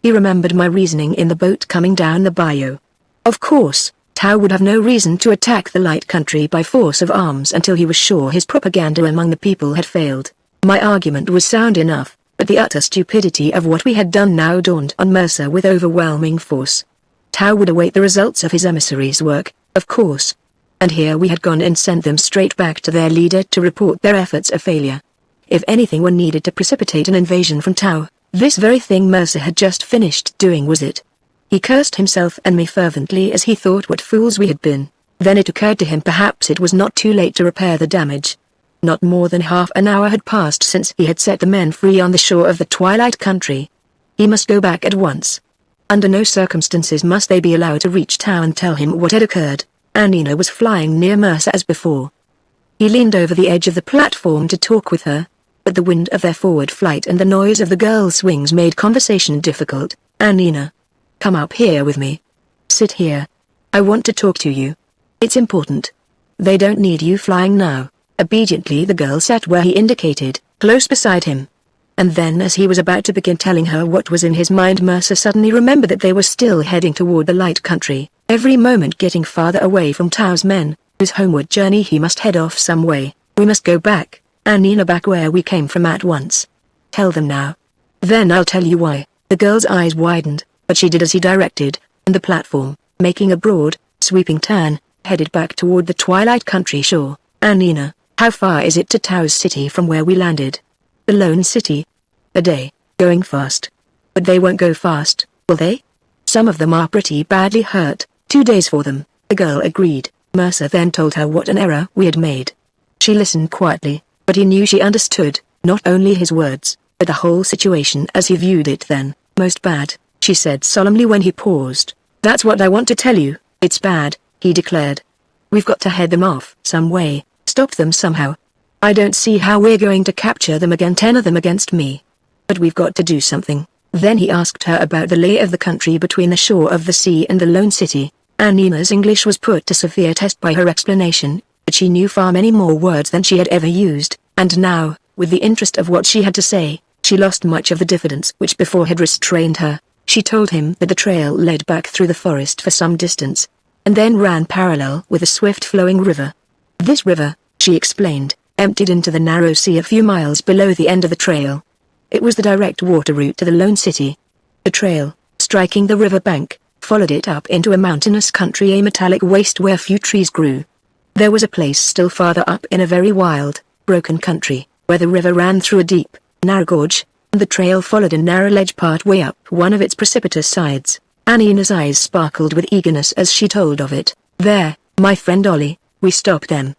He remembered my reasoning in the boat coming down the bayou. Of course, Tau would have no reason to attack the light country by force of arms until he was sure his propaganda among the people had failed. My argument was sound enough, but the utter stupidity of what we had done now dawned on Mercer with overwhelming force. Tau would await the results of his emissaries' work, of course. And here we had gone and sent them straight back to their leader to report their efforts a failure. If anything were needed to precipitate an invasion from Tau, this very thing Mercer had just finished doing was it. He cursed himself and me fervently as he thought what fools we had been. Then it occurred to him perhaps it was not too late to repair the damage. Not more than half an hour had passed since he had set the men free on the shore of the Twilight Country. He must go back at once. Under no circumstances must they be allowed to reach Tau and tell him what had occurred. Annina was flying near Mercer as before. He leaned over the edge of the platform to talk with her, but the wind of their forward flight and the noise of the girls' wings made conversation difficult. Annina, come up here with me. Sit here. I want to talk to you. It's important. They don't need you flying now. Obediently the girl sat where he indicated, close beside him. And then as he was about to begin telling her what was in his mind, Mercer suddenly remembered that they were still heading toward the light country, every moment getting farther away from Tau's men, whose homeward journey he must head off some way. We must go back, Annina, back where we came from at once. Tell them now. Then I'll tell you why. The girl's eyes widened, but she did as he directed, and the platform, making a broad, sweeping turn, headed back toward the Twilight Country shore. Annina, how far is it to Tau's city from where we landed? The lone city? A day, going fast. But they won't go fast, will they? Some of them are pretty badly hurt. 2 days for them, the girl agreed. Mercer then told her what an error we had made. She listened quietly, but he knew she understood, not only his words, but the whole situation as he viewed it then. Most bad, she said solemnly when he paused. That's what I want to tell you, it's bad, he declared. We've got to head them off some way, stop them somehow. I don't see how we're going to capture them again, 10 of them against me. But we've got to do something. Then he asked her about the lay of the country between the shore of the sea and the lone city. Annina's English was put to severe test by her explanation, but she knew far many more words than she had ever used, and now, with the interest of what she had to say, she lost much of the diffidence which before had restrained her. She told him that the trail led back through the forest for some distance, and then ran parallel with a swift-flowing river. This river, she explained, emptied into the narrow sea a few miles below the end of the trail. It was the direct water route to the lone city. The trail, striking the river bank, followed it up into a mountainous country, a metallic waste where few trees grew. There was a place still farther up in a very wild, broken country, where the river ran through a deep, narrow gorge, and the trail followed a narrow ledge part way up one of its precipitous sides. Annina's eyes sparkled with eagerness as she told of it. There, my friend Ollie, we stopped them.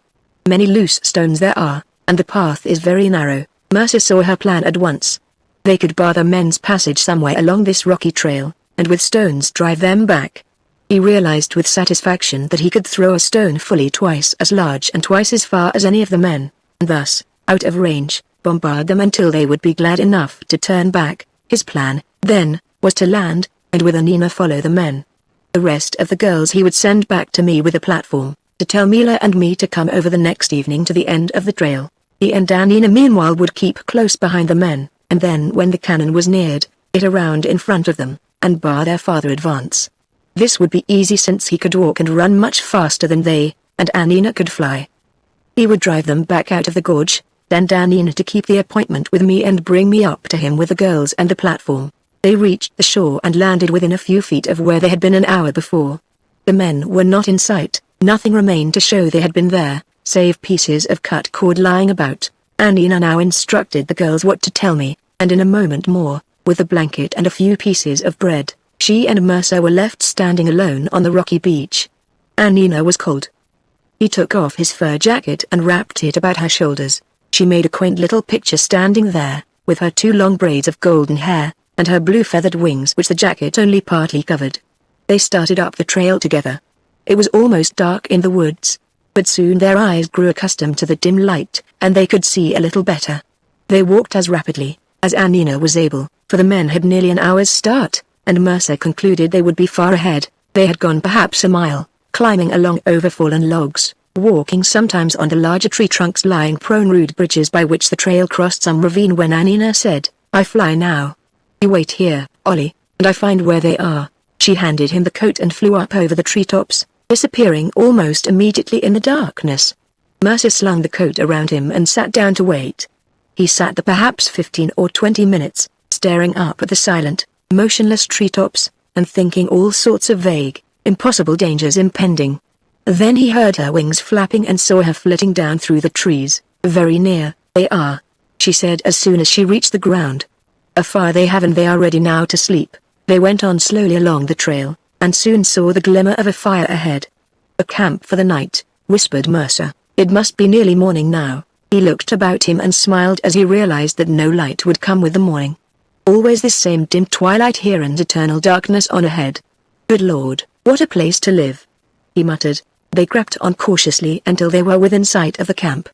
Many loose stones there are, and the path is very narrow. Mercer saw her plan at once. They could bar the men's passage somewhere along this rocky trail, and with stones drive them back. He realized with satisfaction that he could throw a stone fully twice as large and twice as far as any of the men, and thus, out of range, bombard them until they would be glad enough to turn back. His plan, then, was to land, and with Annina follow the men. The rest of the girls he would send back to me with a platform, to tell Mila and me to come over the next evening to the end of the trail. He and Annina meanwhile would keep close behind the men, and then when the cannon was neared, get around in front of them, and bar their farther advance. This would be easy since he could walk and run much faster than they, and Annina could fly. He would drive them back out of the gorge, send Annina to keep the appointment with me and bring me up to him with the girls and the platform. They reached the shore and landed within a few feet of where they had been an hour before. The men were not in sight, nothing remained to show they had been there, save pieces of cut cord lying about. Annina now instructed the girls what to tell me, and in a moment more, with a blanket and a few pieces of bread, she and Mercer were left standing alone on the rocky beach. Annina was cold. He took off his fur jacket and wrapped it about her shoulders. She made a quaint little picture standing there, with her 2 long braids of golden hair, and her blue feathered wings which the jacket only partly covered. They started up the trail together. It was almost dark in the woods, but soon their eyes grew accustomed to the dim light, and they could see a little better. They walked as rapidly as Annina was able, for the men had nearly an hour's start, and Mercer concluded they would be far ahead. They had gone perhaps a mile, climbing along over fallen logs, walking sometimes on the larger tree trunks lying prone rude bridges by which the trail crossed some ravine when Annina said, "I fly now. You wait here, Ollie, and I find where they are." She handed him the coat and flew up over the treetops, disappearing almost immediately in the darkness. Mercer slung the coat around him and sat down to wait. He sat there perhaps 15 or 20 minutes, staring up at the silent, motionless treetops, and thinking all sorts of vague, impossible dangers impending. Then he heard her wings flapping and saw her flitting down through the trees. "Very near, they are," she said as soon as she reached the ground. "Afar they have and they are ready now to sleep." They went on slowly along the trail, and soon saw the glimmer of a fire ahead. "A camp for the night," whispered Mercer. "It must be nearly morning now." He looked about him and smiled as he realized that no light would come with the morning. Always this same dim twilight here and eternal darkness on ahead. "Good Lord, what a place to live," he muttered. They crept on cautiously until they were within sight of the camp.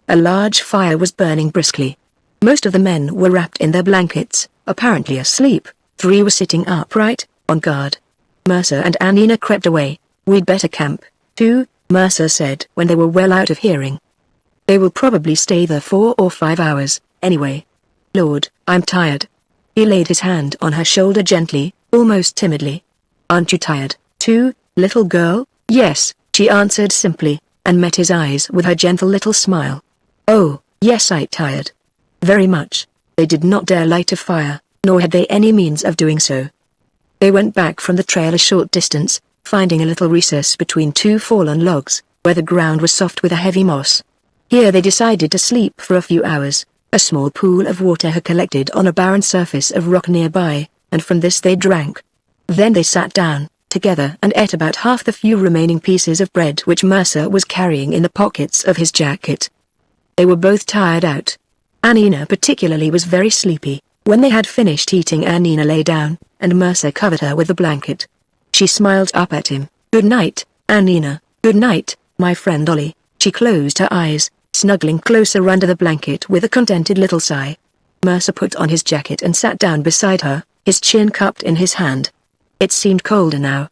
A large fire was burning briskly. Most of the men were wrapped in their blankets, apparently asleep. 3 were sitting upright, on guard. Mercer and Annina crept away. "We'd better camp, too," Mercer said when they were well out of hearing. "They will probably stay there 4 or 5 hours, anyway. Lord, I'm tired." He laid his hand on her shoulder gently, almost timidly. "Aren't you tired, too, little girl?" "Yes," she answered simply, and met his eyes with her gentle little smile. "Oh, yes, I'm tired. Very much." They did not dare light a fire, nor had they any means of doing so. They went back from the trail a short distance, finding a little recess between 2 fallen logs, where the ground was soft with a heavy moss. Here they decided to sleep for a few hours. A small pool of water had collected on a barren surface of rock nearby, and from this they drank. Then they sat down, together, and ate about half the few remaining pieces of bread which Mercer was carrying in the pockets of his jacket. They were both tired out. Annina particularly was very sleepy. When they had finished eating, Annina lay down, and Mercer covered her with the blanket. She smiled up at him. "Good night, Annina." "Good night, my friend Ollie." She closed her eyes, snuggling closer under the blanket with a contented little sigh. Mercer put on his jacket and sat down beside her, his chin cupped in his hand. It seemed colder now.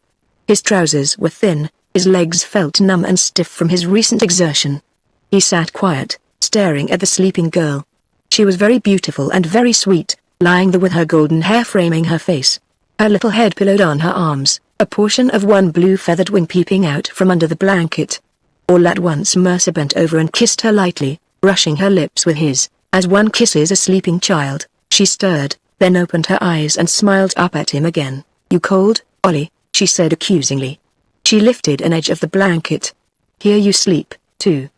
His trousers were thin, his legs felt numb and stiff from his recent exertion. He sat quiet, staring at the sleeping girl. She was very beautiful and very sweet, lying there with her golden hair framing her face. Her little head pillowed on her arms, a portion of one blue feathered wing peeping out from under the blanket. All at once Mercer bent over and kissed her lightly, brushing her lips with his, as one kisses a sleeping child. She stirred, then opened her eyes and smiled up at him again. "You cold, Ollie?" she said accusingly. She lifted an edge of the blanket. "Here you sleep, too."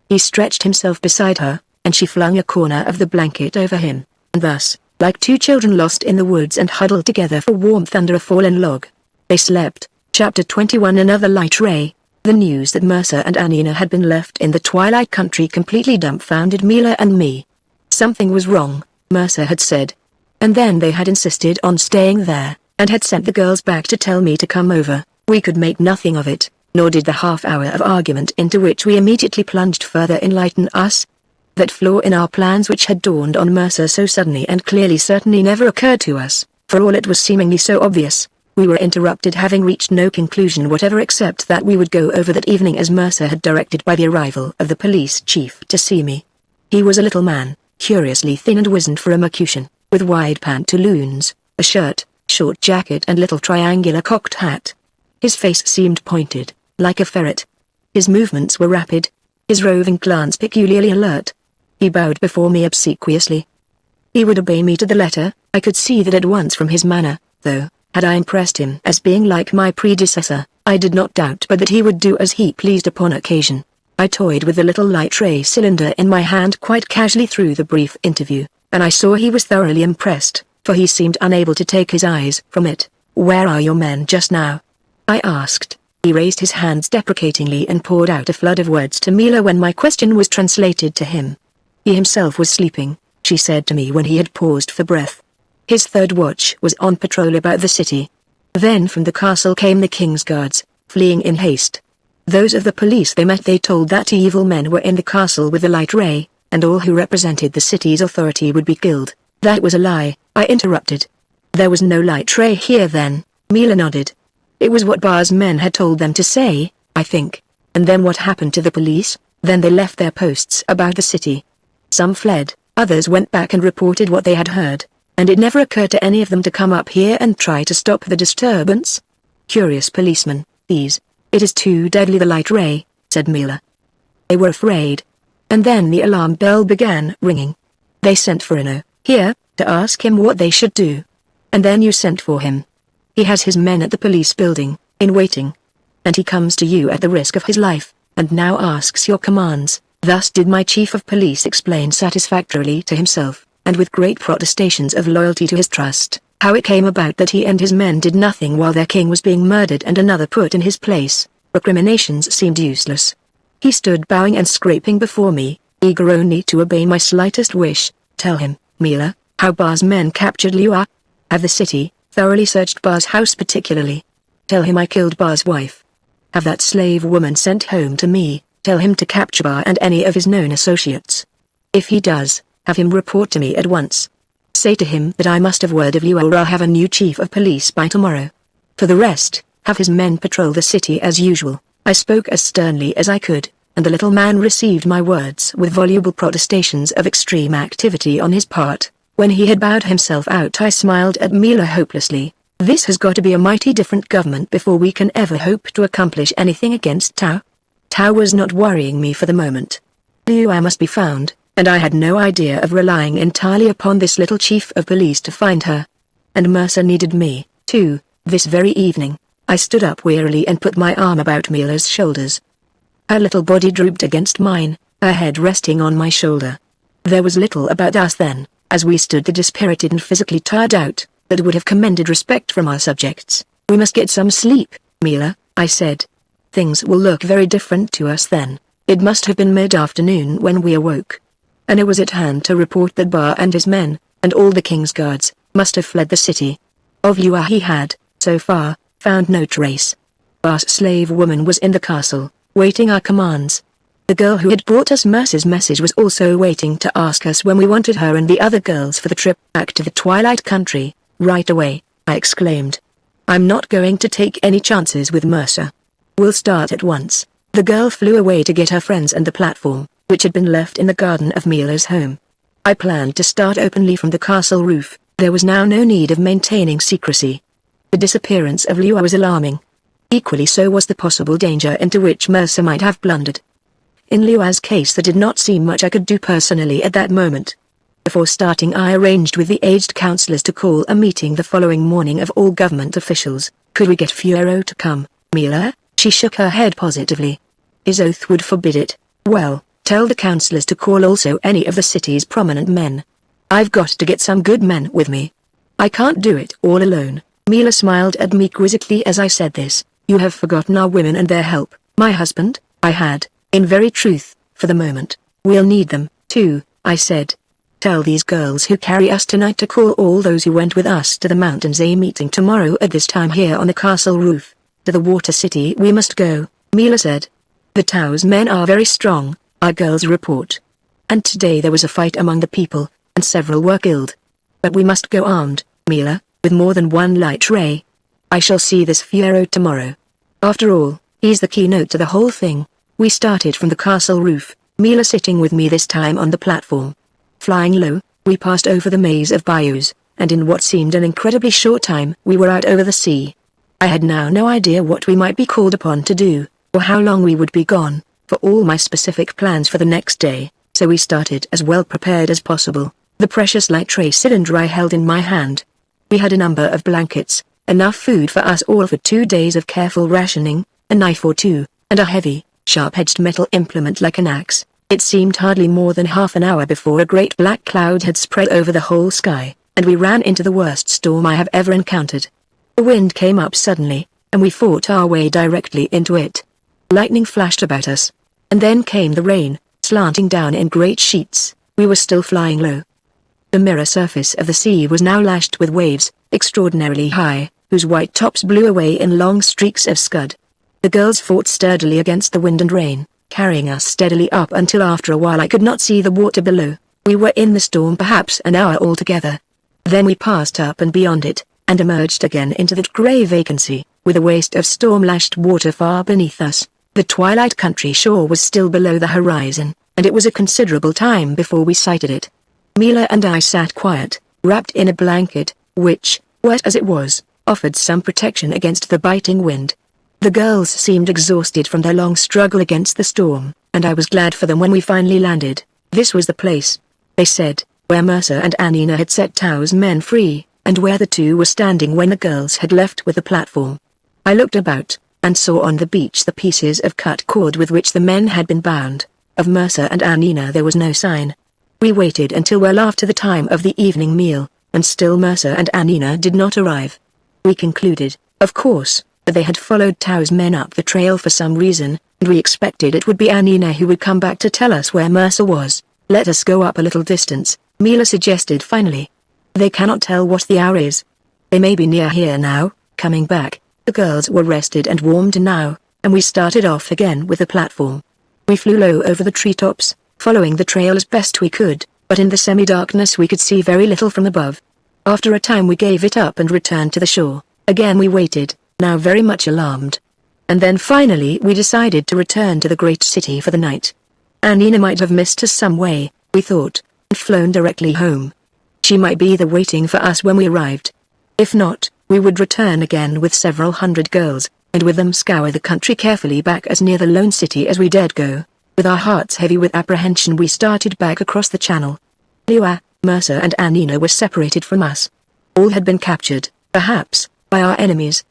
He stretched himself beside her, and she flung a corner of the blanket over him, and thus, like 2 children lost in the woods and huddled together for warmth under a fallen log, they slept. Chapter 21. Another light ray. The news that Mercer and Annina had been left in the twilight country completely dumbfounded Mila and me. Something was wrong, Mercer had said. And then they had insisted on staying there, and had sent the girls back to tell me to come over. We could make nothing of it, nor did the half-hour of argument into which we immediately plunged further enlighten us. That flaw in our plans which had dawned on Mercer so suddenly and clearly certainly never occurred to us, for all it was seemingly so obvious. We were interrupted, having reached no conclusion whatever except that we would go over that evening as Mercer had directed, by the arrival of the police chief to see me. He was a little man, curiously thin and wizened for a Mercutian, with wide pantaloons, a shirt, short jacket and little triangular cocked hat. His face seemed pointed, like a ferret. His movements were rapid, his roving glance peculiarly alert. He bowed before me obsequiously. He would obey me to the letter. I could see that at once from his manner, though. Had I impressed him as being like my predecessor, I did not doubt but that he would do as he pleased upon occasion. I toyed with the little light ray cylinder in my hand quite casually through the brief interview, and I saw he was thoroughly impressed, for he seemed unable to take his eyes from it. "Where are your men just now?" I asked. He raised his hands deprecatingly and poured out a flood of words to Mila when my question was translated to him. He himself was sleeping, she said to me when he had paused for breath. His third watch was on patrol about the city. Then from the castle came the king's guards, fleeing in haste. Those of the police they met, they told that evil men were in the castle with the light ray, and all who represented the city's authority would be killed. That was a lie, I interrupted. There was no light ray here then, Mila nodded. It was what Bar's men had told them to say, I think. And then what happened to the police? Then they left their posts about the city. Some fled, others went back and reported what they had heard, and it never occurred to any of them to come up here and try to stop the disturbance. Curious policemen, these. It is too deadly, the light ray, said Mila. They were afraid. And then the alarm bell began ringing. They sent for Ino, here, to ask him what they should do. And then you sent for him. He has his men at the police building, in waiting. And he comes to you at the risk of his life, and now asks your commands. Thus did my chief of police explain satisfactorily to himself, and with great protestations of loyalty to his trust, how it came about that he and his men did nothing while their king was being murdered and another put in his place. Recriminations seemed useless. He stood bowing and scraping before me, eager only to obey my slightest wish. Tell him, Mila, how Bar's men captured Liua. Have the city thoroughly searched Bar's house particularly. Tell him I killed Bar's wife. Have that slave woman sent home to me. Tell him to capture Bar and any of his known associates. If he does, have him report to me at once. Say to him that I must have word of Liua or I'll have a new chief of police by tomorrow. For the rest, have his men patrol the city as usual. I spoke as sternly as I could, and the little man received my words with voluble protestations of extreme activity on his part. When he had bowed himself out, I smiled at Mila hopelessly. This has got to be a mighty different government before we can ever hope to accomplish anything against Tao. Tao was not worrying me for the moment. Liua must be found, and I had no idea of relying entirely upon this little chief of police to find her. And Mercer needed me, too, this very evening. I stood up wearily and put my arm about Mila's shoulders. Her little body drooped against mine, her head resting on my shoulder. There was little about us then, as we stood the dispirited and physically tired out, that would have commended respect from our subjects. We must get some sleep, Mila, I said. Things will look very different to us then. It must have been mid-afternoon when we awoke. And it was at hand to report that Bar and his men, and all the king's guards, must have fled the city. Of Liua he had, so far, found no trace. Bar's slave woman was in the castle, waiting our commands. The girl who had brought us Mercer's message was also waiting to ask us when we wanted her and the other girls for the trip back to the Twilight Country. Right away, I exclaimed. I'm not going to take any chances with Mercer. We'll start at once. The girl flew away to get her friends and the platform, which had been left in the garden of Mila's home. I planned to start openly from the castle roof. There was now no need of maintaining secrecy. The disappearance of Liua was alarming. Equally so was the possible danger into which Mercer might have blundered. In Liua's case there did not seem much I could do personally at that moment. Before starting I arranged with the aged councillors to call a meeting the following morning of all government officials. Could we get Furo to come, Mila? She shook her head positively. His oath would forbid it. Well, tell the councillors to call also any of the city's prominent men. I've got to get some good men with me. I can't do it all alone. Mila smiled at me quizzically as I said this. You have forgotten our women and their help. My husband, I had, in very truth, for the moment. We'll need them, too, I said. Tell these girls who carry us tonight to call all those who went with us to the mountains. A meeting tomorrow at this time here on the castle roof. To the water city we must go, Mila said. The Tao's men are very strong, our girls report. And today there was a fight among the people, and several were killed. But we must go armed, Mila, with more than one light ray. I shall see this Furo tomorrow. After all, he's the keynote to the whole thing. We started from the castle roof, Mila sitting with me this time on the platform. Flying low, we passed over the maze of bayous, and in what seemed an incredibly short time we were out over the sea. I had now no idea what we might be called upon to do, or how long we would be gone, for all my specific plans for the next day, so we started as well prepared as possible. The precious light tray cylinder I held in my hand. We had a number of blankets, enough food for us all for 2 days of careful rationing, a knife or two, and a heavy, sharp-edged metal implement like an axe. It seemed hardly more than half an hour before a great black cloud had spread over the whole sky, and we ran into the worst storm I have ever encountered. The wind came up suddenly, and we fought our way directly into it. Lightning flashed about us. And then came the rain, slanting down in great sheets. We were still flying low. The mirror surface of the sea was now lashed with waves, extraordinarily high, whose white tops blew away in long streaks of scud. The girls fought sturdily against the wind and rain, carrying us steadily up until after a while I could not see the water below. We were in the storm perhaps an hour altogether. Then we passed up and beyond it, and emerged again into that grey vacancy, with a waste of storm-lashed water far beneath us. The twilight country shore was still below the horizon, and it was a considerable time before we sighted it. Mila and I sat quiet, wrapped in a blanket, which, wet as it was, offered some protection against the biting wind. The girls seemed exhausted from their long struggle against the storm, and I was glad for them when we finally landed. This was the place, they said, where Mercer and Annina had set Tao's men free, and where the two were standing when the girls had left with the platform. I looked about, and saw on the beach the pieces of cut cord with which the men had been bound. Of Mercer and Annina there was no sign. We waited until well after the time of the evening meal, and still Mercer and Annina did not arrive. We concluded, of course, that they had followed Tao's men up the trail for some reason, and we expected it would be Annina who would come back to tell us where Mercer was. Let us go up a little distance, Mila suggested finally. They cannot tell what the hour is. They may be near here now, coming back. The girls were rested and warmed now, and we started off again with the platform. We flew low over the treetops, following the trail as best we could, but in the semi-darkness we could see very little from above. After a time we gave it up and returned to the shore. Again we waited, now very much alarmed. And then finally we decided to return to the great city for the night. Annina might have missed us some way, we thought, and flown directly home. She might be there waiting for us when we arrived. If not, we would return again with several hundred girls, and with them scour the country carefully back as near the lone city as we dared go. With our hearts heavy with apprehension we started back across the channel. Liua, Mercer and Annina were separated from us. All had been captured, perhaps, by our enemies.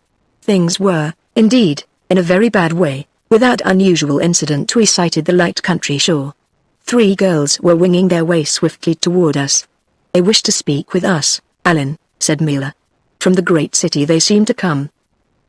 Things were, indeed, in a very bad way. Without unusual incident we sighted the light country shore. 3 girls were winging their way swiftly toward us. They wished to speak with us, Alan, said Mila. From the great city they seemed to come.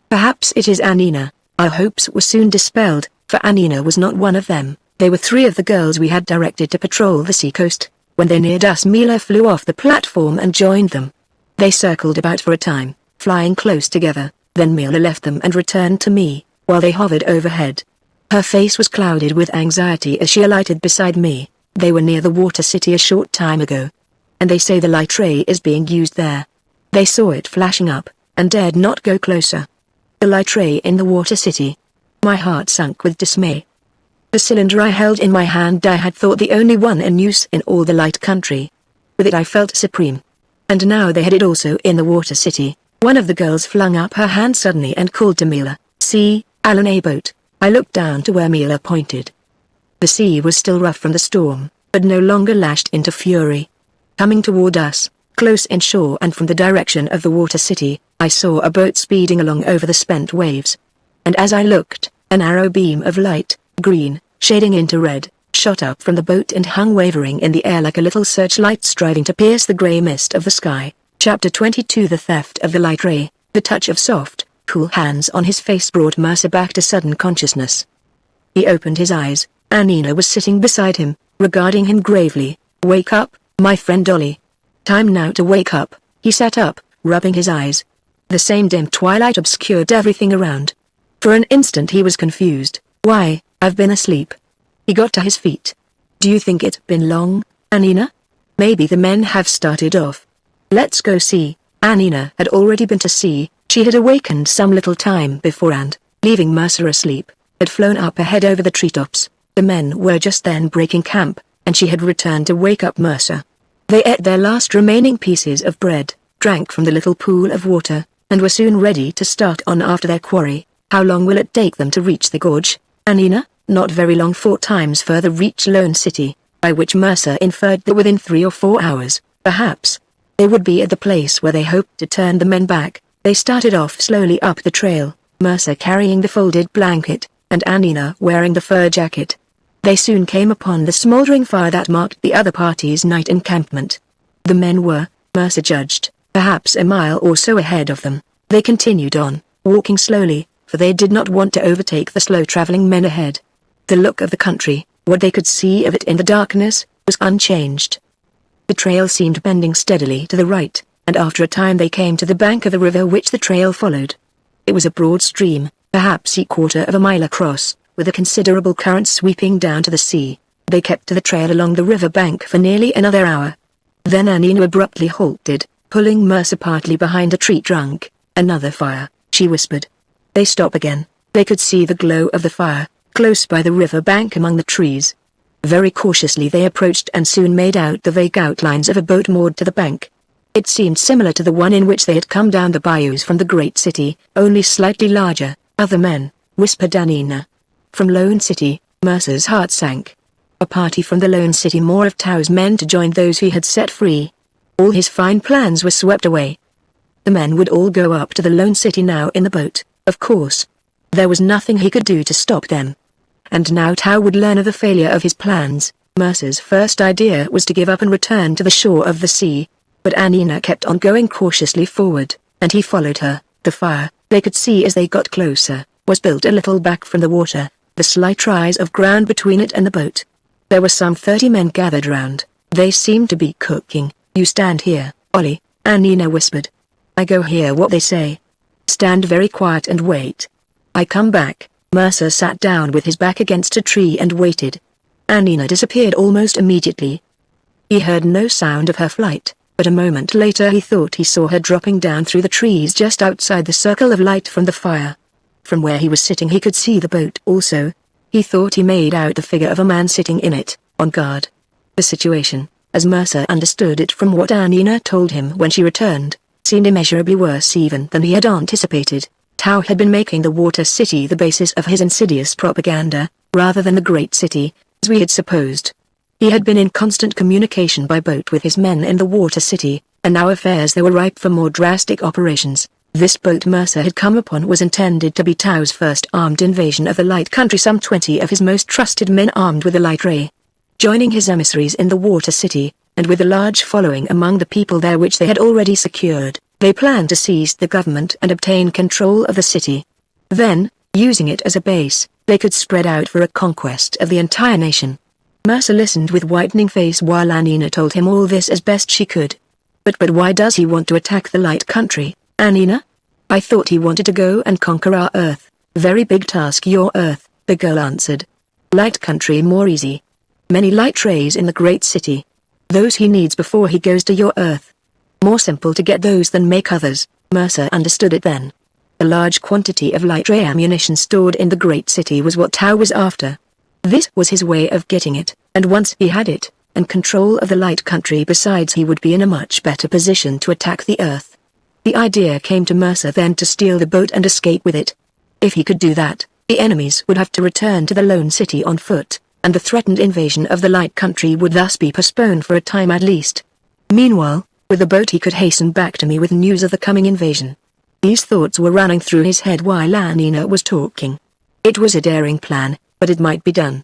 Perhaps it is Annina. Our hopes were soon dispelled, for Annina was not one of them. They were 3 of the girls we had directed to patrol the seacoast. When they neared us Mila flew off the platform and joined them. They circled about for a time, flying close together, then Mila left them and returned to me, while they hovered overhead. Her face was clouded with anxiety as she alighted beside me. They were near the water city a short time ago. And they say the light ray is being used there. They saw it flashing up, and dared not go closer. The light ray in the water city. My heart sunk with dismay. The cylinder I held in my hand I had thought the only one in use in all the light country. With it I felt supreme. And now they had it also in the water city. One of the girls flung up her hand suddenly and called to Mila, "See, Alan, a boat." I looked down to where Mila pointed. The sea was still rough from the storm, but no longer lashed into fury. Coming toward us, close inshore and from the direction of the water city, I saw a boat speeding along over the spent waves. And as I looked, an arrow beam of light, green, shading into red, shot up from the boat and hung wavering in the air like a little searchlight striving to pierce the grey mist of the sky. Chapter 22 The Theft of the Light Ray. The touch of soft, cool hands on his face brought Mercer back to sudden consciousness. He opened his eyes. Annina was sitting beside him, regarding him gravely. "Wake up, my friend Dolly. Time now to wake up." He sat up, rubbing his eyes. The same dim twilight obscured everything around. For an instant he was confused. "Why, I've been asleep." He got to his feet. "Do you think it's been long, Annina? Maybe the men have started off. Let's go see." Annina had already been to sea. She had awakened some little time before and, leaving Mercer asleep, had flown up ahead over the treetops. The men were just then breaking camp, and she had returned to wake up Mercer. They ate their last remaining pieces of bread, drank from the little pool of water, and were soon ready to start on after their quarry. How long will it take them to reach the gorge, Annina? Not very long. 4 times further reach Lone City, by which Mercer inferred that within 3 or 4 hours, perhaps, they would be at the place where they hoped to turn the men back. They started off slowly up the trail, Mercer carrying the folded blanket, and Annina wearing the fur jacket. They soon came upon the smoldering fire that marked the other party's night encampment. The men were, Mercer judged, perhaps a mile or so ahead of them. They continued on, walking slowly, for they did not want to overtake the slow-traveling men ahead. The look of the country, what they could see of it in the darkness, was unchanged. The trail seemed bending steadily to the right, and after a time they came to the bank of the river which the trail followed. It was a broad stream, perhaps a quarter of a mile across, with a considerable current sweeping down to the sea. They kept to the trail along the river bank for nearly another hour. Then Anina abruptly halted, pulling Mercer partly behind a tree trunk. "Another fire," she whispered. They stopped again. They could see the glow of the fire, close by the river bank among the trees. Very cautiously they approached and soon made out the vague outlines of a boat moored to the bank. It seemed similar to the one in which they had come down the bayous from the great city, only slightly larger. "Other men," whispered Anina. From Lone City, Mercer's heart sank. A party from the Lone City, more of Tao's men to join those he had set free. All his fine plans were swept away. The men would all go up to the Lone City now in the boat, of course. There was nothing he could do to stop them. And now Tao would learn of the failure of his plans. Mercer's first idea was to give up and return to the shore of the sea. But Anina kept on going cautiously forward, and he followed her. The fire, they could see as they got closer, was built a little back from the water, the slight rise of ground between it and the boat. There were some 30 men gathered round. They seemed to be cooking. "You stand here, Ollie," Anina whispered. "I go hear what they say. Stand very quiet and wait. I come back." Mercer sat down with his back against a tree and waited. Anina disappeared almost immediately. He heard no sound of her flight. But a moment later he thought he saw her dropping down through the trees just outside the circle of light from the fire. From where he was sitting he could see the boat also. He thought he made out the figure of a man sitting in it, on guard. The situation, as Mercer understood it from what Anina told him when she returned, seemed immeasurably worse even than he had anticipated. Tao had been making the water city the basis of his insidious propaganda, rather than the great city, as we had supposed. He had been in constant communication by boat with his men in the water city, and now affairs were ripe for more drastic operations. This boat Mercer had come upon was intended to be Tao's first armed invasion of the Light Country, some 20 of his most trusted men armed with the light ray. Joining his emissaries in the water city, and with a large following among the people there which they had already secured, they planned to seize the government and obtain control of the city. Then, using it as a base, they could spread out for a conquest of the entire nation. Mercer listened with whitening face while Anina told him all this as best she could. But why does he want to attack the Light Country, Anina? "I thought he wanted to go and conquer our Earth." "Very big task your Earth," the girl answered. "Light Country more easy. Many light rays in the great city. Those he needs before he goes to your Earth. More simple to get those than make others." Mercer understood it then. A large quantity of light ray ammunition stored in the great city was what Tao was after. This was his way of getting it, and once he had it, and control of the Light Country besides, he would be in a much better position to attack the Earth. The idea came to Mercer then to steal the boat and escape with it. If he could do that, the enemies would have to return to the Lone City on foot, and the threatened invasion of the Light Country would thus be postponed for a time at least. Meanwhile, with the boat he could hasten back to me with news of the coming invasion. These thoughts were running through his head while Anina was talking. It was a daring plan, but it might be done.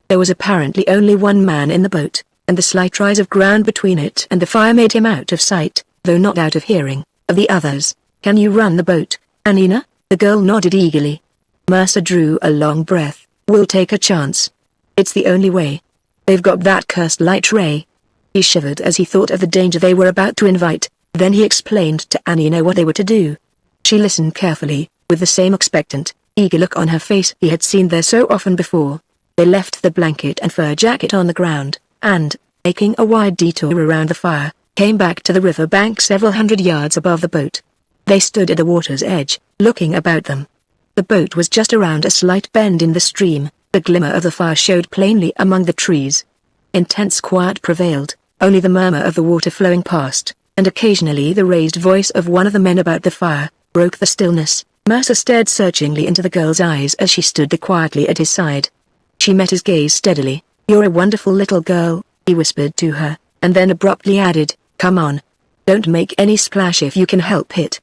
There was apparently only one man in the boat, and the slight rise of ground between it and the fire made him out of sight, though not out of hearing, of the others. "Can you run the boat, Anina?" The girl nodded eagerly. Mercer drew a long breath. "We'll take a chance. It's the only way. They've got that cursed light ray." He shivered as he thought of the danger they were about to invite. Then he explained to Anina what they were to do. She listened carefully, with the same expectant, eager look on her face he had seen there so often before. They left the blanket and fur jacket on the ground, and, making a wide detour around the fire, came back to the river bank several hundred yards above the boat. They stood at the water's edge, looking about them. The boat was just around a slight bend in the stream. The glimmer of the fire showed plainly among the trees. Intense quiet prevailed, only the murmur of the water flowing past, and occasionally the raised voice of one of the men about the fire, broke the stillness. Mercer stared searchingly into the girl's eyes as she stood there quietly at his side. She met his gaze steadily. "You're a wonderful little girl," he whispered to her, and then abruptly added, "Come on. Don't make any splash if you can help it.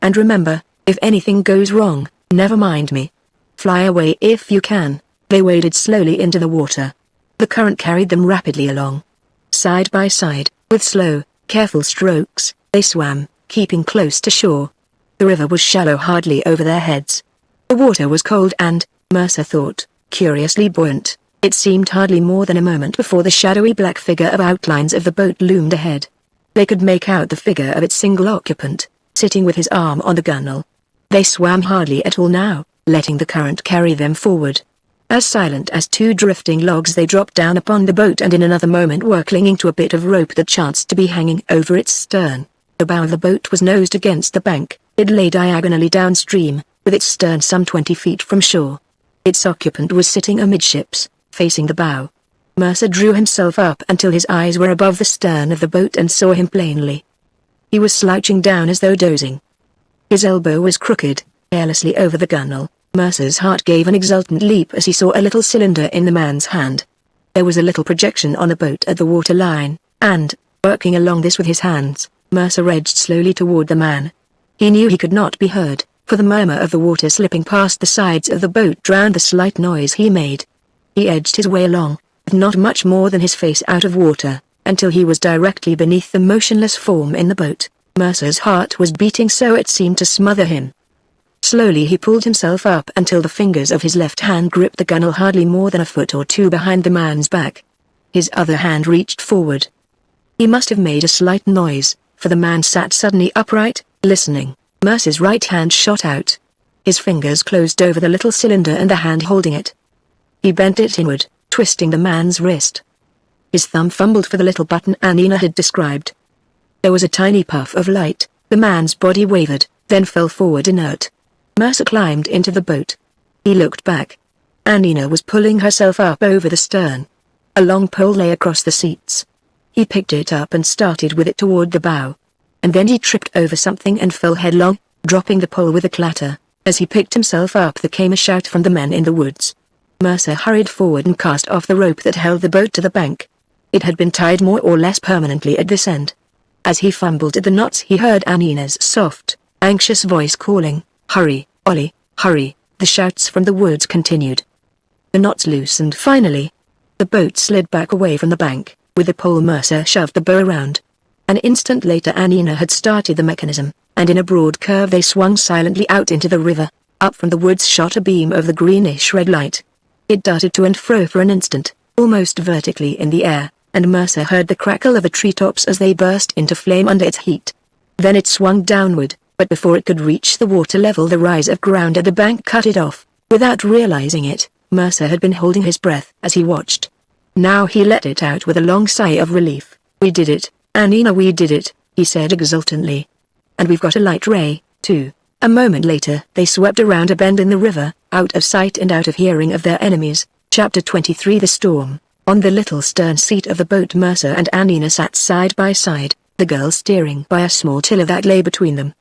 And remember, if anything goes wrong, never mind me. Fly away if you can." They waded slowly into the water. The current carried them rapidly along. Side by side, with slow, careful strokes, they swam, keeping close to shore. The river was shallow hardly over their heads. The water was cold and, Mercer thought, curiously buoyant. It seemed hardly more than a moment before the shadowy black figure of outlines of the boat loomed ahead. They could make out the figure of its single occupant, sitting with his arm on the gunwale. They swam hardly at all now, letting the current carry them forward. As silent as two drifting logs they dropped down upon the boat and in another moment were clinging to a bit of rope that chanced to be hanging over its stern. The bow of the boat was nosed against the bank. It lay diagonally downstream, with its stern some 20 feet from shore. Its occupant was sitting amidships, facing the bow. Mercer drew himself up until his eyes were above the stern of the boat and saw him plainly. He was slouching down as though dozing. His elbow was crooked, carelessly over the gunwale. Mercer's heart gave an exultant leap as he saw a little cylinder in the man's hand. There was a little projection on the boat at the water line, and, working along this with his hands, Mercer edged slowly toward the man. He knew he could not be heard, for the murmur of the water slipping past the sides of the boat drowned the slight noise he made. He edged his way along, with not much more than his face out of water, until he was directly beneath the motionless form in the boat. Mercer's heart was beating so it seemed to smother him. Slowly he pulled himself up until the fingers of his left hand gripped the gunwale hardly more than a foot or two behind the man's back. His other hand reached forward. He must have made a slight noise, for the man sat suddenly upright, listening. Mercer's right hand shot out. His fingers closed over the little cylinder and the hand holding it. He bent it inward, twisting the man's wrist. His thumb fumbled for the little button Annina had described. There was a tiny puff of light, the man's body wavered, then fell forward inert. Mercer climbed into the boat. He looked back. Annina was pulling herself up over the stern. A long pole lay across the seats. He picked it up and started with it toward the bow. And then he tripped over something and fell headlong, dropping the pole with a clatter. As he picked himself up there came a shout from the men in the woods. Mercer hurried forward and cast off the rope that held the boat to the bank. It had been tied more or less permanently at this end. As he fumbled at the knots he heard Annina's soft, anxious voice calling, "Hurry, Ollie, hurry." The shouts from the woods continued. The knots loosened finally. The boat slid back away from the bank. With the pole Mercer shoved the bow around. An instant later Annina had started the mechanism, and in a broad curve they swung silently out into the river. Up from the woods shot a beam of the greenish-red light. It darted to and fro for an instant, almost vertically in the air, and Mercer heard the crackle of the treetops as they burst into flame under its heat. Then it swung downward, but before it could reach the water level the rise of ground at the bank cut it off. Without realizing it, Mercer had been holding his breath as he watched. Now he let it out with a long sigh of relief. "We did it, Annina, we did it," he said exultantly. "And we've got a light ray, too." A moment later they swept around a bend in the river, out of sight and out of hearing of their enemies. Chapter 23 The Storm. On the little stern seat of the boat Mercer and Annina sat side by side, the girl steering by a small tiller that lay between them.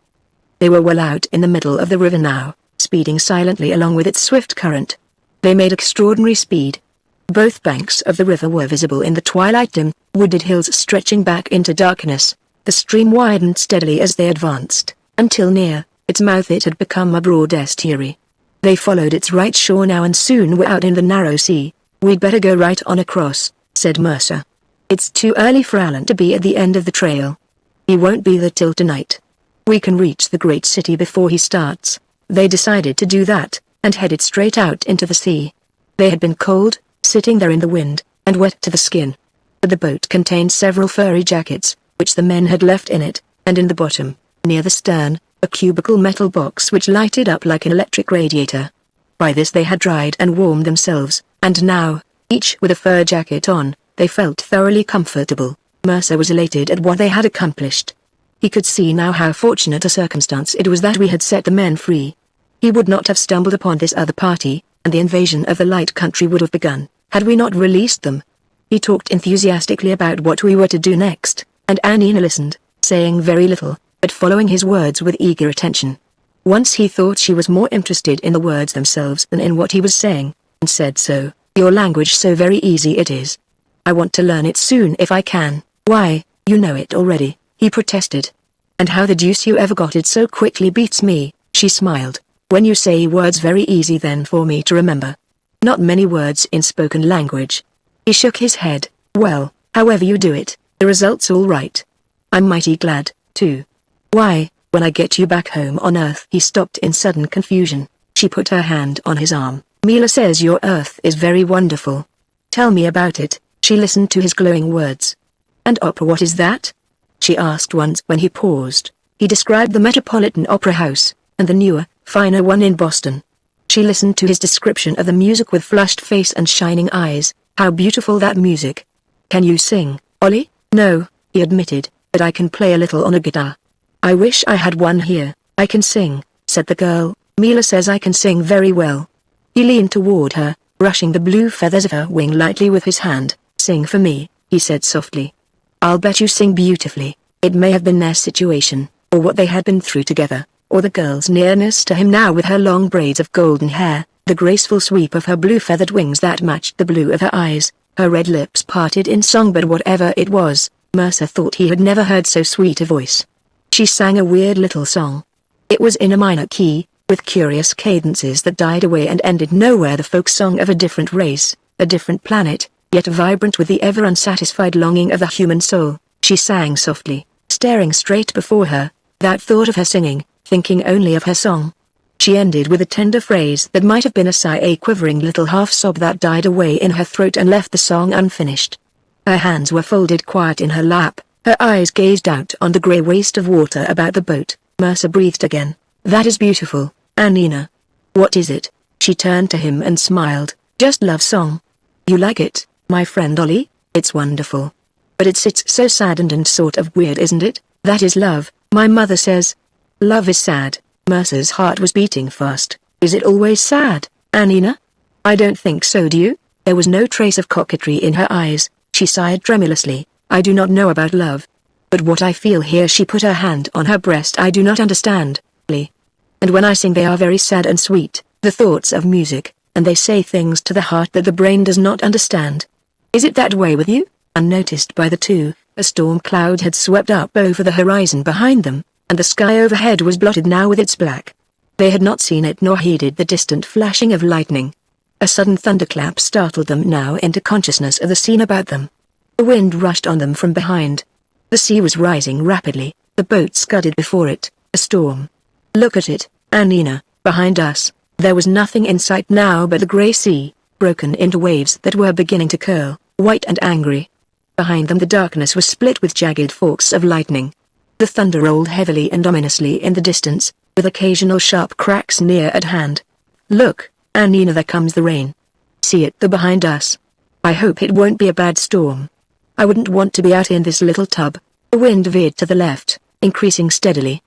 They were well out in the middle of the river now, speeding silently along with its swift current. They made extraordinary speed. Both banks of the river were visible in the twilight, dim, wooded hills stretching back into darkness. The stream widened steadily as they advanced, until near its mouth it had become a broad estuary. They followed its right shore now and soon were out in the narrow sea. "We'd better go right on across," said Mercer. "It's too early for Alan to be at the end of the trail. He won't be there till tonight. We can reach the great city before he starts." They decided to do that, and headed straight out into the sea. They had been cold, sitting there in the wind, and wet to the skin. But the boat contained several furry jackets, which the men had left in it, and in the bottom, near the stern, a cubical metal box which lighted up like an electric radiator. By this they had dried and warmed themselves, and now, each with a fur jacket on, they felt thoroughly comfortable. Mercer was elated at what they had accomplished. He could see now how fortunate a circumstance it was that we had set the men free. He would not have stumbled upon this other party, and the invasion of the light country would have begun, had we not released them. He talked enthusiastically about what we were to do next, and Annina listened, saying very little, but following his words with eager attention. Once he thought she was more interested in the words themselves than in what he was saying, and said so. "Your language so very easy it is. I want to learn it soon if I can." "Why, you know it already," he protested. "And how the deuce you ever got it so quickly beats me," she smiled. "When you say words very easy then for me to remember. Not many words in spoken language." He shook his head. "Well, however you do it, the result's all right. I'm mighty glad, too. Why, when I get you back home on Earth." He stopped in sudden confusion. She put her hand on his arm. "Mila says your Earth is very wonderful. Tell me about it." She listened to his glowing words. "And opera, what is that?" she asked once when he paused. He described the Metropolitan Opera House, and the newer, finer one in Boston. She listened to his description of the music with flushed face and shining eyes. How beautiful that music. Can you sing, Ollie? No, he admitted, but I can play a little on a guitar. I wish I had one here. I can sing, said the girl. Mila says I can sing very well. He leaned toward her, brushing the blue feathers of her wing lightly with his hand. Sing for me, he said softly. I'll bet you sing beautifully. It may have been their situation, or what they had been through together, or the girl's nearness to him now with her long braids of golden hair, the graceful sweep of her blue feathered wings that matched the blue of her eyes, her red lips parted in song. But whatever it was, Mercer thought he had never heard so sweet a voice. She sang a weird little song. It was in a minor key, with curious cadences that died away and ended nowhere. The folk song of a different race, a different planet, yet vibrant with the ever unsatisfied longing of the human soul. She sang softly, staring straight before her, without thought of her singing, thinking only of her song. She ended with a tender phrase that might have been a sigh, a quivering little half-sob that died away in her throat and left the song unfinished. Her hands were folded quiet in her lap, her eyes gazed out on the grey waste of water about the boat. Mercer breathed again. That is beautiful, Anina. What is it? She turned to him and smiled. Just love song. You like it, my friend Ollie? It's wonderful. But it's so sad and sort of weird, isn't it? That is love, my mother says. Love is sad. Mercer's heart was beating fast. Is it always sad, Anina? I don't think so, do you? There was no trace of coquetry in her eyes. She sighed tremulously. I do not know about love. But what I feel here, she put her hand on her breast, I do not understand, Lee. And when I sing they are very sad and sweet, the thoughts of music, and they say things to the heart that the brain does not understand. Is it that way with you? Unnoticed by the two, a storm cloud had swept up over the horizon behind them, and the sky overhead was blotted now with its black. They had not seen it nor heeded the distant flashing of lightning. A sudden thunderclap startled them now into consciousness of the scene about them. The wind rushed on them from behind. The sea was rising rapidly, the boat scudded before it, a storm. Look at it, Anina, behind us. There was nothing in sight now but the grey sea, broken into waves that were beginning to curl, white and angry. Behind them the darkness was split with jagged forks of lightning. The thunder rolled heavily and ominously in the distance, with occasional sharp cracks near at hand. Look, Anina, there comes the rain. See it there behind us. I hope it won't be a bad storm. I wouldn't want to be out in this little tub. The wind veered to the left, increasing steadily.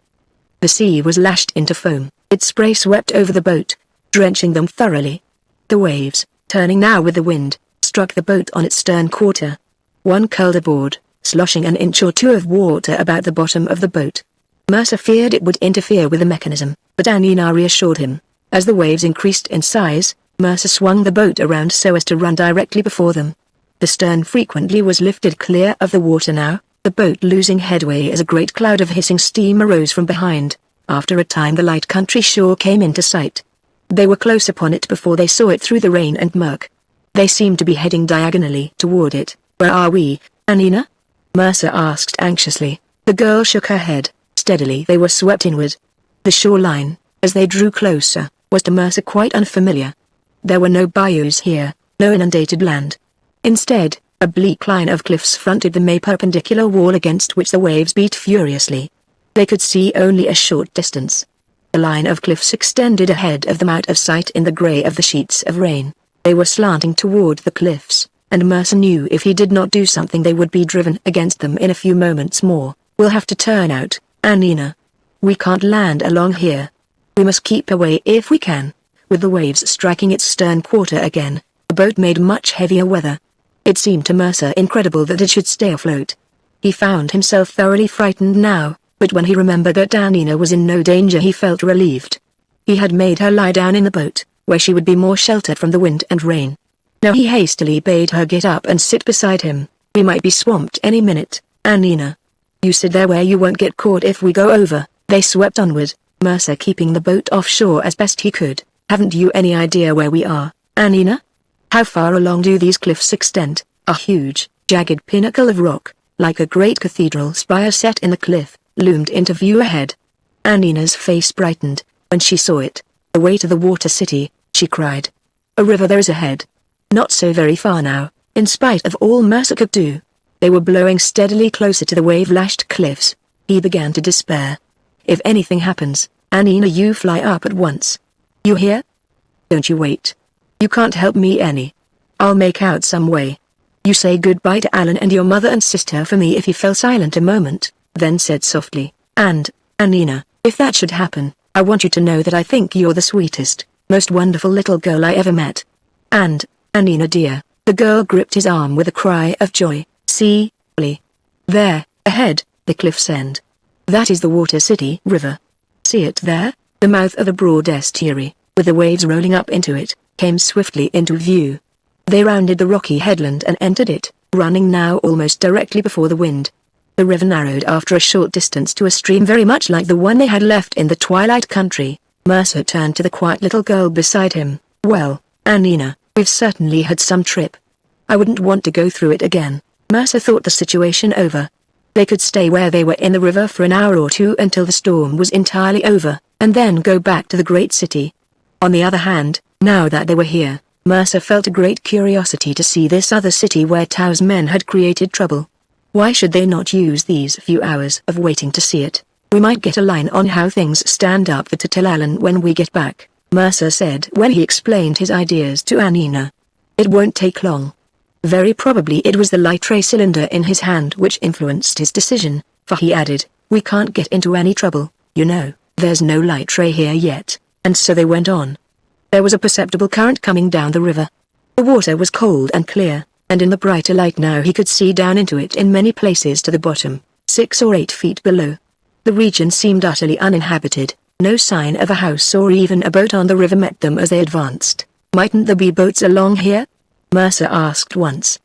The sea was lashed into foam, its spray swept over the boat, drenching them thoroughly. The waves, turning now with the wind, struck the boat on its stern quarter. One curled aboard, sloshing an inch or two of water about the bottom of the boat. Mercer feared it would interfere with the mechanism, but Anina reassured him. As the waves increased in size, Mercer swung the boat around so as to run directly before them. The stern frequently was lifted clear of the water now, the boat losing headway as a great cloud of hissing steam arose from behind. After a time the light country shore came into sight. They were close upon it before they saw it through the rain and murk. They seemed to be heading diagonally toward it. Where are we, Anina? Mercer asked anxiously. The girl shook her head. Steadily they were swept inward. The shoreline, as they drew closer, was to Mercer quite unfamiliar. There were no bayous here, no inundated land. Instead, a bleak line of cliffs fronted the perpendicular wall against which the waves beat furiously. They could see only a short distance. A line of cliffs extended ahead of them out of sight in the grey of the sheets of rain. They were slanting toward the cliffs, and Mercer knew if he did not do something they would be driven against them in a few moments more. We'll have to turn out, Anina. We can't land along here. We must keep away if we can. With the waves striking its stern quarter again, the boat made much heavier weather. It seemed to Mercer incredible that it should stay afloat. He found himself thoroughly frightened now, but when he remembered that Anina was in no danger he felt relieved. He had made her lie down in the boat, where she would be more sheltered from the wind and rain. Now he hastily bade her get up and sit beside him. We might be swamped any minute, Anina. You sit there where you won't get caught if we go over. They swept onward, Mercer keeping the boat offshore as best he could. Haven't you any idea where we are, Anina? How far along do these cliffs extend? A huge, jagged pinnacle of rock, like a great cathedral spire set in the cliff, loomed into view ahead. Anina's face brightened when she saw it. Away to the water city, she cried. A river there is ahead. Not so very far now, in spite of all Mercer could do. They were blowing steadily closer to the wave-lashed cliffs. He began to despair. If anything happens, Annina, you fly up at once. You hear? Don't you wait. You can't help me any. I'll make out some way. You say goodbye to Alan and your mother and sister for me. If he fell silent a moment, then said softly, and, Annina, if that should happen, I want you to know that I think you're the sweetest, most wonderful little girl I ever met. And, Annina dear, the girl gripped his arm with a cry of joy. See, Lee. There, ahead, the cliff's end. That is the Water City River. See it there? The mouth of a broad estuary, with the waves rolling up into it, came swiftly into view. They rounded the rocky headland and entered it, running now almost directly before the wind. The river narrowed after a short distance to a stream very much like the one they had left in the Twilight Country. Mercer turned to the quiet little girl beside him. Well, Annina, we've certainly had some trip. I wouldn't want to go through it again. Mercer thought the situation over. They could stay where they were in the river for an hour or two until the storm was entirely over, and then go back to the great city. On the other hand, now that they were here, Mercer felt a great curiosity to see this other city where Tao's men had created trouble. Why should they not use these few hours of waiting to see it? We might get a line on how things stand up to tell Alan when we get back, Mercer said when he explained his ideas to Annina. It won't take long. Very probably it was the light ray cylinder in his hand which influenced his decision, for he added, we can't get into any trouble, you know, there's no light ray here yet, and so they went on. There was a perceptible current coming down the river. The water was cold and clear, and in the brighter light now he could see down into it in many places to the bottom, 6 or 8 feet below. The region seemed utterly uninhabited, no sign of a house or even a boat on the river met them as they advanced. Mightn't there be boats along here? Mercer asked once.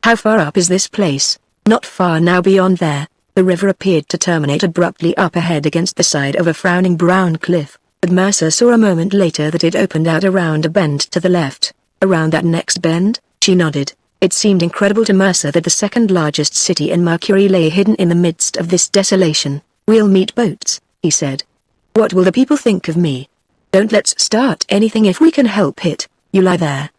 How far up is this place? Not far now beyond there. The river appeared to terminate abruptly up ahead against the side of a frowning brown cliff, but Mercer saw a moment later that it opened out around a bend to the left. Around that next bend? She nodded. It seemed incredible to Mercer that the second largest city in Mercury lay hidden in the midst of this desolation. We'll meet boats, he said. What will the people think of me? Don't let's start anything if we can help it. You lie there.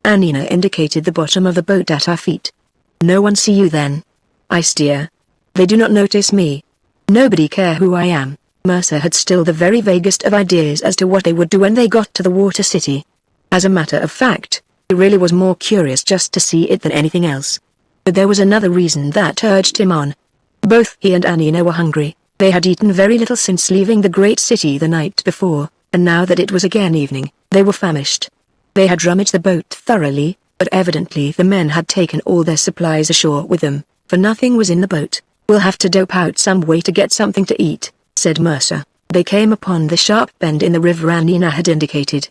Annina indicated the bottom of the boat at our feet. No one see you then. I steer. They do not notice me. Nobody care who I am. Mercer had still the very vaguest of ideas as to what they would do when they got to the Water City. As a matter of fact, he really was more curious just to see it than anything else. But there was another reason that urged him on. Both he and Annina were hungry. They had eaten very little since leaving the great city the night before, and now that it was again evening, they were famished. They had rummaged the boat thoroughly, but evidently the men had taken all their supplies ashore with them, for nothing was in the boat. We'll have to dope out some way to get something to eat, said Mercer. They came upon the sharp bend in the river Annina had indicated.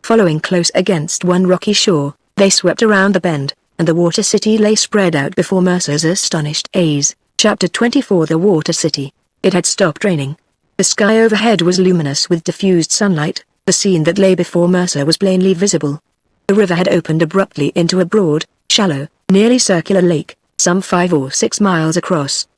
Following close against one rocky shore, they swept around the bend, and the Water City lay spread out before Mercer's astonished eyes. Chapter 24 The Water City. It had stopped raining. The sky overhead was luminous with diffused sunlight. The scene that lay before Mercer was plainly visible. The river had opened abruptly into a broad, shallow, nearly circular lake, some 5 or 6 miles across.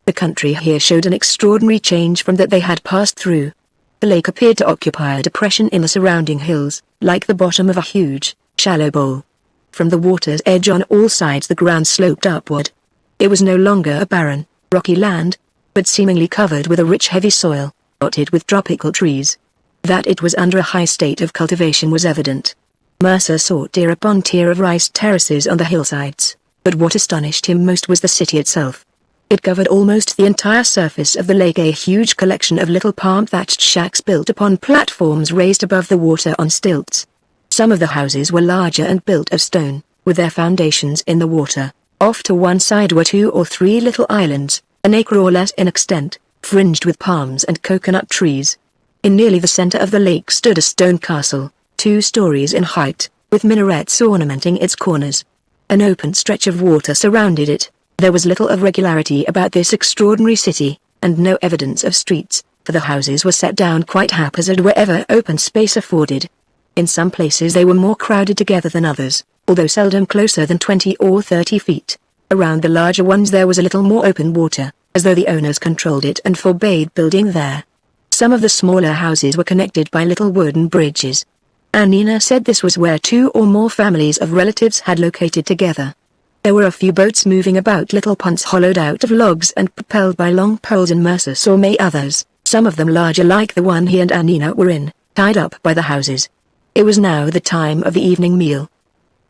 The country here showed an extraordinary change from that they had passed through. The lake appeared to occupy a depression in the surrounding hills, like the bottom of a huge, shallow bowl. From the water's edge on all sides the ground sloped upward. It was no longer a barren, rocky land, but seemingly covered with a rich heavy soil, dotted with tropical trees. That it was under a high state of cultivation was evident. Mercer saw tier upon tier of rice terraces on the hillsides, but what astonished him most was the city itself. It covered almost the entire surface of the lake, a huge collection of little palm-thatched shacks built upon platforms raised above the water on stilts. Some of the houses were larger and built of stone, with their foundations in the water. Off to one side were 2 or 3 little islands, an acre or less in extent, fringed with palms and coconut trees. In nearly the center of the lake stood a stone castle, 2 stories in height, with minarets ornamenting its corners. An open stretch of water surrounded it. There was little of regularity about this extraordinary city, and no evidence of streets, for the houses were set down quite haphazard wherever open space afforded. In some places they were more crowded together than others, although seldom closer than 20 or 30 feet. Around the larger ones there was a little more open water, as though the owners controlled it and forbade building there. Some of the smaller houses were connected by little wooden bridges. Annina said this was where 2 or more families of relatives had located together. There were a few boats moving about, little punts hollowed out of logs and propelled by long poles, and Mercer saw many others, some of them larger, like the one he and Annina were in, tied up by the houses. It was now the time of the evening meal.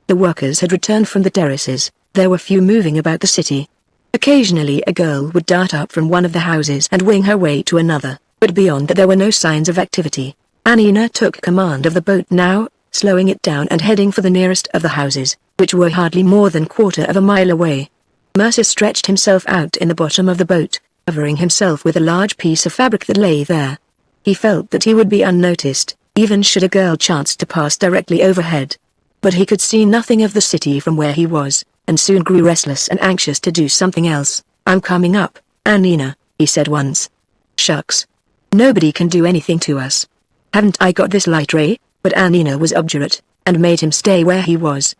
The workers had returned from the terraces. There were few moving about the city. Occasionally a girl would dart up from one of the houses and wing her way to another, but beyond that there were no signs of activity. Annina took command of the boat now, slowing it down and heading for the nearest of the houses, which were hardly more than quarter of a mile away. Mercer stretched himself out in the bottom of the boat, covering himself with a large piece of fabric that lay there. He felt that he would be unnoticed, even should a girl chance to pass directly overhead. But he could see nothing of the city from where he was, and soon grew restless and anxious to do something else. "I'm coming up, Annina," he said once. "Shucks. Nobody can do anything to us. Haven't I got this light ray?" But Annina was obdurate, and made him stay where he was.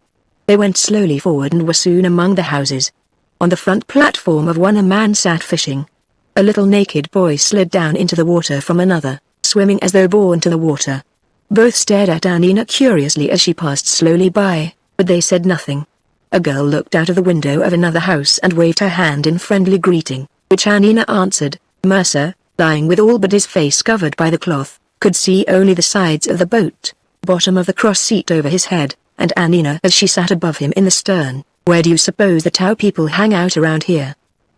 They went slowly forward and were soon among the houses. On the front platform of one a man sat fishing. A little naked boy slid down into the water from another, swimming as though born to the water. Both stared at Annina curiously as she passed slowly by, but they said nothing. A girl looked out of the window of another house and waved her hand in friendly greeting, which Annina answered. Mercer, lying with all but his face covered by the cloth, could see only the sides of the boat, bottom of the cross seat over his head, and Annina as she sat above him in the stern. "Where do you suppose the Tau people hang out around here?"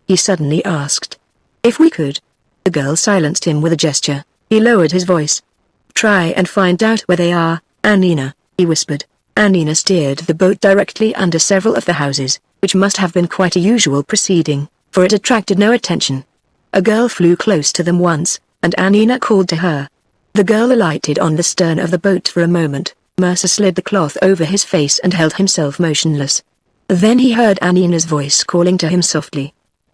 he suddenly asked. "If we could." The girl silenced him with a gesture. He lowered his voice. "Try and find out where they are, Annina," he whispered. Annina steered the boat directly under several of the houses, which must have been quite a usual proceeding, for it attracted no attention. A girl flew close to them once, and Annina called to her. The girl alighted on the stern of the boat for a moment. Mercer slid the cloth over his face and held himself motionless. Then he heard Annina's voice calling to him softly.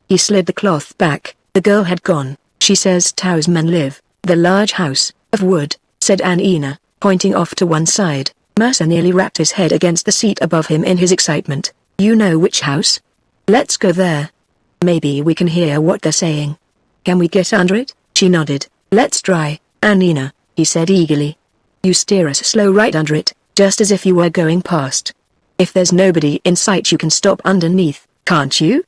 He slid the cloth back. The girl had gone. "She says Tau's men live." "The large house, of wood," said Annina, pointing off to one side. Mercer nearly rapped his head against the seat above him in his excitement. "You know which house? Let's go there. Maybe we can hear what they're saying." "Can we get under it?" She nodded. "Let's try, Annina," he said eagerly. "You steer us slow right under it, just as if you were going past. If there's nobody in sight you can stop underneath, can't you?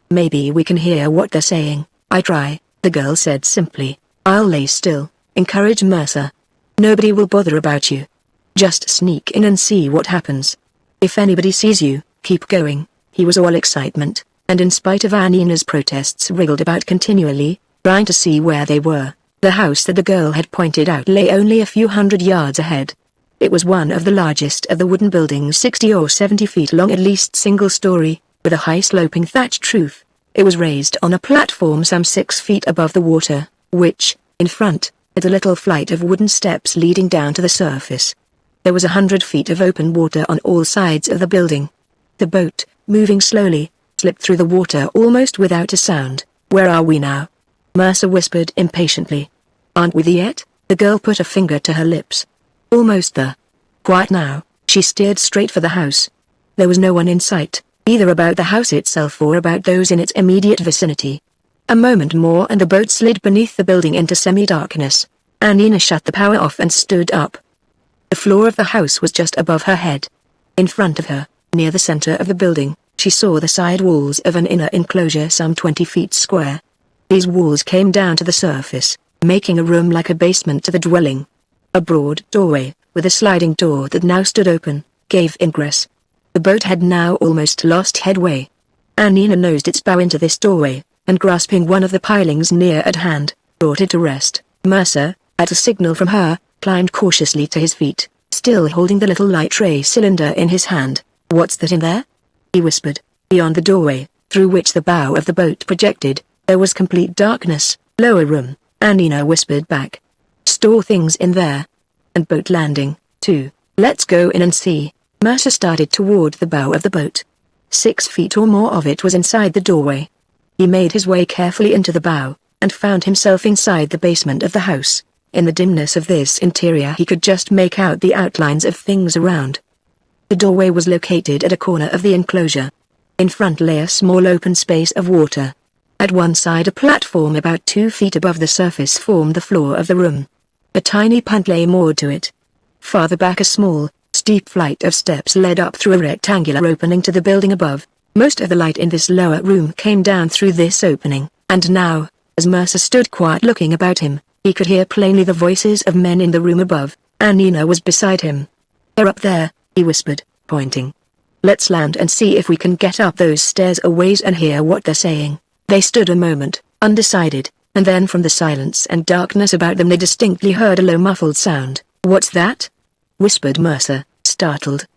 Maybe we can hear what they're saying." "I try," the girl said simply. "I'll lay still," encouraged Mercer. "Nobody will bother about you. Just sneak in and see what happens. If anybody sees you, keep going." He was all excitement, and in spite of Annina's protests wriggled about continually, trying to see where they were. The house that the girl had pointed out lay only a few hundred yards ahead. It was one of the largest of the wooden buildings, 60 or 70 feet long, at least single-story, with a high sloping thatched roof. It was raised on a platform some 6 feet above the water, which, in front, had a little flight of wooden steps leading down to the surface. There was 100 feet of open water on all sides of the building. The boat, moving slowly, slipped through the water almost without a sound. "Where are we now?" Mercer whispered impatiently. "Aren't we there yet?" The girl put a finger to her lips. "Almost there. Quiet now." She steered straight for the house. There was no one in sight, either about the house itself or about those in its immediate vicinity. A moment more and the boat slid beneath the building into semi-darkness. Annina shut the power off and stood up. The floor of the house was just above her head. In front of her, near the center of the building, she saw the side walls of an inner enclosure some 20 feet square. These walls came down to the surface, making a room like a basement to the dwelling. A broad doorway, with a sliding door that now stood open, gave ingress. The boat had now almost lost headway. Annina nosed its bow into this doorway, and grasping one of the pilings near at hand, brought it to rest. Mercer, at a signal from her, climbed cautiously to his feet, still holding the little light ray cylinder in his hand. "What's that in there?" he whispered. Beyond the doorway, through which the bow of the boat projected, there was complete darkness. "Lower room," Annina whispered back. "Store things in there. And boat landing, too. Let's go in and see." Mercer started toward the bow of the boat. 6 feet or more of it was inside the doorway. He made his way carefully into the bow, and found himself inside the basement of the house. In the dimness of this interior he could just make out the outlines of things around. The doorway was located at a corner of the enclosure. In front lay a small open space of water. At one side a platform about 2 feet above the surface formed the floor of the room. A tiny punt lay moored to it. Farther back a small, steep flight of steps led up through a rectangular opening to the building above. Most of the light in this lower room came down through this opening, and now, as Mercer stood quiet looking about him, he could hear plainly the voices of men in the room above, and Nina was beside him. "They're up there," he whispered, pointing. "Let's land and see if we can get up those stairs a ways and hear what they're saying." They stood a moment, undecided, and then from the silence and darkness about them they distinctly heard a low muffled sound. "What's that?" whispered Mercer, startled.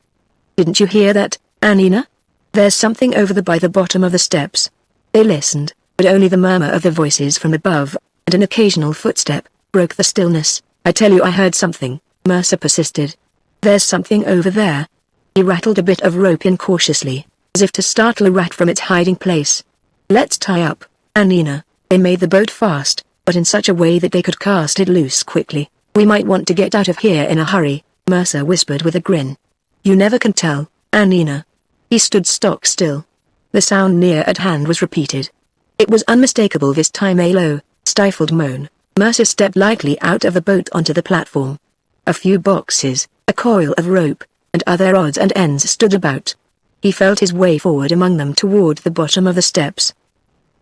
"Didn't you hear that, Nina? There's something over by the bottom of the steps." They listened, but only the murmur of the voices from above, and an occasional footstep, broke the stillness. "I tell you I heard something," Mercer persisted. "There's something over there." He rattled a bit of rope incautiously, as if to startle a rat from its hiding place. "Let's tie up, Nina." They made the boat fast, but in such a way that they could cast it loose quickly. "We might want to get out of here in a hurry," Mercer whispered with a grin. "You never can tell, Nina." He stood stock still. The sound near at hand was repeated. It was unmistakable this time, a low, stifled moan. Mercer stepped lightly out of the boat onto the platform. A few boxes, a coil of rope, and other odds and ends stood about. He felt his way forward among them toward the bottom of the steps.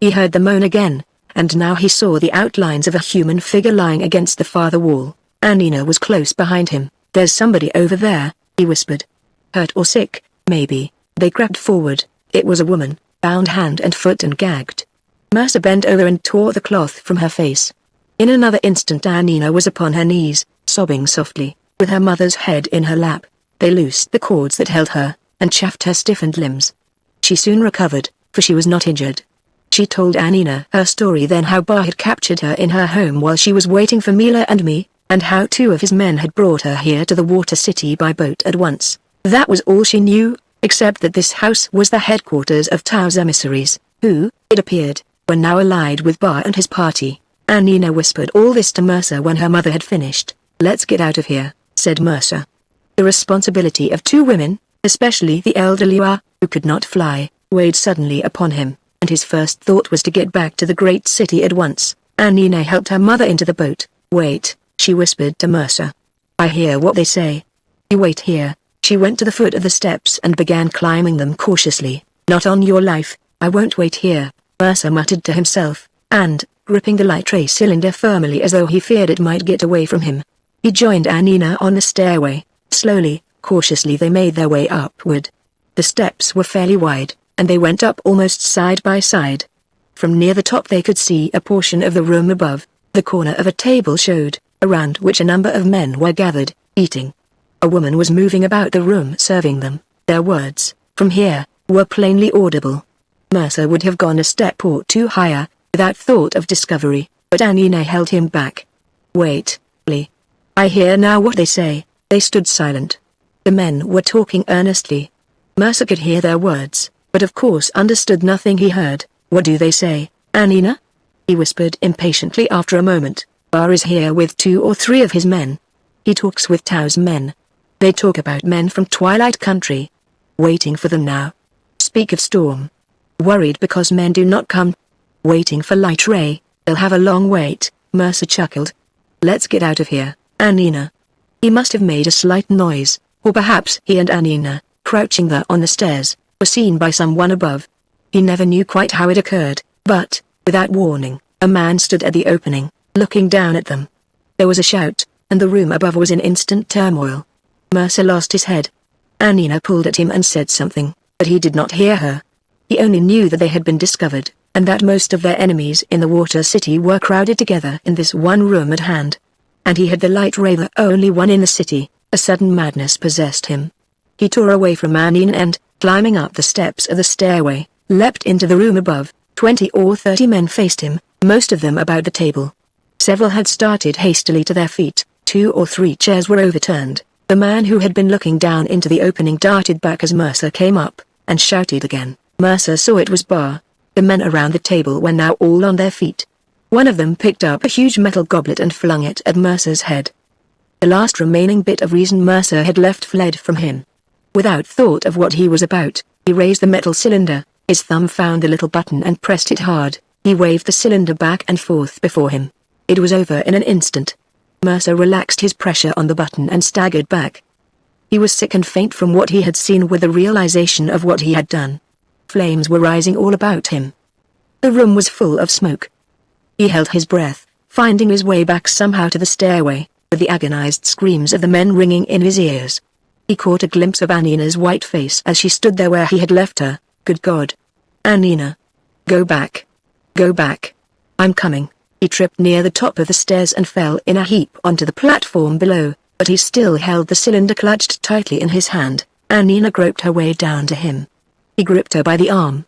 He heard the moan again, and now he saw the outlines of a human figure lying against the farther wall. Nina was close behind him. "There's somebody over there," he whispered. "Hurt or sick, maybe." They crept forward. It was a woman, bound hand and foot and gagged. Mercer bent over and tore the cloth from her face. In another instant Nina was upon her knees, sobbing softly, with her mother's head in her lap. They loosed the cords that held her, and chafed her stiffened limbs. She soon recovered, for she was not injured. She told Nina her story then, how Bar had captured her in her home while she was waiting for Mila and me, and how 2 of his men had brought her here to the Water City by boat at once. That was all she knew, except that this house was the headquarters of Tao's emissaries, who, it appeared, were now allied with Bar and his party. Nina whispered all this to Mercer when her mother had finished. "Let's get out of here," said Mercer. The responsibility of 2 women, especially the elderly Wa, who could not fly, weighed suddenly upon him, and his first thought was to get back to the great city at once. Nina helped her mother into the boat. "Wait," she whispered to Mercer. "I hear what they say. You wait here." She went to the foot of the steps and began climbing them cautiously. "Not on your life, I won't wait here," Mercer muttered to himself, and, gripping the light ray cylinder firmly as though he feared it might get away from him, he joined Nina on the stairway. Slowly, cautiously they made their way upward. The steps were fairly wide, and they went up almost side by side. From near the top they could see a portion of the room above. The corner of a table showed, around which a number of men were gathered, eating. A woman was moving about the room serving them. Their words, "from here," were plainly audible. Mercer would have gone a step or 2 higher, without thought of discovery, but Nina held him back. "Wait, Lee. I hear now what they say." They stood silent. The men were talking earnestly. Mercer could hear their words, but of course understood nothing he heard. "What do they say, Nina?" he whispered impatiently after a moment. "Bar is here with 2 or 3 of his men. He talks with Tao's men. They talk about men from Twilight Country. Waiting for them now. Speak of storm. Worried because men do not come. Waiting for Light Ray. They'll have a long wait." Mercer chuckled. "Let's get out of here, Nina." He must have made a slight noise, or perhaps he and Nina, crouching there on the stairs, were seen by someone above. He never knew quite how it occurred, but, without warning, a man stood at the opening, looking down at them. There was a shout, and the room above was in instant turmoil. Mercer lost his head. Nina pulled at him and said something, but he did not hear her. He only knew that they had been discovered, and that most of their enemies in the Water City were crowded together in this one room at hand. And he had the Light Ray, the only one in the city. A sudden madness possessed him. He tore away from Nina and, climbing up the steps of the stairway, leapt into the room above. 20 or 30 men faced him, most of them about the table. Several had started hastily to their feet. 2 or 3 chairs were overturned. The man who had been looking down into the opening darted back as Mercer came up, and shouted again. Mercer saw it was Bar. The men around the table were now all on their feet. One of them picked up a huge metal goblet and flung it at Mercer's head. The last remaining bit of reason Mercer had left fled from him. Without thought of what he was about, he raised the metal cylinder. His thumb found the little button and pressed it hard. He waved the cylinder back and forth before him. It was over in an instant. Mercer relaxed his pressure on the button and staggered back. He was sick and faint from what he had seen with the realization of what he had done. Flames were rising all about him. The room was full of smoke. He held his breath, finding his way back somehow to the stairway, with the agonized screams of the men ringing in his ears. He caught a glimpse of Anina's white face as she stood there where he had left her. Good God. Anina. Go back. Go back. I'm coming. He tripped near the top of the stairs and fell in a heap onto the platform below, but he still held the cylinder clutched tightly in his hand. Anina groped her way down to him. He gripped her by the arm.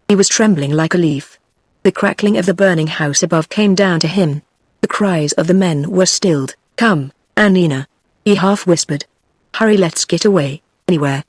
He was trembling like a leaf. The crackling of the burning house above came down to him. The cries of the men were stilled. Come, Anina. He half whispered. Hurry, let's get away, anywhere.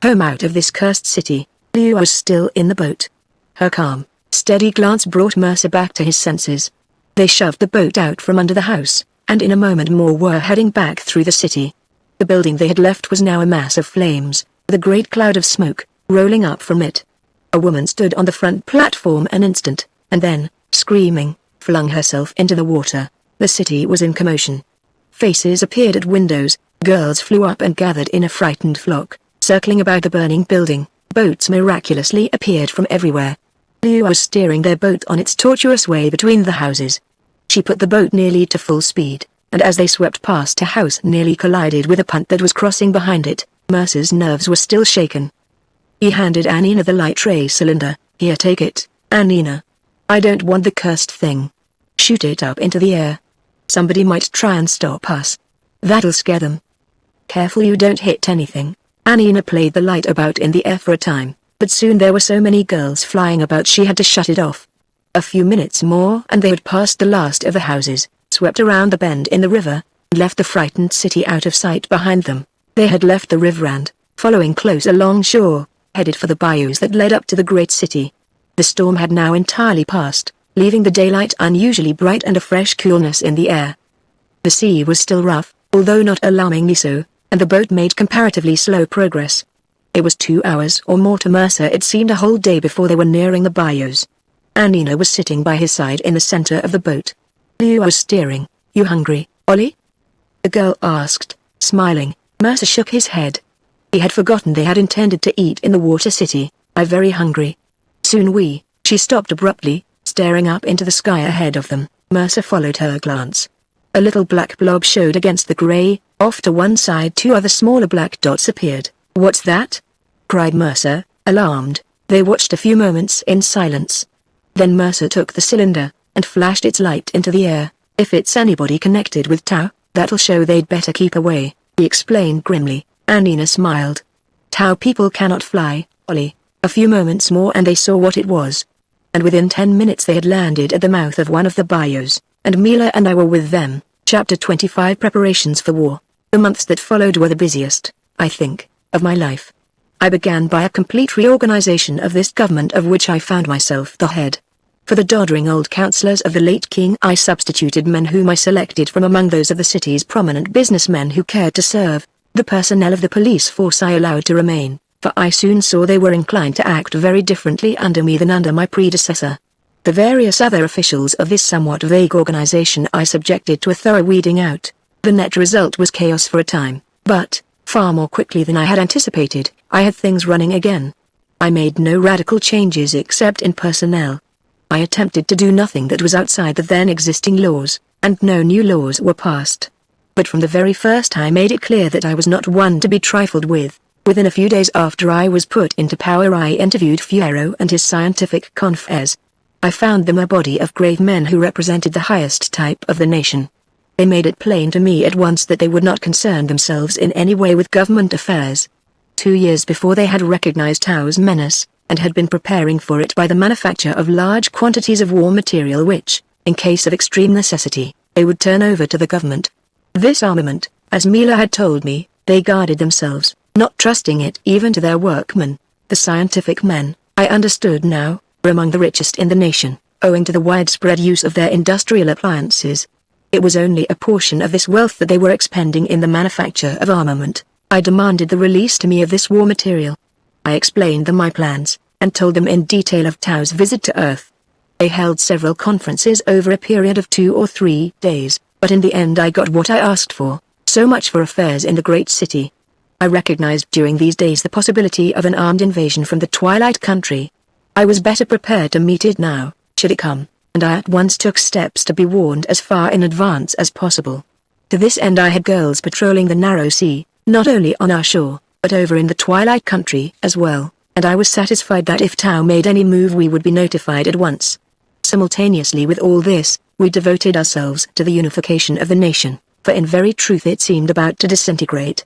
Home, out of this cursed city. Liu was still in the boat. Her calm, steady glance brought Mercer back to his senses. They shoved the boat out from under the house, and in a moment more were heading back through the city. The building they had left was now a mass of flames, with a great cloud of smoke rolling up from it. A woman stood on the front platform an instant, and then, screaming, flung herself into the water. The city was in commotion. Faces appeared at windows, girls flew up and gathered in a frightened flock, circling about the burning building. Boats miraculously appeared from everywhere. Liu was steering their boat on its tortuous way between the houses. She put the boat nearly to full speed, and as they swept past a house nearly collided with a punt that was crossing behind it. Mercer's nerves were still shaken. He handed Anina the light ray cylinder. Here, take it, Anina. I don't want the cursed thing. Shoot it up into the air. Somebody might try and stop us. That'll scare them. Careful you don't hit anything. Anina played the light about in the air for a time, but soon there were so many girls flying about she had to shut it off. A few minutes more and they had passed the last of the houses, swept around the bend in the river, and left the frightened city out of sight behind them. They had left the river and, following close along shore, headed for the bayous that led up to the great city. The storm had now entirely passed, leaving the daylight unusually bright and a fresh coolness in the air. The sea was still rough, although not alarmingly so, and the boat made comparatively slow progress. It was 2 hours or more to Mercer. It seemed a whole day before they were nearing the bayous. Anina was sitting by his side in the center of the boat. Liu was steering. You hungry, Ollie? The girl asked, smiling. Mercer shook his head. He had forgotten they had intended to eat in the water city. I'm very hungry. Soon we. She stopped abruptly, staring up into the sky ahead of them. Mercer followed her glance. A little black blob showed against the gray. Off to one side 2 other smaller black dots appeared. What's that? Cried Mercer, alarmed. They watched a few moments in silence. Then Mercer took the cylinder, and flashed its light into the air. If it's anybody connected with Tau, that'll show they'd better keep away, he explained grimly. Anina smiled. Tau people cannot fly, Ollie. A few moments more and they saw what it was. And within 10 minutes they had landed at the mouth of one of the bayous, and Mila and I were with them. Chapter 25 Preparations for War. The months that followed were the busiest, I think, of my life. I began by a complete reorganization of this government of which I found myself the head. For the doddering old councillors of the late king I substituted men whom I selected from among those of the city's prominent businessmen who cared to serve. The personnel of the police force I allowed to remain, for I soon saw they were inclined to act very differently under me than under my predecessor. The various other officials of this somewhat vague organization I subjected to a thorough weeding out. The net result was chaos for a time, but, far more quickly than I had anticipated, I had things running again. I made no radical changes except in personnel. I attempted to do nothing that was outside the then existing laws, and no new laws were passed. But from the very first I made it clear that I was not one to be trifled with. Within a few days after I was put into power I interviewed Fierro and his scientific confreres. I found them a body of grave men who represented the highest type of the nation. They made it plain to me at once that they would not concern themselves in any way with government affairs. 2 years before they had recognized Tau's menace, and had been preparing for it by the manufacture of large quantities of war material which, in case of extreme necessity, they would turn over to the government. This armament, as Mila had told me, they guarded themselves, not trusting it even to their workmen. The scientific men, I understood now, were among the richest in the nation, owing to the widespread use of their industrial appliances. It was only a portion of this wealth that they were expending in the manufacture of armament. I demanded the release to me of this war material. I explained them my plans, and told them in detail of Tau's visit to Earth. They held several conferences over a period of 2 or 3 days. But in the end I got what I asked for, so much for affairs in the great city. I recognized during these days the possibility of an armed invasion from the Twilight Country. I was better prepared to meet it now, should it come, and I at once took steps to be warned as far in advance as possible. To this end I had girls patrolling the narrow sea, not only on our shore, but over in the Twilight Country as well, and I was satisfied that if Tao made any move we would be notified at once. Simultaneously with all this, we devoted ourselves to the unification of the nation, for in very truth it seemed about to disintegrate.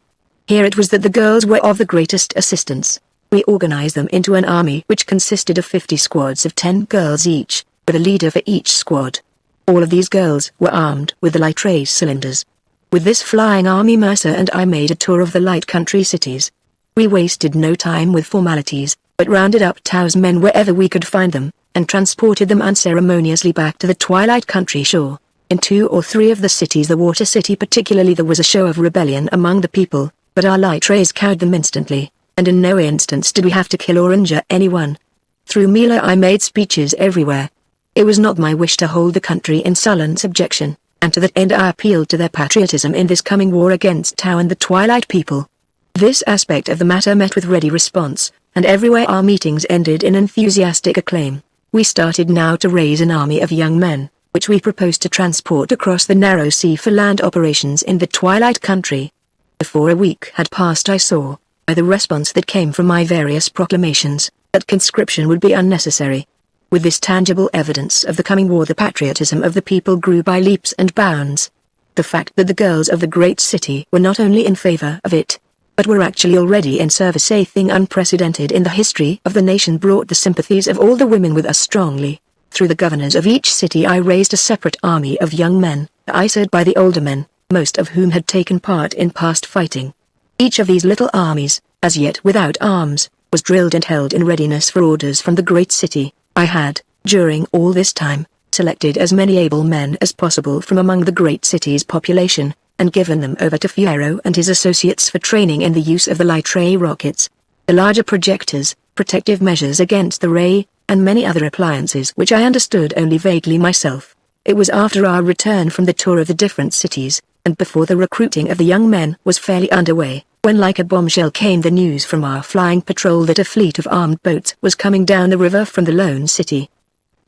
Here it was that the girls were of the greatest assistance. We organized them into an army which consisted of 50 squads of 10 girls each, with a leader for each squad. All of these girls were armed with the light ray cylinders. With this flying army Mercer and I made a tour of the light country cities. We wasted no time with formalities, but rounded up Tao's men wherever we could find them, and transported them unceremoniously back to the Twilight Country shore. In 2 or 3 of the cities, the Water City particularly, there was a show of rebellion among the people, but our light rays cowed them instantly, and in no instance did we have to kill or injure anyone. Through Mila I made speeches everywhere. It was not my wish to hold the country in sullen subjection, and to that end I appealed to their patriotism in this coming war against Tao and the Twilight people. This aspect of the matter met with ready response, and everywhere our meetings ended in enthusiastic acclaim. We started now to raise an army of young men, which we proposed to transport across the narrow sea for land operations in the Twilight Country. Before a week had passed I saw, by the response that came from my various proclamations, that conscription would be unnecessary. With this tangible evidence of the coming war the patriotism of the people grew by leaps and bounds. The fact that the girls of the great city were not only in favor of it, but were actually already in service, a thing unprecedented in the history of the nation, brought the sympathies of all the women with us strongly. Through the governors of each city I raised a separate army of young men, eyed by the older men, most of whom had taken part in past fighting. Each of these little armies, as yet without arms, was drilled and held in readiness for orders from the great city. I had, during all this time, selected as many able men as possible from among the great city's population, and given them over to Fierro and his associates for training in the use of the light ray rockets, the larger projectors, protective measures against the ray, and many other appliances which I understood only vaguely myself. It was after our return from the tour of the different cities, and before the recruiting of the young men was fairly underway, when like a bombshell came the news from our flying patrol that a fleet of armed boats was coming down the river from the lone city.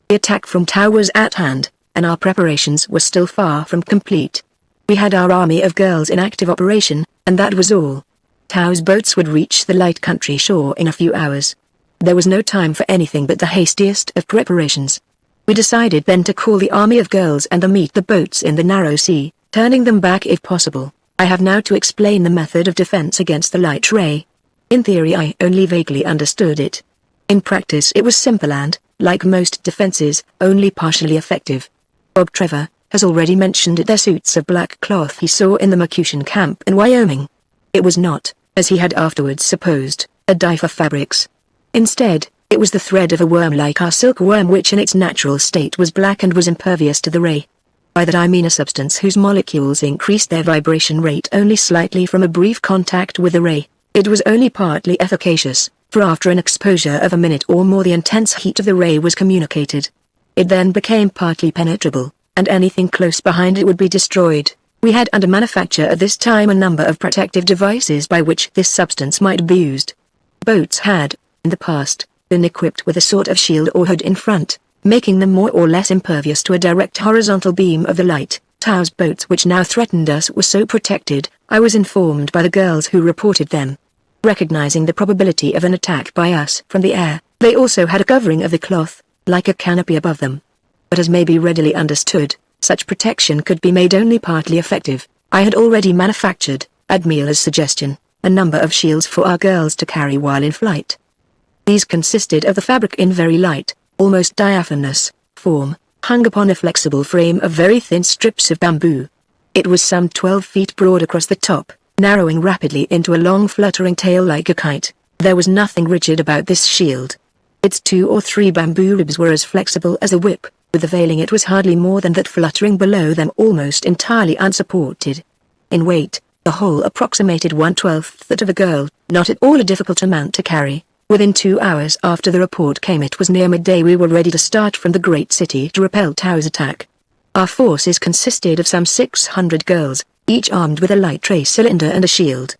The attack from Tao was at hand, and our preparations were still far from complete. We had our army of girls in active operation, and that was all. Tao's boats would reach the light country shore in a few hours. There was no time for anything but the hastiest of preparations. We decided then to call the army of girls and meet the boats in the narrow sea, turning them back if possible. I have now to explain the method of defense against the light ray. In theory I only vaguely understood it. In practice it was simple and, like most defenses, only partially effective. Bob Trevor has already mentioned their suits of black cloth he saw in the Mercutian camp in Wyoming. It was not, as he had afterwards supposed, a dye for fabrics. Instead, it was the thread of a worm like our silkworm, which in its natural state was black and was impervious to the ray. By that I mean a substance whose molecules increased their vibration rate only slightly from a brief contact with the ray. It was only partly efficacious, for after an exposure of a minute or more the intense heat of the ray was communicated. It then became partly penetrable, and anything close behind it would be destroyed. We had under manufacture at this time a number of protective devices by which this substance might be used. Boats had, in the past, been equipped with a sort of shield or hood in front, making them more or less impervious to a direct horizontal beam of the light. Tao's boats which now threatened us were so protected, I was informed by the girls who reported them. Recognizing the probability of an attack by us from the air, they also had a covering of the cloth, like a canopy above them. But as may be readily understood, such protection could be made only partly effective. I had already manufactured, at Mila's suggestion, a number of shields for our girls to carry while in flight. These consisted of the fabric in very light, almost diaphanous, form, hung upon a flexible frame of very thin strips of bamboo. It was some 12 feet broad across the top, narrowing rapidly into a long fluttering tail like a kite. There was nothing rigid about this shield. Its 2 or 3 bamboo ribs were as flexible as a whip, with the veiling it was hardly more than that fluttering below them almost entirely unsupported. In weight, the whole approximated 1/12 that of a girl, not at all a difficult amount to carry. Within 2 hours after the report came, it was near midday, we were ready to start from the great city to repel Tao's attack. Our forces consisted of some 600 girls, each armed with a light ray cylinder and a shield.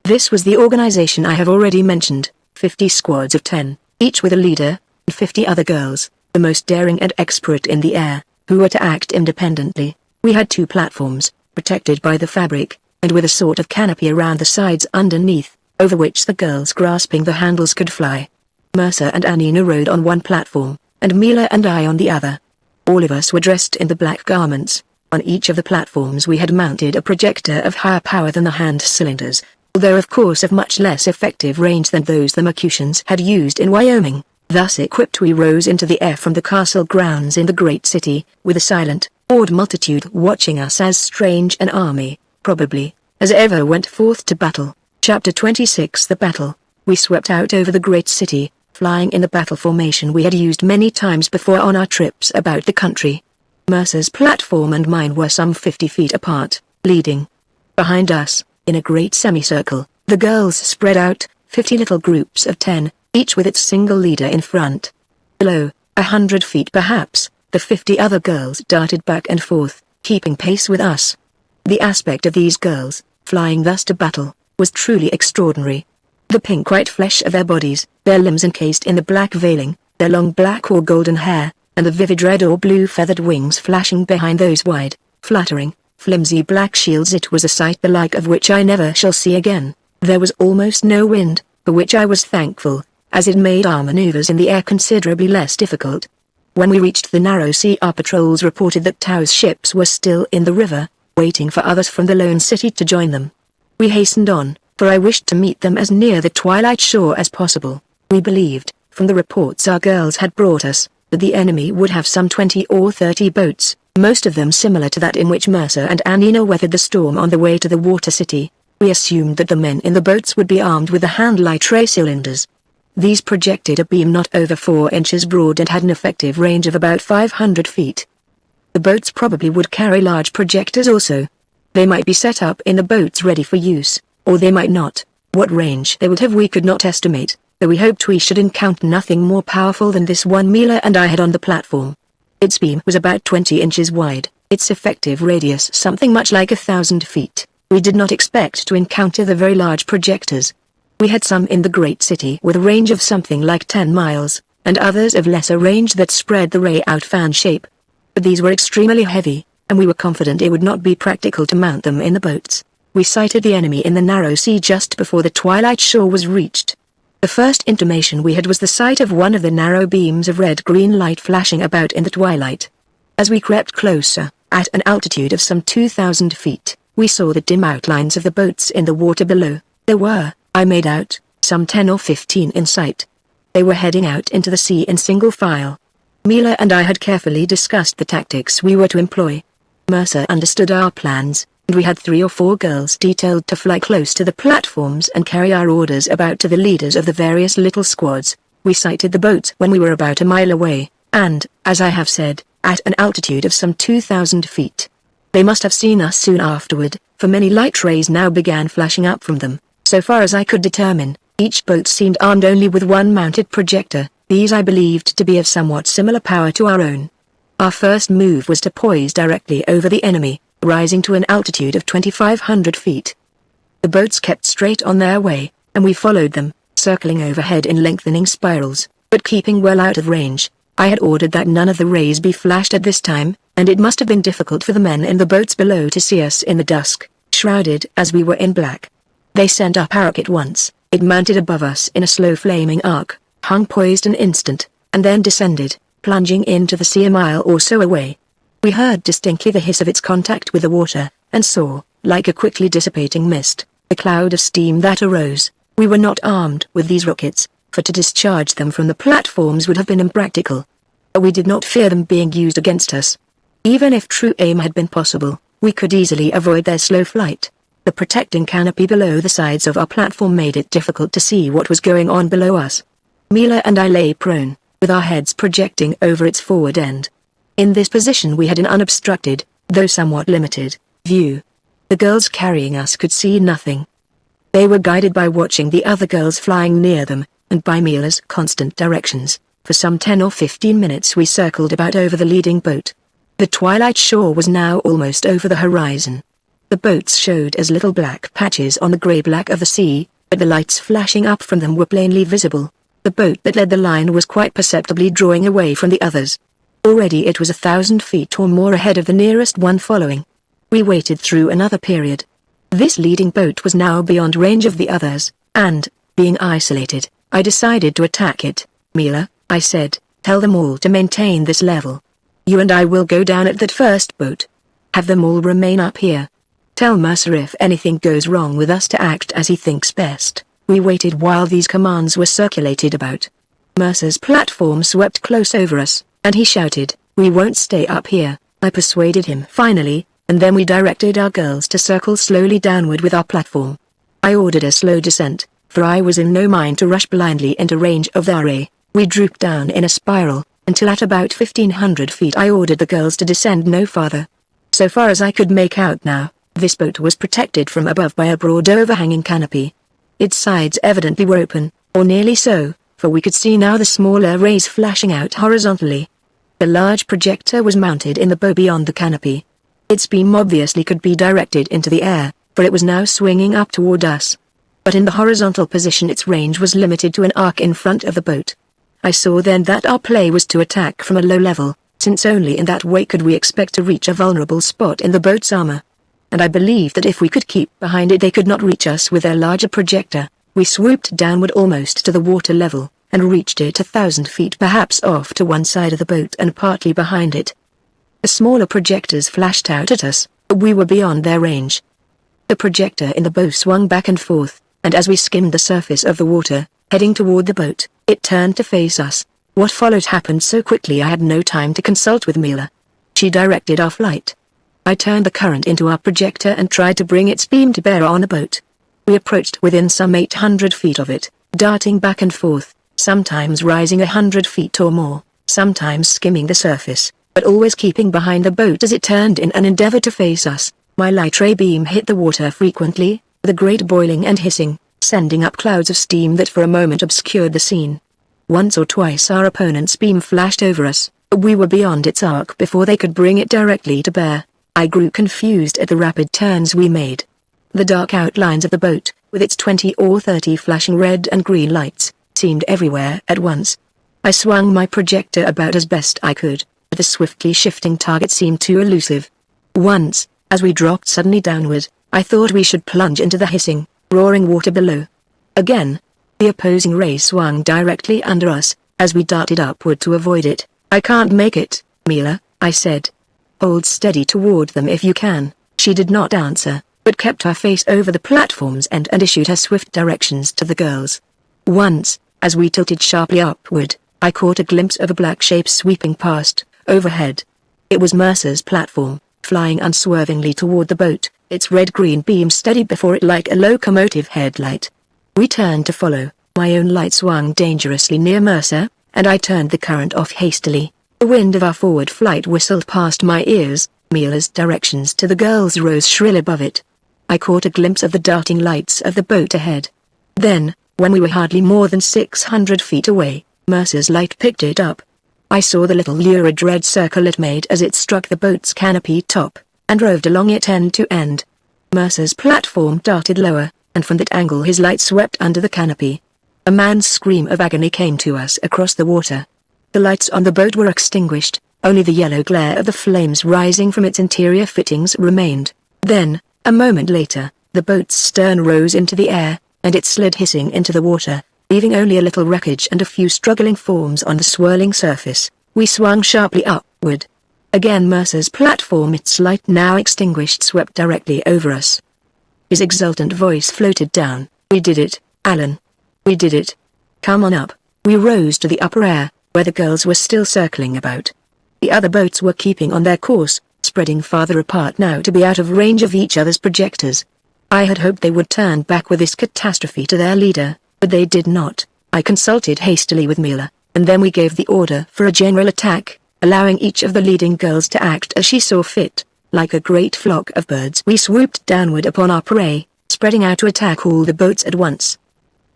This was the organization I have already mentioned, 50 squads of 10, each with a leader, and 50 other girls, the most daring and expert in the air, who were to act independently. We had 2 platforms, protected by the fabric, and with a sort of canopy around the sides underneath, over which the girls grasping the handles could fly. Mercer and Anina rode on one platform, and Mila and I on the other. All of us were dressed in the black garments. On each of the platforms we had mounted a projector of higher power than the hand cylinders, although of course of much less effective range than those the Mercutians had used in Wyoming. Thus equipped we rose into the air from the castle grounds in the great city, with a silent, awed multitude watching us as strange an army, probably, as ever went forth to battle. Chapter 26 The Battle. We swept out over the great city, flying in the battle formation we had used many times before on our trips about the country. Mercer's platform and mine were some 50 feet apart, leading. Behind us, in a great semicircle, the girls spread out, 50 little groups of 10, each with its single leader in front. Below, 100 feet perhaps, the 50 other girls darted back and forth, keeping pace with us. The aspect of these girls, flying thus to battle, was truly extraordinary. The pink-white flesh of their bodies, their limbs encased in the black veiling, their long black or golden hair, and the vivid red or blue feathered wings flashing behind those wide, fluttering, flimsy black shields, it was a sight the like of which I never shall see again. There was almost no wind, for which I was thankful, as it made our maneuvers in the air considerably less difficult. When we reached the narrow sea, our patrols reported that Tao's ships were still in the river, waiting for others from the lone city to join them. We hastened on, for I wished to meet them as near the twilight shore as possible. We believed, from the reports our girls had brought us, that the enemy would have some 20 or 30 boats, most of them similar to that in which Mercer and Anina weathered the storm on the way to the water city. We assumed that the men in the boats would be armed with the hand-light ray cylinders. These projected a beam not over 4 inches broad and had an effective range of about 500 feet. The boats probably would carry large projectors also. They might be set up in the boats ready for use, or they might not. What range they would have we could not estimate, though we hoped we should encounter nothing more powerful than this one Mila and I had on the platform. Its beam was about 20 inches wide, its effective radius something much like 1,000 feet. We did not expect to encounter the very large projectors. We had some in the great city with a range of something like 10 miles, and others of lesser range that spread the ray out fan shape. But these were extremely heavy, and we were confident it would not be practical to mount them in the boats. We sighted the enemy in the narrow sea just before the twilight shore was reached. The first intimation we had was the sight of one of the narrow beams of red-green light flashing about in the twilight. As we crept closer, at an altitude of some 2,000 feet, we saw the dim outlines of the boats in the water below. There were, I made out, some 10 or 15 in sight. They were heading out into the sea in single file. Mila and I had carefully discussed the tactics we were to employ. Mercer understood our plans, and we had 3 or 4 girls detailed to fly close to the platforms and carry our orders about to the leaders of the various little squads. We sighted the boats when we were about a mile away, and, as I have said, at an altitude of some 2,000 feet. They must have seen us soon afterward, for many light rays now began flashing up from them. So far as I could determine, each boat seemed armed only with one mounted projector. These I believed to be of somewhat similar power to our own. Our first move was to poise directly over the enemy, rising to an altitude of 2,500 feet. The boats kept straight on their way, and we followed them, circling overhead in lengthening spirals, but keeping well out of range. I had ordered that none of the rays be flashed at this time, and it must have been difficult for the men in the boats below to see us in the dusk, shrouded as we were in black. They sent up our rocket once. It mounted above us in a slow flaming arc, hung poised an instant, and then descended, plunging into the sea a mile or so away. We heard distinctly the hiss of its contact with the water, and saw, like a quickly dissipating mist, the cloud of steam that arose. We were not armed with these rockets, for to discharge them from the platforms would have been impractical. But we did not fear them being used against us. Even if true aim had been possible, we could easily avoid their slow flight. The protecting canopy below the sides of our platform made it difficult to see what was going on below us. Mila and I lay prone, with our heads projecting over its forward end. In this position we had an unobstructed, though somewhat limited, view. The girls carrying us could see nothing. They were guided by watching the other girls flying near them, and by Mila's constant directions. For some 10 or 15 minutes we circled about over the leading boat. The twilight shore was now almost over the horizon. The boats showed as little black patches on the grey-black of the sea, but the lights flashing up from them were plainly visible. The boat that led the line was quite perceptibly drawing away from the others. Already it was 1,000 feet or more ahead of the nearest one following. We waited through another period. This leading boat was now beyond range of the others, and, being isolated, I decided to attack it. "Mila," I said, "tell them all to maintain this level. You and I will go down at that first boat. Have them all remain up here. Tell Mercer if anything goes wrong with us to act as he thinks best." We waited while these commands were circulated about. Mercer's platform swept close over us, and he shouted, "We won't stay up here." I persuaded him finally, and then we directed our girls to circle slowly downward with our platform. I ordered a slow descent, for I was in no mind to rush blindly into range of their ray. We drooped down in a spiral, until at about 1,500 feet I ordered the girls to descend no farther. So far as I could make out now, this boat was protected from above by a broad overhanging canopy. Its sides evidently were open, or nearly so, for we could see now the smaller rays flashing out horizontally. The large projector was mounted in the bow beyond the canopy. Its beam obviously could be directed into the air, for it was now swinging up toward us. But in the horizontal position its range was limited to an arc in front of the boat. I saw then that our play was to attack from a low level, since only in that way could we expect to reach a vulnerable spot in the boat's armor. And I believed that if we could keep behind it they could not reach us with their larger projector. We swooped downward almost to the water level, and reached it 1,000 feet perhaps off to one side of the boat and partly behind it. The smaller projectors flashed out at us, but we were beyond their range. The projector in the bow swung back and forth, and as we skimmed the surface of the water, heading toward the boat, it turned to face us. What followed happened so quickly I had no time to consult with Mila. She directed our flight. I turned the current into our projector and tried to bring its beam to bear on the boat. We approached within some 800 feet of it, darting back and forth, sometimes rising 100 feet or more, sometimes skimming the surface, but always keeping behind the boat as it turned in an endeavor to face us. My light ray beam hit the water frequently, with a great boiling and hissing, sending up clouds of steam that for a moment obscured the scene. Once or twice our opponent's beam flashed over us, but we were beyond its arc before they could bring it directly to bear. I grew confused at the rapid turns we made. The dark outlines of the boat, with its 20 or 30 flashing red and green lights, seemed everywhere at once. I swung my projector about as best I could, but the swiftly shifting target seemed too elusive. Once, as we dropped suddenly downward, I thought we should plunge into the hissing, roaring water below. Again, the opposing ray swung directly under us, as we darted upward to avoid it. "I can't make it, Mila," I said. "Hold steady toward them if you can." She did not answer, but kept her face over the platform's end and issued her swift directions to the girls. Once, as we tilted sharply upward, I caught a glimpse of a black shape sweeping past, overhead. It was Mercer's platform, flying unswervingly toward the boat, its red-green beam steady before it like a locomotive headlight. We turned to follow. My own light swung dangerously near Mercer, and I turned the current off hastily. The wind of our forward flight whistled past my ears. Mila's directions to the girls rose shrill above it. I caught a glimpse of the darting lights of the boat ahead. Then, when we were hardly more than 600 feet away, Mercer's light picked it up. I saw the little lurid red circle it made as it struck the boat's canopy top, and roved along it end to end. Mercer's platform darted lower, and from that angle his light swept under the canopy. A man's scream of agony came to us across the water. The lights on the boat were extinguished, only the yellow glare of the flames rising from its interior fittings remained. Then, a moment later, the boat's stern rose into the air, and it slid hissing into the water, leaving only a little wreckage and a few struggling forms on the swirling surface. We swung sharply upward. Again Mercer's platform, its light now extinguished, swept directly over us. His exultant voice floated down. "We did it, Alan. We did it. Come on up." We rose to the upper air, where the girls were still circling about. The other boats were keeping on their course, spreading farther apart now to be out of range of each other's projectors. I had hoped they would turn back with this catastrophe to their leader, but they did not. I consulted hastily with Mila, and then we gave the order for a general attack, allowing each of the leading girls to act as she saw fit. Like a great flock of birds we swooped downward upon our prey, spreading out to attack all the boats at once.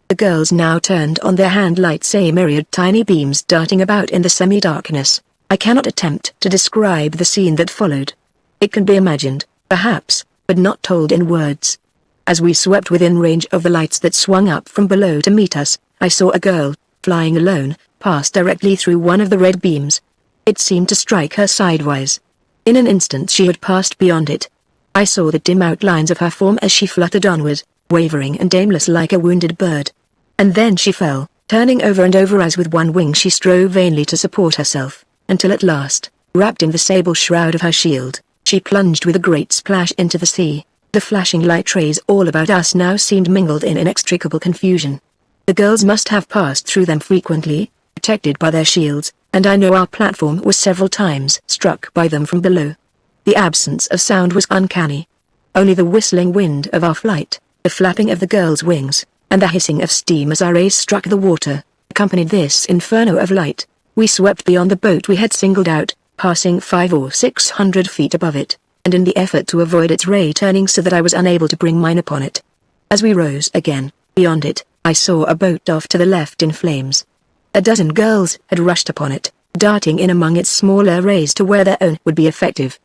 The girls now turned on their hand lights, a myriad tiny beams darting about in the semi-darkness. I cannot attempt to describe the scene that followed. It can be imagined, perhaps, but not told in words. As we swept within range of the lights that swung up from below to meet us, I saw a girl, flying alone, pass directly through one of the red beams. It seemed to strike her sidewise. In an instant she had passed beyond it. I saw the dim outlines of her form as she fluttered onward, wavering and aimless like a wounded bird. And then she fell, turning over and over as with one wing she strove vainly to support herself, until at last, wrapped in the sable shroud of her shield, she plunged with a great splash into the sea. The flashing light rays all about us now seemed mingled in inextricable confusion. The girls must have passed through them frequently, protected by their shields, and I know our platform was several times struck by them from below. The absence of sound was uncanny. Only the whistling wind of our flight, the flapping of the girls' wings, and the hissing of steam as our rays struck the water, accompanied this inferno of light. We swept beyond the boat we had singled out, passing 500 or 600 feet above it, and in the effort to avoid its ray turning so that I was unable to bring mine upon it. As we rose again, beyond it, I saw a boat off to the left in flames. A dozen girls had rushed upon it, darting in among its smaller rays to where their own would be effective.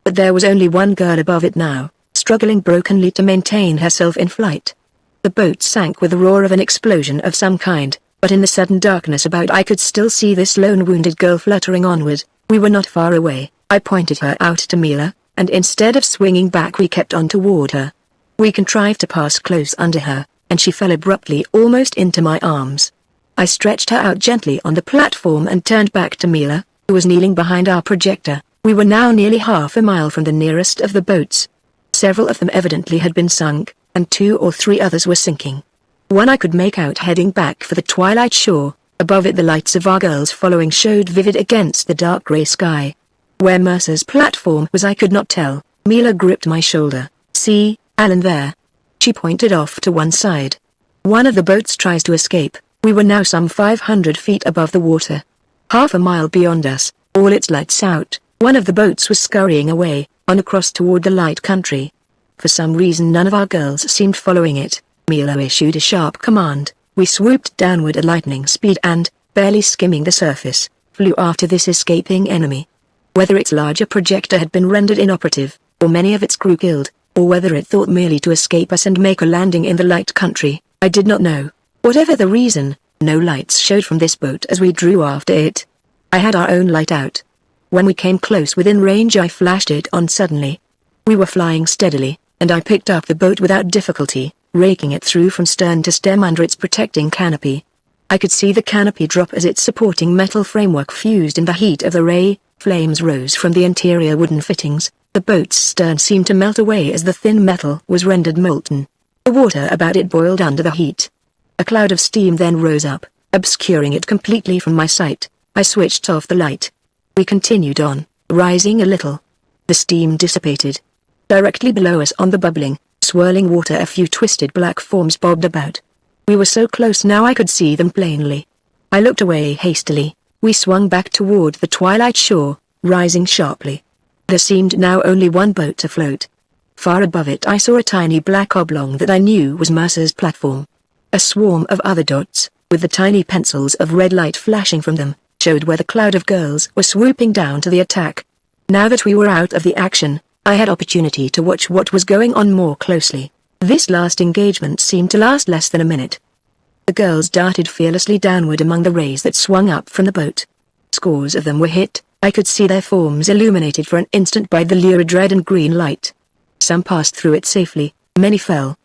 But there was only one girl above it now, struggling brokenly to maintain herself in flight. The boat sank with the roar of an explosion of some kind, but in the sudden darkness about I could still see this lone wounded girl fluttering onward. We were not far away. I pointed her out to Mila, and instead of swinging back we kept on toward her. We contrived to pass close under her, and she fell abruptly almost into my arms. I stretched her out gently on the platform and turned back to Mila, who was kneeling behind our projector. We were now nearly half a mile from the nearest of the boats. Several of them evidently had been sunk, and 2 or 3 others were sinking. One I could make out heading back for the twilight shore. Above it the lights of our girls following showed vivid against the dark grey sky. Where Mercer's platform was I could not tell. Mila gripped my shoulder. "See, Alan there." She pointed off to one side. "One of the boats tries to escape." We were now some 500 feet above the water. Half a mile beyond us, all its lights out, one of the boats was scurrying away, on across toward the light country. For some reason none of our girls seemed following it. Mila issued a sharp command. We swooped downward at lightning speed and, barely skimming the surface, flew after this escaping enemy. Whether its larger projector had been rendered inoperative, or many of its crew killed, or whether it thought merely to escape us and make a landing in the light country, I did not know. Whatever the reason, no lights showed from this boat as we drew after it. I had our own light out. When we came close within range I flashed it on suddenly. We were flying steadily, and I picked up the boat without difficulty, raking it through from stern to stem under its protecting canopy. I could see the canopy drop as its supporting metal framework fused in the heat of the ray. Flames rose from the interior wooden fittings. The boat's stern seemed to melt away as the thin metal was rendered molten. The water about it boiled under the heat. A cloud of steam then rose up, obscuring it completely from my sight. I switched off the light. We continued on, rising a little. The steam dissipated. Directly below us on the bubbling, swirling water a few twisted black forms bobbed about. We were so close now I could see them plainly. I looked away hastily. We swung back toward the twilight shore, rising sharply. There seemed now only one boat afloat. Far above it I saw a tiny black oblong that I knew was Mercer's platform. A swarm of other dots, with the tiny pencils of red light flashing from them, showed where the cloud of girls were swooping down to the attack. Now that we were out of the action, I had opportunity to watch what was going on more closely. This last engagement seemed to last less than a minute. The girls darted fearlessly downward among the rays that swung up from the boat. Scores of them were hit. I could see their forms illuminated for an instant by the lurid red and green light. Some passed through it safely, many fell.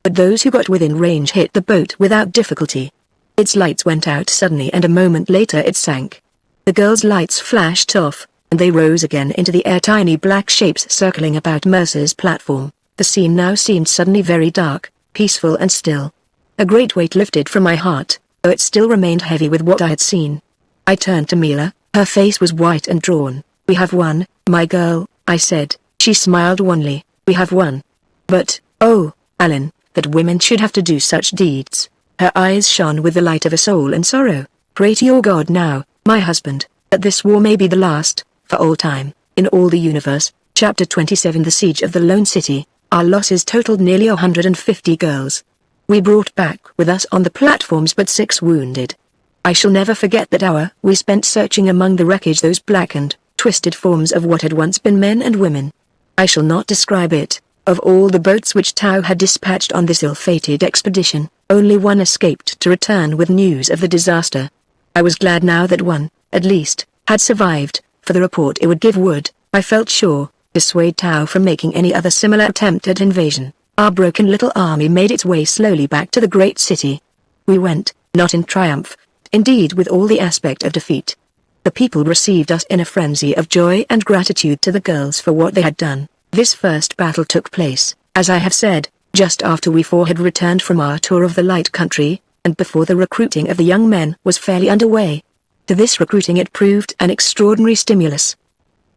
But those who got within range hit the boat without difficulty. Its lights went out suddenly and a moment later it sank. The girls' lights flashed off, and they rose again into the air, tiny black shapes circling about Mercer's platform. The scene now seemed suddenly very dark, peaceful and still. A great weight lifted from my heart, though it still remained heavy with what I had seen. I turned to Mila. Her face was white and drawn. "We have won, my girl," I said. She smiled wanly. "We have won. But, oh, Alan, that women should have to do such deeds." Her eyes shone with the light of a soul in sorrow. "Pray to your God now, my husband, that this war may be the last, for all time, in all the universe." Chapter 27 The Siege of the Lone City. Our losses totaled nearly 150 girls. We brought back with us on the platforms but 6 wounded. I shall never forget that hour we spent searching among the wreckage those blackened, twisted forms of what had once been men and women. I shall not describe it. Of all the boats which Tao had dispatched on this ill-fated expedition, only one escaped to return with news of the disaster. I was glad now that one, at least, had survived, for the report it would give would, I felt sure, dissuade Tao from making any other similar attempt at invasion. Our broken little army made its way slowly back to the great city. We went, not in triumph, indeed with all the aspect of defeat. The people received us in a frenzy of joy and gratitude to the girls for what they had done. This first battle took place, as I have said, just after we four had returned from our tour of the light country, and before the recruiting of the young men was fairly underway. To this recruiting it proved an extraordinary stimulus.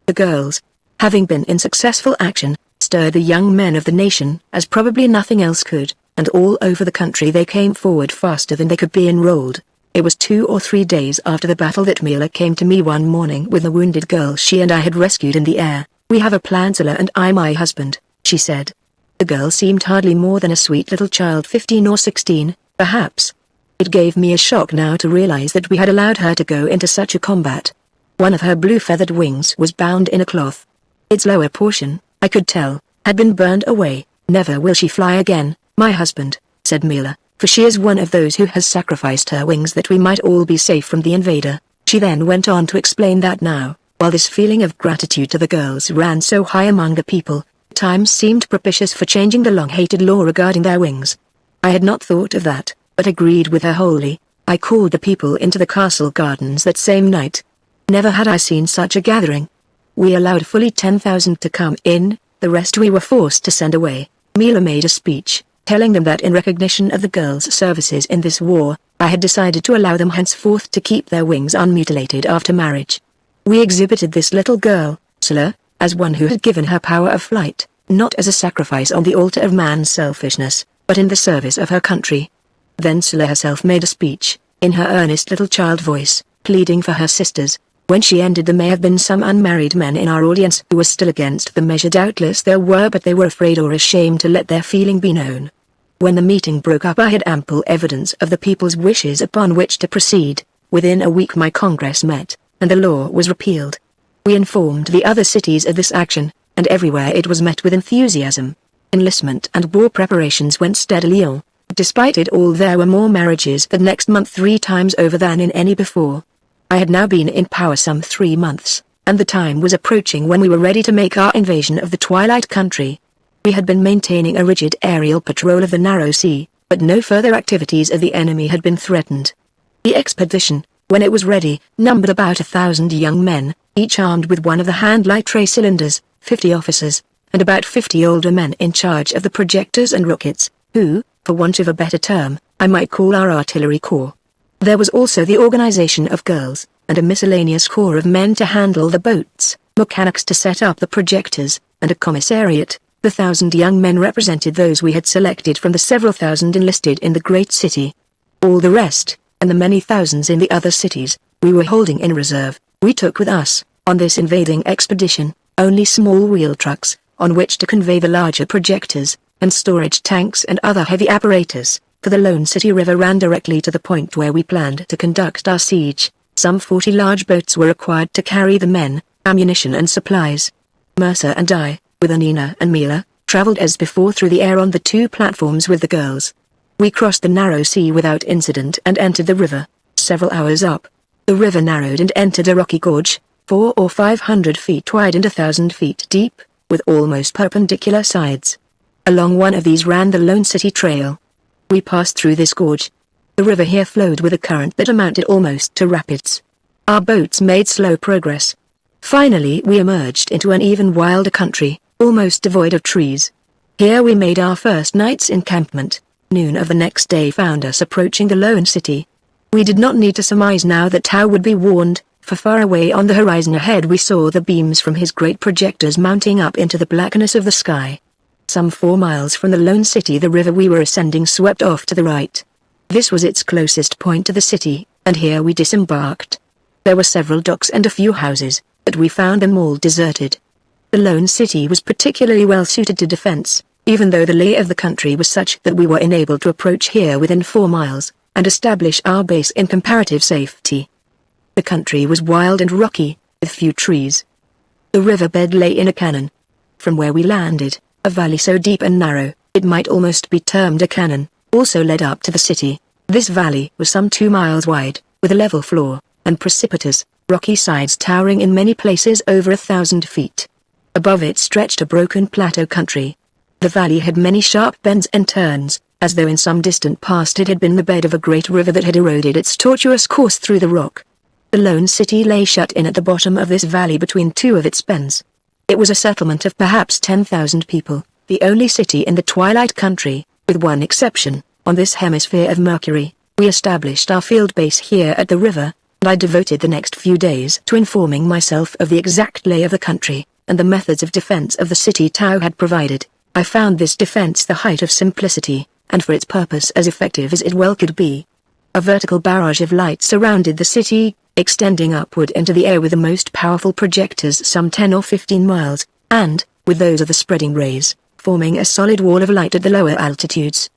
The girls, having been in successful action, stirred the young men of the nation as probably nothing else could, and all over the country they came forward faster than they could be enrolled. It was 2 or 3 days after the battle that Mila came to me one morning with the wounded girl she and I had rescued in the air. "We have a plan, Scylla and I, my husband," she said. The girl seemed hardly more than a sweet little child, 15 or 16, perhaps. It gave me a shock now to realize that we had allowed her to go into such a combat. One of her blue feathered wings was bound in a cloth. Its lower portion, I could tell, had been burned away. "Never will she fly again, my husband," said Mila, "for she is one of those who has sacrificed her wings that we might all be safe from the invader." She then went on to explain that now, while this feeling of gratitude to the girls ran so high among the people, time seemed propitious for changing the long-hated law regarding their wings. I had not thought of that, but agreed with her wholly. I called the people into the castle gardens that same night. Never had I seen such a gathering. We allowed fully 10,000 to come in, the rest we were forced to send away. Mila made a speech, telling them that in recognition of the girls' services in this war, I had decided to allow them henceforth to keep their wings unmutilated after marriage. We exhibited this little girl, Scylla, as one who had given her power of flight, not as a sacrifice on the altar of man's selfishness, but in the service of her country. Then Scylla herself made a speech, in her earnest little child voice, pleading for her sisters. When she ended, there may have been some unmarried men in our audience who were still against the measure. Doubtless there were, but they were afraid or ashamed to let their feeling be known. When the meeting broke up, I had ample evidence of the people's wishes upon which to proceed. Within a week my Congress met, and the law was repealed. We informed the other cities of this action, and everywhere it was met with enthusiasm. Enlistment and war preparations went steadily on. Despite it all, there were more marriages the next month 3 times over than in any before. I had now been in power some 3 months, and the time was approaching when we were ready to make our invasion of the Twilight Country. We had been maintaining a rigid aerial patrol of the narrow sea, but no further activities of the enemy had been threatened. The expedition, when it was ready, numbered about 1,000 young men, each armed with one of the hand-light ray cylinders, 50 officers, and about 50 older men in charge of the projectors and rockets, who, for want of a better term, I might call our artillery corps. There was also the organization of girls, and a miscellaneous corps of men to handle the boats, mechanics to set up the projectors, and a commissariat. The 1,000 young men represented those we had selected from the several thousand enlisted in the great city. All the rest, and the many thousands in the other cities, we were holding in reserve. We took with us, on this invading expedition, only small wheel trucks, on which to convey the larger projectors, and storage tanks and other heavy apparatus, for the Lone City River ran directly to the point where we planned to conduct our siege. Some 40 large boats were required to carry the men, ammunition and supplies. Mercer and I, with Anina and Mila, traveled as before through the air on the 2 platforms with the girls. We crossed the narrow sea without incident and entered the river. Several hours up, the river narrowed and entered a rocky gorge, 400 or 500 feet wide and 1,000 feet deep, with almost perpendicular sides. Along one of these ran the Lone City Trail. We passed through this gorge. The river here flowed with a current that amounted almost to rapids. Our boats made slow progress. Finally we emerged into an even wilder country, almost devoid of trees. Here we made our first night's encampment. Noon of the next day found us approaching the Lone City. We did not need to surmise now that Tao would be warned, for far away on the horizon ahead we saw the beams from his great projectors mounting up into the blackness of the sky. Some 4 miles from the Lone City the river we were ascending swept off to the right. This was its closest point to the city, and here we disembarked. There were several docks and a few houses, but we found them all deserted. The Lone City was particularly well suited to defense, even though the lay of the country was such that we were enabled to approach here within 4 miles, and establish our base in comparative safety. The country was wild and rocky, with few trees. The riverbed lay in a canon. From where we landed, A valley so deep and narrow, it might almost be termed a cannon, also led up to the city. This valley was some 2 miles wide, with a level floor, and precipitous, rocky sides towering in many places over 1,000 feet. Above it stretched a broken plateau country. The valley had many sharp bends and turns, as though in some distant past it had been the bed of a great river that had eroded its tortuous course through the rock. The lone city lay shut in at the bottom of this valley between two of its bends. It was a settlement of perhaps 10,000 people, the only city in the Twilight Country, with one exception. On this hemisphere of Mercury, we established our field base here at the river, and I devoted the next few days to informing myself of the exact lay of the country, and the methods of defense of the city Tao had provided. I found this defense the height of simplicity, and for its purpose as effective as it well could be. A vertical barrage of light surrounded the city, extending upward into the air with the most powerful projectors some 10 or 15 miles, and, with those of the spreading rays, forming a solid wall of light at the lower altitudes.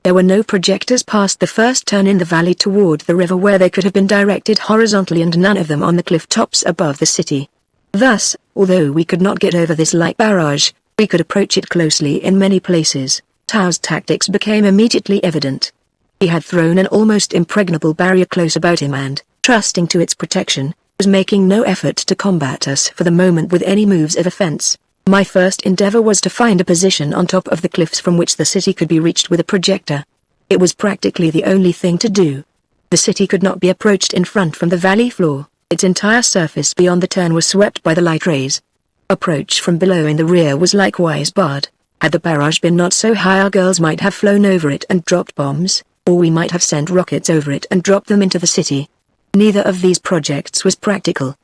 There were no projectors past the first turn in the valley toward the river where they could have been directed horizontally, and none of them on the cliff tops above the city. Thus, although we could not get over this light barrage, we could approach it closely in many places. Tao's tactics became immediately evident. He had thrown an almost impregnable barrier close about him and, trusting to its protection, was making no effort to combat us for the moment with any moves of offense. My first endeavor was to find a position on top of the cliffs from which the city could be reached with a projector. It was practically the only thing to do. The city could not be approached in front from the valley floor. Its entire surface beyond the turn was swept by the light rays. Approach from below in the rear was likewise barred. Had the barrage been not so high, our girls might have flown over it and dropped bombs, or we might have sent rockets over it and dropped them into the city. Neither of these projects was practical.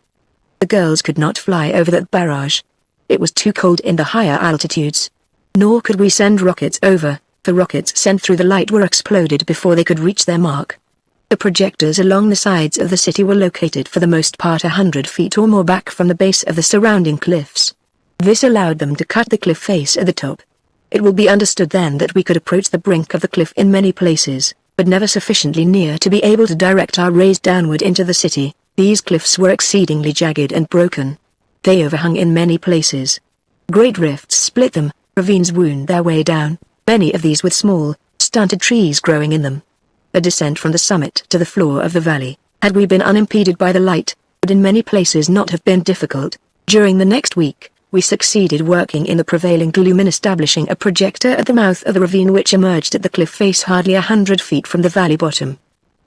The girls could not fly over that barrage. It was too cold in the higher altitudes. Nor could we send rockets over. The rockets sent through the light were exploded before they could reach their mark. The projectors along the sides of the city were located for the most part 100 feet or more back from the base of the surrounding cliffs. This allowed them to cut the cliff face at the top. It will be understood then that we could approach the brink of the cliff in many places, but never sufficiently near to be able to direct our rays downward into the city. These cliffs were exceedingly jagged and broken. They overhung in many places. Great rifts split them, ravines wound their way down, many of these with small, stunted trees growing in them. A descent from the summit to the floor of the valley, had we been unimpeded by the light, would in many places not have been difficult. During the next week, we succeeded working in the prevailing gloom in establishing a projector at the mouth of the ravine which emerged at the cliff face hardly 100 feet from the valley bottom.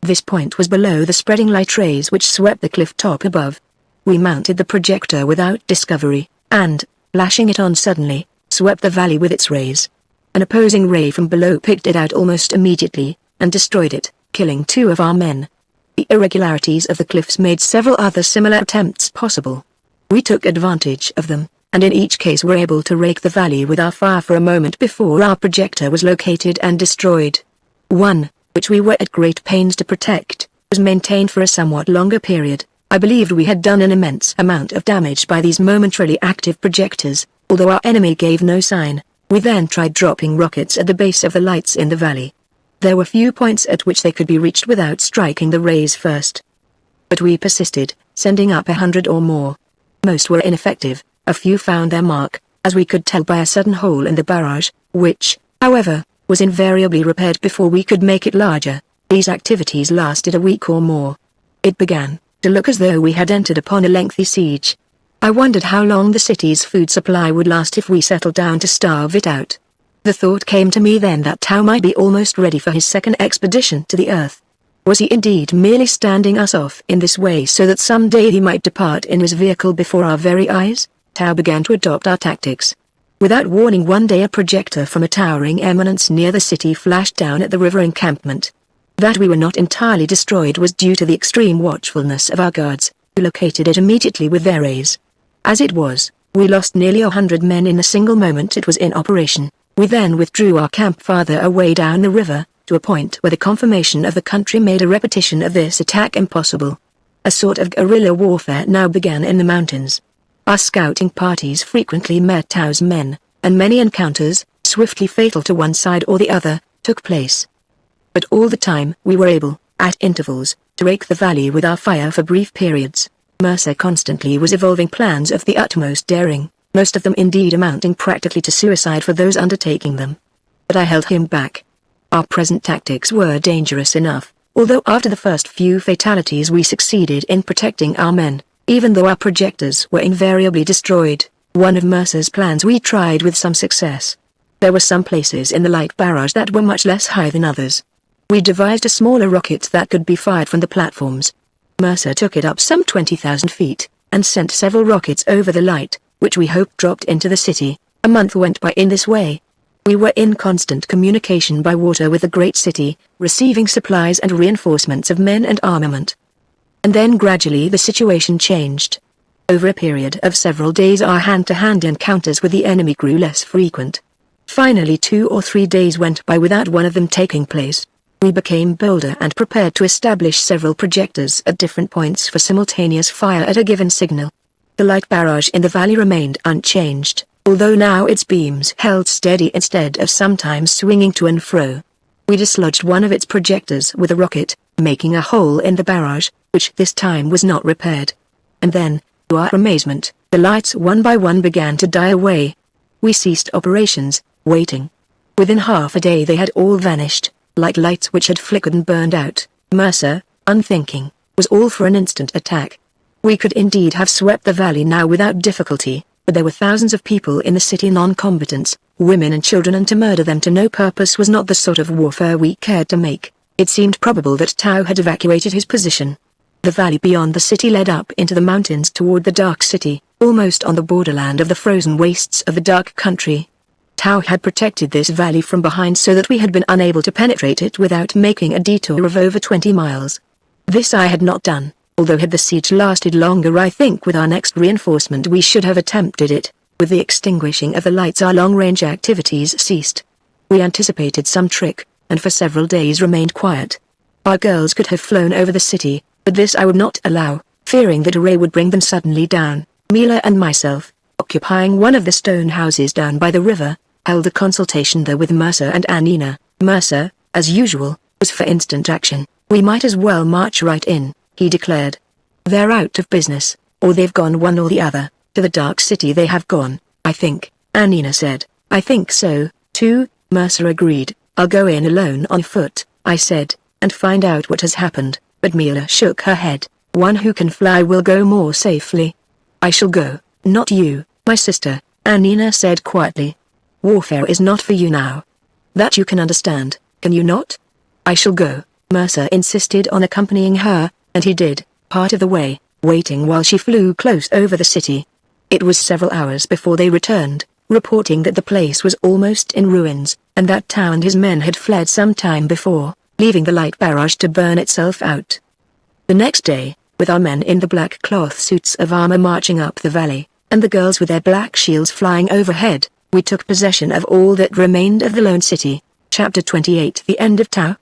This point was below the spreading light rays which swept the cliff top above. We mounted the projector without discovery, and, flashing it on suddenly, swept the valley with its rays. An opposing ray from below picked it out almost immediately, and destroyed it, killing 2 of our men. The irregularities of the cliffs made several other similar attempts possible. We took advantage of them, and in each case were able to rake the valley with our fire for a moment before our projector was located and destroyed. One, which we were at great pains to protect, was maintained for a somewhat longer period. I believed we had done an immense amount of damage by these momentarily active projectors, although our enemy gave no sign. We then tried dropping rockets at the base of the lights in the valley. There were few points at which they could be reached without striking the rays first. But we persisted, sending up 100 or more. Most were ineffective. A few found their mark, as we could tell by a sudden hole in the barrage, which, however, was invariably repaired before we could make it larger. These activities lasted a week or more. It began to look as though we had entered upon a lengthy siege. I wondered how long the city's food supply would last if we settled down to starve it out. The thought came to me then that Tao might be almost ready for his second expedition to the Earth. Was he indeed merely standing us off in this way so that some day he might depart in his vehicle before our very eyes? Tao began to adopt our tactics. Without warning, one day a projector from a towering eminence near the city flashed down at the river encampment. That we were not entirely destroyed was due to the extreme watchfulness of our guards, who located it immediately with their rays. As it was, we lost nearly 100 men in the single moment it was in operation. We then withdrew our camp farther away down the river, to a point where the conformation of the country made a repetition of this attack impossible. A sort of guerrilla warfare now began in the mountains. Our scouting parties frequently met Tao's men, and many encounters, swiftly fatal to one side or the other, took place. But all the time we were able, at intervals, to rake the valley with our fire for brief periods. Mercer constantly was evolving plans of the utmost daring. most of them indeed amounting practically to suicide for those undertaking them. But I held him back. Our present tactics were dangerous enough, although after the first few fatalities we succeeded in protecting our men, even though our projectors were invariably destroyed. One of Mercer's plans we tried with some success. There were some places in the light barrage that were much less high than others. We devised a smaller rocket that could be fired from the platforms. Mercer took it up some 20,000 feet, and sent several rockets over the light, which we hoped dropped into the city. A month went by in this way. We were in constant communication by water with the great city, receiving supplies and reinforcements of men and armament. And then gradually the situation changed. Over a period of several days our hand-to-hand encounters with the enemy grew less frequent. Finally 2 or 3 days went by without one of them taking place. We became bolder and prepared to establish several projectors at different points for simultaneous fire at a given signal. The light barrage in the valley remained unchanged, although now its beams held steady instead of sometimes swinging to and fro. We dislodged one of its projectors with a rocket, making a hole in the barrage, which this time was not repaired. And then, to our amazement, the lights one by one began to die away. We ceased operations, waiting. Within half a day they had all vanished, like lights which had flickered and burned out. Mercer, unthinking, was all for an instant attack. We could indeed have swept the valley now without difficulty, but there were thousands of people in the city, non-combatants, women and children, and to murder them to no purpose was not the sort of warfare we cared to make. It seemed probable that Tao had evacuated his position. The valley beyond the city led up into the mountains toward the Dark City, almost on the borderland of the frozen wastes of the Dark Country. Tao had protected this valley from behind so that we had been unable to penetrate it without making a detour of over 20 miles. This I had not done, although had the siege lasted longer I think with our next reinforcement we should have attempted it. With the extinguishing of the lights our long-range activities ceased. We anticipated some trick, and for several days remained quiet. Our girls could have flown over the city, but this I would not allow, fearing that a ray would bring them suddenly down. Mila and myself, occupying one of the stone houses down by the river, held a consultation there with Mercer and Annina. Mercer, as usual, was for instant action. We might as well march right in, he declared. They're out of business, or they've gone one or the other. To the Dark City they have gone, I think, Annina said. I think so, too, Mercer agreed. I'll go in alone on foot, I said, and find out what has happened, but Mila shook her head. One who can fly will go more safely. I shall go, not you, my sister, Annina said quietly. Warfare is not for you now. That you can understand, can you not? I shall go, Mercer insisted on accompanying her, and he did, part of the way, waiting while she flew close over the city. It was several hours before they returned, reporting that the place was almost in ruins, and that Tao and his men had fled some time before, leaving the light barrage to burn itself out. The next day, with our men in the black cloth suits of armor marching up the valley, and the girls with their black shields flying overhead, we took possession of all that remained of the lone city. Chapter 28. The End of Tao.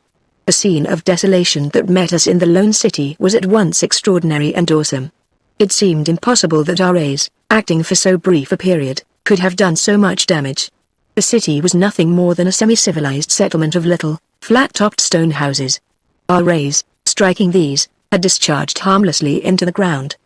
The scene of desolation that met us in the lone city was at once extraordinary and awesome. It seemed impossible that our rays, acting for so brief a period, could have done so much damage. The city was nothing more than a semi-civilized settlement of little, flat-topped stone houses. Our rays, striking these, had discharged harmlessly into the ground.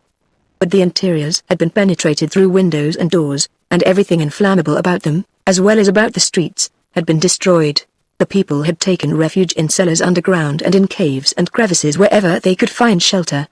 But the interiors had been penetrated through windows and doors, and everything inflammable about them, as well as about the streets, had been destroyed. The people had taken refuge in cellars underground and in caves and crevices wherever they could find shelter.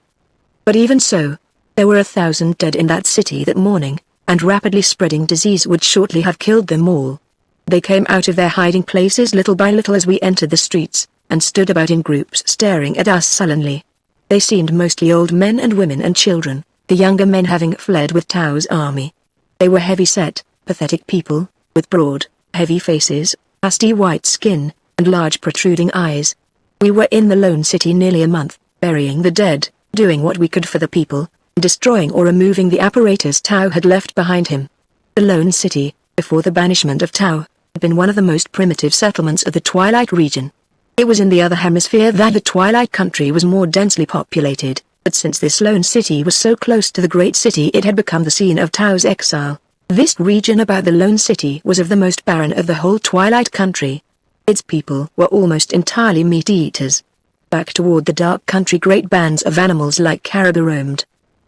But even so, there were 1,000 dead in that city that morning, and rapidly spreading disease would shortly have killed them all. They came out of their hiding places little by little as we entered the streets, and stood about in groups staring at us sullenly. They seemed mostly old men and women and children, the younger men having fled with Tao's army. They were heavy-set, pathetic people, with broad, heavy faces, pasty white skin, and large protruding eyes. We were in the lone city nearly a month, burying the dead, doing what we could for the people, destroying or removing the apparatus Tao had left behind him. The lone city, before the banishment of Tao, had been one of the most primitive settlements of the Twilight region. It was in the other hemisphere that the Twilight country was more densely populated, but since this lone city was so close to the great city it had become the scene of Tao's exile. This region about the lone city was of the most barren of the whole Twilight country. Its people were almost entirely meat-eaters. Back toward the Dark Country great bands of animals like caribou roamed.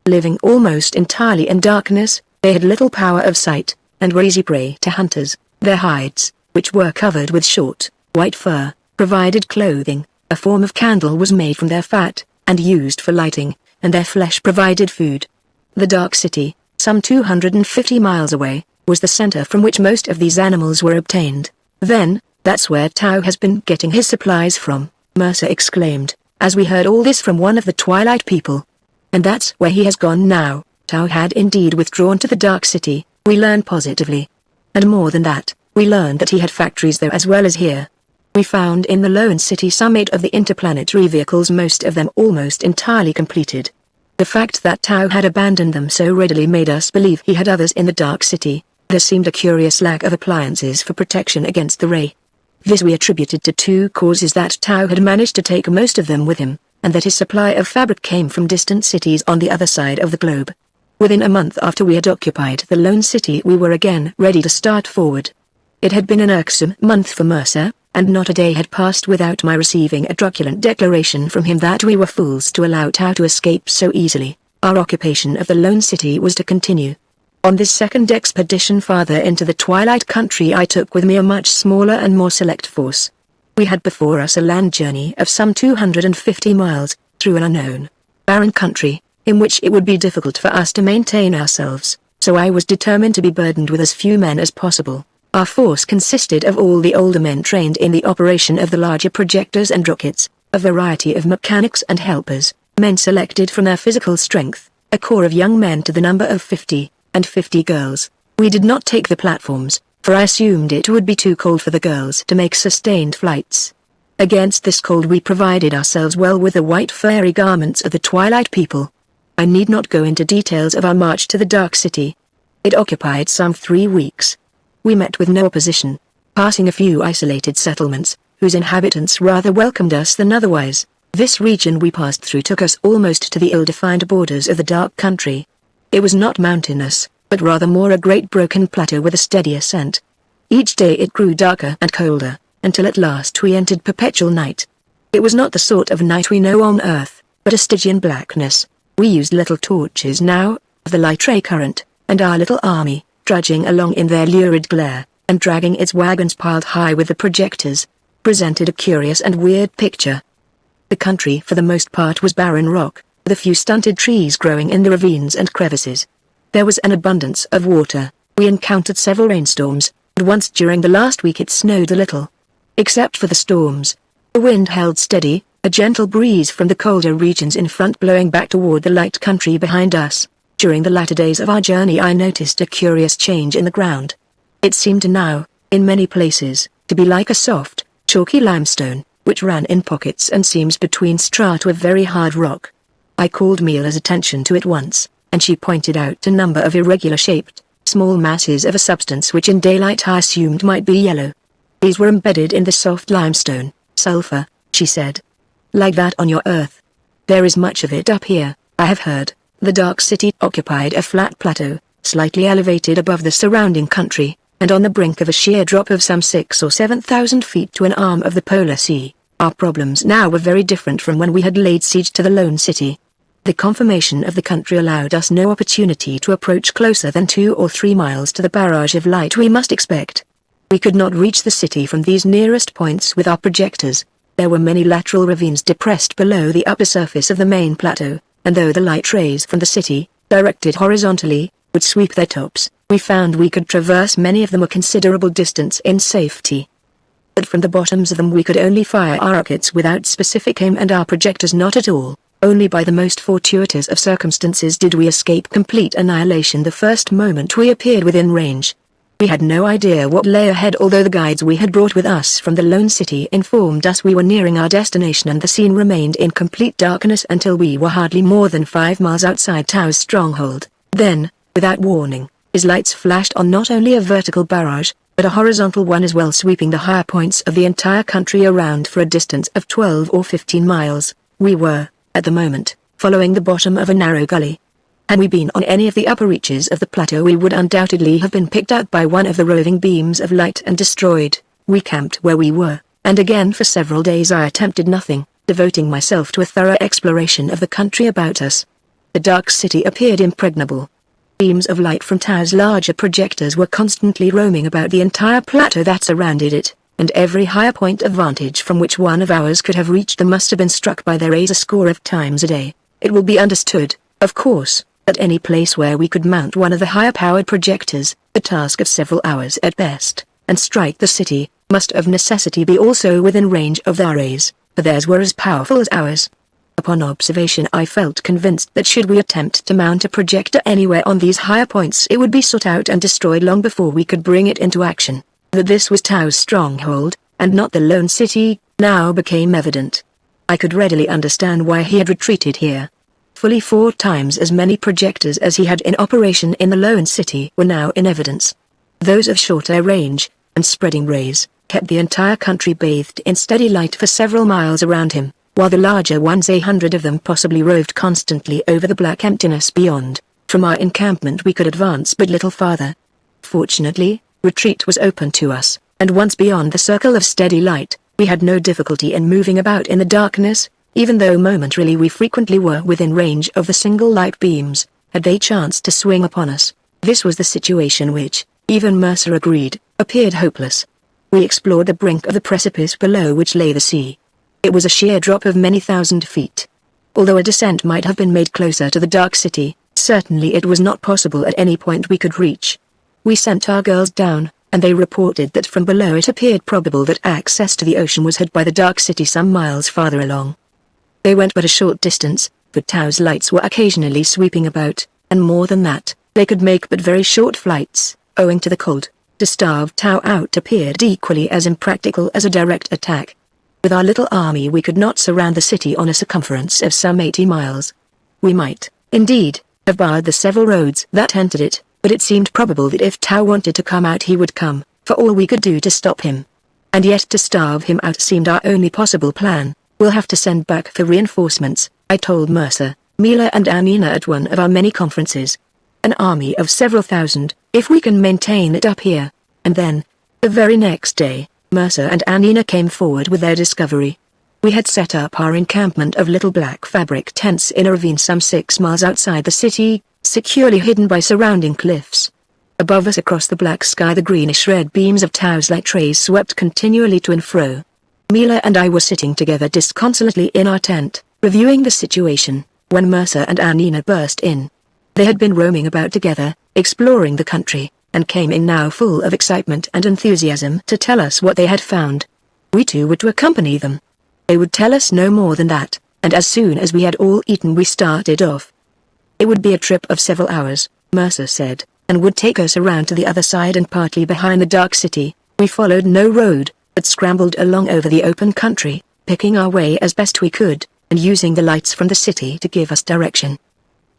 Living almost entirely in darkness, They had little power of sight, and were easy prey to hunters. Their hides, which were covered with short, white fur, provided clothing, a form of candle was made from their fat, and used for lighting, and their flesh provided food. The Dark City, some 250 miles away, was the center from which most of these animals were obtained. "Then, that's where Tao has been getting his supplies from," Mercer exclaimed, as we heard all this from one of the Twilight people. "And that's where he has gone now." Tao had indeed withdrawn to the Dark City, we learned positively. And more than that, we learned that he had factories there as well as here. We found in the lone city some 8 of the interplanetary vehicles, most of them almost entirely completed. The fact that Tao had abandoned them so readily made us believe he had others in the Dark City. There seemed a curious lack of appliances for protection against the ray. This we attributed to 2 causes: that Tao had managed to take most of them with him, and that his supply of fabric came from distant cities on the other side of the globe. Within a month after we had occupied the lone city, we were again ready to start forward. It had been an irksome month for Mercer, and not a day had passed without my receiving a truculent declaration from him that we were fools to allow Tao to escape so easily. Our occupation of the lone city was to continue. On this second expedition farther into the Twilight Country, I took with me a much smaller and more select force. We had before us a land journey of some 250 miles, through an unknown, barren country, in which it would be difficult for us to maintain ourselves, so I was determined to be burdened with as few men as possible. Our force consisted of all the older men trained in the operation of the larger projectors and rockets, a variety of mechanics and helpers, men selected from their physical strength, a corps of young men to the number of 50, and 50 girls. We did not take the platforms, for I assumed it would be too cold for the girls to make sustained flights. Against this cold we provided ourselves well with the white furry garments of the Twilight people. I need not go into details of our march to the Dark City. It occupied some 3 weeks. We met with no opposition, passing a few isolated settlements, whose inhabitants rather welcomed us than otherwise. This region we passed through took us almost to the ill-defined borders of the Dark Country. It was not mountainous, but rather more a great broken plateau with a steady ascent. Each day it grew darker and colder, until at last we entered perpetual night. It was not the sort of night we know on Earth, but a Stygian blackness. We used little torches now, of the light ray current, and our little army, trudging along in their lurid glare, and dragging its wagons piled high with the projectors, presented a curious and weird picture. The country for the most part was barren rock, with a few stunted trees growing in the ravines and crevices. There was an abundance of water. We encountered several rainstorms, and once during the last week it snowed a little. Except for the storms, the wind held steady, a gentle breeze from the colder regions in front blowing back toward the light country behind us. During the latter days of our journey I noticed a curious change in the ground. It seemed now, in many places, to be like a soft, chalky limestone, which ran in pockets and seams between strata of very hard rock. I called Mila's attention to it once, and she pointed out a number of irregular-shaped, small masses of a substance which in daylight I assumed might be yellow. These were embedded in the soft limestone, sulfur, she said. Like that on your Earth. There is much of it up here, I have heard. The Dark City occupied a flat plateau, slightly elevated above the surrounding country, and on the brink of a sheer drop of some 6,000 or 7,000 feet to an arm of the polar sea. Our problems now were very different from when we had laid siege to the lone city. The conformation of the country allowed us no opportunity to approach closer than 2 or 3 miles to the barrage of light we must expect. We could not reach the city from these nearest points with our projectors. There were many lateral ravines depressed below the upper surface of the main plateau, and though the light rays from the city, directed horizontally, would sweep their tops, we found we could traverse many of them a considerable distance in safety. But from the bottoms of them we could only fire our rockets without specific aim and our projectors not at all. Only by the most fortuitous of circumstances did we escape complete annihilation the first moment we appeared within range. We had no idea what lay ahead, although the guides we had brought with us from the lone city informed us we were nearing our destination, and the scene remained in complete darkness until we were hardly more than 5 miles outside Tao's stronghold. Then, without warning, his lights flashed on not only a vertical barrage, but a horizontal one as well, sweeping the higher points of the entire country around for a distance of 12 or 15 miles. We were, at the moment, following the bottom of a narrow gully. Had we been on any of the upper reaches of the plateau we would undoubtedly have been picked out by one of the roving beams of light and destroyed. We camped where we were, and again for several days I attempted nothing, devoting myself to a thorough exploration of the country about us. The Dark City appeared impregnable. Beams of light from Tao's larger projectors were constantly roaming about the entire plateau that surrounded it, and every higher point of vantage from which one of ours could have reached them must have been struck by their rays a score of times a day. It will be understood, of course, that any place where we could mount one of the higher-powered projectors, a task of several hours at best, and strike the city, must of necessity be also within range of their rays, for theirs were as powerful as ours. Upon observation I felt convinced that should we attempt to mount a projector anywhere on these higher points it would be sought out and destroyed long before we could bring it into action. That this was Tao's stronghold, and not the lone city, now became evident. I could readily understand why he had retreated here. Fully 4 times as many projectors as he had in operation in the lone city were now in evidence. Those of shorter range, and spreading rays, kept the entire country bathed in steady light for several miles around him, while the larger ones, 100 of them possibly, roved constantly over the black emptiness beyond. From our encampment we could advance but little farther. Fortunately, retreat was open to us, and once beyond the circle of steady light, we had no difficulty in moving about in the darkness, even though momentarily we frequently were within range of the single light beams, had they chanced to swing upon us. This was the situation which, even Mercer agreed, appeared hopeless. We explored the brink of the precipice below which lay the sea. It was a sheer drop of many thousand feet. Although a descent might have been made closer to the dark city, certainly it was not possible at any point we could reach. We sent our girls down, and they reported that from below it appeared probable that access to the ocean was had by the dark city some miles farther along. They went but a short distance, but Tao's lights were occasionally sweeping about, and more than that, they could make but very short flights, owing to the cold. To starve Tao out appeared equally as impractical as a direct attack. With our little army we could not surround the city on a circumference of some 80 miles. We might, indeed, have barred the several roads that entered it, but it seemed probable that if Tao wanted to come out he would come, for all we could do to stop him. And yet to starve him out seemed our only possible plan. We'll have to send back for reinforcements, I told Mercer, Mila and Anina at one of our many conferences. An army of several thousand, if we can maintain it up here. And then, the very next day, Mercer and Anina came forward with their discovery. We had set up our encampment of little black fabric tents in a ravine some 6 miles outside the city, securely hidden by surrounding cliffs. Above us across the black sky the greenish red beams of Tao's light rays swept continually to and fro. Mila and I were sitting together disconsolately in our tent, reviewing the situation, when Mercer and Anina burst in. They had been roaming about together, exploring the country, and came in now full of excitement and enthusiasm to tell us what they had found. We too were to accompany them. They would tell us no more than that, and as soon as we had all eaten we started off. It would be a trip of several hours, Mercer said, and would take us around to the other side and partly behind the dark city. We followed no road, but scrambled along over the open country, picking our way as best we could, and using the lights from the city to give us direction.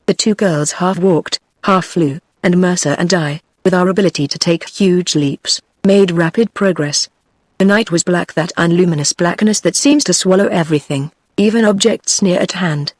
The 2 girls half walked, half flew, and Mercer and I, with our ability to take huge leaps, made rapid progress. The night was black, that unluminous blackness that seems to swallow everything, even objects near at hand.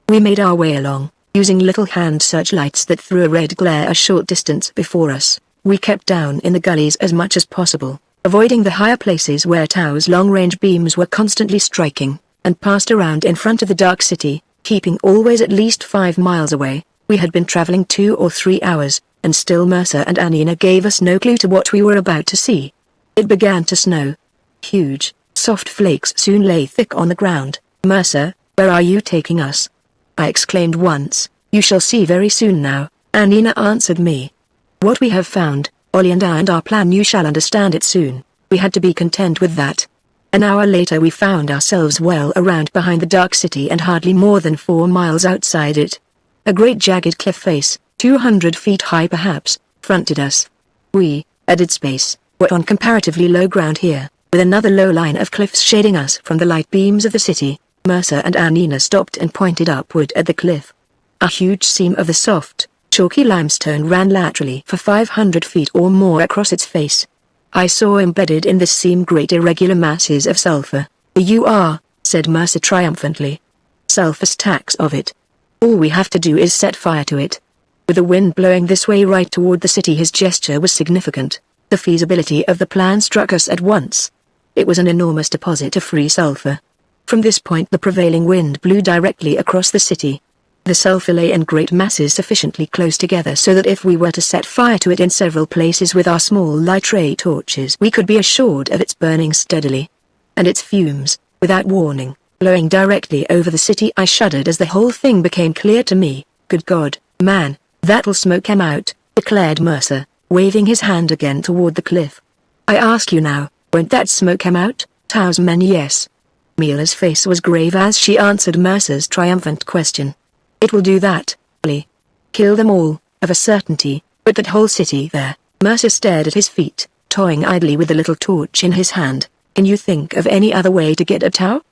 We made our way along, using little hand searchlights that threw a red glare a short distance before us. We kept down in the gullies as much as possible, avoiding the higher places where Tao's long-range beams were constantly striking, and passed around in front of the dark city, keeping always at least 5 miles away. We had been traveling 2 or 3 hours, and still Mercer and Anina gave us no clue to what we were about to see. It began to snow. Huge, soft flakes soon lay thick on the ground. Mercer, where are you taking us? I exclaimed once. You shall see very soon now, Anina answered me. What we have found, Ollie and I, and our plan, you shall understand it soon. We had to be content with that. An hour later we found ourselves well around behind the dark city and hardly more than 4 miles outside it. A great jagged cliff face, 200 feet high perhaps, fronted us. We, at its base, were on comparatively low ground here, with another low line of cliffs shading us from the light beams of the city. Mercer and Anina stopped and pointed upward at the cliff. A huge seam of the soft, chalky limestone ran laterally for 500 feet or more across its face. I saw embedded in this seam great irregular masses of sulfur. "There you are," said Mercer triumphantly. "Sulfur stacks of it. All we have to do is set fire to it." With the wind blowing this way right toward the city his gesture was significant. The feasibility of the plan struck us at once. It was an enormous deposit of free sulfur. From this point the prevailing wind blew directly across the city. The sulfur lay in great masses sufficiently close together so that if we were to set fire to it in several places with our small light ray torches we could be assured of its burning steadily. And its fumes, without warning, blowing directly over the city. I shuddered as the whole thing became clear to me. Good God, man, that'll smoke him out, declared Mercer, waving his hand again toward the cliff. I ask you now, won't that smoke him out? Tao's men. Yes. Mila's face was grave as she answered Mercer's triumphant question. It will do that, Lee. Kill them all, of a certainty, but that whole city there. Mercer stared at his feet, toying idly with the little torch in his hand. Can you think of any other way to get at Tao?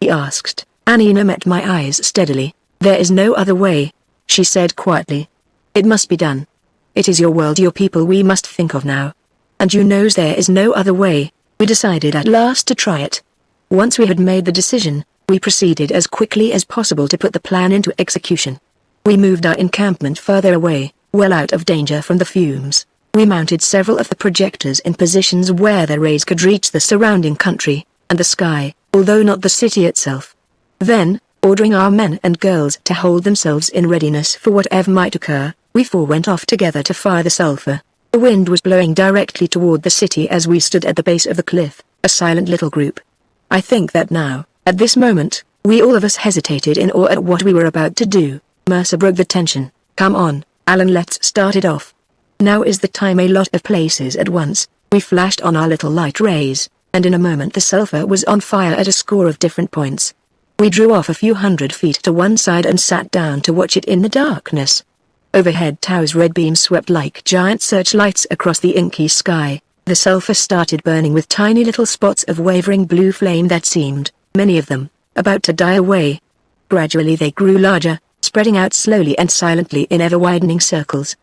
He asked. Anina met my eyes steadily. There is no other way, she said quietly. It must be done. It is your world, your people we must think of now. And you knows there is no other way. We decided at last to try it. Once we had made the decision, we proceeded as quickly as possible to put the plan into execution. We moved our encampment further away, well out of danger from the fumes. We mounted several of the projectors in positions where their rays could reach the surrounding country, and the sky, although not the city itself. Then, ordering our men and girls to hold themselves in readiness for whatever might occur, we four went off together to fire the sulfur. The wind was blowing directly toward the city as we stood at the base of the cliff, a silent little group. I think that now, at this moment, we all of us hesitated in awe at what we were about to do. Mercer broke the tension. Come on, Alan, let's start it off. Now is the time. A lot of places at once, we flashed on our little light rays, and in a moment the sulfur was on fire at a score of different points. We drew off a few 100 feet to one side and sat down to watch it in the darkness. Overhead Tao's red beams swept like giant searchlights across the inky sky. The sulfur started burning with tiny little spots of wavering blue flame that seemed, many of them, about to die away. Gradually they grew larger, spreading out slowly and silently in ever-widening circles.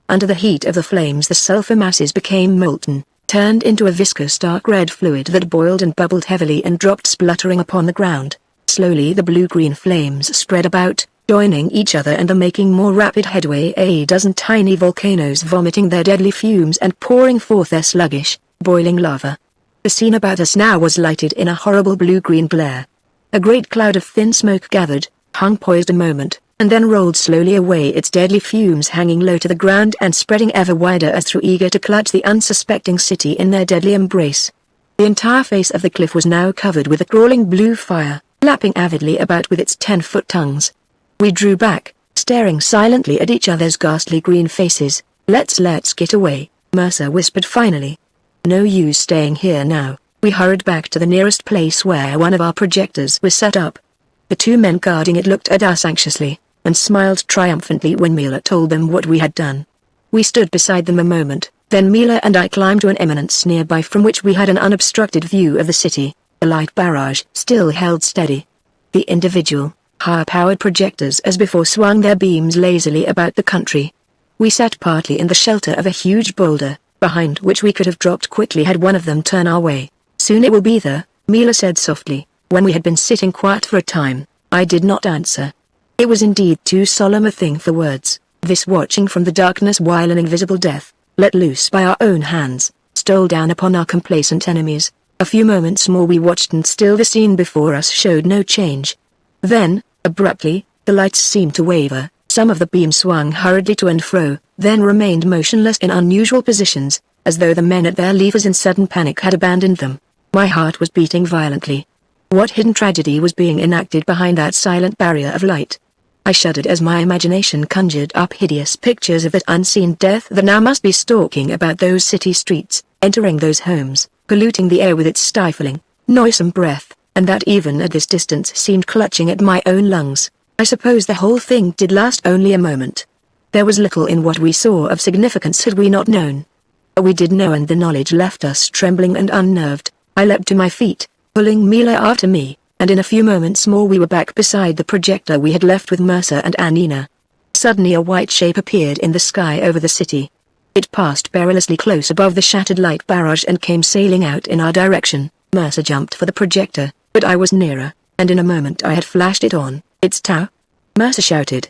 Under the heat of the flames the sulfur masses became molten, turned into a viscous dark red fluid that boiled and bubbled heavily and dropped spluttering upon the ground. Slowly the blue-green flames spread about, joining each other and making more rapid headway. A dozen tiny volcanoes vomiting their deadly fumes and pouring forth their sluggish, boiling lava. The scene about us now was lighted in a horrible blue-green glare. A great cloud of thin smoke gathered, hung poised a moment, and then rolled slowly away, its deadly fumes hanging low to the ground and spreading ever wider as through, eager to clutch the unsuspecting city in their deadly embrace. The entire face of the cliff was now covered with a crawling blue fire, lapping avidly about with its 10-foot tongues. We drew back, staring silently at each other's ghastly green faces. Let's get away, Mercer whispered finally. No use staying here now. We hurried back to the nearest place where one of our projectors was set up. The two men guarding it looked at us anxiously, and smiled triumphantly when Mila told them what we had done. We stood beside them a moment, then Mila and I climbed to an eminence nearby from which we had an unobstructed view of the city. The light barrage still held steady. The individual, high-powered projectors as before swung their beams lazily about the country. We sat partly in the shelter of a huge boulder, behind which we could have dropped quickly had one of them turned our way. Soon it will be there, Mila said softly. When we had been sitting quiet for a time, I did not answer. It was indeed too solemn a thing for words, this watching from the darkness while an invisible death, let loose by our own hands, stole down upon our complacent enemies. A few moments more we watched and still the scene before us showed no change. Then, abruptly, the lights seemed to waver, some of the beams swung hurriedly to and fro, then remained motionless in unusual positions, as though the men at their levers in sudden panic had abandoned them. My heart was beating violently. What hidden tragedy was being enacted behind that silent barrier of light? I shuddered as my imagination conjured up hideous pictures of that unseen death that now must be stalking about those city streets, entering those homes, polluting the air with its stifling, noisome breath, and that even at this distance seemed clutching at my own lungs. I suppose the whole thing did last only a moment. There was little in what we saw of significance had we not known. But we did know, and the knowledge left us trembling and unnerved. I leapt to my feet, pulling Mila after me, and in a few moments more we were back beside the projector we had left with Mercer and Anina. Suddenly a white shape appeared in the sky over the city. It passed perilously close above the shattered light barrage and came sailing out in our direction. Mercer jumped for the projector, but I was nearer, and in a moment I had flashed it on. It's Tao? Mercer shouted.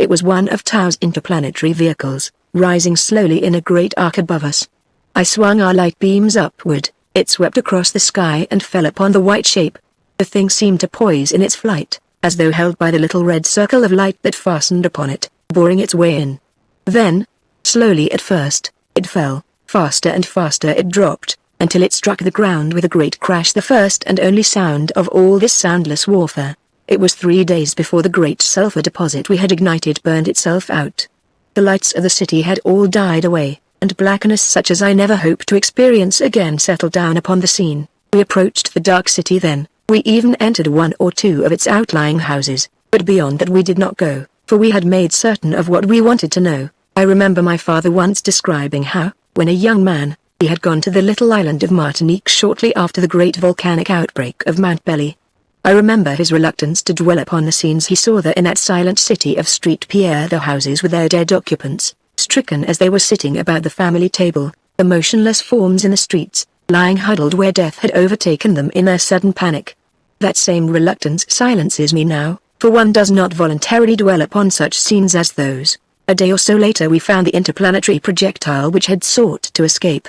It was one of Tao's interplanetary vehicles, rising slowly in a great arc above us. I swung our light beams upward. It swept across the sky and fell upon the white shape. The thing seemed to poise in its flight. as though held by the little red circle of light that fastened upon it, boring its way in. Then, slowly at first, it fell, faster and faster it dropped, until it struck the ground with a great crash, the first and only sound of all this soundless warfare. It was 3 days before the great sulfur deposit we had ignited burned itself out. The lights of the city had all died away, and blackness such as I never hope to experience again settled down upon the scene. We approached the dark city then. We even entered one or two of its outlying houses, but beyond that we did not go, for we had made certain of what we wanted to know. I remember my father once describing how, when a young man, he had gone to the little island of Martinique shortly after the great volcanic outbreak of Mount Belly. I remember his reluctance to dwell upon the scenes he saw there in that silent city of Street Pierre, the houses with their dead occupants, stricken as they were sitting about the family table, the motionless forms in the streets, lying huddled where death had overtaken them in their sudden panic. That same reluctance silences me now, for one does not voluntarily dwell upon such scenes as those. A day or so later we found the interplanetary projectile which had sought to escape.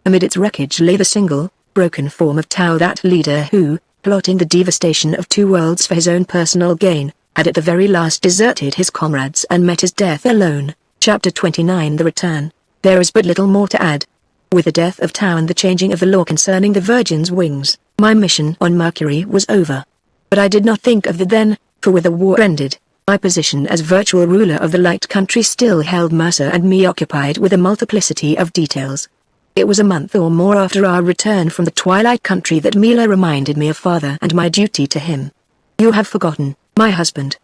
Amid its wreckage lay the single, broken form of Tao, that leader who, plotting the devastation of 2 worlds for his own personal gain, had at the very last deserted his comrades and met his death alone. Chapter 29 The Return. There is but little more to add. With the death of Tao and the changing of the law concerning the Virgin's wings, my mission on Mercury was over. But I did not think of that then, for with the war ended, my position as virtual ruler of the Light Country still held Mercer and me occupied with a multiplicity of details. It was a month or more after our return from the Twilight Country that Mila reminded me of father and my duty to him. You have forgotten, my husband.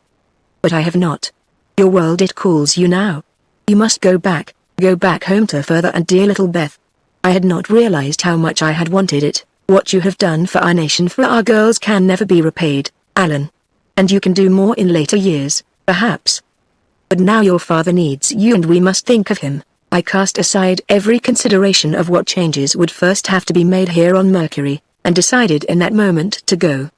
But I have not. Your world, it calls you now. You must go back home to Further and dear little Beth. I had not realized how much I had wanted it. What you have done for our nation, for our girls, can never be repaid, Alan. And you can do more in later years, perhaps. But now your father needs you and we must think of him. I cast aside every consideration of what changes would first have to be made here on Mercury, and decided in that moment to go.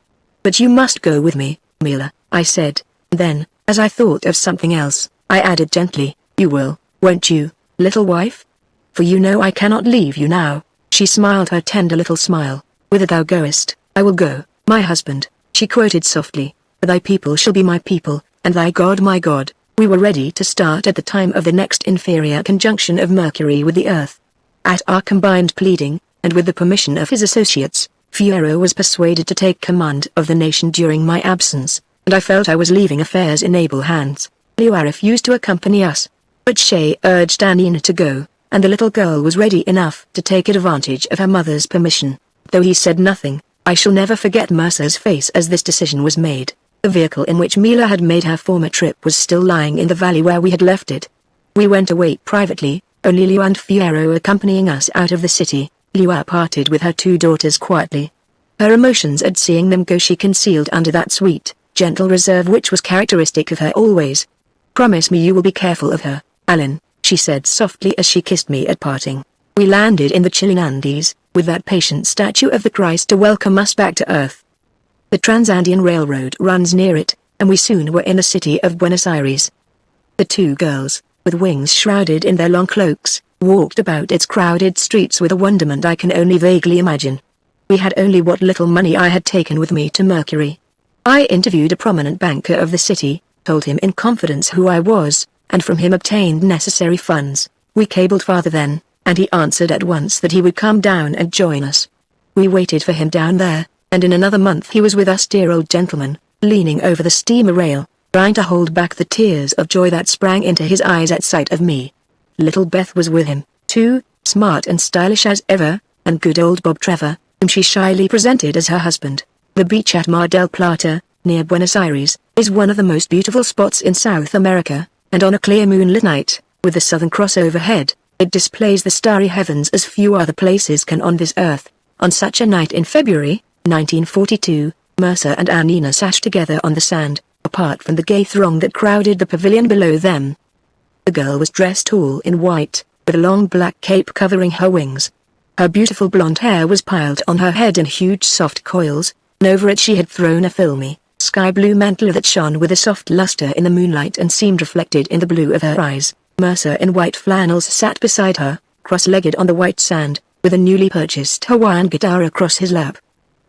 But you must go with me, Mila, I said. Then, as I thought of something else, I added gently, you will, won't you, little wife? For you know I cannot leave you now. She smiled her tender little smile. Whither thou goest, I will go, my husband, she quoted softly. For thy people shall be my people, and thy God my God. We were ready to start at the time of the next inferior conjunction of Mercury with the Earth. At our combined pleading, and with the permission of his associates, Fierro was persuaded to take command of the nation during my absence, and I felt I was leaving affairs in able hands. Liua refused to accompany us, but Shay urged Anina to go, and the little girl was ready enough to take advantage of her mother's permission. Though he said nothing, I shall never forget Mercer's face as this decision was made. The vehicle in which Mila had made her former trip was still lying in the valley where we had left it. We went away privately, only Liu and Fierro accompanying us out of the city. Liu parted with her 2 daughters quietly. Her emotions at seeing them go she concealed under that sweet, gentle reserve which was characteristic of her always. Promise me you will be careful of her, Alan, she said softly as she kissed me at parting. We landed in the chilling Andes, with that patient statue of the Christ to welcome us back to Earth. The Transandean Railroad runs near it, and we soon were in the city of Buenos Aires. The 2 girls, with wings shrouded in their long cloaks, walked about its crowded streets with a wonderment I can only vaguely imagine. We had only what little money I had taken with me to Mercury. I interviewed a prominent banker of the city, told him in confidence who I was, and from him obtained necessary funds. We cabled father then, and he answered at once that he would come down and join us. We waited for him down there, and in another month he was with us, dear old gentleman, leaning over the steamer rail, trying to hold back the tears of joy that sprang into his eyes at sight of me. Little Beth was with him, too, smart and stylish as ever, and good old Bob Trevor, whom she shyly presented as her husband. The beach at Mar del Plata, near Buenos Aires, is one of the most beautiful spots in South America, and on a clear moonlit night, with the Southern Cross overhead, it displays the starry heavens as few other places can on this earth. On such a night in February, 1942, Mercer and Anina sat together on the sand, apart from the gay throng that crowded the pavilion below them. The girl was dressed all in white, with a long black cape covering her wings. Her beautiful blonde hair was piled on her head in huge soft coils, and over it she had thrown a filmy, sky-blue mantle that shone with a soft luster in the moonlight and seemed reflected in the blue of her eyes. Mercer in white flannels sat beside her, cross-legged on the white sand, with a newly purchased Hawaiian guitar across his lap.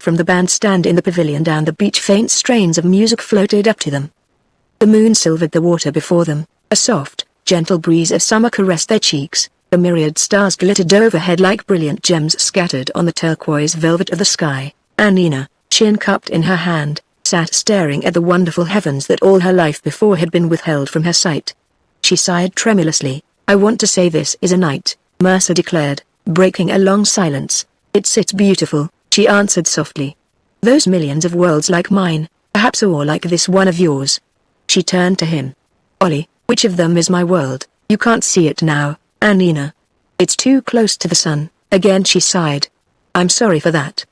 From the bandstand in the pavilion down the beach, faint strains of music floated up to them. The moon silvered the water before them, a soft, gentle breeze of summer caressed their cheeks, the myriad stars glittered overhead like brilliant gems scattered on the turquoise velvet of the sky, and Nina, chin cupped in her hand, sat staring at the wonderful heavens that all her life before had been withheld from her sight. She sighed tremulously. "I want to say this is a night," Mercer declared, breaking a long silence. It's beautiful," she answered softly. "Those millions of worlds like mine, perhaps all like this one of yours." She turned to him. "Ollie, which of them is my world? You can't see it now, and Nina. It's too close to the sun." Again she sighed. "I'm sorry for that.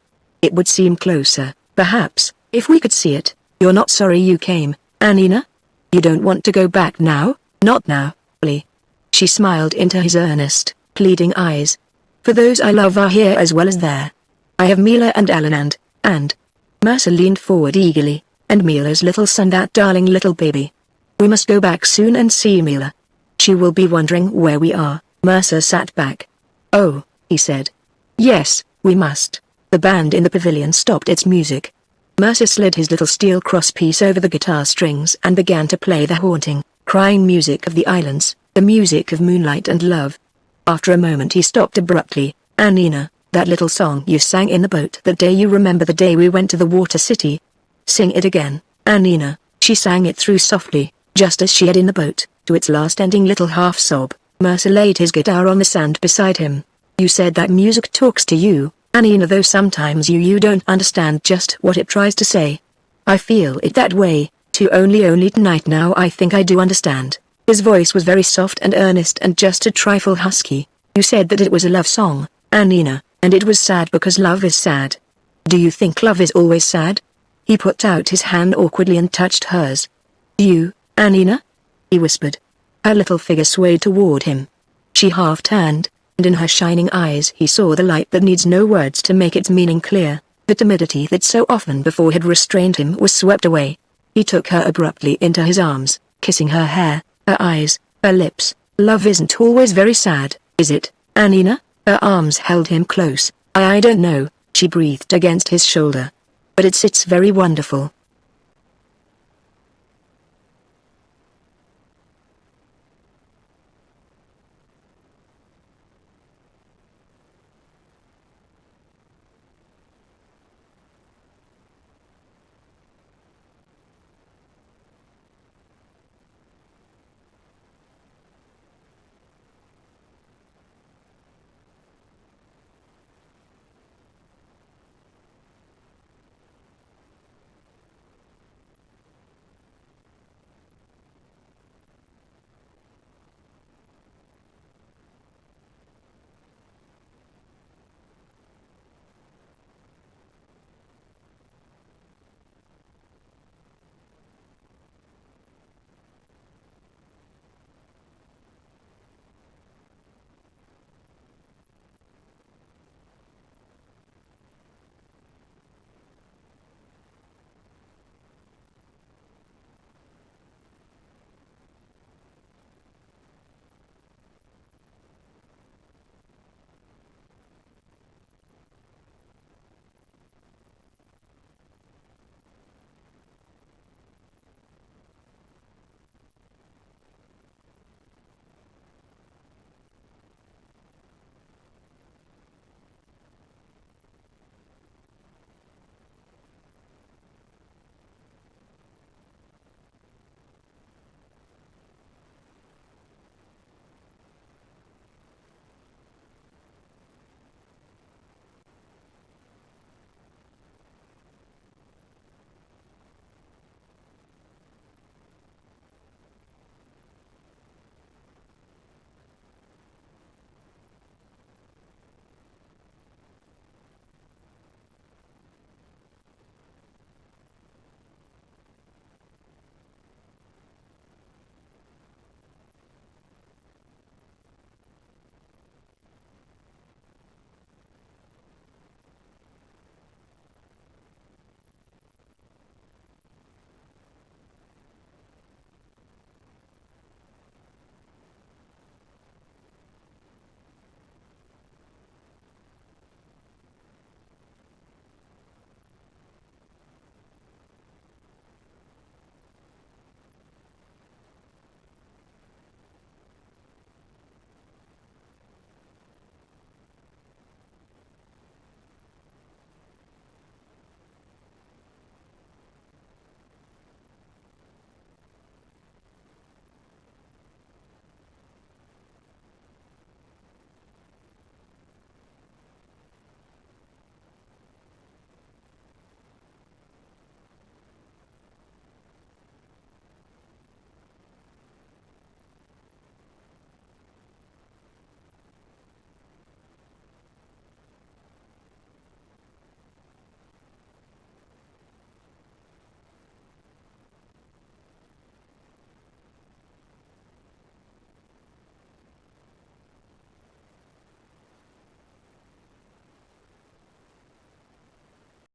It would seem closer, perhaps, if we could see it." "You're not sorry you came, Anina? You don't want to go back now?" "Not now, Ollie." She smiled into his earnest, pleading eyes. "For those I love are here as well as there. I have Mila and Alan and..." Mercer leaned forward eagerly. "And Mila's little son, that darling little baby. We must go back soon and see Mila. She will be wondering where we are." Mercer sat back. "Oh," he said. "Yes, we must." The band in the pavilion stopped its music. Mercer slid his little steel crosspiece over the guitar strings and began to play the haunting, crying music of the islands, the music of moonlight and love. After a moment he stopped abruptly. "Anina, that little song you sang in the boat that day, you remember the day we went to the water city? Sing it again, Anina." She sang it through softly, just as she had in the boat, to its last ending little half-sob. Mercer laid his guitar on the sand beside him. "You said that music talks to you, Anina, though sometimes you don't understand just what it tries to say. I feel it that way, too, only tonight now I think I do understand." His voice was very soft and earnest and just a trifle husky. "You said that it was a love song, Anina, and it was sad because love is sad. Do you think love is always sad?" He put out his hand awkwardly and touched hers. "You, Anina?" he whispered. Her little figure swayed toward him. She half turned, and in her shining eyes he saw the light that needs no words to make its meaning clear. The timidity that so often before had restrained him was swept away. He took her abruptly into his arms, kissing her hair, her eyes, her lips. "Love isn't always very sad, is it, Anina?" Her arms held him close. I don't know," she breathed against his shoulder. "But it's very wonderful."